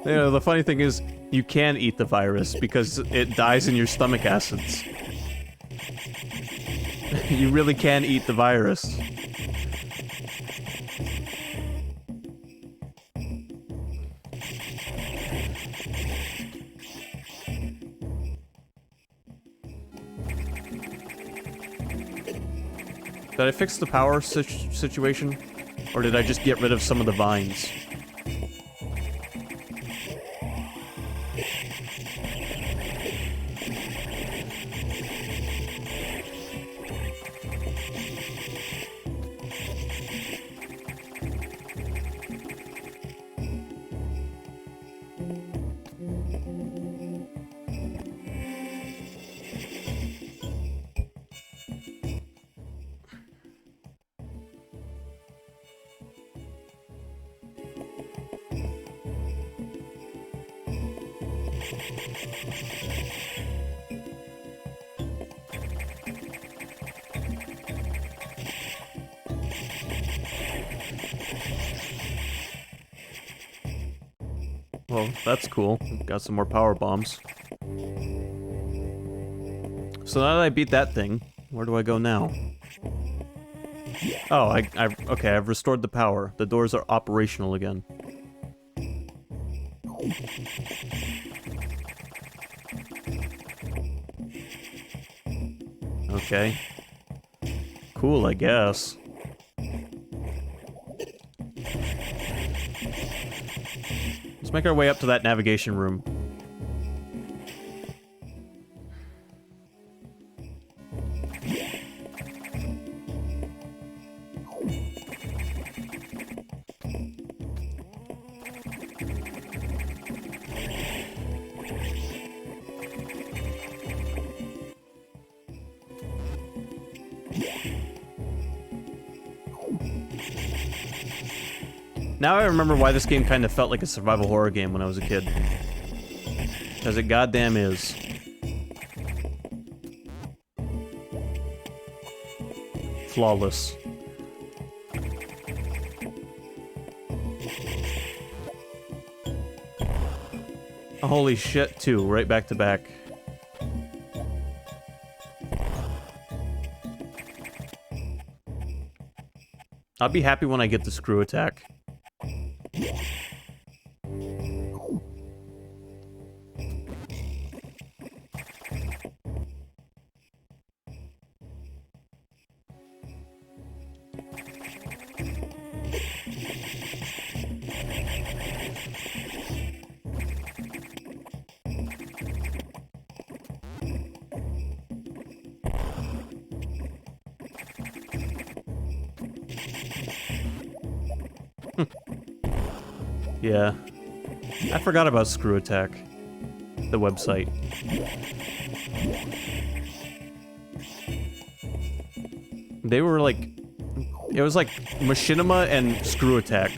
know, the funny thing is, you can eat the virus because it dies in your stomach acids. You really can eat the virus. Did I fix the power situation? Or did I just get rid of some of the vines? Well, that's cool. Got some more power bombs. So now that I beat that thing, where do I go now? Oh, okay, I've restored the power. The doors are operational again. Okay. Cool, I guess. Let's make our way up to that navigation room. Now I remember why this game kind of felt like a survival horror game when I was a kid. Because it goddamn is. flawless. Holy shit, too, right back to back. I'll be happy when I get the screw attack. Yeah. I forgot about Screw Attack. The website. They were like... It was like Machinima and Screw Attack.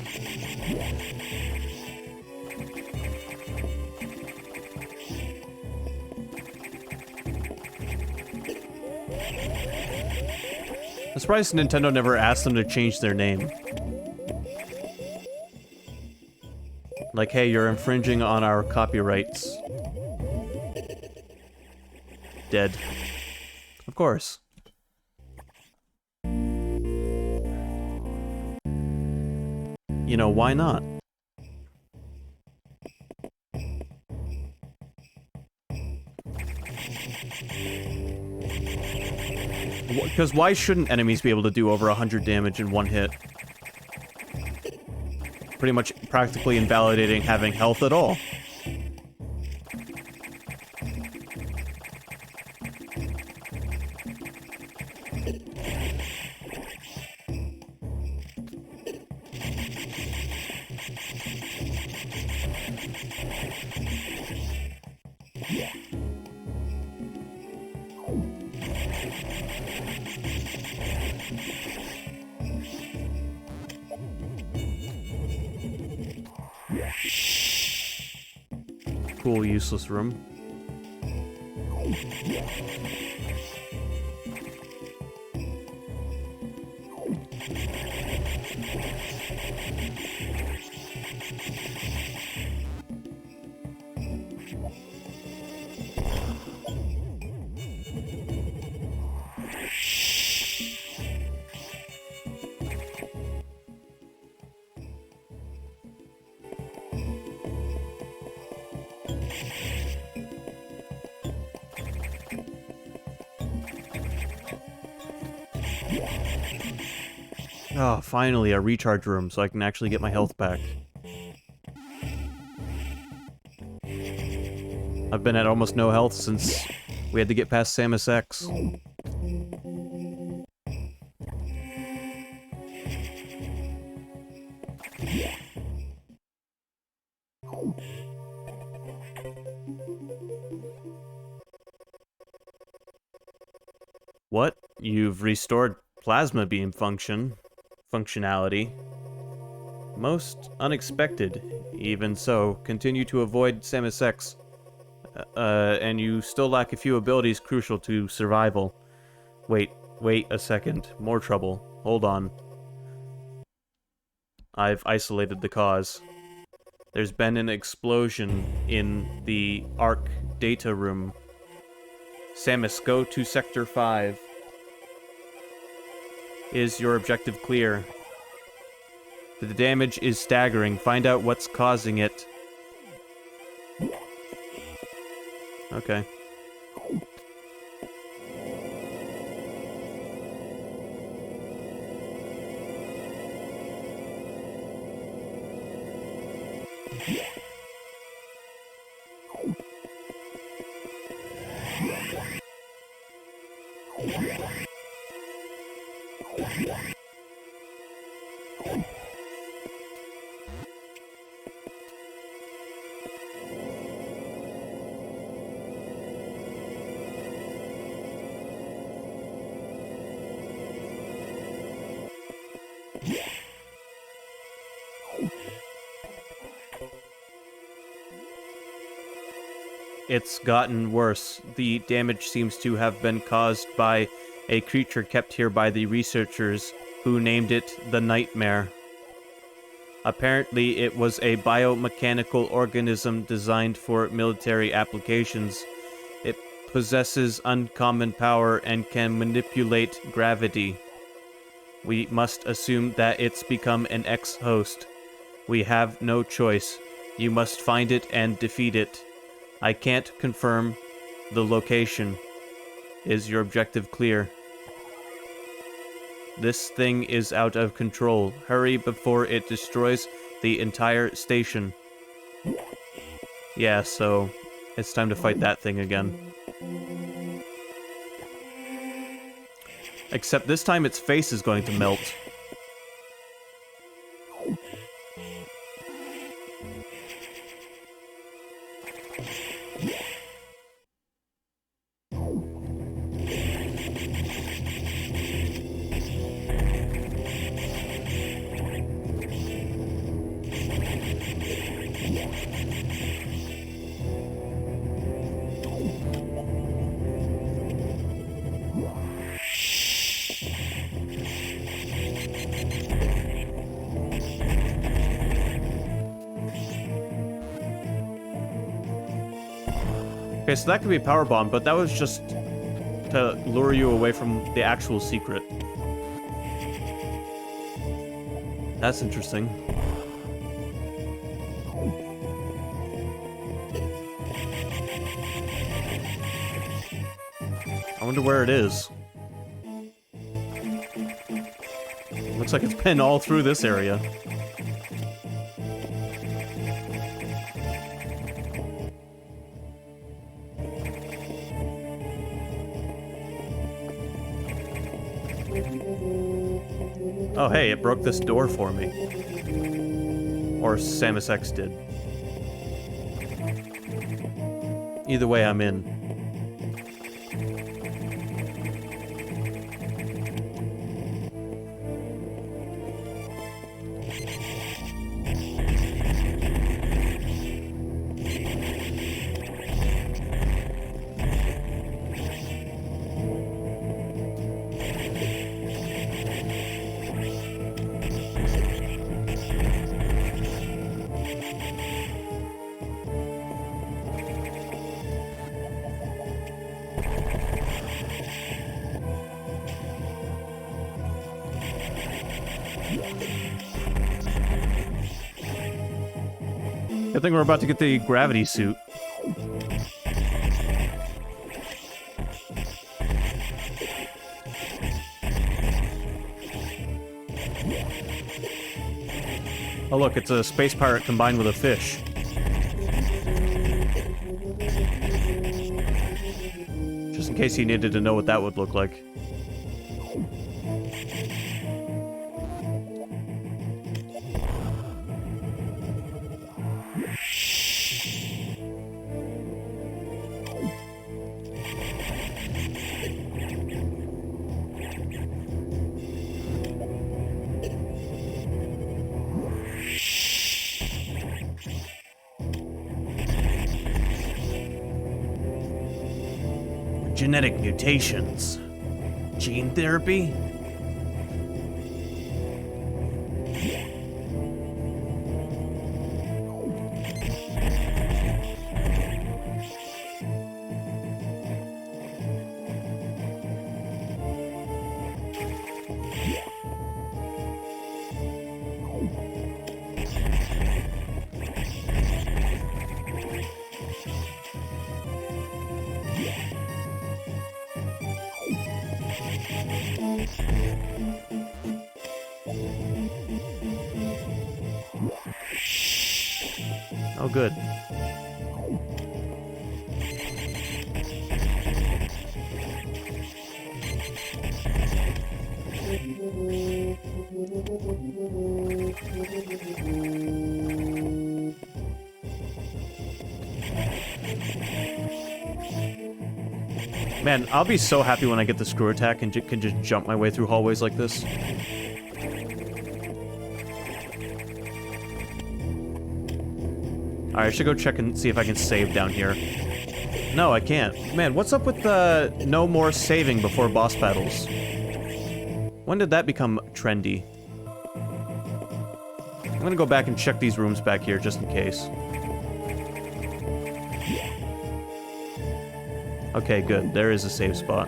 I'm surprised Nintendo never asked them to change their name. Like, hey, you're infringing on our copyrights. Dead. Of course. You know, why not? Because why shouldn't enemies be able to do over 100 damage in one hit? Pretty much practically invalidating having health at all. Cool, useless room. Oh, finally, a recharge room so I can actually get my health back. I've been at almost no health since we had to get past Samus X. What? You've restored plasma beam functionality. Most unexpected. Even so, continue to avoid Samus X. And you still lack a few abilities crucial to survival. Wait a second. More trouble. Hold on. I've isolated the cause. There's been an explosion in the ARC data room. Samus, go to Sector 5. Is your objective clear? The damage is staggering. Find out what's causing it. Okay. It's gotten worse. The damage seems to have been caused by a creature kept here by the researchers who named it the Nightmare. Apparently, it was a biomechanical organism designed for military applications. It possesses uncommon power and can manipulate gravity. We must assume that it's become an ex-host. We have no choice. You must find it and defeat it. I can't confirm the location. Is your objective clear? This thing is out of control. Hurry before it destroys the entire station. Yeah, so it's time to fight that thing again. Except this time its face is going to melt. Okay, so that could be a power bomb, but that was just to lure you away from the actual secret. That's interesting. I wonder where it is. Looks like it's been all through this area. Oh hey, it broke this door for me. Or Samus X did. Either way, I'm in. I think we're about to get the gravity suit. Oh look, it's a space pirate combined with a fish. Just in case you needed to know what that would look like. Genetic mutations. Gene therapy? Oh, good. Man, I'll be so happy when I get the screw attack and can just jump my way through hallways like this. Alright, I should go check and see if I can save down here. No, I can't. Man, what's up with the no more saving before boss battles? When did that become trendy? I'm gonna go back and check these rooms back here just in case. Okay, good. There is a save spot.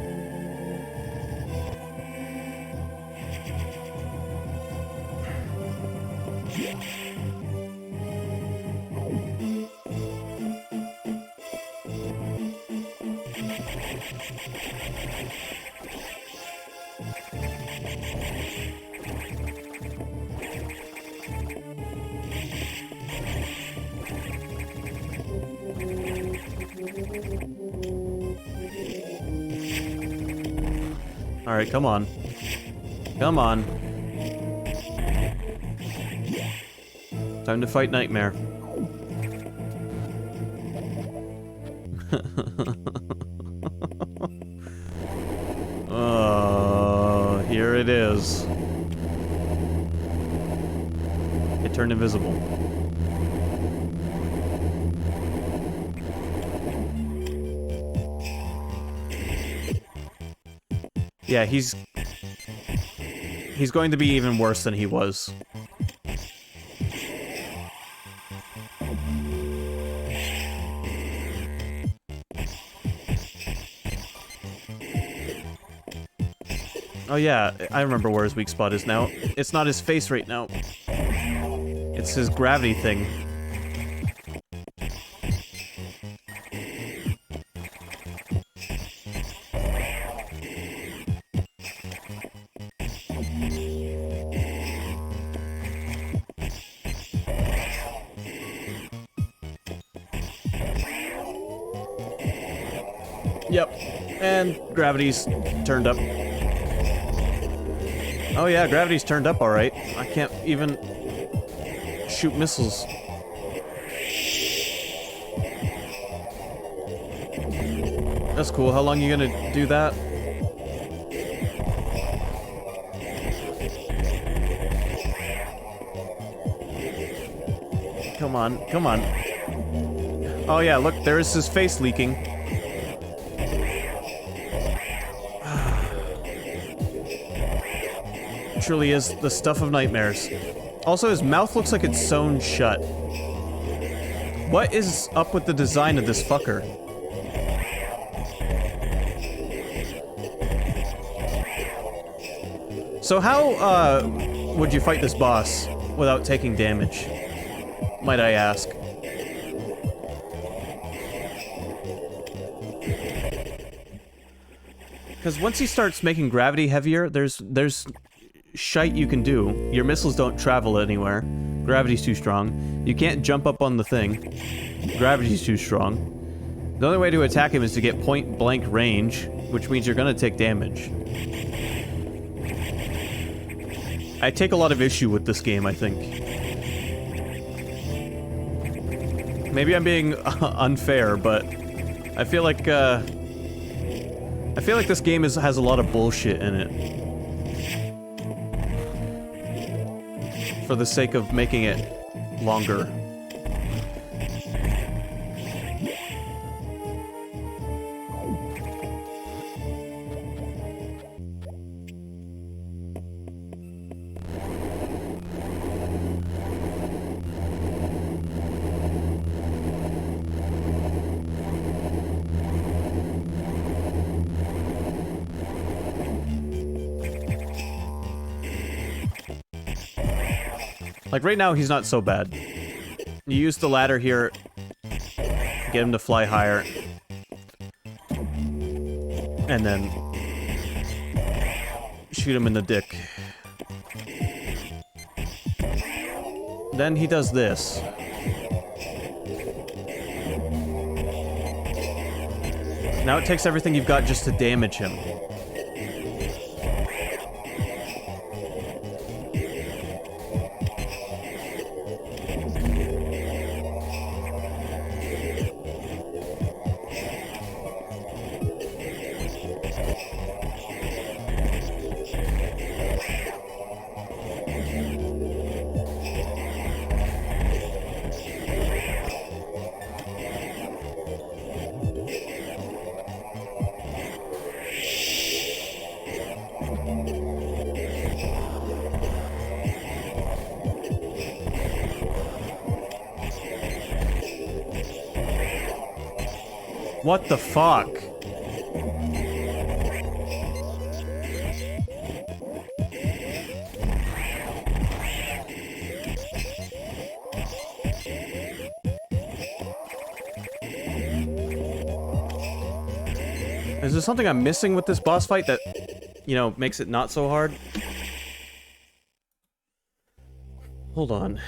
Alright, come on. Come on. Time to fight Nightmare. Oh, here it is. It turned invisible. Yeah, he's going to be even worse than he was. Oh yeah, I remember where his weak spot is now. It's not his face right now. It's his gravity thing. Yep, and gravity's turned up. Oh yeah, gravity's turned up alright. I can't even shoot missiles. That's cool. How long are you gonna do that? Come on, come on. Oh yeah, look, there is his face leaking. Truly is the stuff of nightmares. Also, his mouth looks like it's sewn shut. What is up with the design of this fucker? So how, would you fight this boss without taking damage? Might I ask? Because once he starts making gravity heavier, there's shite you can do. Your missiles don't travel anywhere. Gravity's too strong. You can't jump up on the thing. Gravity's too strong. The only way to attack him is to get point-blank range, which means you're gonna take damage. I take a lot of issue with this game, I think. Maybe I'm being unfair, but I feel like this game has a lot of bullshit in it. For the sake of making it longer. Like, right now, he's not so bad. You use the ladder here, get him to fly higher. And then shoot him in the dick. Then he does this. Now it takes everything you've got just to damage him. What the fuck? Is there something I'm missing with this boss fight that, you know, makes it not so hard? Hold on.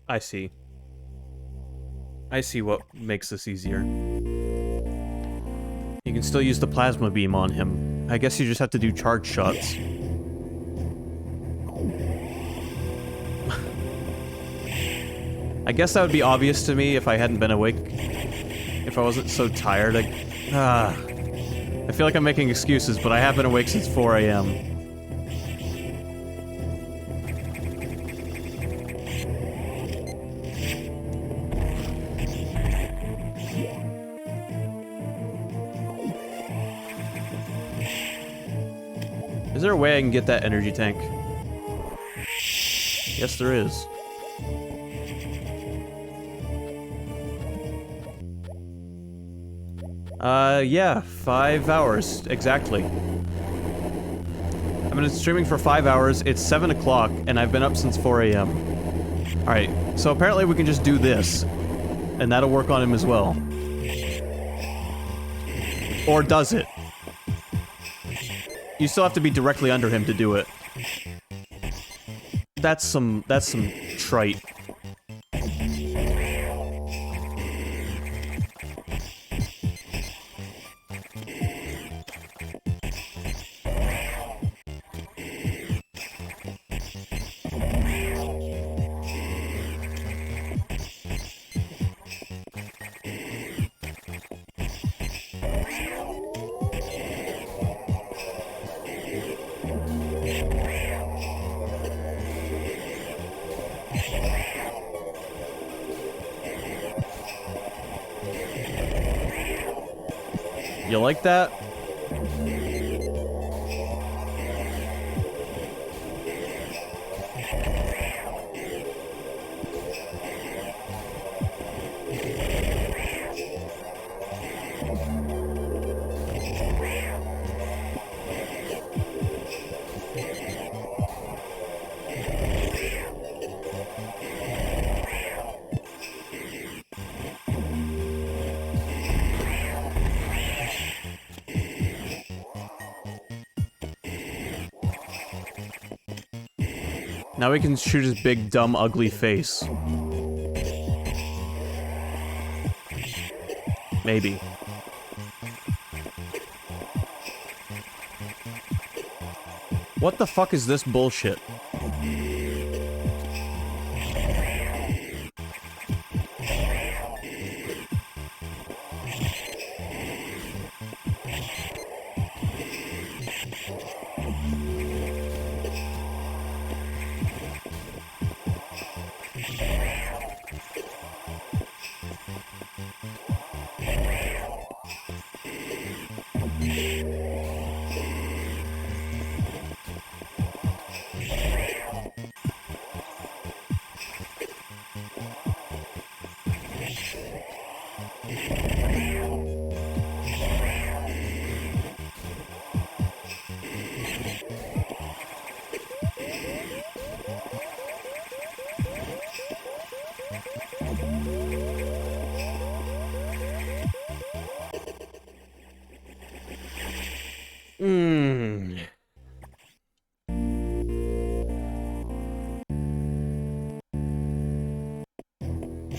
I see. I see what makes this easier. You can still use the plasma beam on him. I guess you just have to do charge shots. I guess that would be obvious to me if I hadn't been awake. If I wasn't so tired. I feel like I'm making excuses, but I have been awake since 4 a.m. Is there a way I can get that energy tank? Yes, there is. Yeah, 5 hours, exactly. I've been streaming for 5 hours, it's 7 o'clock, and I've been up since 4 a.m. Alright, so apparently we can just do this, and that'll work on him as well. Or does it? You still have to be directly under him to do it. That's some trite. You like that? Now we can shoot his big, dumb, ugly face. Maybe. What the fuck is this bullshit?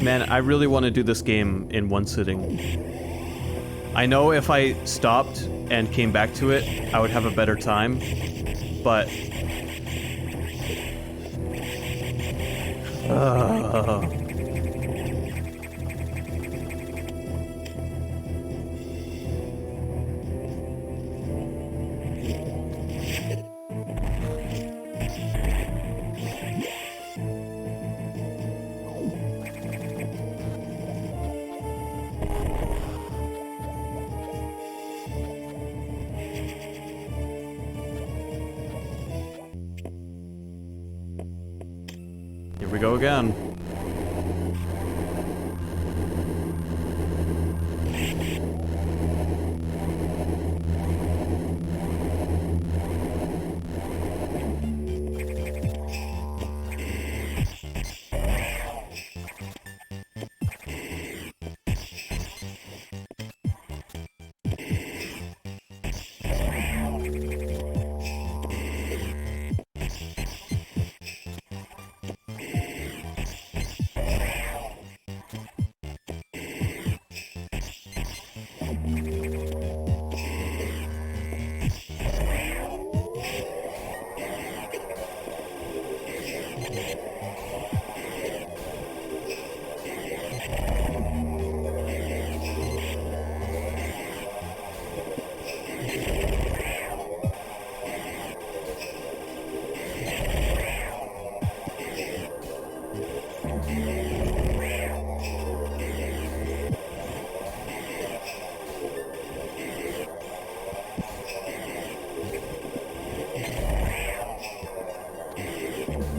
Man, I really want to do this game in one sitting. I know if I stopped and came back to it, I would have a better time, but... again.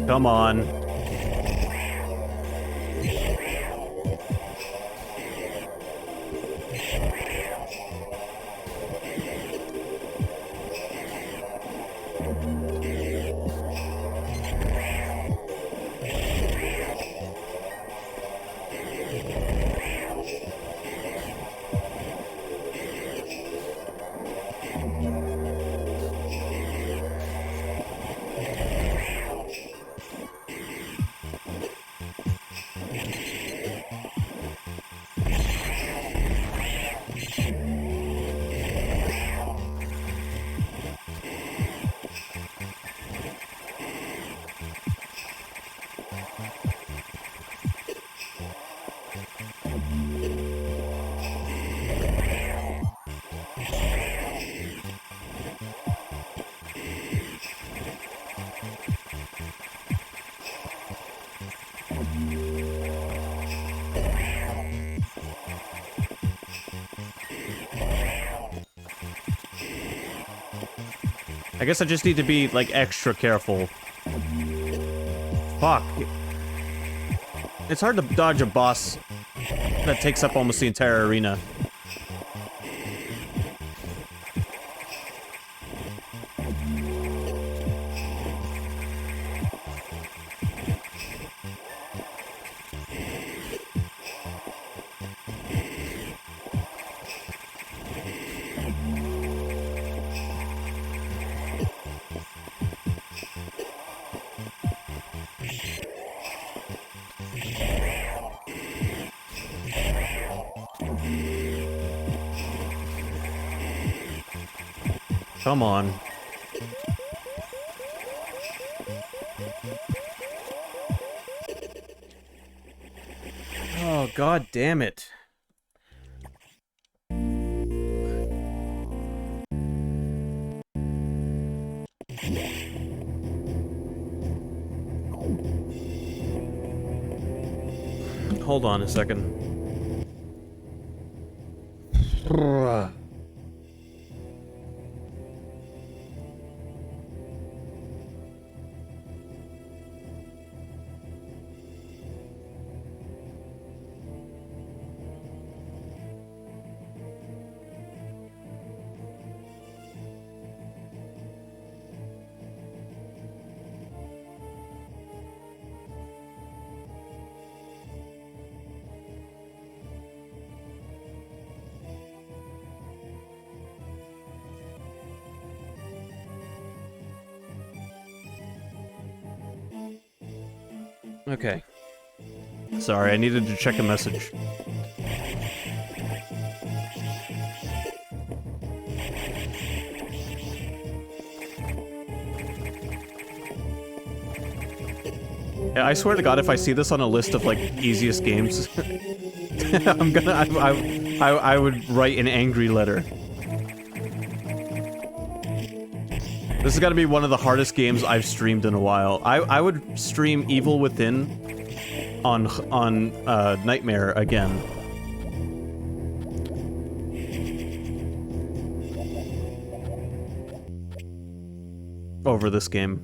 Come on. I guess I just need to be, like, extra careful. Fuck. It's hard to dodge a boss that takes up almost the entire arena. Come on. Oh, god damn it. Hold on a second. Okay. Sorry, I needed to check a message. Yeah, I swear to God, if I see this on a list of, like, easiest games, I would write an angry letter. This has got to be one of the hardest games I've streamed in a while. I would stream Evil Within on Nightmare again. Over this game.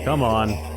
Come on.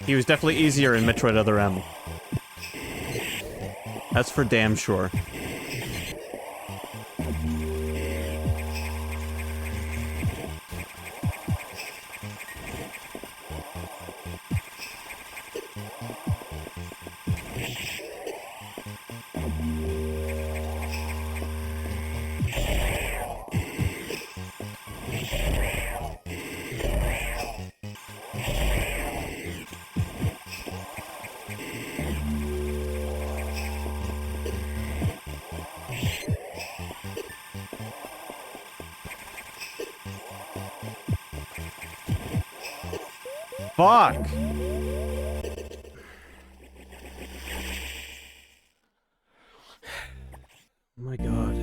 He was definitely easier in Metroid Other M. That's for damn sure. Fuck! Oh my god.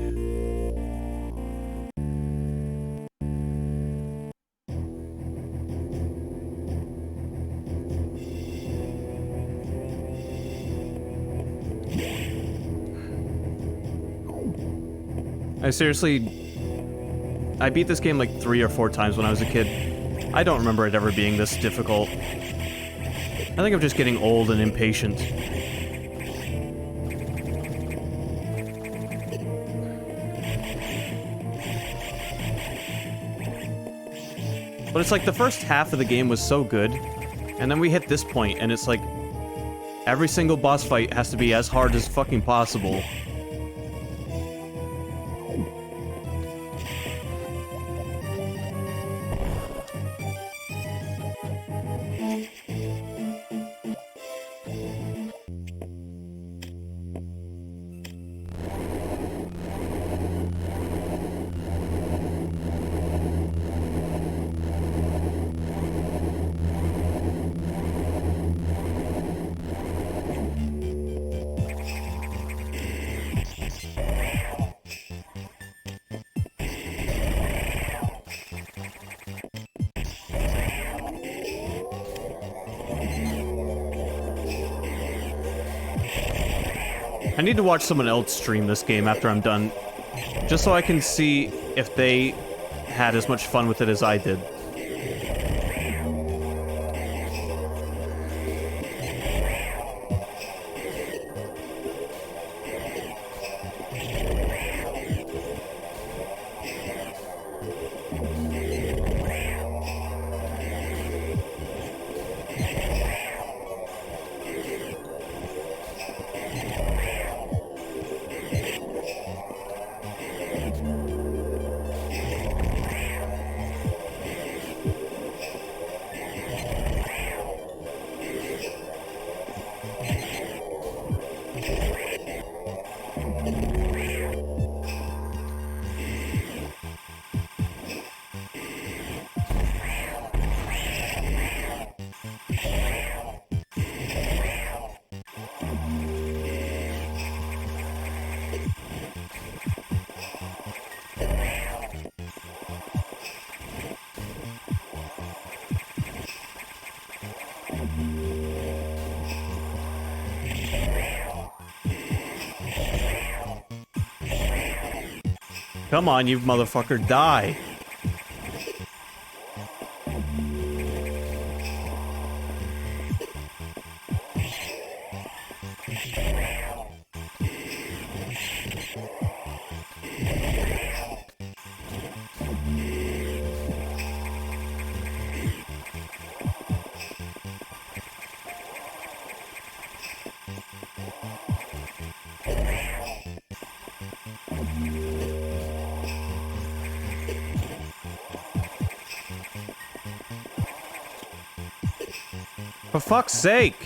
I beat this game like 3 or 4 times when I was a kid. I don't remember it ever being this difficult. I think I'm just getting old and impatient. But it's like the first half of the game was so good, and then we hit this point, and it's like every single boss fight has to be as hard as fucking possible. I need to watch someone else stream this game after I'm done, just so I can see if they had as much fun with it as I did. Come on, you motherfucker, die. For fuck's sake!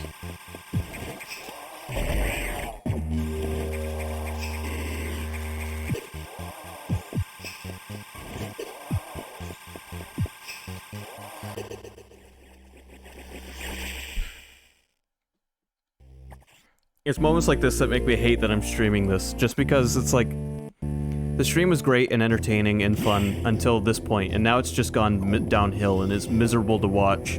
It's moments like this that make me hate that I'm streaming this, just because it's like, the stream was great and entertaining and fun until this point, and now it's just gone downhill and is miserable to watch.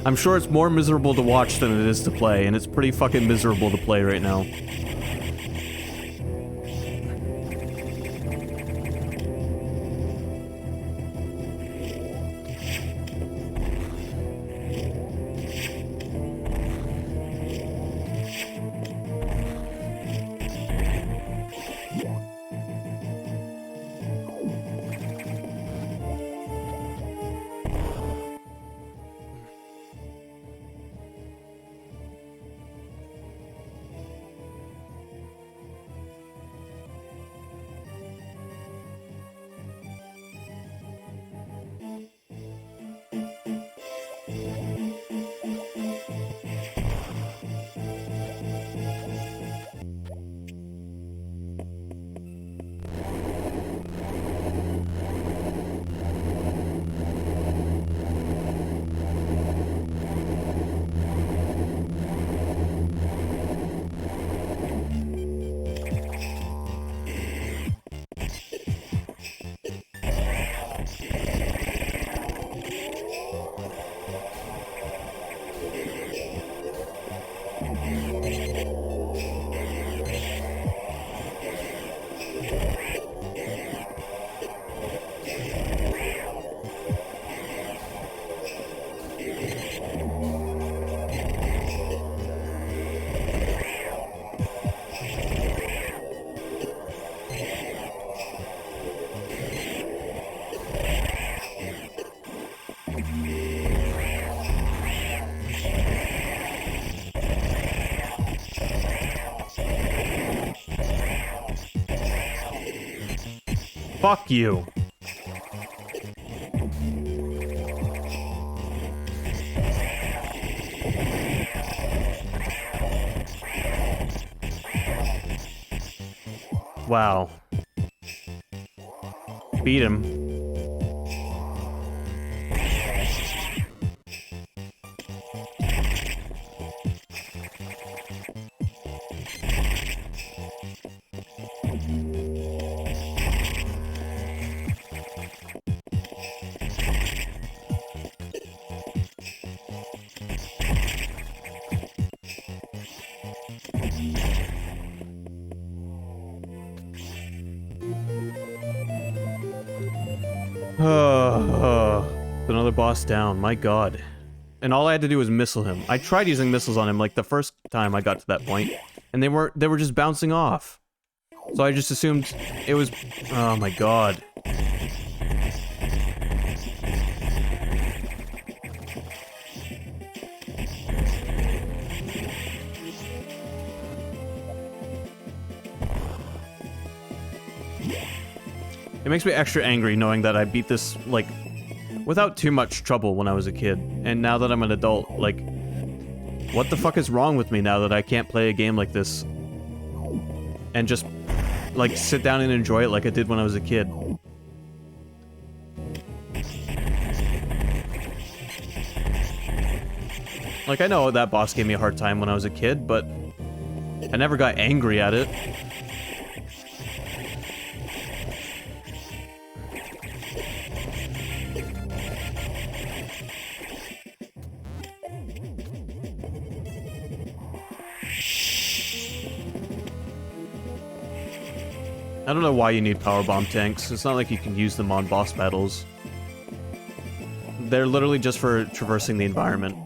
I'm sure it's more miserable to watch than it is to play, and it's pretty fucking miserable to play right now. Fuck you. Wow. Beat him. Another boss down, my god. And all I had to do was missile him. I tried using missiles on him like the first time I got to that point, and they were just bouncing off. So I just assumed it was... Oh my god. It makes me extra angry knowing that I beat this, like, without too much trouble when I was a kid. And now that I'm an adult, like, what the fuck is wrong with me now that I can't play a game like this? And just, like, sit down and enjoy it like I did when I was a kid. Like, I know that boss gave me a hard time when I was a kid, but I never got angry at it. I don't know why you need powerbomb tanks. It's not like you can use them on boss battles. They're literally just for traversing the environment.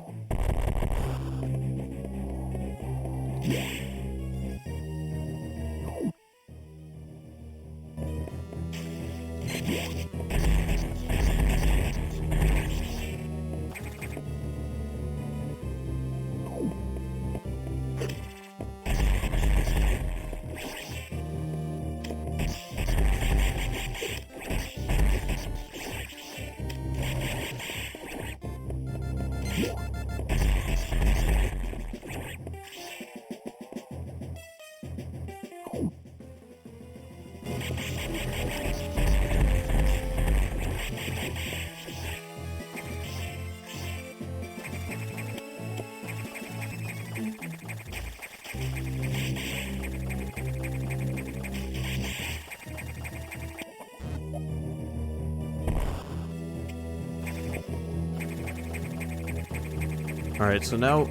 Alright, so now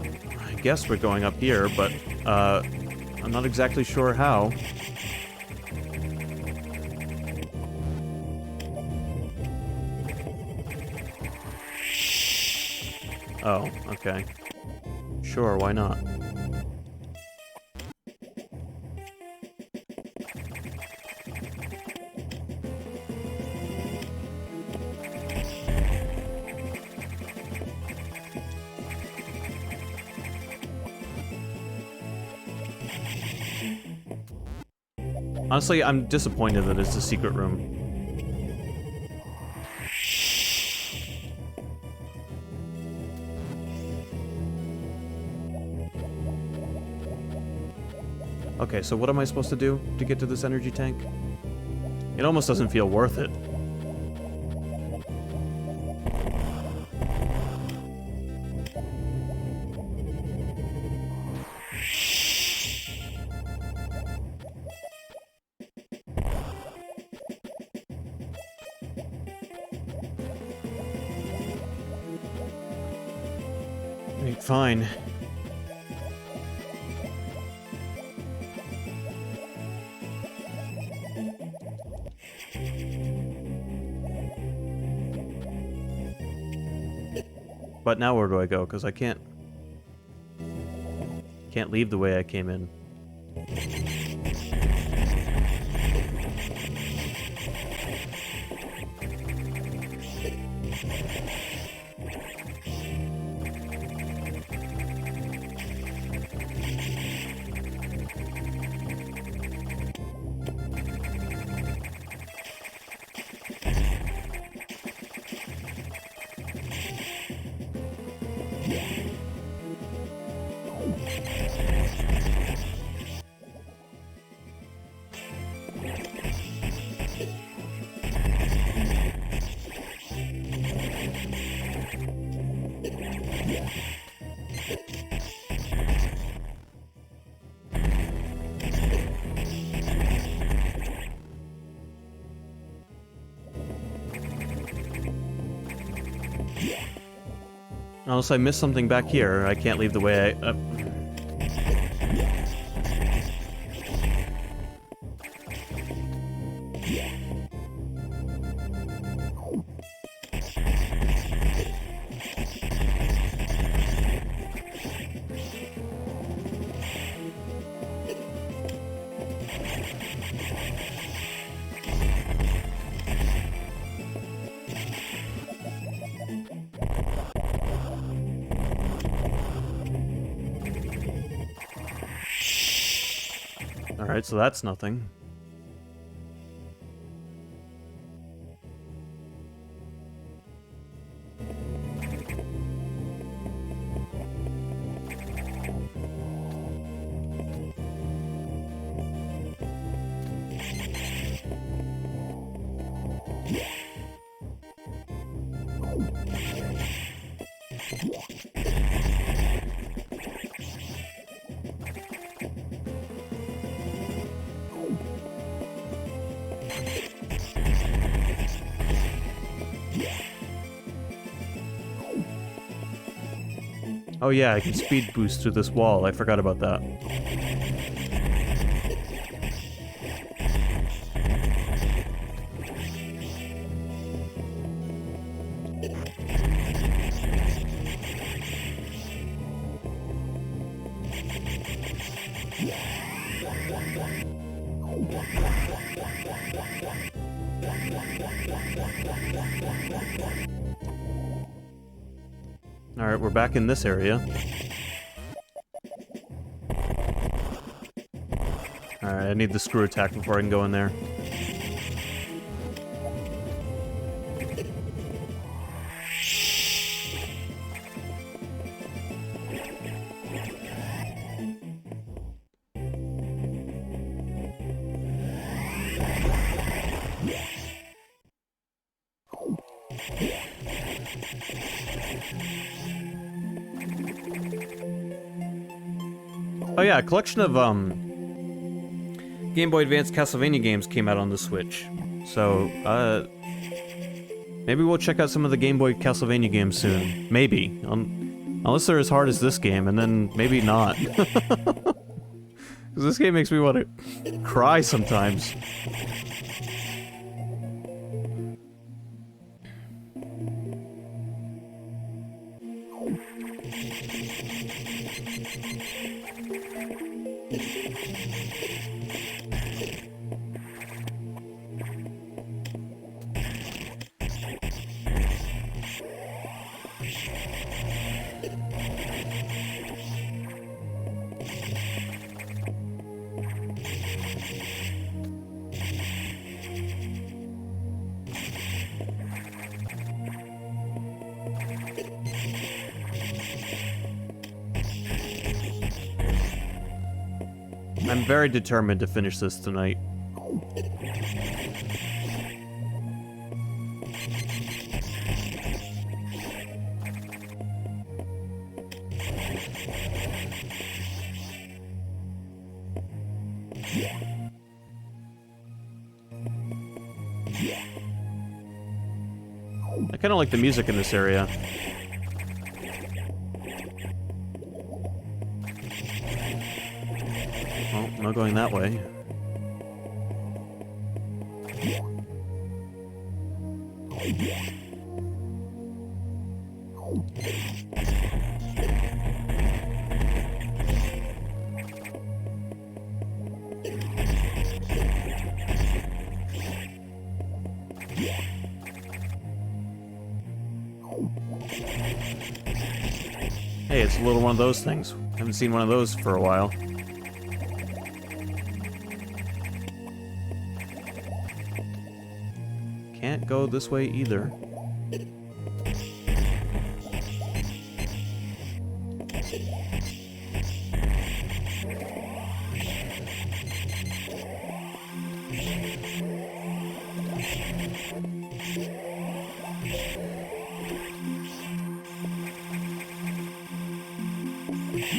I guess we're going up here, but I'm not exactly sure how. Oh, okay. Sure, why not? Honestly, I'm disappointed that it's a secret room. Okay, so what am I supposed to do to get to this energy tank? It almost doesn't feel worth it. Right, fine. But now where do I go? Because I can't leave the way I came in. Unless I missed something back here, I can't leave the way I... Alright, so that's nothing. Oh yeah, I can speed boost through this wall. I forgot about that. Alright, we're back in this area. Alright, I need the screw attack before I can go in there. Oh yeah, a collection of Game Boy Advance Castlevania games came out on the Switch. So, maybe we'll check out some of the Game Boy Castlevania games soon. Maybe. Unless they're as hard as this game, and then maybe not. Because this game makes me want to cry sometimes. I'm very determined to finish this tonight. I kind of like the music in this area. Oh, not going that way. Hey, it's a little one of those things. Haven't seen one of those for a while. Can't go this way either.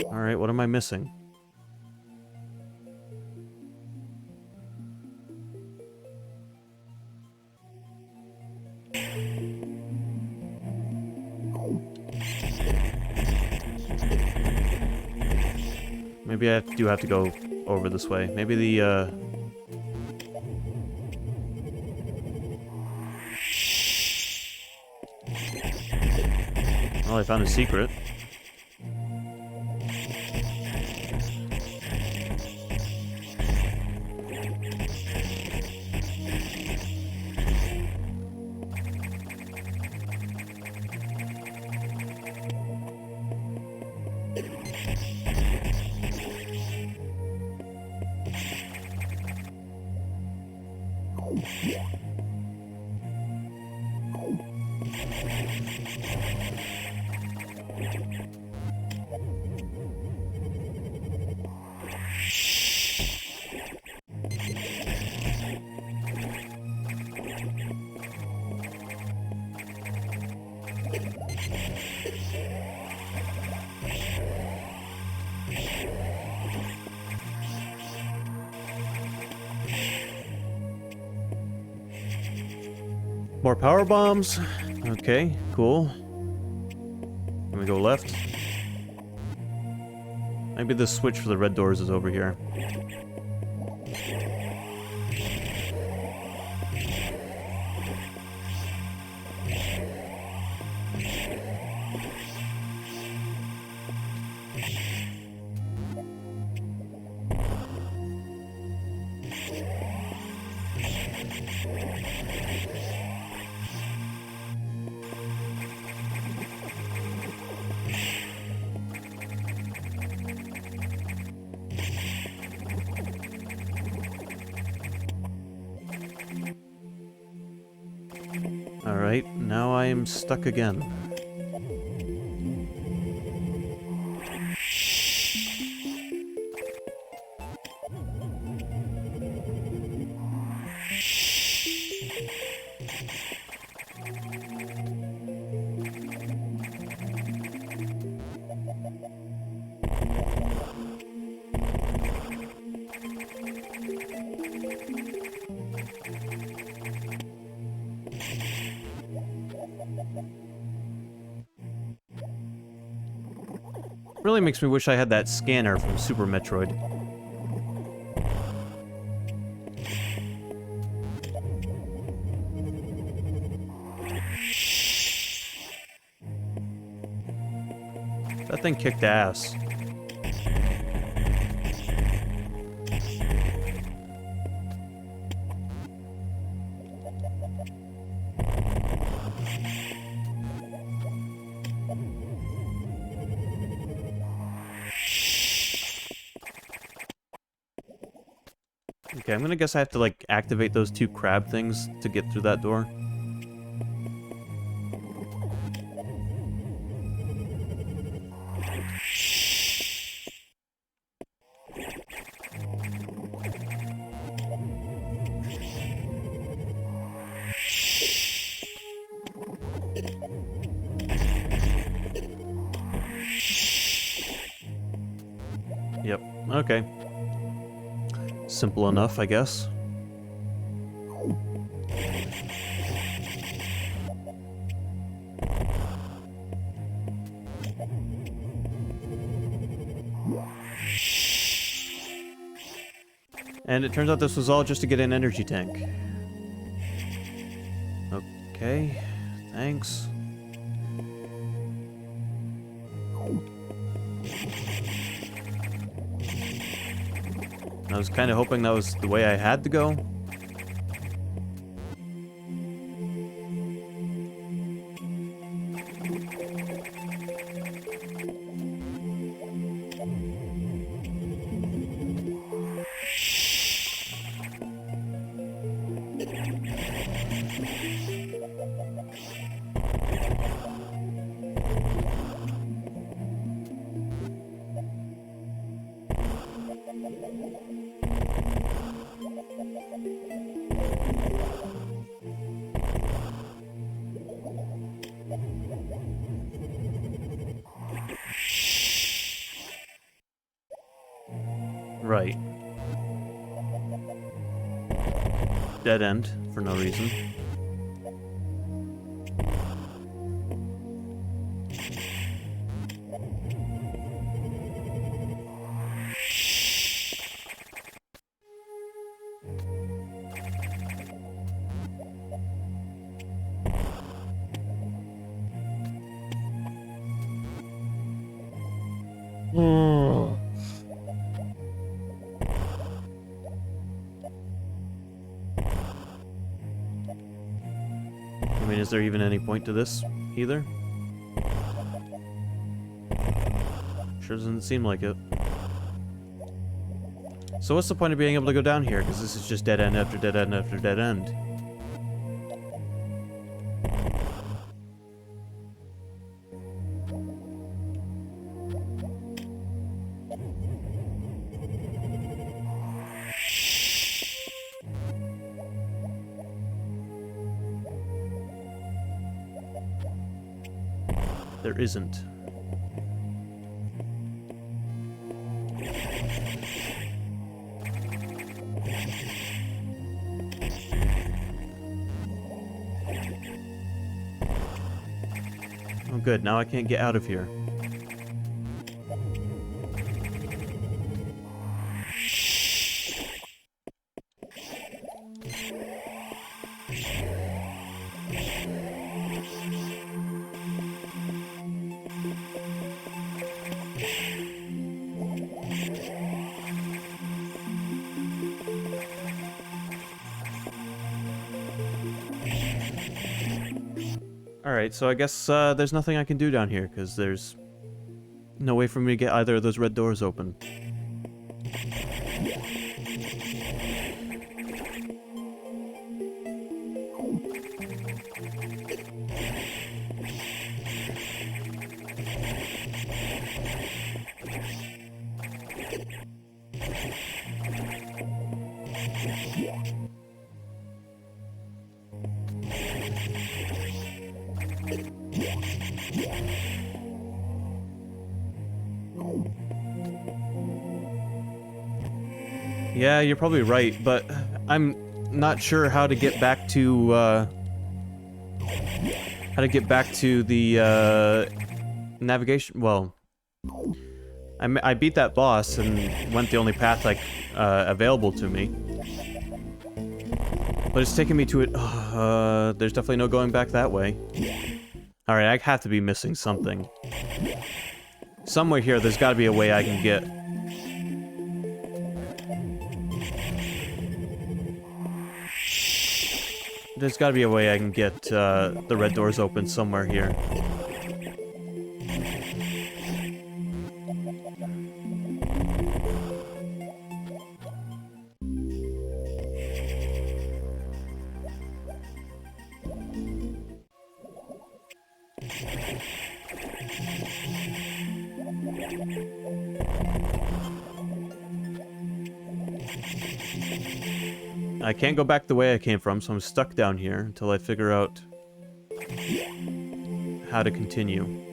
Alright, what am I missing? Maybe I do have to go over this way. Maybe the, Well, I found a secret. More power bombs. Okay, cool. Can we go left? Maybe the switch for the red doors is over here. Alright, now I am stuck again. Really makes me wish I had that scanner from Super Metroid. That thing kicked ass. Okay, I'm gonna guess I have to, like, activate those two crab things to get through that door. Yep, okay. Simple enough, I guess. And it turns out this was all just to get an energy tank. Okay, thanks. I was kind of hoping that was the way I had to go. Right. Dead end, for no reason. I mean, is there even any point to this, either? Sure doesn't seem like it. So what's the point of being able to go down here? Because this is just dead end after dead end after dead end. There isn't. Oh good, now I can't get out of here. Alright, so I guess there's nothing I can do down here, because there's no way for me to get either of those red doors open. Yeah, you're probably right, but I'm not sure how to get back to, the, navigation, well, I beat that boss and went the only path like available to me. But it's taking me to it. There's definitely no going back that way. Alright, I have to be missing something. Somewhere here, there's gotta be a way I can get. There's gotta be a way I can get the red doors open somewhere here. I can't go back the way I came from, so I'm stuck down here until I figure out how to continue.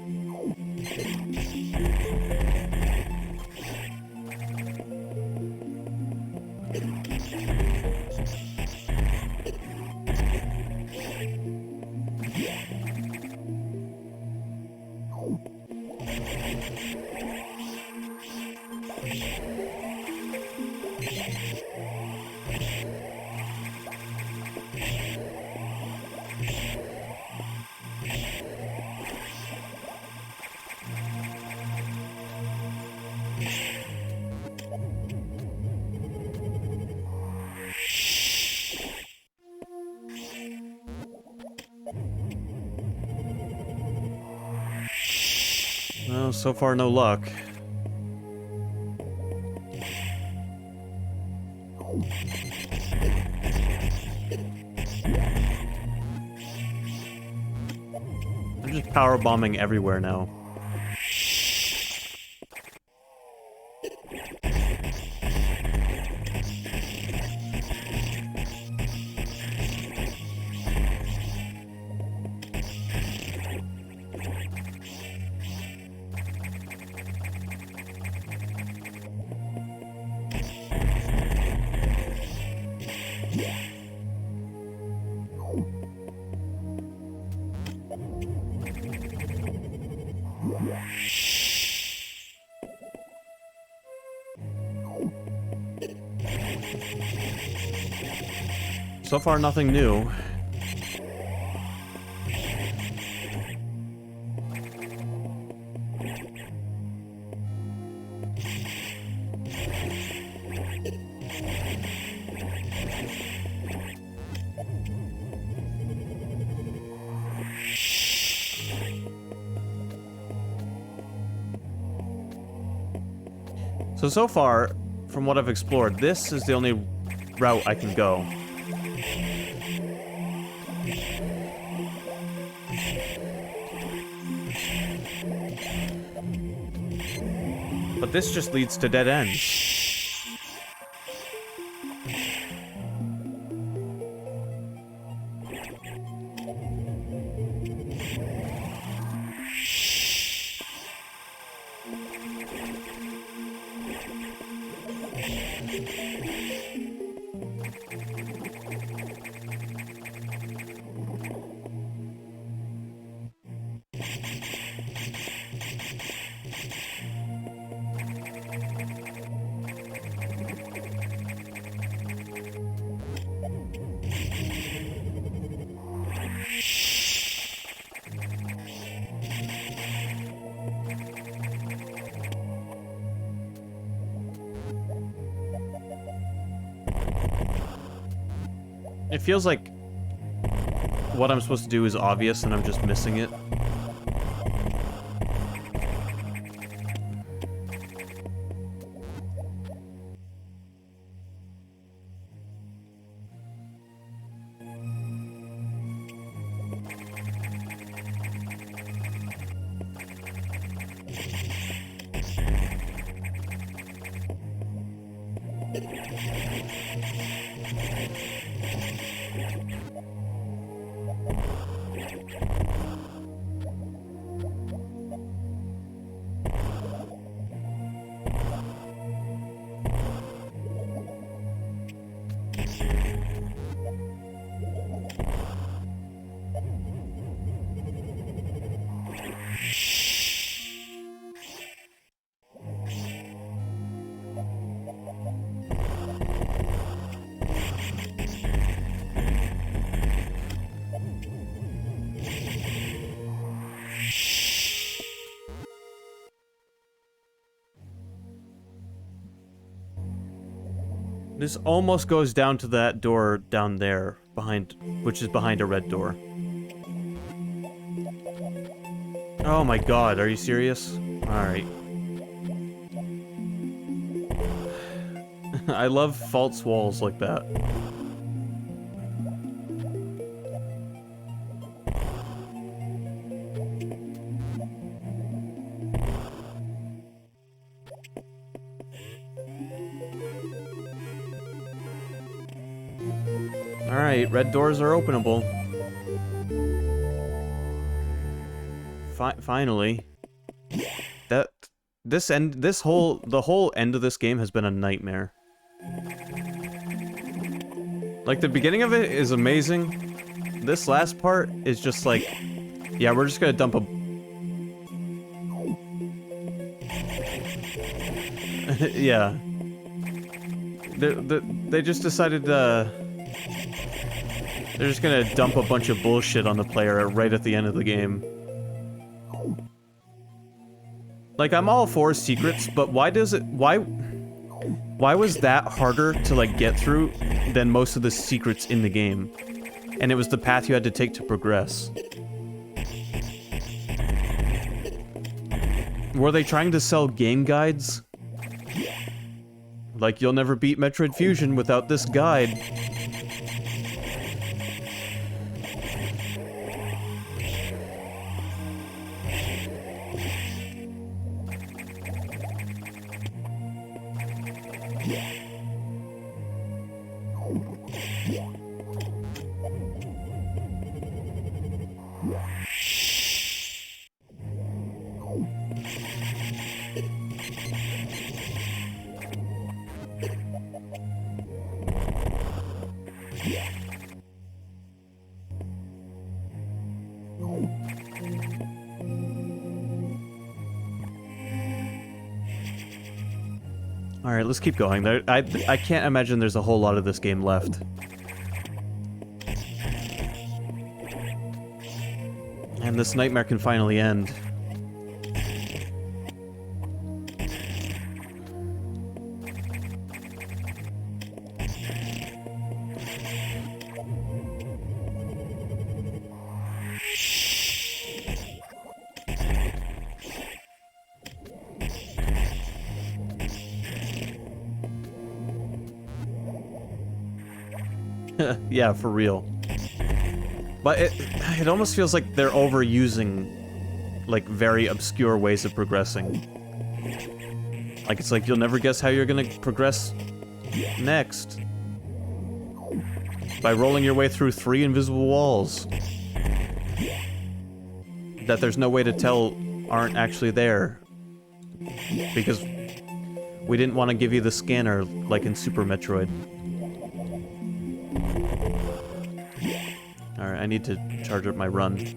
Well, so far no luck. I'm just power bombing everywhere now. So far, nothing new. So far, from what I've explored, this is the only route I can go. But this just leads to dead ends. It feels like what I'm supposed to do is obvious and I'm just missing it. This almost goes down to that door down there, which is behind a red door. Oh my god, are you serious? Alright. I love false walls like that. Alright, red doors are openable. Finally. The whole end of this game has been a nightmare. Like, the beginning of it is amazing. This last part is just like, yeah, we're just gonna dump a... yeah. They just decided, they're just gonna dump a bunch of bullshit on the player right at the end of the game. Like, I'm all for secrets, but why was that harder to, like, get through than most of the secrets in the game? And it was the path you had to take to progress. Were they trying to sell game guides? Like, you'll never beat Metroid Fusion without this guide. Alright, let's keep going. I can't imagine there's a whole lot of this game left. And this nightmare can finally end. Yeah, for real. But it almost feels like they're overusing, like, very obscure ways of progressing. Like, it's like, you'll never guess how you're gonna progress next. By rolling your way through 3 invisible walls. That there's no way to tell aren't actually there. Because we didn't want to give you the scanner like in Super Metroid. Alright, I need to charge up my run.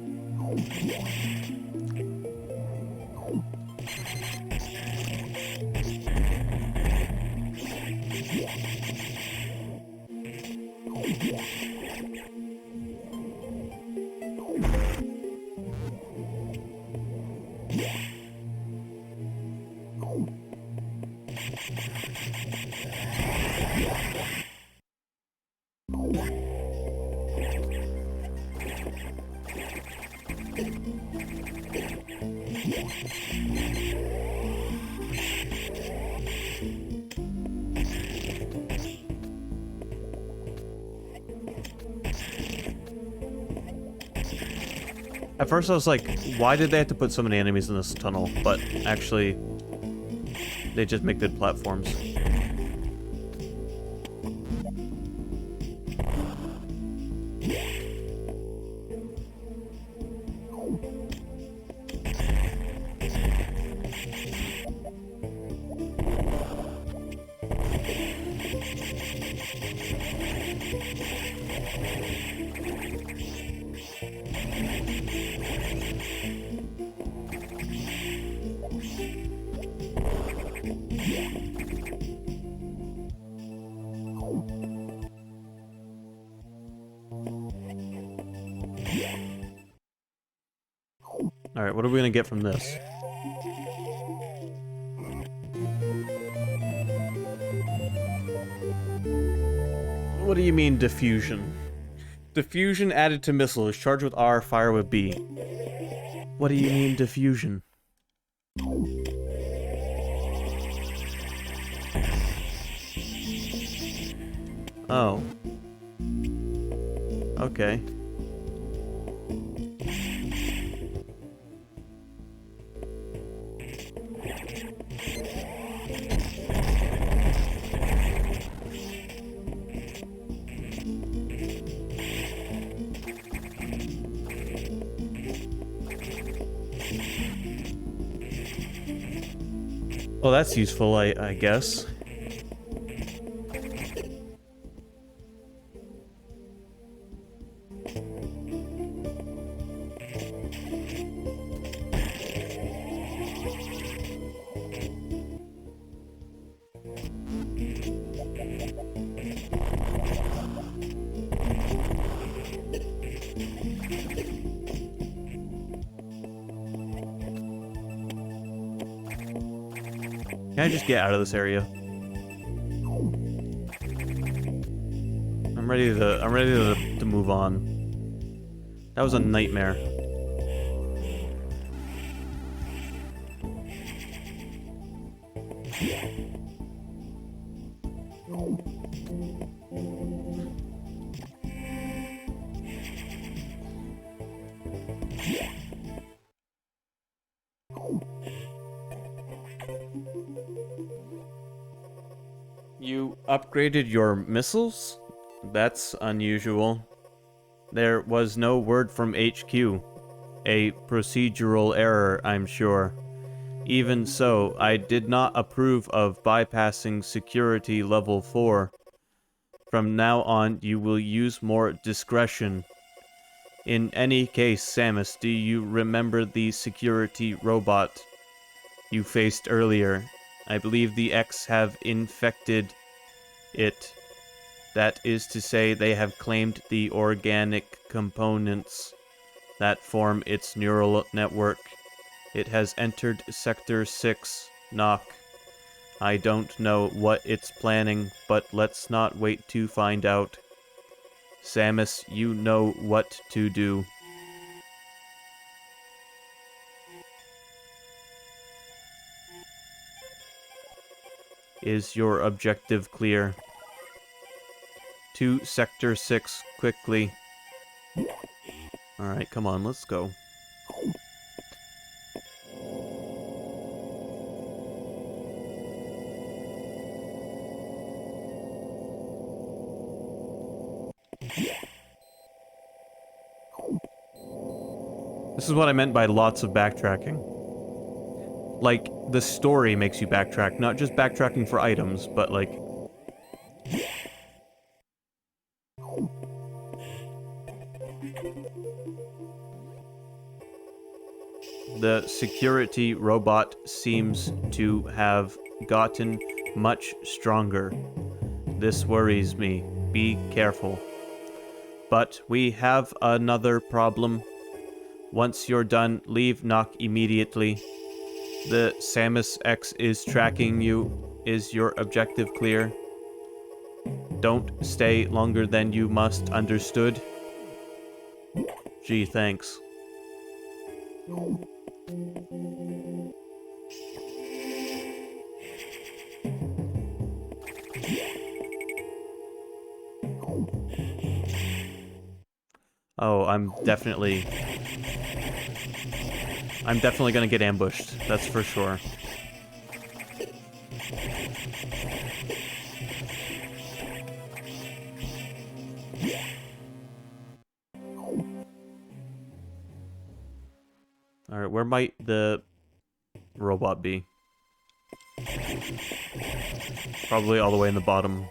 At first I was like, why did they have to put so many enemies in this tunnel? But actually, they just make good platforms. Alright, what are we gonna get from this? What do you mean, diffusion? Diffusion added to missiles. Charge with R, fire with B. What do you mean, diffusion? Oh. Okay. Well, that's useful, I guess. Can I just get out of this area? I'm ready to move on. That was a nightmare. You upgraded your missiles? That's unusual. There was no word from HQ. A procedural error, I'm sure. Even so, I did not approve of bypassing security level 4. From now on, you will use more discretion. In any case, Samus, do you remember the security robot you faced earlier? I believe the X have infected it. That is to say, they have claimed the organic components that form its neural network. It has entered Sector 6, Knock. I don't know what it's planning, but let's not wait to find out. Samus, you know what to do. Is your objective clear? To Sector 6, quickly. Alright, come on, let's go. This is what I meant by lots of backtracking. Like, the story makes you backtrack, not just backtracking for items, but like... The security robot seems to have gotten much stronger. This worries me. Be careful. But we have another problem. Once you're done, leave Knock immediately. The Samus X is tracking you. Is your objective clear? Don't stay longer than you must, understood? Gee, thanks. Oh, I'm definitely gonna get ambushed, that's for sure. Alright, where might the robot be? Probably all the way in the bottom.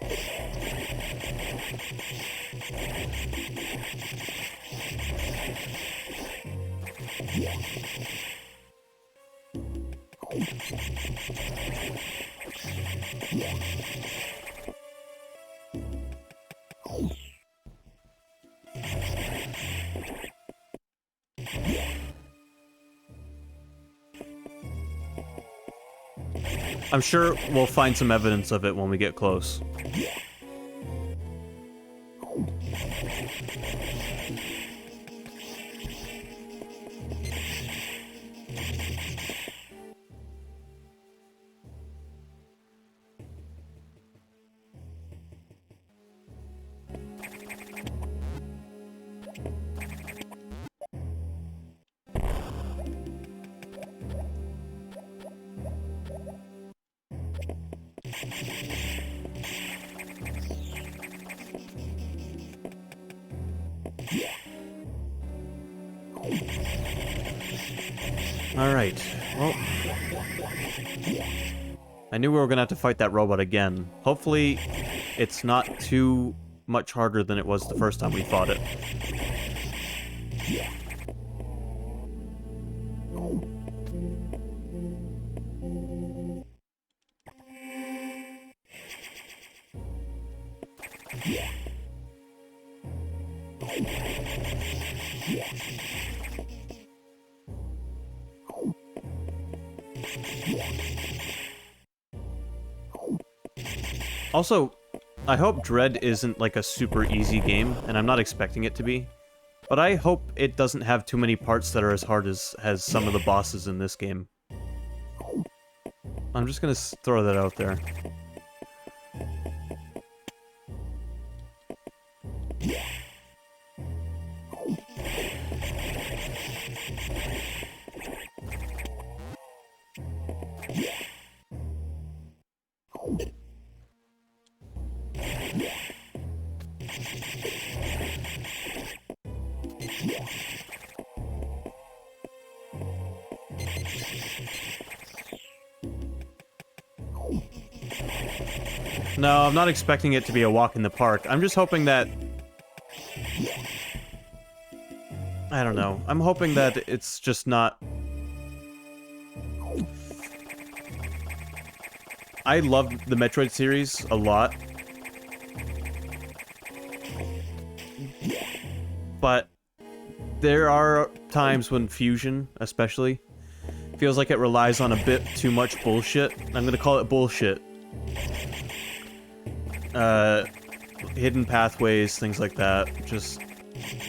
I'm sure we'll find some evidence of it when we get close. Alright, well... I knew we were gonna have to fight that robot again. Hopefully, it's not too much harder than it was the first time we fought it. Also, I hope Dread isn't like a super easy game, and I'm not expecting it to be. But I hope it doesn't have too many parts that are as hard as some of the bosses in this game. I'm just gonna throw that out there. No, I'm not expecting it to be a walk in the park. I'm just hoping that... I don't know. I'm hoping that it's just not... I love the Metroid series a lot. But there are times when Fusion, especially, feels like it relies on a bit too much bullshit. I'm gonna call it bullshit. Hidden pathways, things like that. Just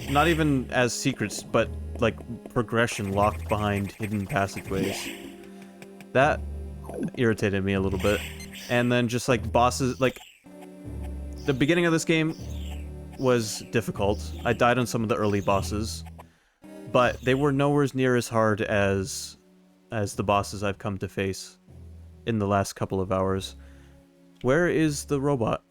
not even as secrets, but like progression locked behind hidden passageways. That irritated me a little bit. And then just like bosses, like the beginning of this game was difficult. I died on some of the early bosses, but they were nowhere near as hard as the bosses I've come to face in the last couple of hours. Where is the robot?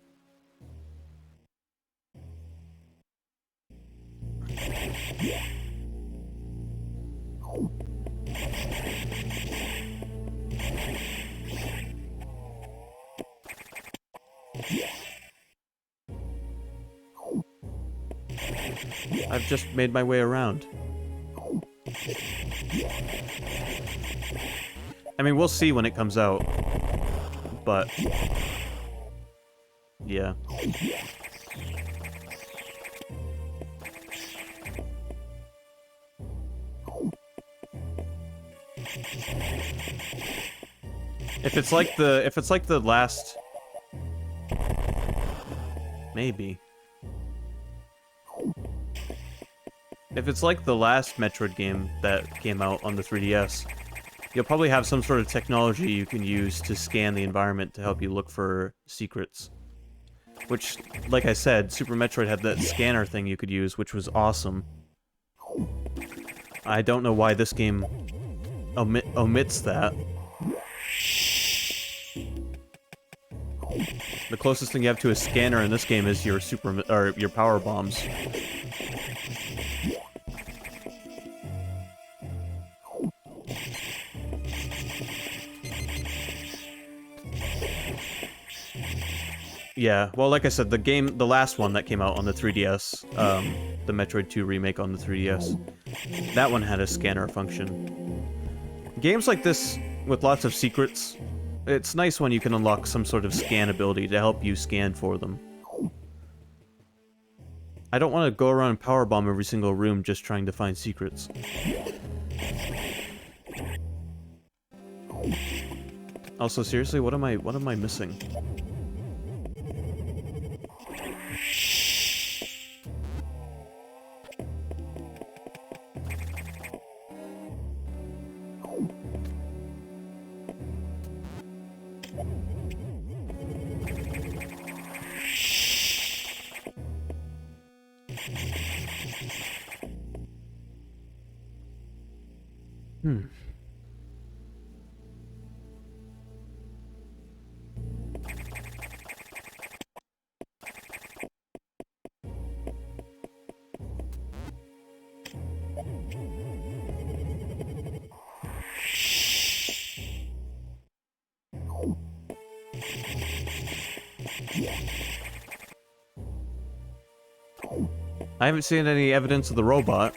I've just made my way around. I mean, we'll see when it comes out, but yeah. If it's like the last, maybe. If it's like the last Metroid game that came out on the 3DS, you'll probably have some sort of technology you can use to scan the environment to help you look for secrets. Which, like I said, Super Metroid had that scanner thing you could use, which was awesome. I don't know why this game omits that. The closest thing you have to a scanner in this game is your your power bombs. Yeah, well, like I said, the last one that came out on the 3DS, the Metroid 2 remake on the 3DS, that one had a scanner function. Games like this, with lots of secrets, it's nice when you can unlock some sort of scan ability to help you scan for them. I don't want to go around and powerbomb every single room just trying to find secrets. Also, seriously, what am I missing? I haven't seen any evidence of the robot.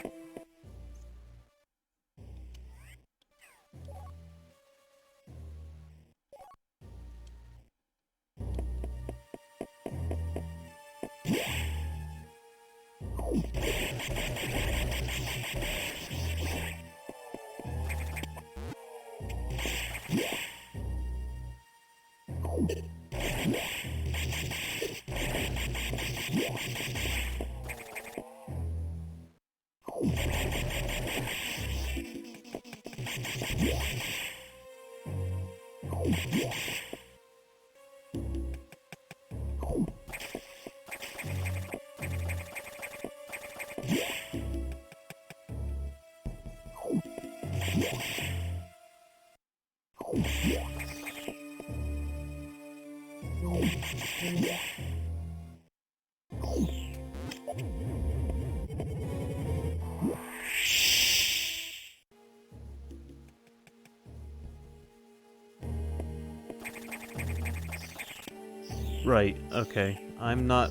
Right, okay. I'm not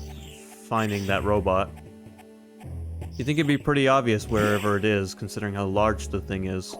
finding that robot. You think it'd be pretty obvious wherever it is, considering how large the thing is.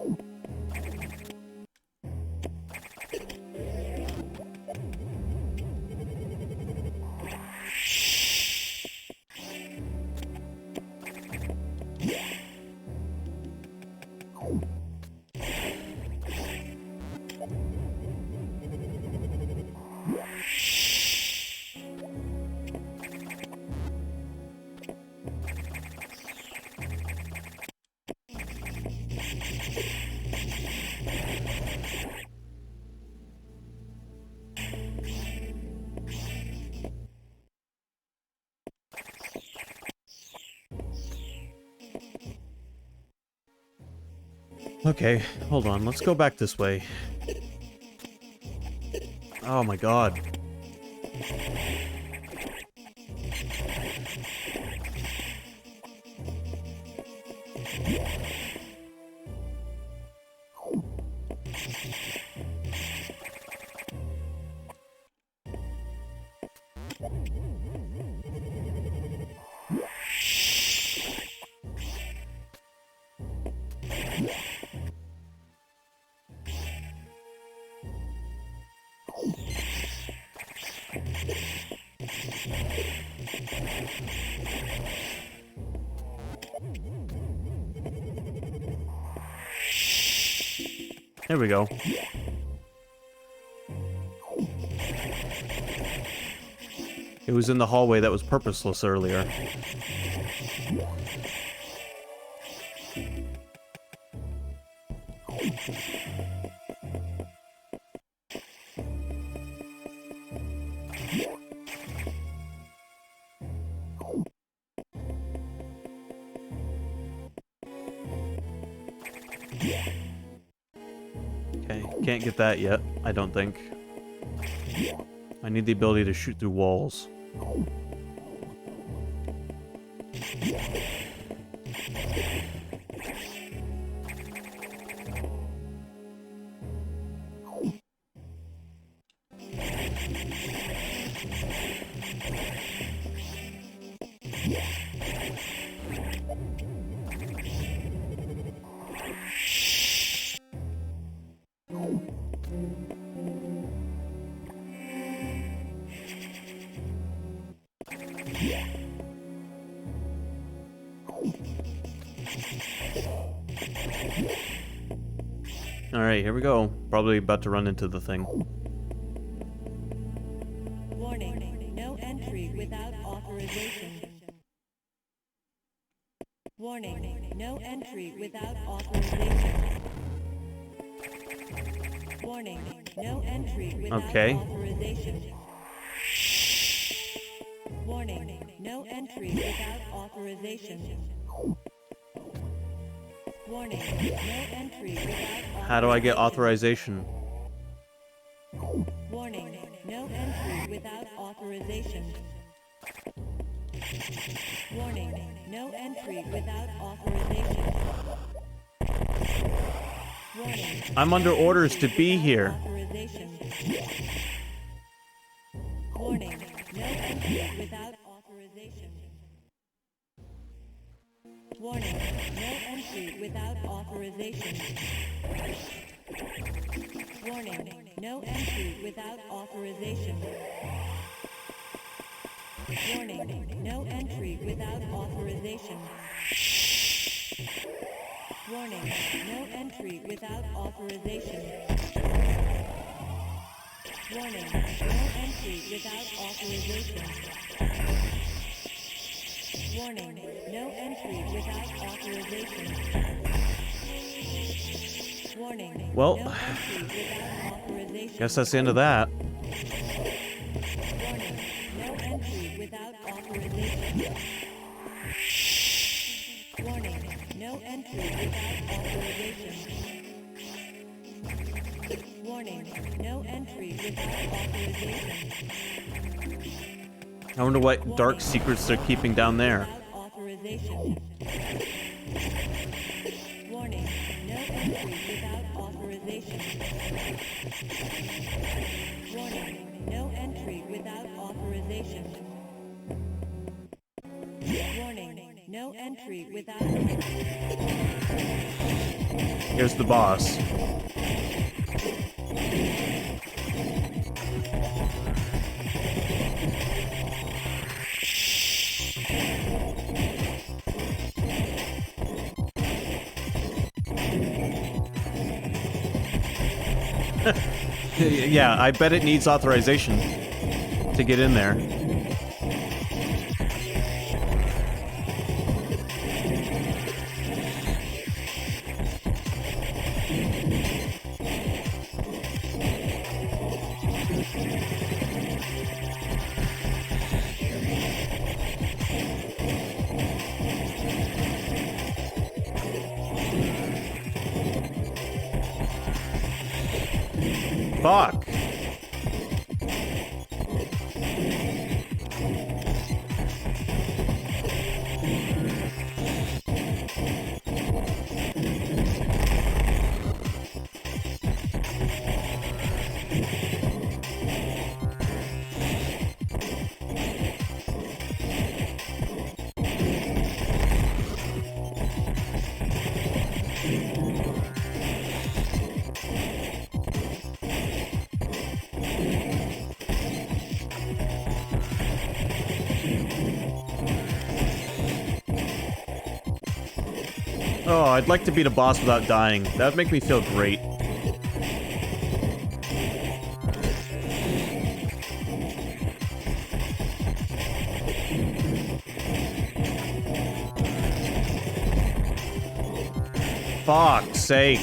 Okay, hold on, let's go back this way. Oh my god. There we go. It was in the hallway that was purposeless earlier. Okay, can't get that yet, I don't think. I need the ability to shoot through walls. Alright, here we go. Probably about to run into the thing. Warning, no entry without authorization. Warning, no entry without authorization. Warning, no entry without Okay. authorization. Warning, no entry without authorization. Warning, no entry without authorization. How do I get authorization? Warning, no entry without authorization. Warning, no entry without authorization. Warning, I'm under orders to be here. authorization. Warning, no entry without authorization. Warning, no entry without authorization. Warning, no entry without authorization. Warning, no entry without authorization. Warning, no entry without authorization. Warning, no entry without authorization. Warning, no entry without authorization. Warning, Well, no entry without authorization. guess that's the end of that. Warning, no entry without authorization. Warning, no entry without authorization. Warning, no entry without authorization. I wonder what dark secrets they're keeping down there. Without authorization. Warning, no entry without authorization. Warning, no entry without authorization. Warning, no entry without. Here's the boss. Yeah, I bet it needs authorization to get in there. Fuck. Oh, I'd like to beat a boss without dying. That would make me feel great. Fuck's sake.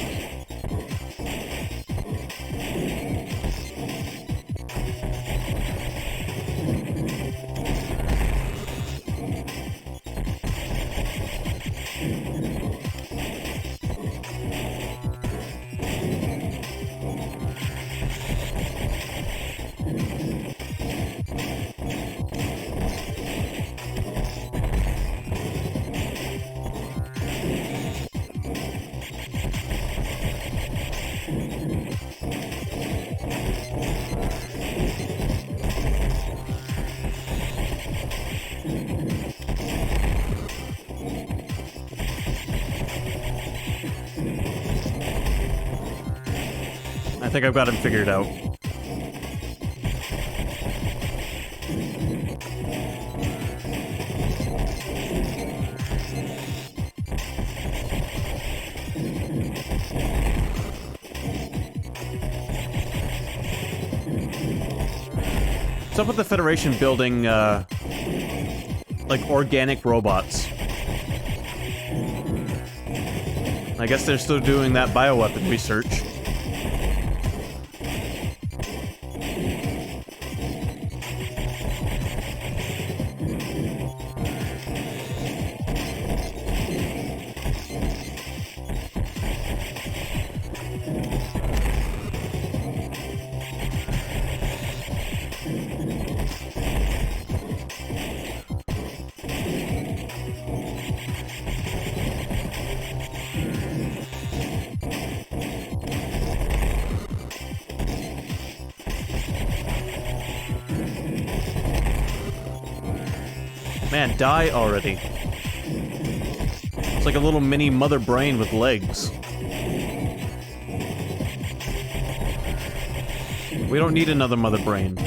I think I've got him figured out. What's up with the Federation building, like, organic robots? I guess they're still doing that bioweapon research. Man, die already. It's like a little mini mother brain with legs. We don't need another mother brain.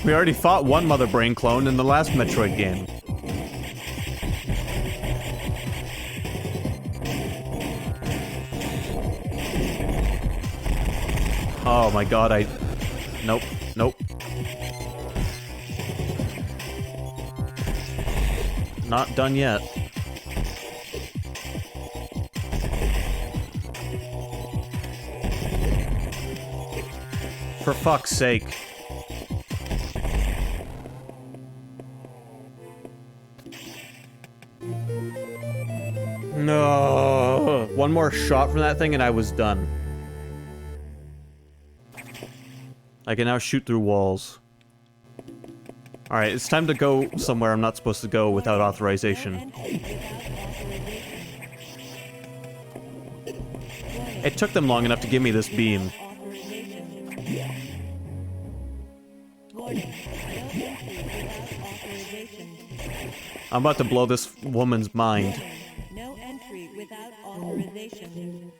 We already fought one Mother Brain clone in the last Metroid game. Oh my god, Nope, nope. Not done yet. For fuck's sake. No. One more shot from that thing and I was done. I can now shoot through walls. Alright, it's time to go somewhere I'm not supposed to go without authorization. It took them long enough to give me this beam. I'm about to blow this woman's mind. No entry without authorization.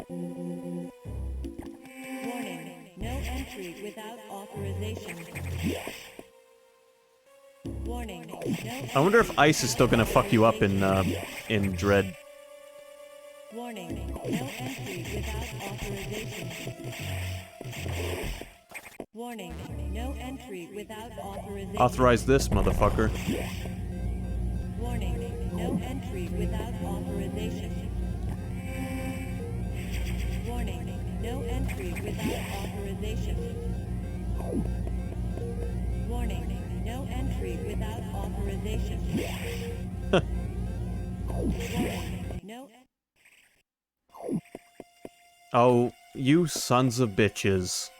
Warning, no entry without authorization. Warning, no I wonder if ice is still gonna fuck you up in Dread. warning, no entry without authorization. Warning, no entry without authorization. Authorize this, motherfucker. Warning, no entry without authorization. Warning, no entry without authorization. Warning, no entry without authorization. Warning, no. Oh, you sons of bitches.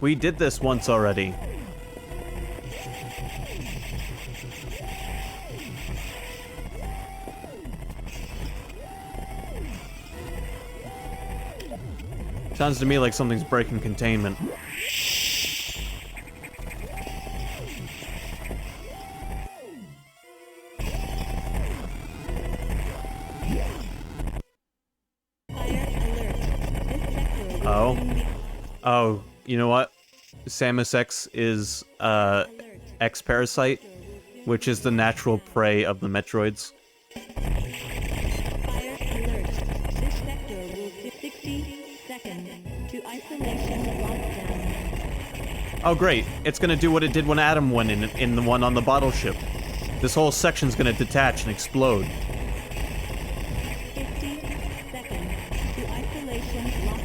We did this once already. Sounds to me like something's breaking containment. Oh. Oh, you know what? Samus X is, X-Parasite, which is the natural prey of the Metroids. Fire alert. This sector will take 60 seconds to isolation lockdown. Oh great, it's gonna do what it did when Adam went in the one on the bottle ship. This whole section's gonna detach and explode. 50 seconds to isolation lockdown.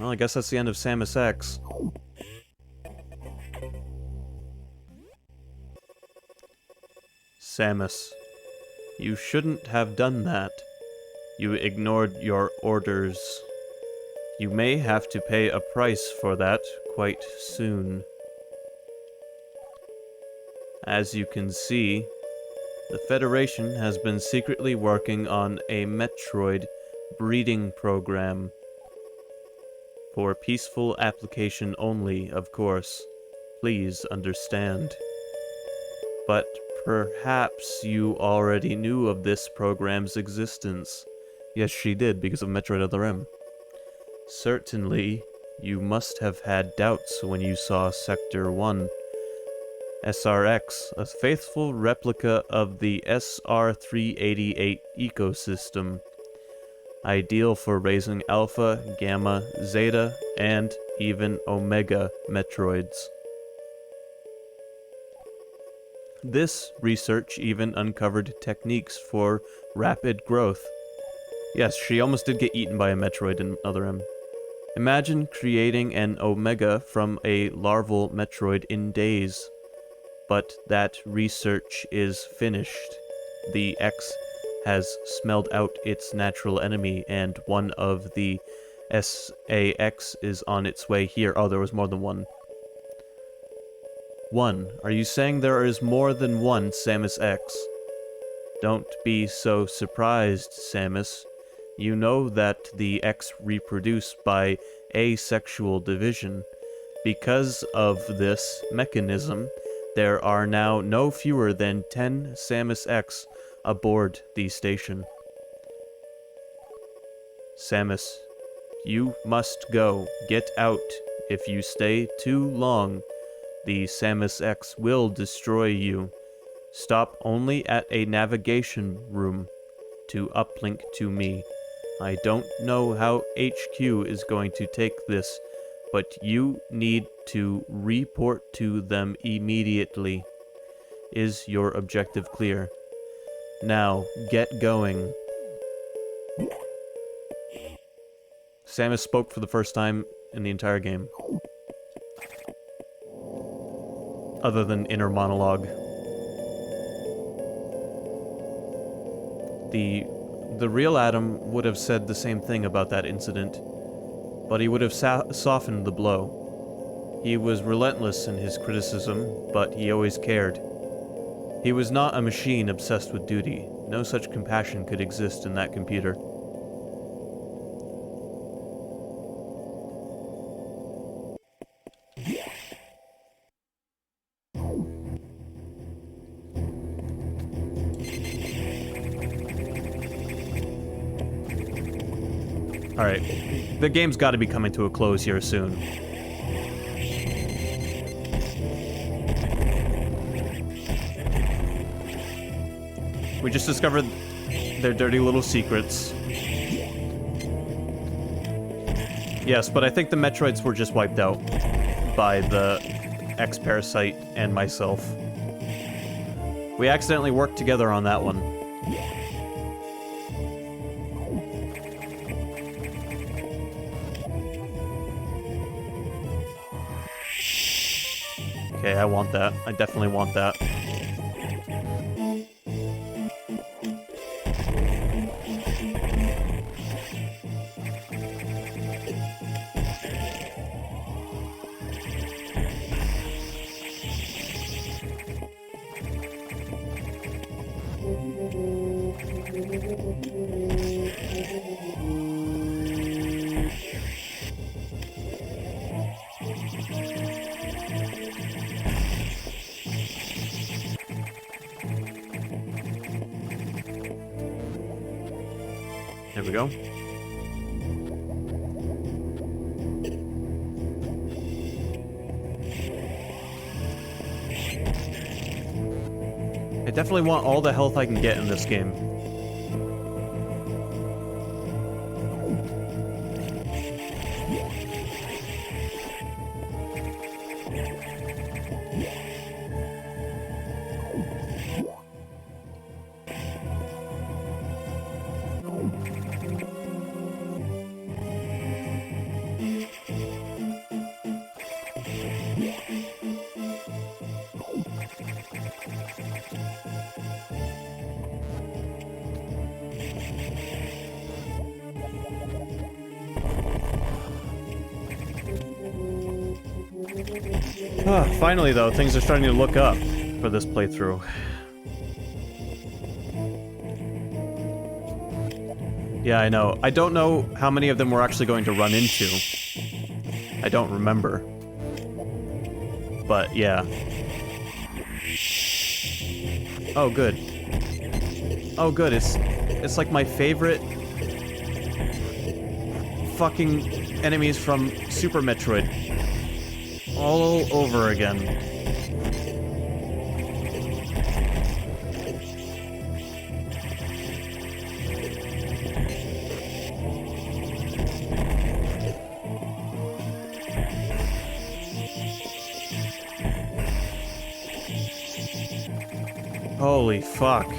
Well, I guess that's the end of Samus X. Samus, you shouldn't have done that. You ignored your orders. You may have to pay a price for that quite soon. As you can see, the Federation has been secretly working on a Metroid breeding program. For peaceful application only, of course. Please understand. But perhaps you already knew of this program's existence. Yes, she did, because of Metroid Other M. Certainly, you must have had doubts when you saw Sector 1. SRX, a faithful replica of the SR-388 ecosystem. ideal for raising Alpha, Gamma, Zeta, and even Omega Metroids. This research even uncovered techniques for rapid growth. Yes, she almost did get eaten by a Metroid in Other M. Imagine creating an Omega from a larval Metroid in days. But that research is finished. The X has smelled out its natural enemy, and one of the SAX is on its way here. Oh, there was more than one. One. Are you saying there is more than one Samus X? Don't be so surprised, Samus. You know that the X reproduce by asexual division. Because of this mechanism, there are now no fewer than 10 Samus X aboard the station. Samus, you must go. Get out. If you stay too long, the Samus X will destroy you. Stop only at a navigation room to uplink to me. I don't know how HQ is going to take this, but you need to report to them immediately. Is your objective clear? Now, get going. Samus spoke for the first time in the entire game. Other than inner monologue. The real Adam would have said the same thing about that incident, but he would have softened the blow. He was relentless in his criticism, but he always cared. He was not a machine obsessed with duty. No such compassion could exist in that computer. Alright, the game's got to be coming to a close here soon. We just discovered their dirty little secrets. Yes, but I think the Metroids were just wiped out by the X-Parasite and myself. We accidentally worked together on that one. Okay, I want that. I definitely want that. There we go. I definitely want all the health I can get in this game. Finally, though, things are starting to look up for this playthrough. Yeah, I know. I don't know how many of them we're actually going to run into. I don't remember. But, yeah. Oh, good. Oh, good. It's like my favorite fucking enemies from Super Metroid. All over again. Holy fuck.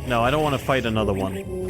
No, I don't want to fight another one.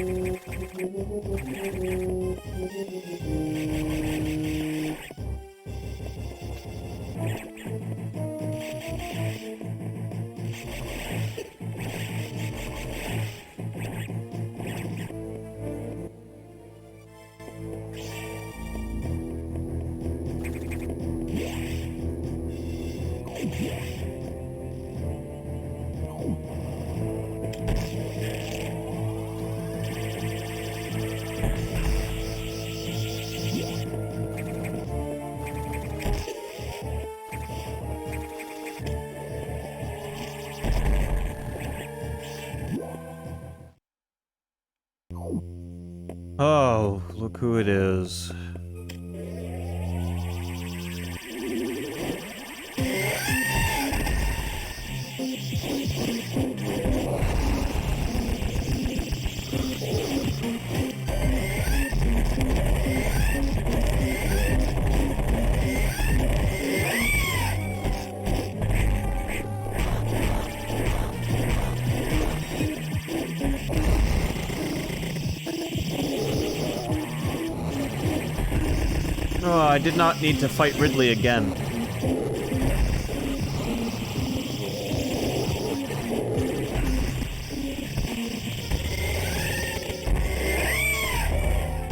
Oh, look who it is. Oh, I did not need to fight Ridley again.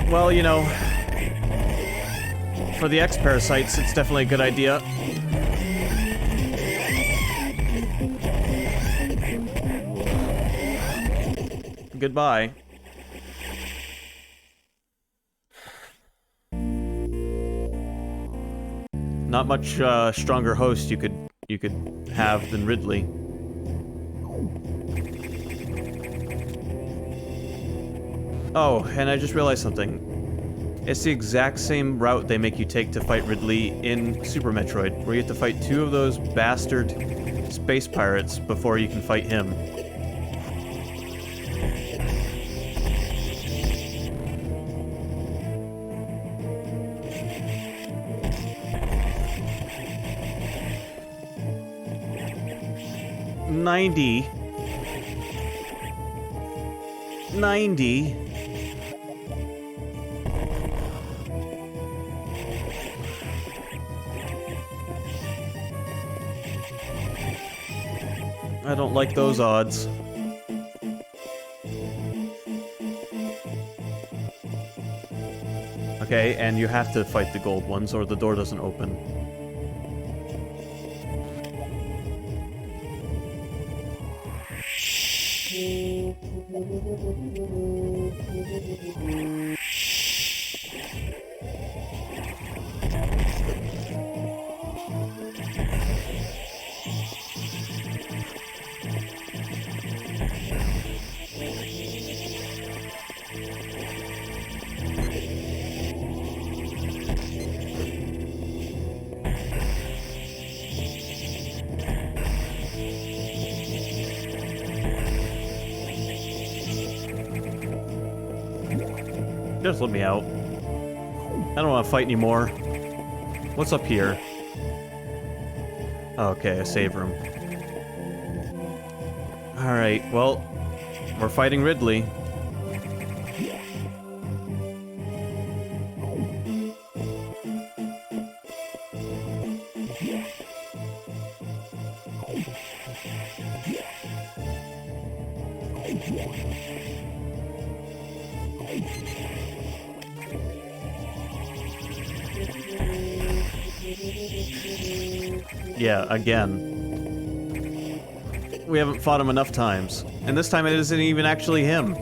Well, you know, for the X-Parasites, it's definitely a good idea. Goodbye. Not much stronger host you could have than Ridley. Oh, and I just realized something. It's the exact same route they make you take to fight Ridley in Super Metroid, where you have to fight two of those bastard space pirates before you can fight him. $90. I don't like those odds. Okay, and you have to fight the gold ones or the door doesn't open. Just let me out. I don't want to fight anymore. What's up here? Okay, a save room. Alright, well, we're fighting Ridley. Yeah, again. We haven't fought him enough times. And this time it isn't even actually him.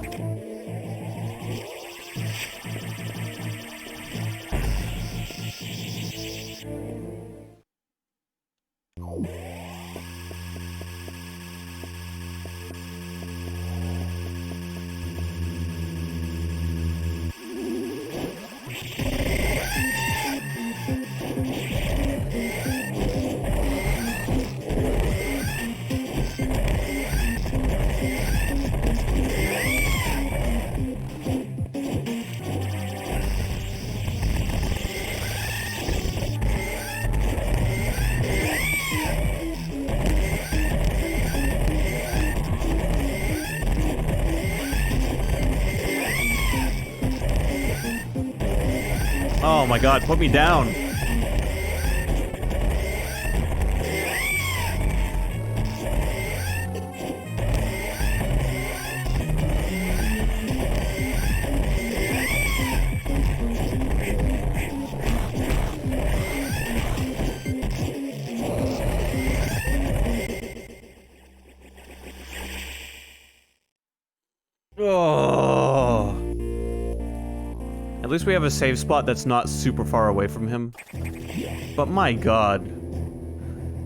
Oh my god, put me down. Oh. At least we have a save spot that's not super far away from him. But my god.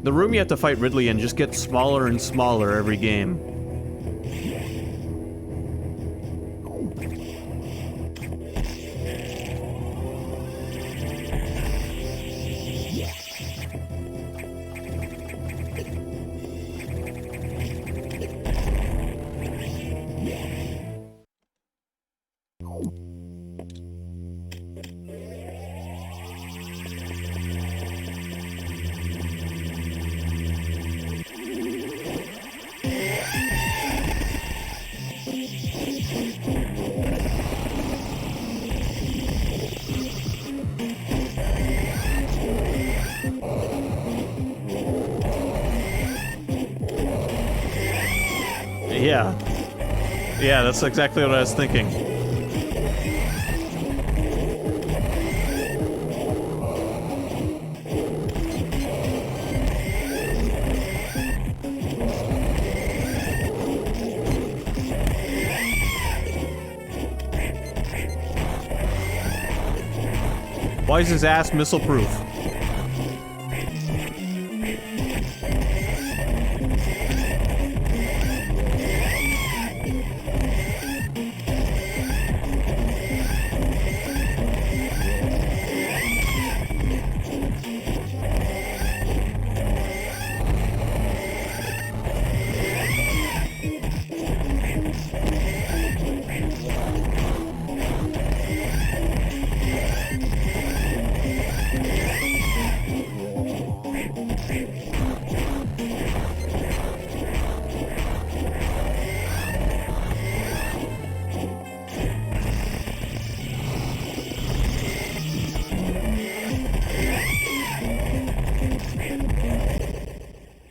The room you have to fight Ridley in just gets smaller and smaller every game. Yeah. Yeah, that's exactly what I was thinking. Why is his ass missile-proof?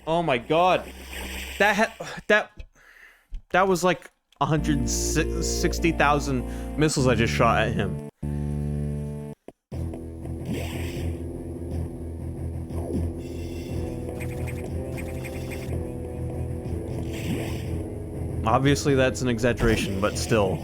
Oh my god. That was like 160,000 missiles I just shot at him. Obviously that's an exaggeration, but still.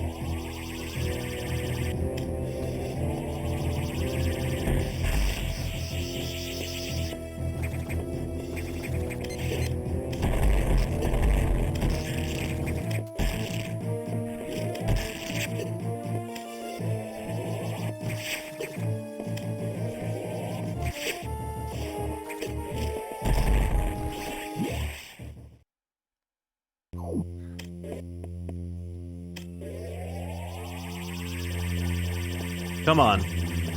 Come on.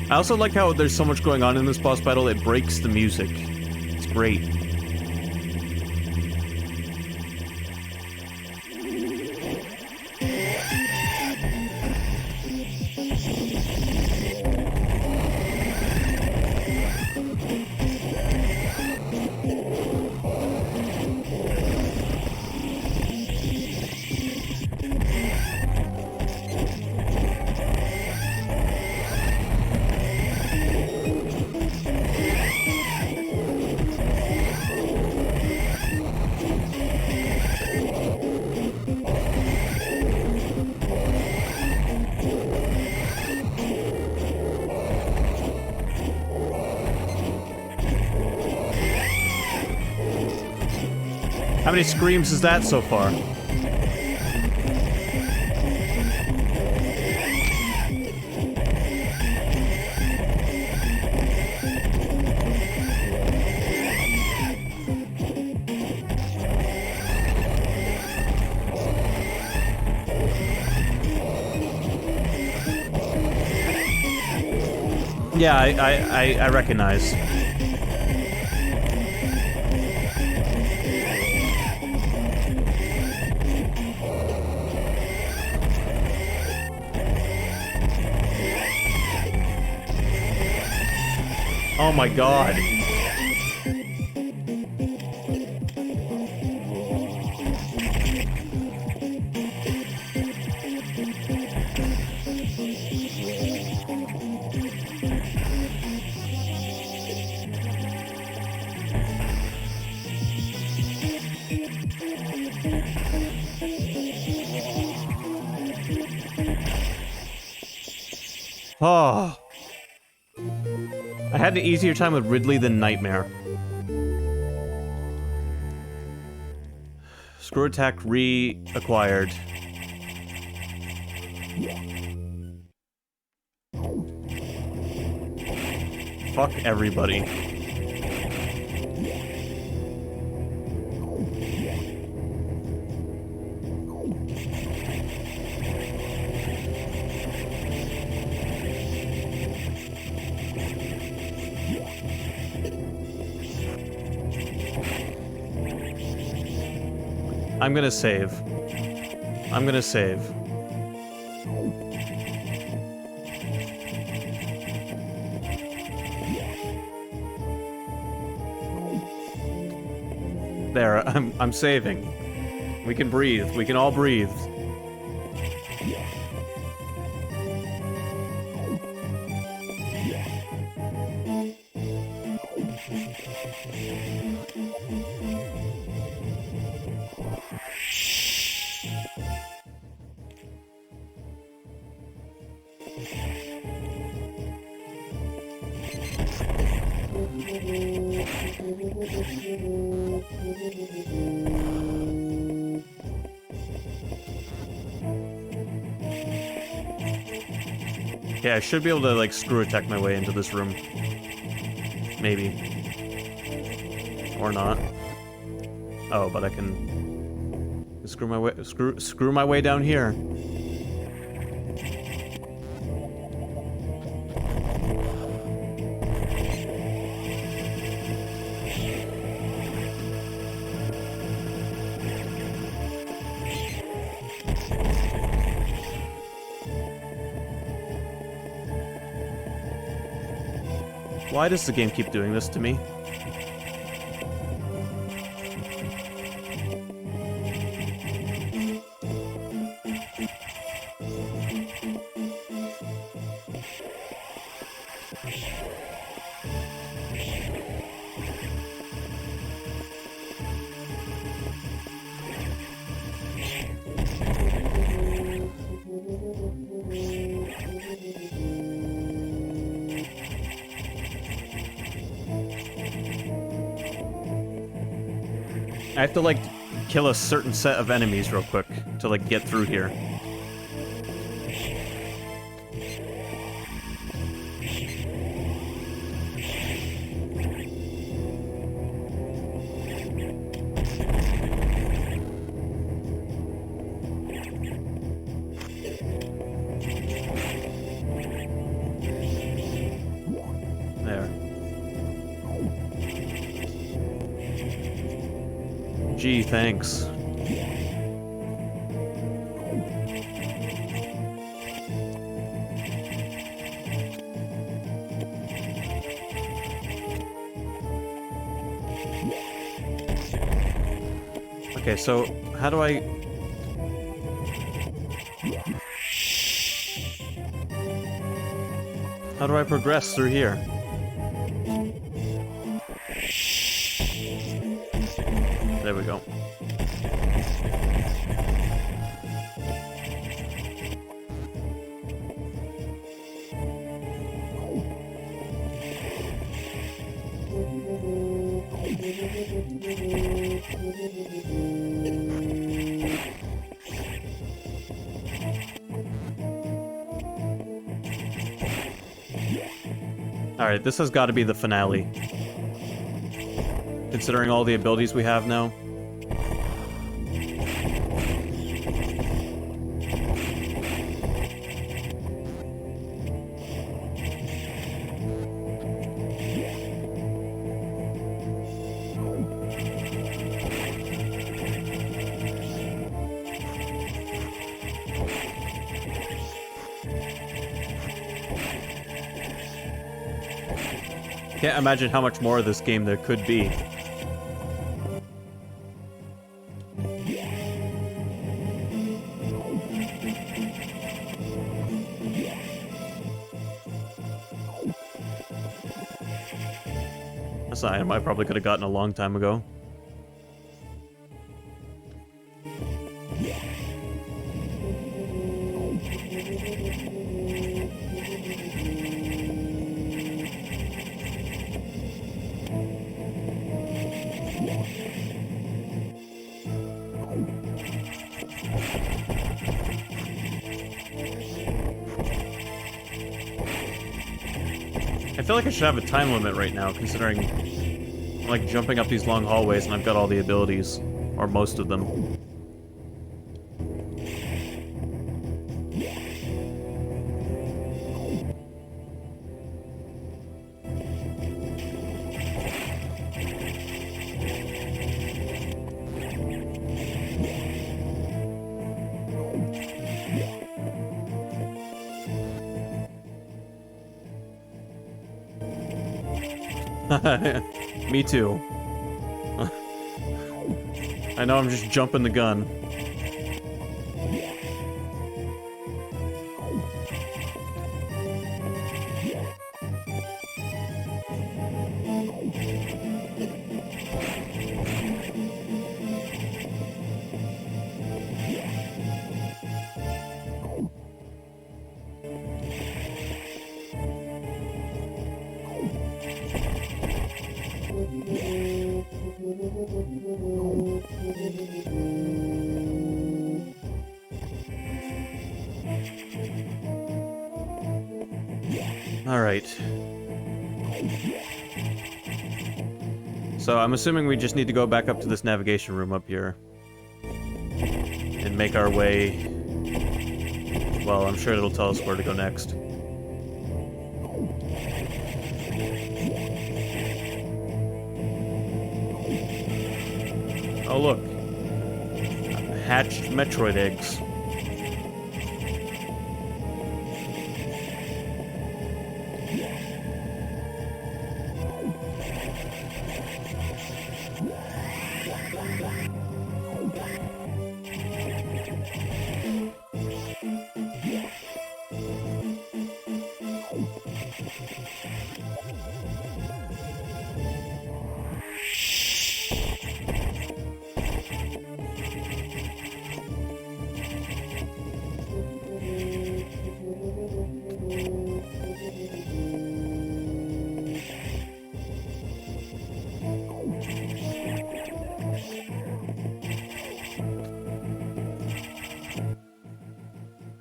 I also like how there's so much going on in this boss battle, it breaks the music. It's great. How many screams is that so far? Yeah, I recognize. Oh my god. Oh. I had an easier time with Ridley than Nightmare. Screw attack reacquired. Fuck everybody. I'm gonna save. I'm gonna save. There, I'm saving. We can breathe. We can all breathe. Yeah, I should be able to, like, screw attack my way into this room. Maybe. Or not. Oh, but I can screw my way down here. Why does the game keep doing this to me? I have to, like, kill a certain set of enemies real quick to, like, get through here. Gee, thanks. Okay, so how do I... How do I progress through here? There we go. Alright, this has got to be the finale. Considering all the abilities we have now. can't imagine how much more of this game there could be. That's an item I probably could have gotten a long time ago. I feel like I should have a time limit right now, considering I'm like jumping up these long hallways and I've got all the abilities, or most of them. Me too. I know I'm just jumping the gun. Alright. So I'm assuming we just need to go back up to this navigation room up here. And make our way... Well, I'm sure it'll tell us where to go next. Oh look. Hatched Metroid eggs.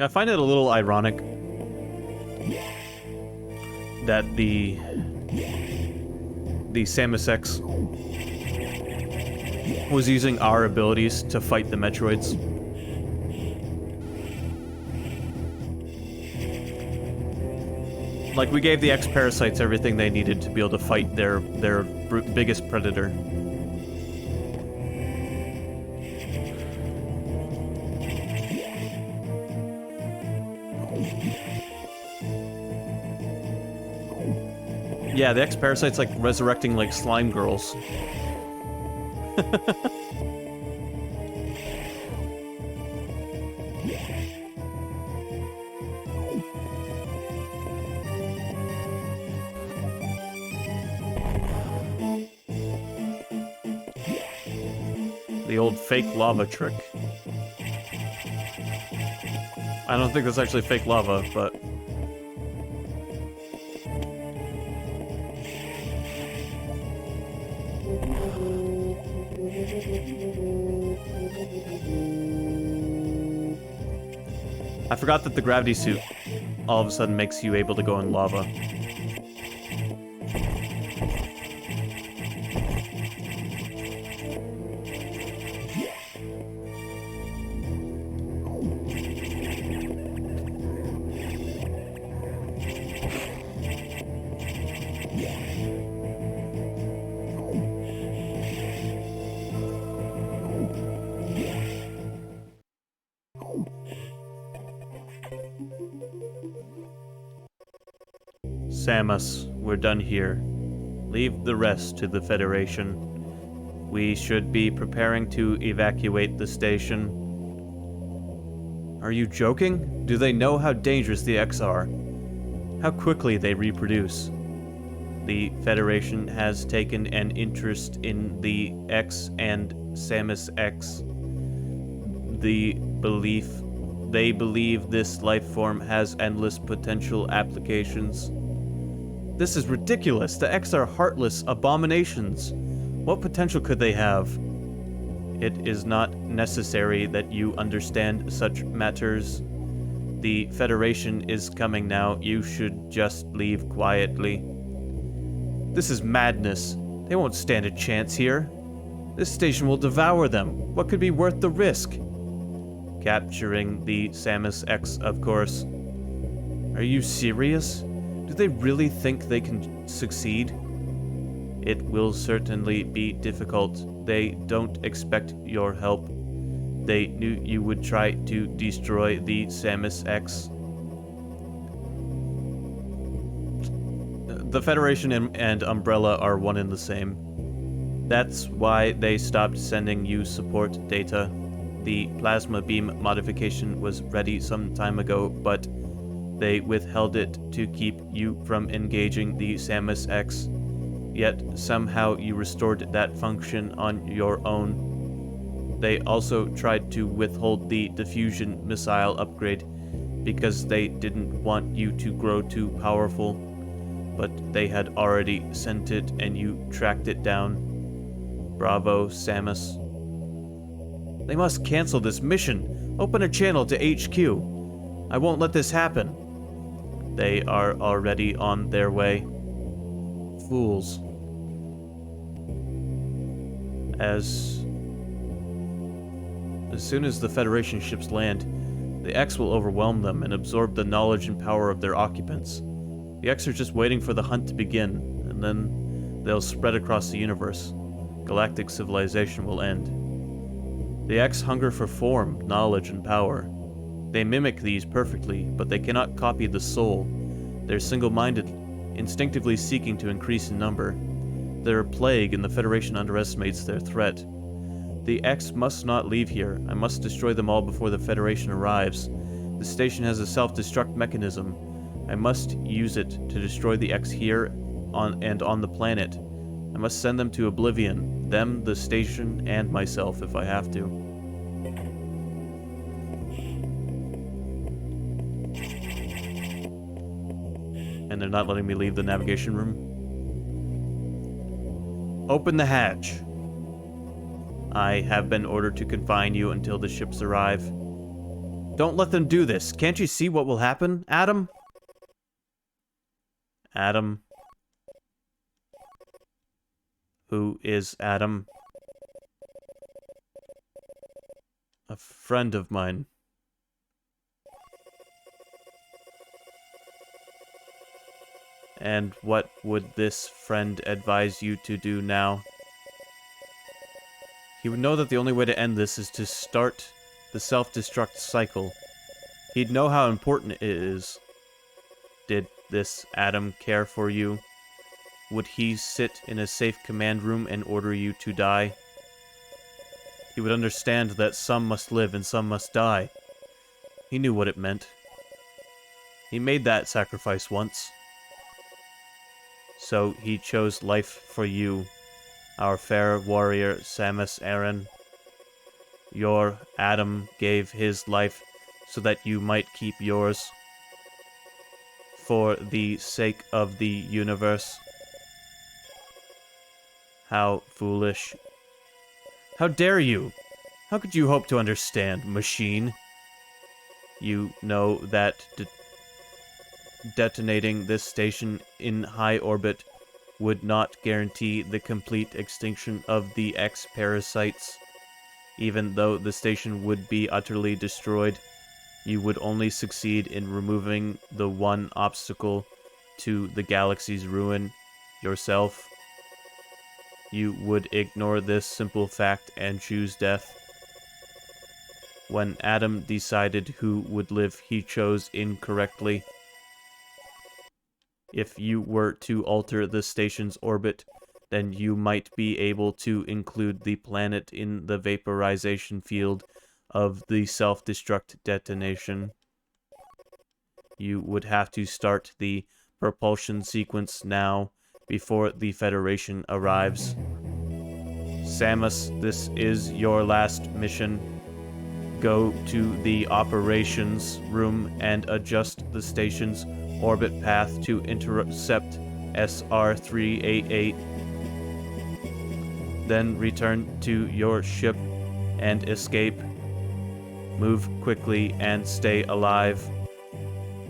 I find it a little ironic that the Samus X was using our abilities to fight the Metroids. Like, we gave the X-Parasites everything they needed to be able to fight their biggest predator. Yeah, the X-Parasite's like resurrecting like slime girls. The old fake lava trick. I don't think that's actually fake lava, but... I forgot that the gravity suit all of a sudden makes you able to go in lava. Samus, we're done here. Leave the rest to the Federation. We should be preparing to evacuate the station. Are you joking? Do they know how dangerous the X are? How quickly they reproduce? The Federation has taken an interest in the X and Samus X. They believe this life form has endless potential applications. This is ridiculous. The X are heartless abominations. What potential could they have? It is not necessary that you understand such matters. The Federation is coming now. You should just leave quietly. This is madness. They won't stand a chance here. This station will devour them. What could be worth the risk? Capturing the Samus X, of course. Are you serious? Do they really think they can succeed? It will certainly be difficult. They don't expect your help. They knew you would try to destroy the Samus X. The Federation and Umbrella are one and the same. That's why they stopped sending you support data. The plasma beam modification was ready some time ago, but they withheld it to keep you from engaging the Samus X. Yet somehow you restored that function on your own. They also tried to withhold the diffusion missile upgrade because they didn't want you to grow too powerful, but they had already sent it and you tracked it down. Bravo, Samus. They must cancel this mission. Open a channel to HQ. I won't let this happen. They are already on their way. Fools. As soon as the Federation ships land, the X will overwhelm them and absorb the knowledge and power of their occupants. The X are just waiting for the hunt to begin, and then they'll spread across the universe. Galactic civilization will end. The X hunger for form, knowledge, and power. They mimic these perfectly, but they cannot copy the soul. They're single-minded, instinctively seeking to increase in number. They're a plague, and the Federation underestimates their threat. The X must not leave here. I must destroy them all before the Federation arrives. The station has a self-destruct mechanism. I must use it to destroy the X here on the planet. I must send them to oblivion. Them, the station, and myself if I have to. And they're not letting me leave the navigation room. Open the hatch. I have been ordered to confine you until the ships arrive. Don't let them do this. Can't you see what will happen, Adam? Adam? Who is Adam? A friend of mine. And what would this friend advise you to do now? He would know that the only way to end this is to start the self-destruct cycle. He'd know how important it is. Did this Adam care for you? Would he sit in a safe command room and order you to die? He would understand that some must live and some must die. He knew what it meant. He made that sacrifice once. So he chose life for you, our fair warrior Samus Aran. Your Adam gave his life so that you might keep yours. For the sake of the universe. How foolish. How dare you? How could you hope to understand, machine? You know that detonating this station in high orbit would not guarantee the complete extinction of the X-parasites. Even though the station would be utterly destroyed, you would only succeed in removing the one obstacle to the galaxy's ruin, yourself. You would ignore this simple fact and choose death. When Adam decided who would live, he chose incorrectly. If you were to alter the station's orbit, then you might be able to include the planet in the vaporization field of the self-destruct detonation. You would have to start the propulsion sequence now, before the Federation arrives. Samus, this is your last mission. Go to the operations room and adjust the station's orbit path to intercept SR-388. Then return to your ship and escape. Move quickly and stay alive.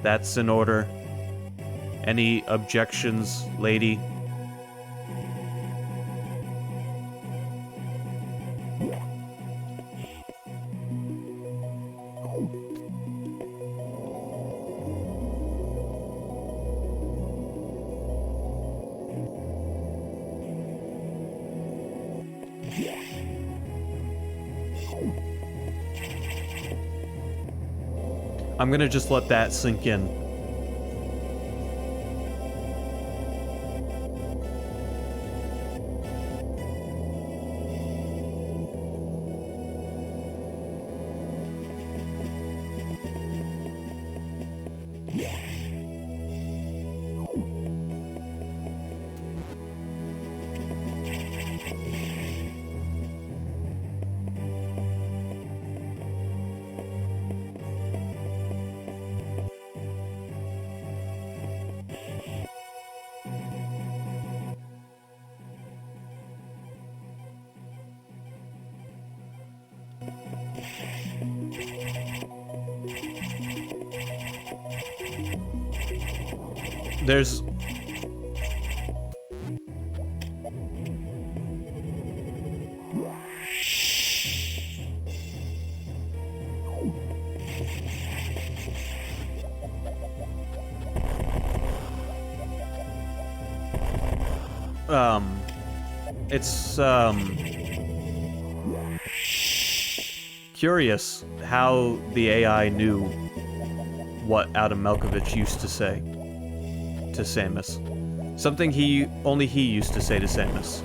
That's an order. Any objections, lady? I'm gonna just let that sink in. There's... It's, curious how the AI knew what Adam Malkovich used to say to Samus. Something only he used to say to Samus.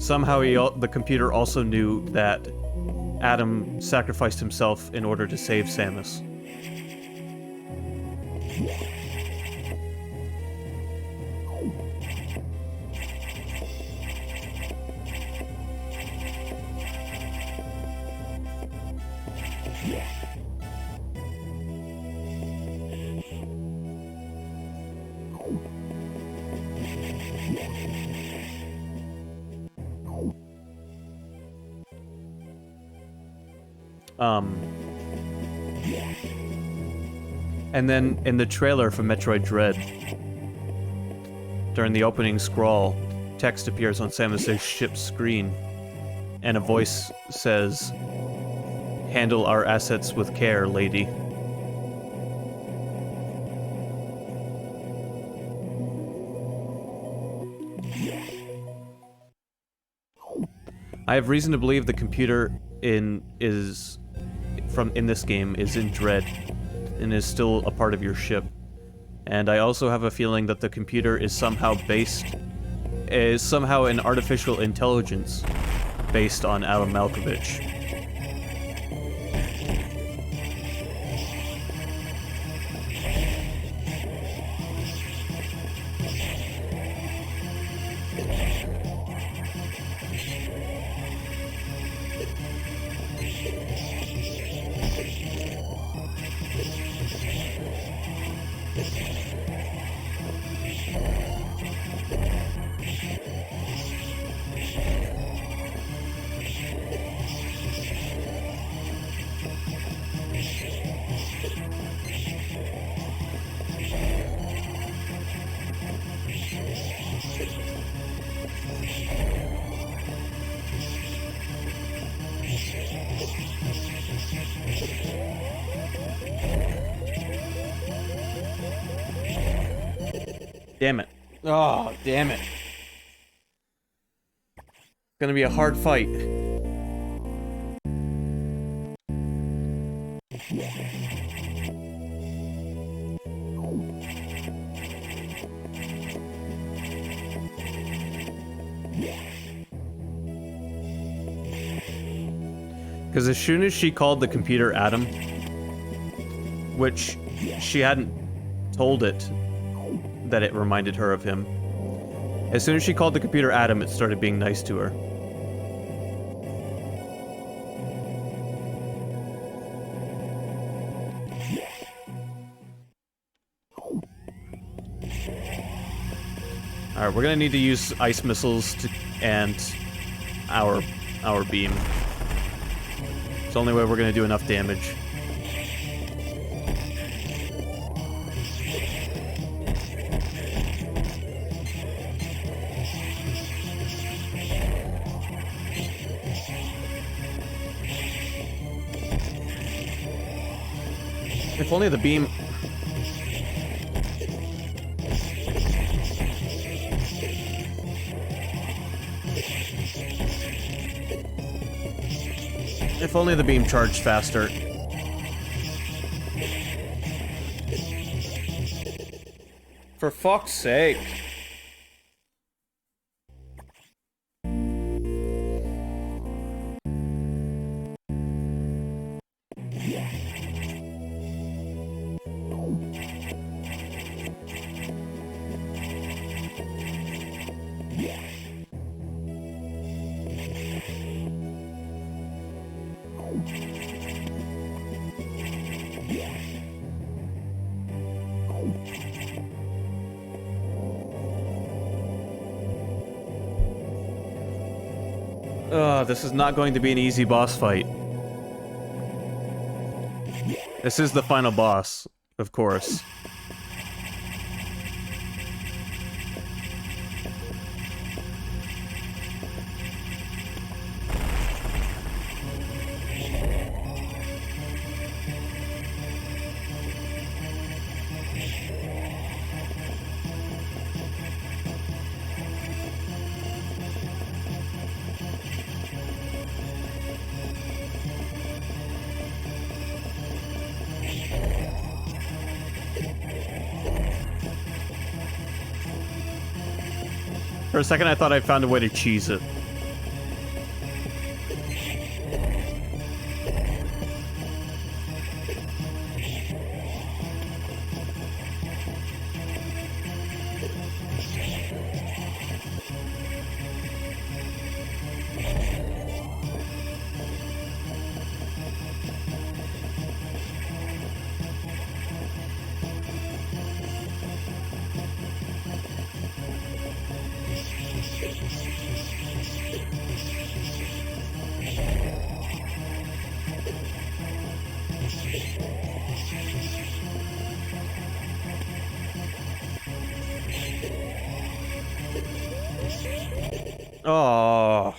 Somehow the computer also knew that Adam sacrificed himself in order to save Samus. And then in the trailer for Metroid Dread, during the opening scroll, text appears on Samus's ship's screen, and a voice says, "Handle our assets with care, lady." I have reason to believe the computer in this game is in Dread and is still a part of your ship. And I also have a feeling that the computer is somehow an artificial intelligence based on Adam Malkovich. Damn it. Oh, damn it. It's gonna be a hard fight. Because as soon as she called the computer Adam, which she hadn't told it that it reminded her of him, as soon as she called the computer Adam, it started being nice to her. Alright, we're gonna need to use ice missiles and our beam. It's the only way we're gonna do enough damage. If only the beam... If only the beam charged faster. For fuck's sake. This is not going to be an easy boss fight. This is the final boss, of course. For a second, I thought I found a way to cheese it. Oh.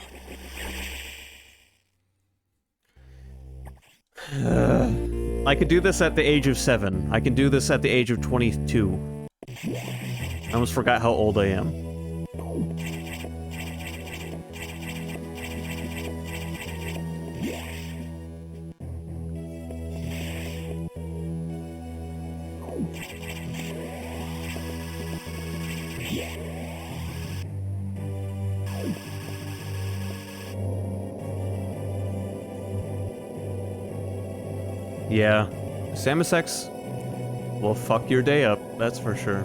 I could do this at the age of 7. I can do this at the age of 22. I almost forgot how old I am. Yeah, Samus X will fuck your day up, that's for sure.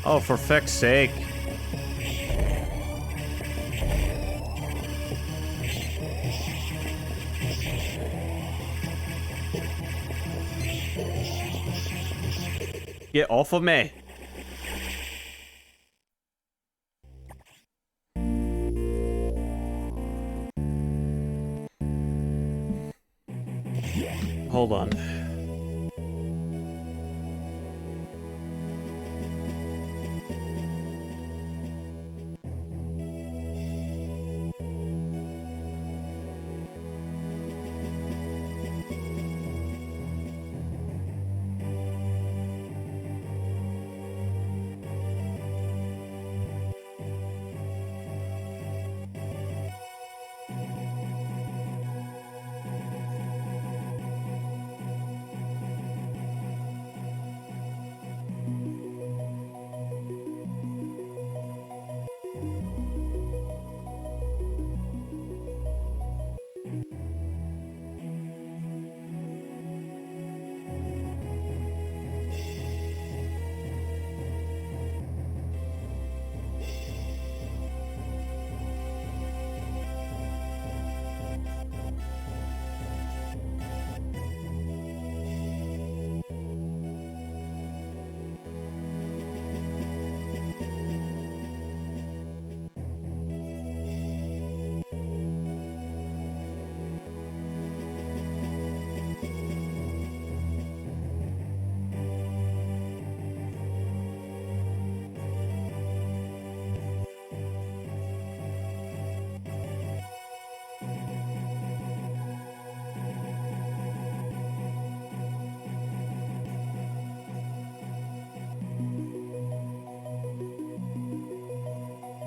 Oh, for feck's sake. Get off of me. Hold on.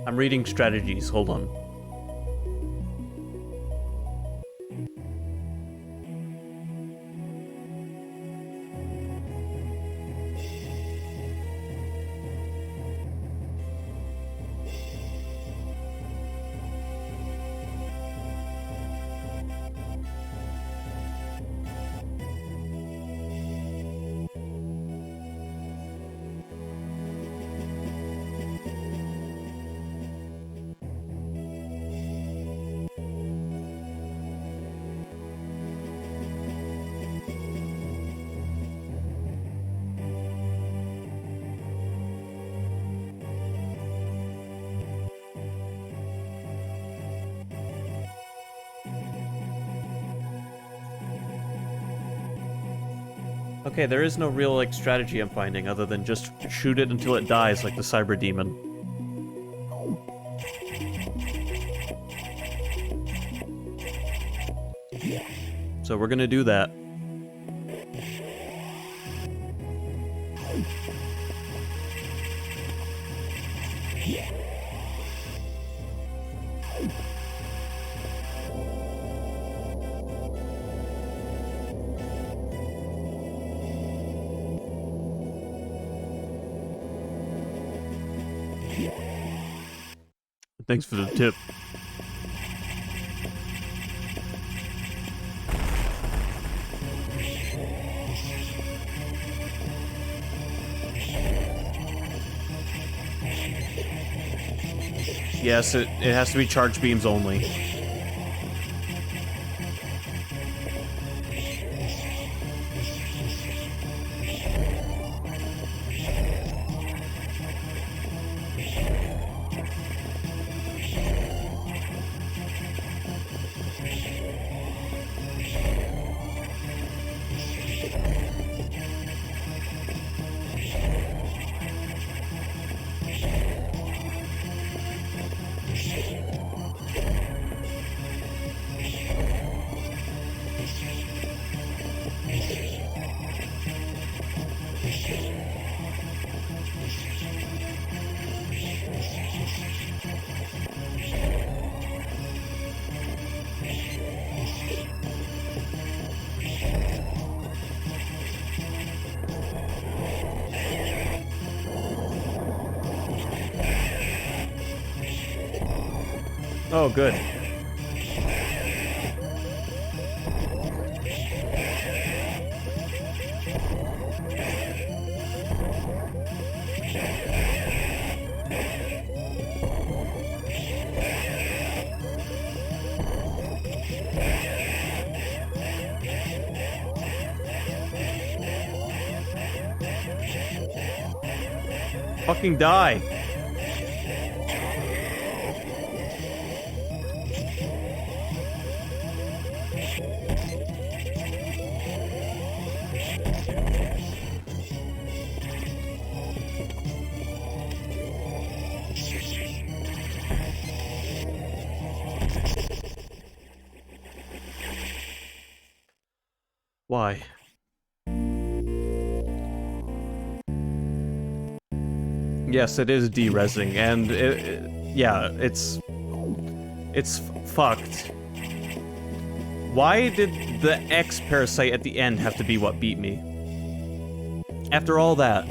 I'm reading strategies. Hold on. Okay, there is no real, like, strategy I'm finding other than just shoot it until it dies like the Cyber Demon. So we're gonna do that. Thanks for the tip. Yes, it has to be charge beams only. Oh, good. Fucking die. Why? Yes, it is derezzing, and yeah, it's fucked. Why did the X parasite at the end have to be what beat me? After all that.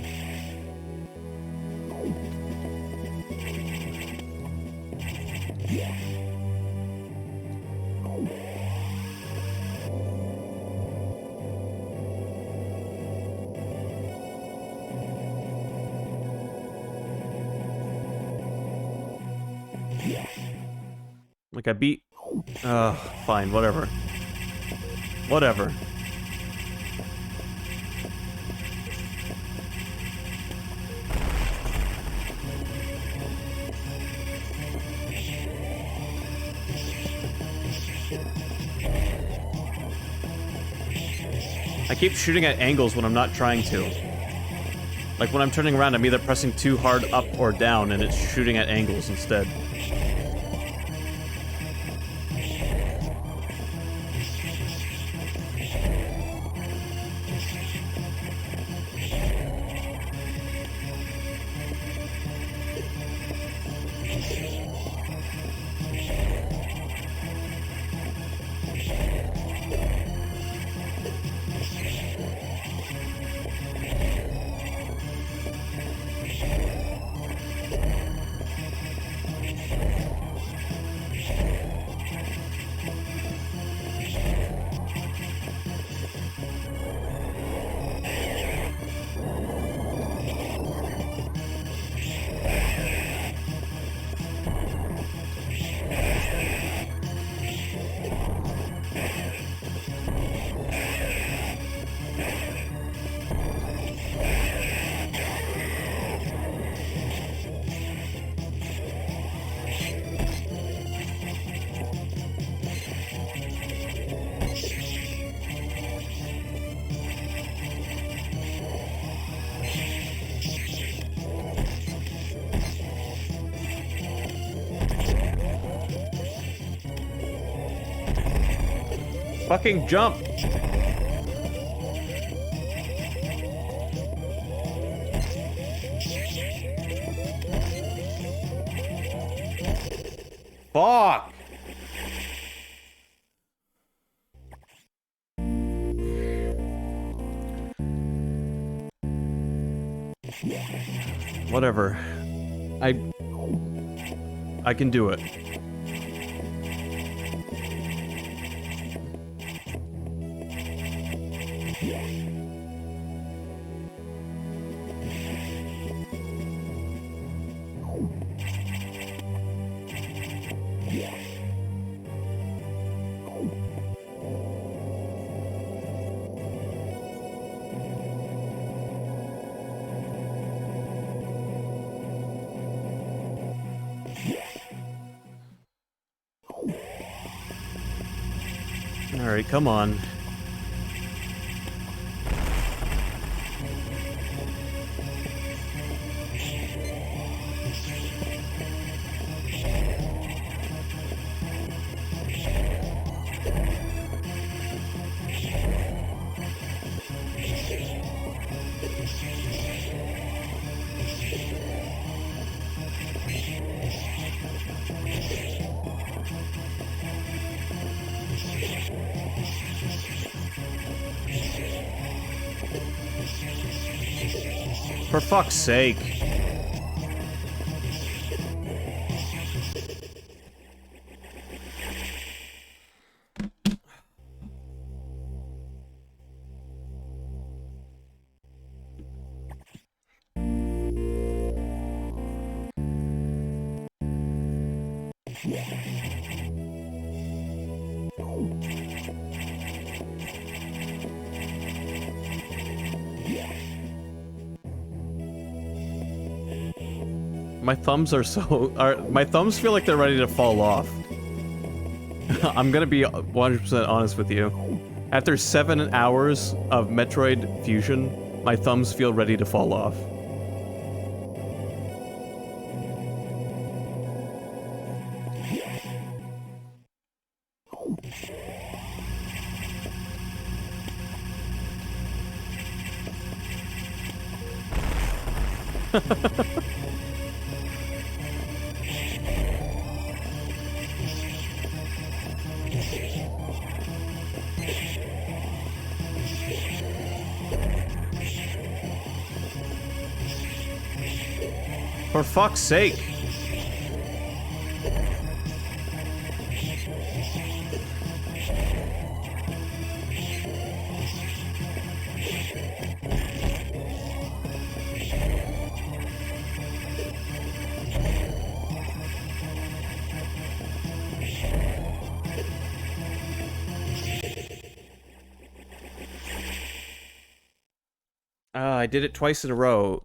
Like I beat... fine, whatever. Whatever. I keep shooting at angles when I'm not trying to. Like when I'm turning around, I'm either pressing too hard up or down, and it's shooting at angles instead. Fucking jump! Fuck! Whatever. I can do it. Alright, come on. For fuck's sake. My thumbs are so... my thumbs feel like they're ready to fall off. I'm gonna be 100% honest with you. After 7 hours of Metroid Fusion, my thumbs feel ready to fall off. For fuck's sake. I did it twice in a row,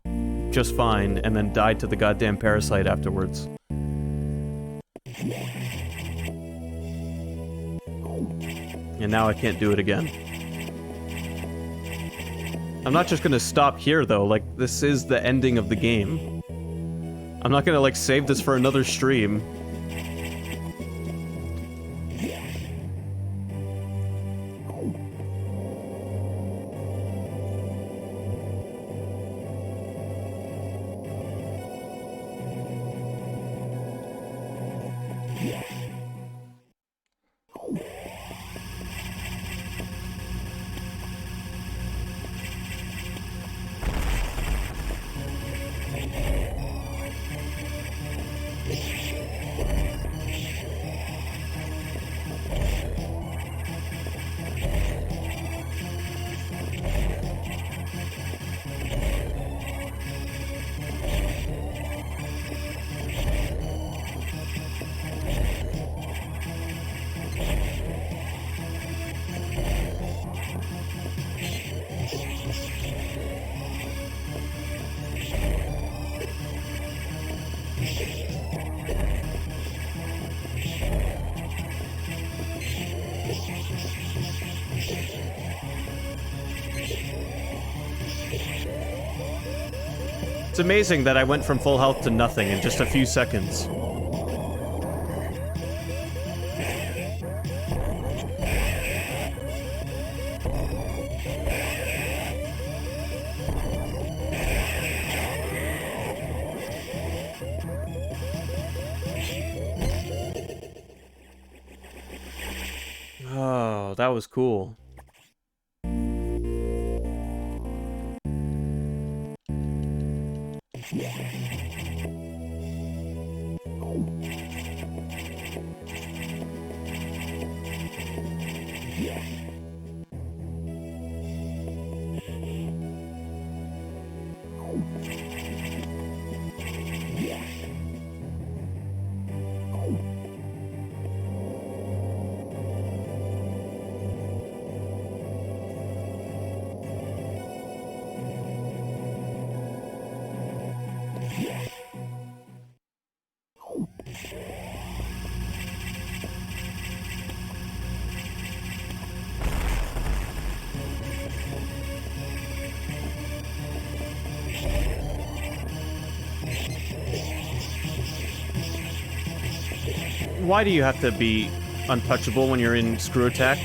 just fine, and then died to the goddamn parasite afterwards. And now I can't do it again. I'm not just gonna stop here, though. Like, this is the ending of the game. I'm not gonna, like, save this for another stream. It's amazing that I went from full health to nothing in just a few seconds. Oh, that was cool. Why do you have to be untouchable when you're in screw attack?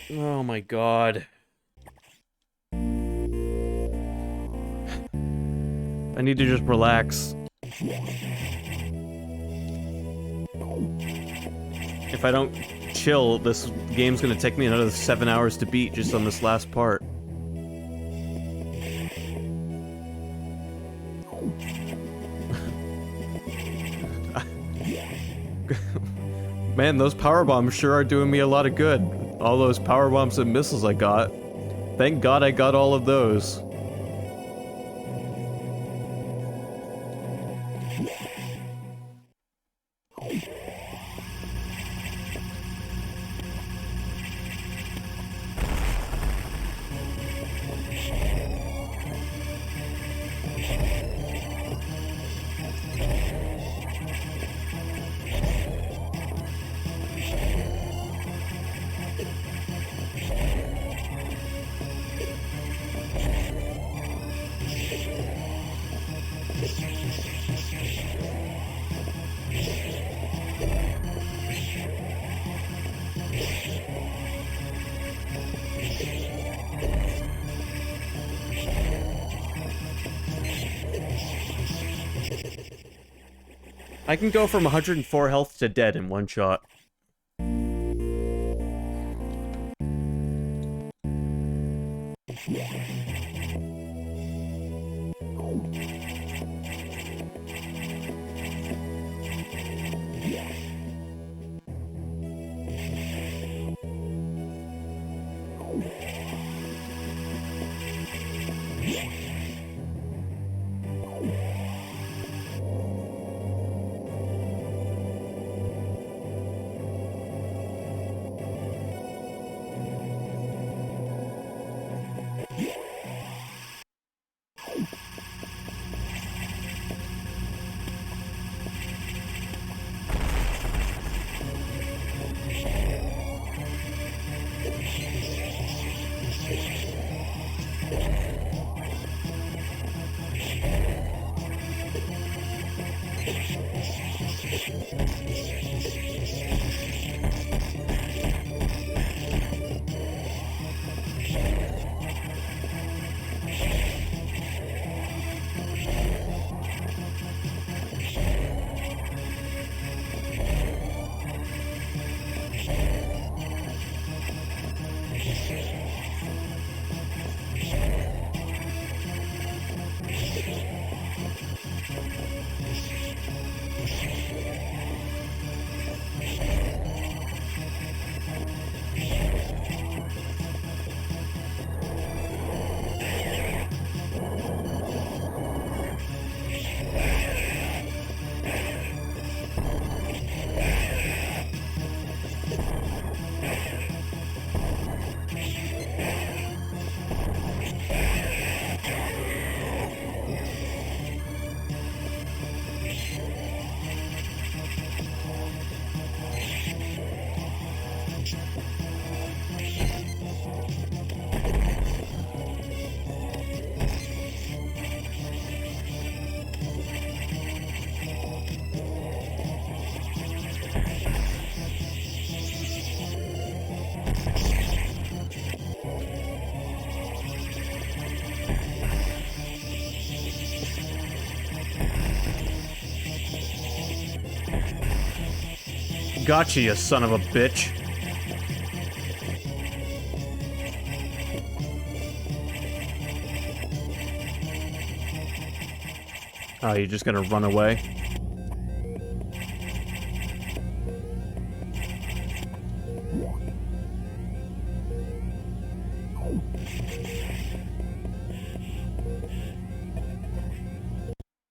Oh my god. I need to just relax. If I don't chill, this game's gonna take me another 7 hours to beat just on this last part. Man, those power bombs sure are doing me a lot of good. All those power bombs and missiles I got. Thank God I got all of those. I can go from 104 health to dead in one shot. Gotcha, you son of a bitch. Oh, you're just gonna run away?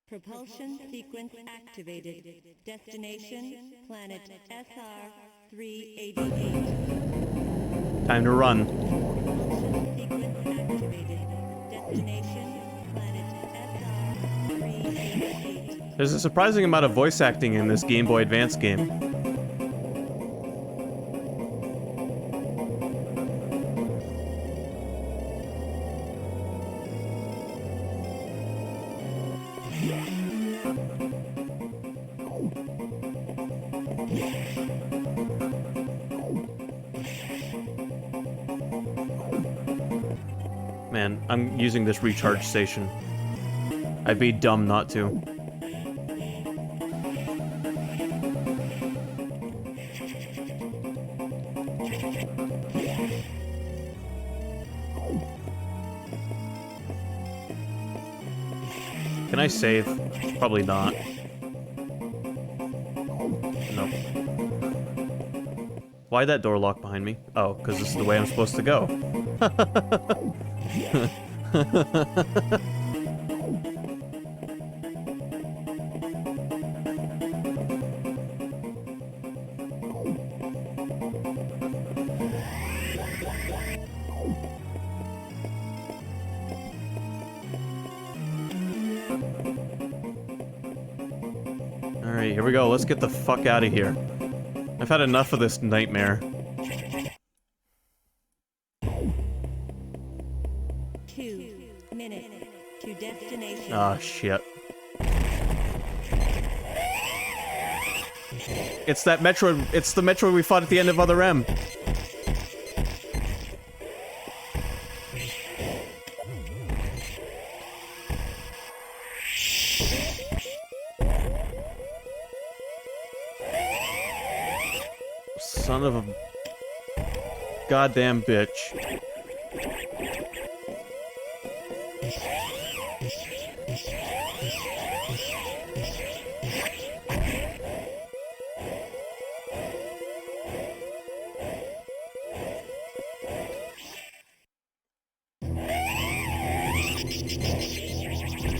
Propulsion sequence activated. Destination, planet SR-388. Time to run. Propulsion sequence activated. Destination, planet SR-388. There's a surprising amount of voice acting in this Game Boy Advance game. Man, I'm using this recharge station. I'd be dumb not to. Can I save? Probably not. Nope. Why'd that door lock behind me? Oh, because this is the way I'm supposed to go. Alright, here we go. Let's get the fuck out of here. I've had enough of this nightmare. 2 minutes to destination. Ah, shit. It's that Metroid. It's the Metroid we fought at the end of Other M. Son of a goddamn bitch.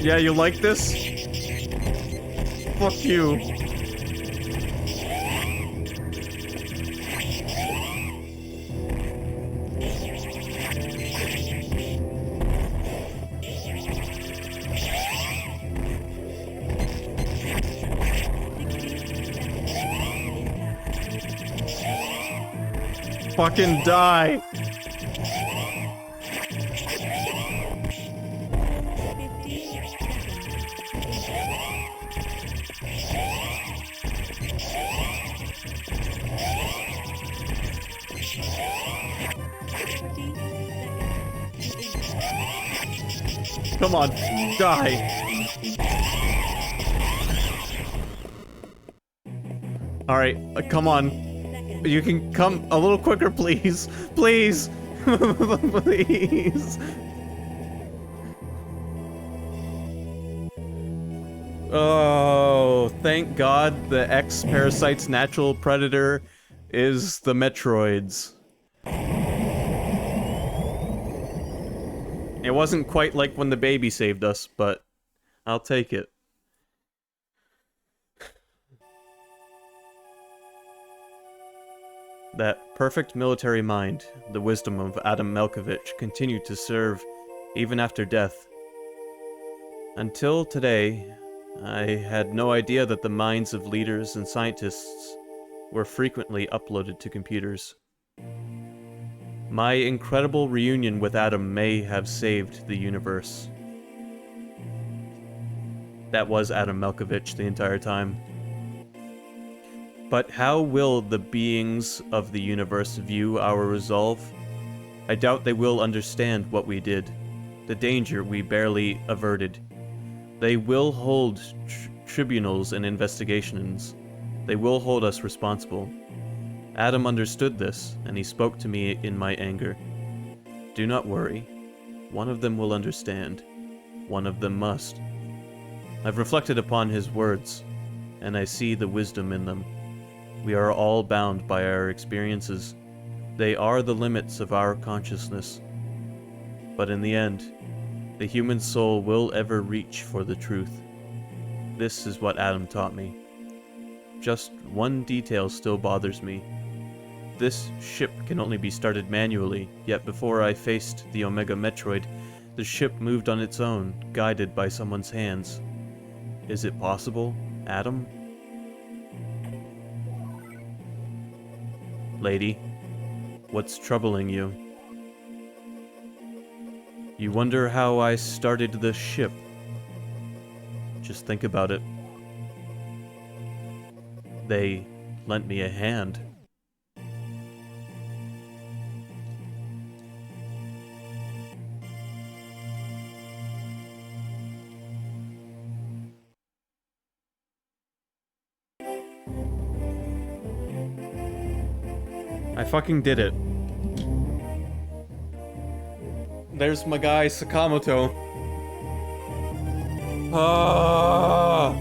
Yeah, you like this? Fuck you. Fucking die. 50 seconds. Come on, die. Alright, come on. You can come a little quicker, please. Please. Please. Oh, thank God the X-Parasite's natural predator is the Metroids. It wasn't quite like when the baby saved us, but I'll take it. That perfect military mind, the wisdom of Adam Malkovich, continued to serve even after death. Until today, I had no idea that the minds of leaders and scientists were frequently uploaded to computers. My incredible reunion with Adam may have saved the universe. That was Adam Malkovich the entire time. But how will the beings of the universe view our resolve? I doubt they will understand what we did, the danger we barely averted. They will hold tribunals and investigations. They will hold us responsible. Adam understood this, and he spoke to me in my anger. Do not worry. One of them will understand. One of them must. I've reflected upon his words, and I see the wisdom in them. We are all bound by our experiences. They are the limits of our consciousness. But in the end, the human soul will ever reach for the truth. This is what Adam taught me. Just one detail still bothers me. This ship can only be started manually, yet before I faced the Omega Metroid, the ship moved on its own, guided by someone's hands. Is it possible, Adam? Lady, what's troubling you? You wonder how I started the ship. Just think about it. They lent me a hand. I fucking did it. There's my guy, Sakamoto. Ah!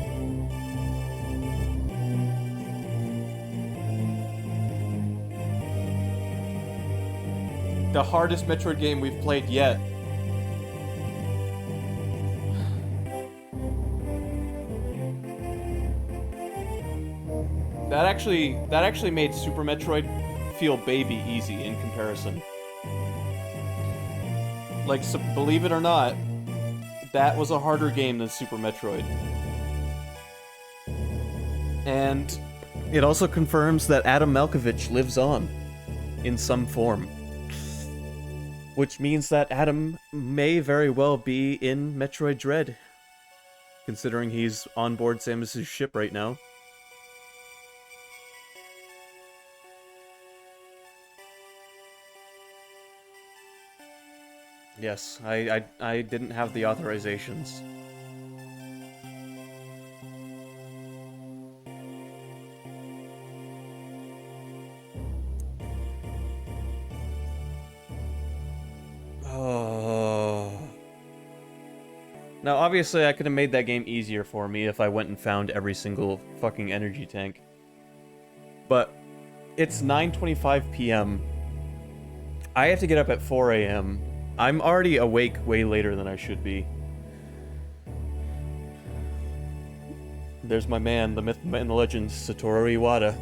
The hardest Metroid game we've played yet. That actually made Super Metroid feel baby easy in comparison. Like, so, believe it or not, that was a harder game than Super Metroid. And it also confirms that Adam Malkovich lives on in some form. Which means that Adam may very well be in Metroid Dread, considering he's on board Samus's ship right now. Yes, I didn't have the authorizations. Oh. Now, obviously, I could have made that game easier for me if I went and found every single fucking energy tank. But it's 9:25 p.m. I have to get up at 4 a.m. I'm already awake way later than I should be. There's my man, the myth and the legend, Satoru Iwata.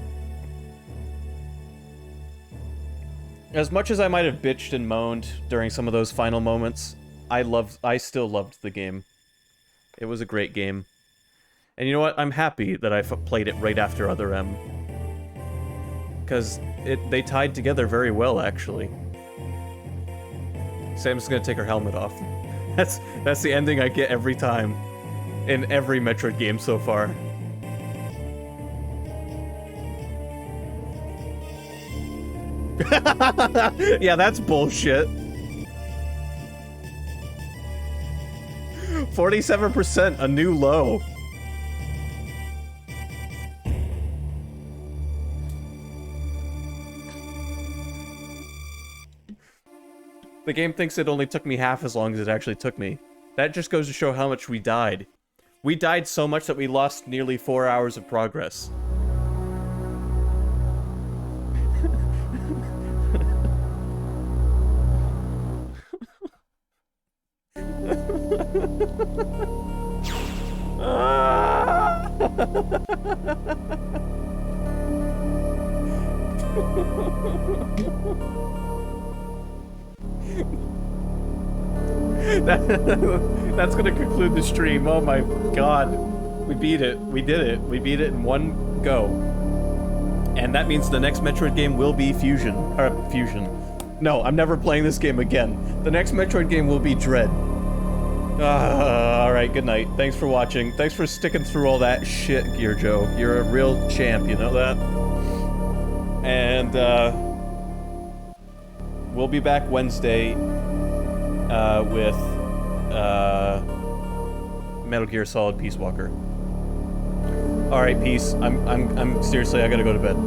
As much as I might have bitched and moaned during some of those final moments, I still loved the game. It was a great game. And you know what? I'm happy that I played it right after Other M. Because they tied together very well, actually. Sam's gonna take her helmet off. That's the ending I get every time. In every Metroid game so far. Yeah, that's bullshit. 47%, a new low. The game thinks it only took me half as long as it actually took me. That just goes to show how much we died. We died so much that we lost nearly 4 hours of progress. That's gonna conclude the stream. Oh my god. We beat it. We did it. We beat it in one go. And that means the next Metroid game will be Fusion. Or, Fusion. No, I'm never playing this game again. The next Metroid game will be Dread. Alright, good night. Thanks for watching. Thanks for sticking through all that shit, Gear Joe. You're a real champ, you know that? And, we'll be back Wednesday, with, Metal Gear Solid Peace Walker. Alright, peace. I'm seriously, I gotta go to bed.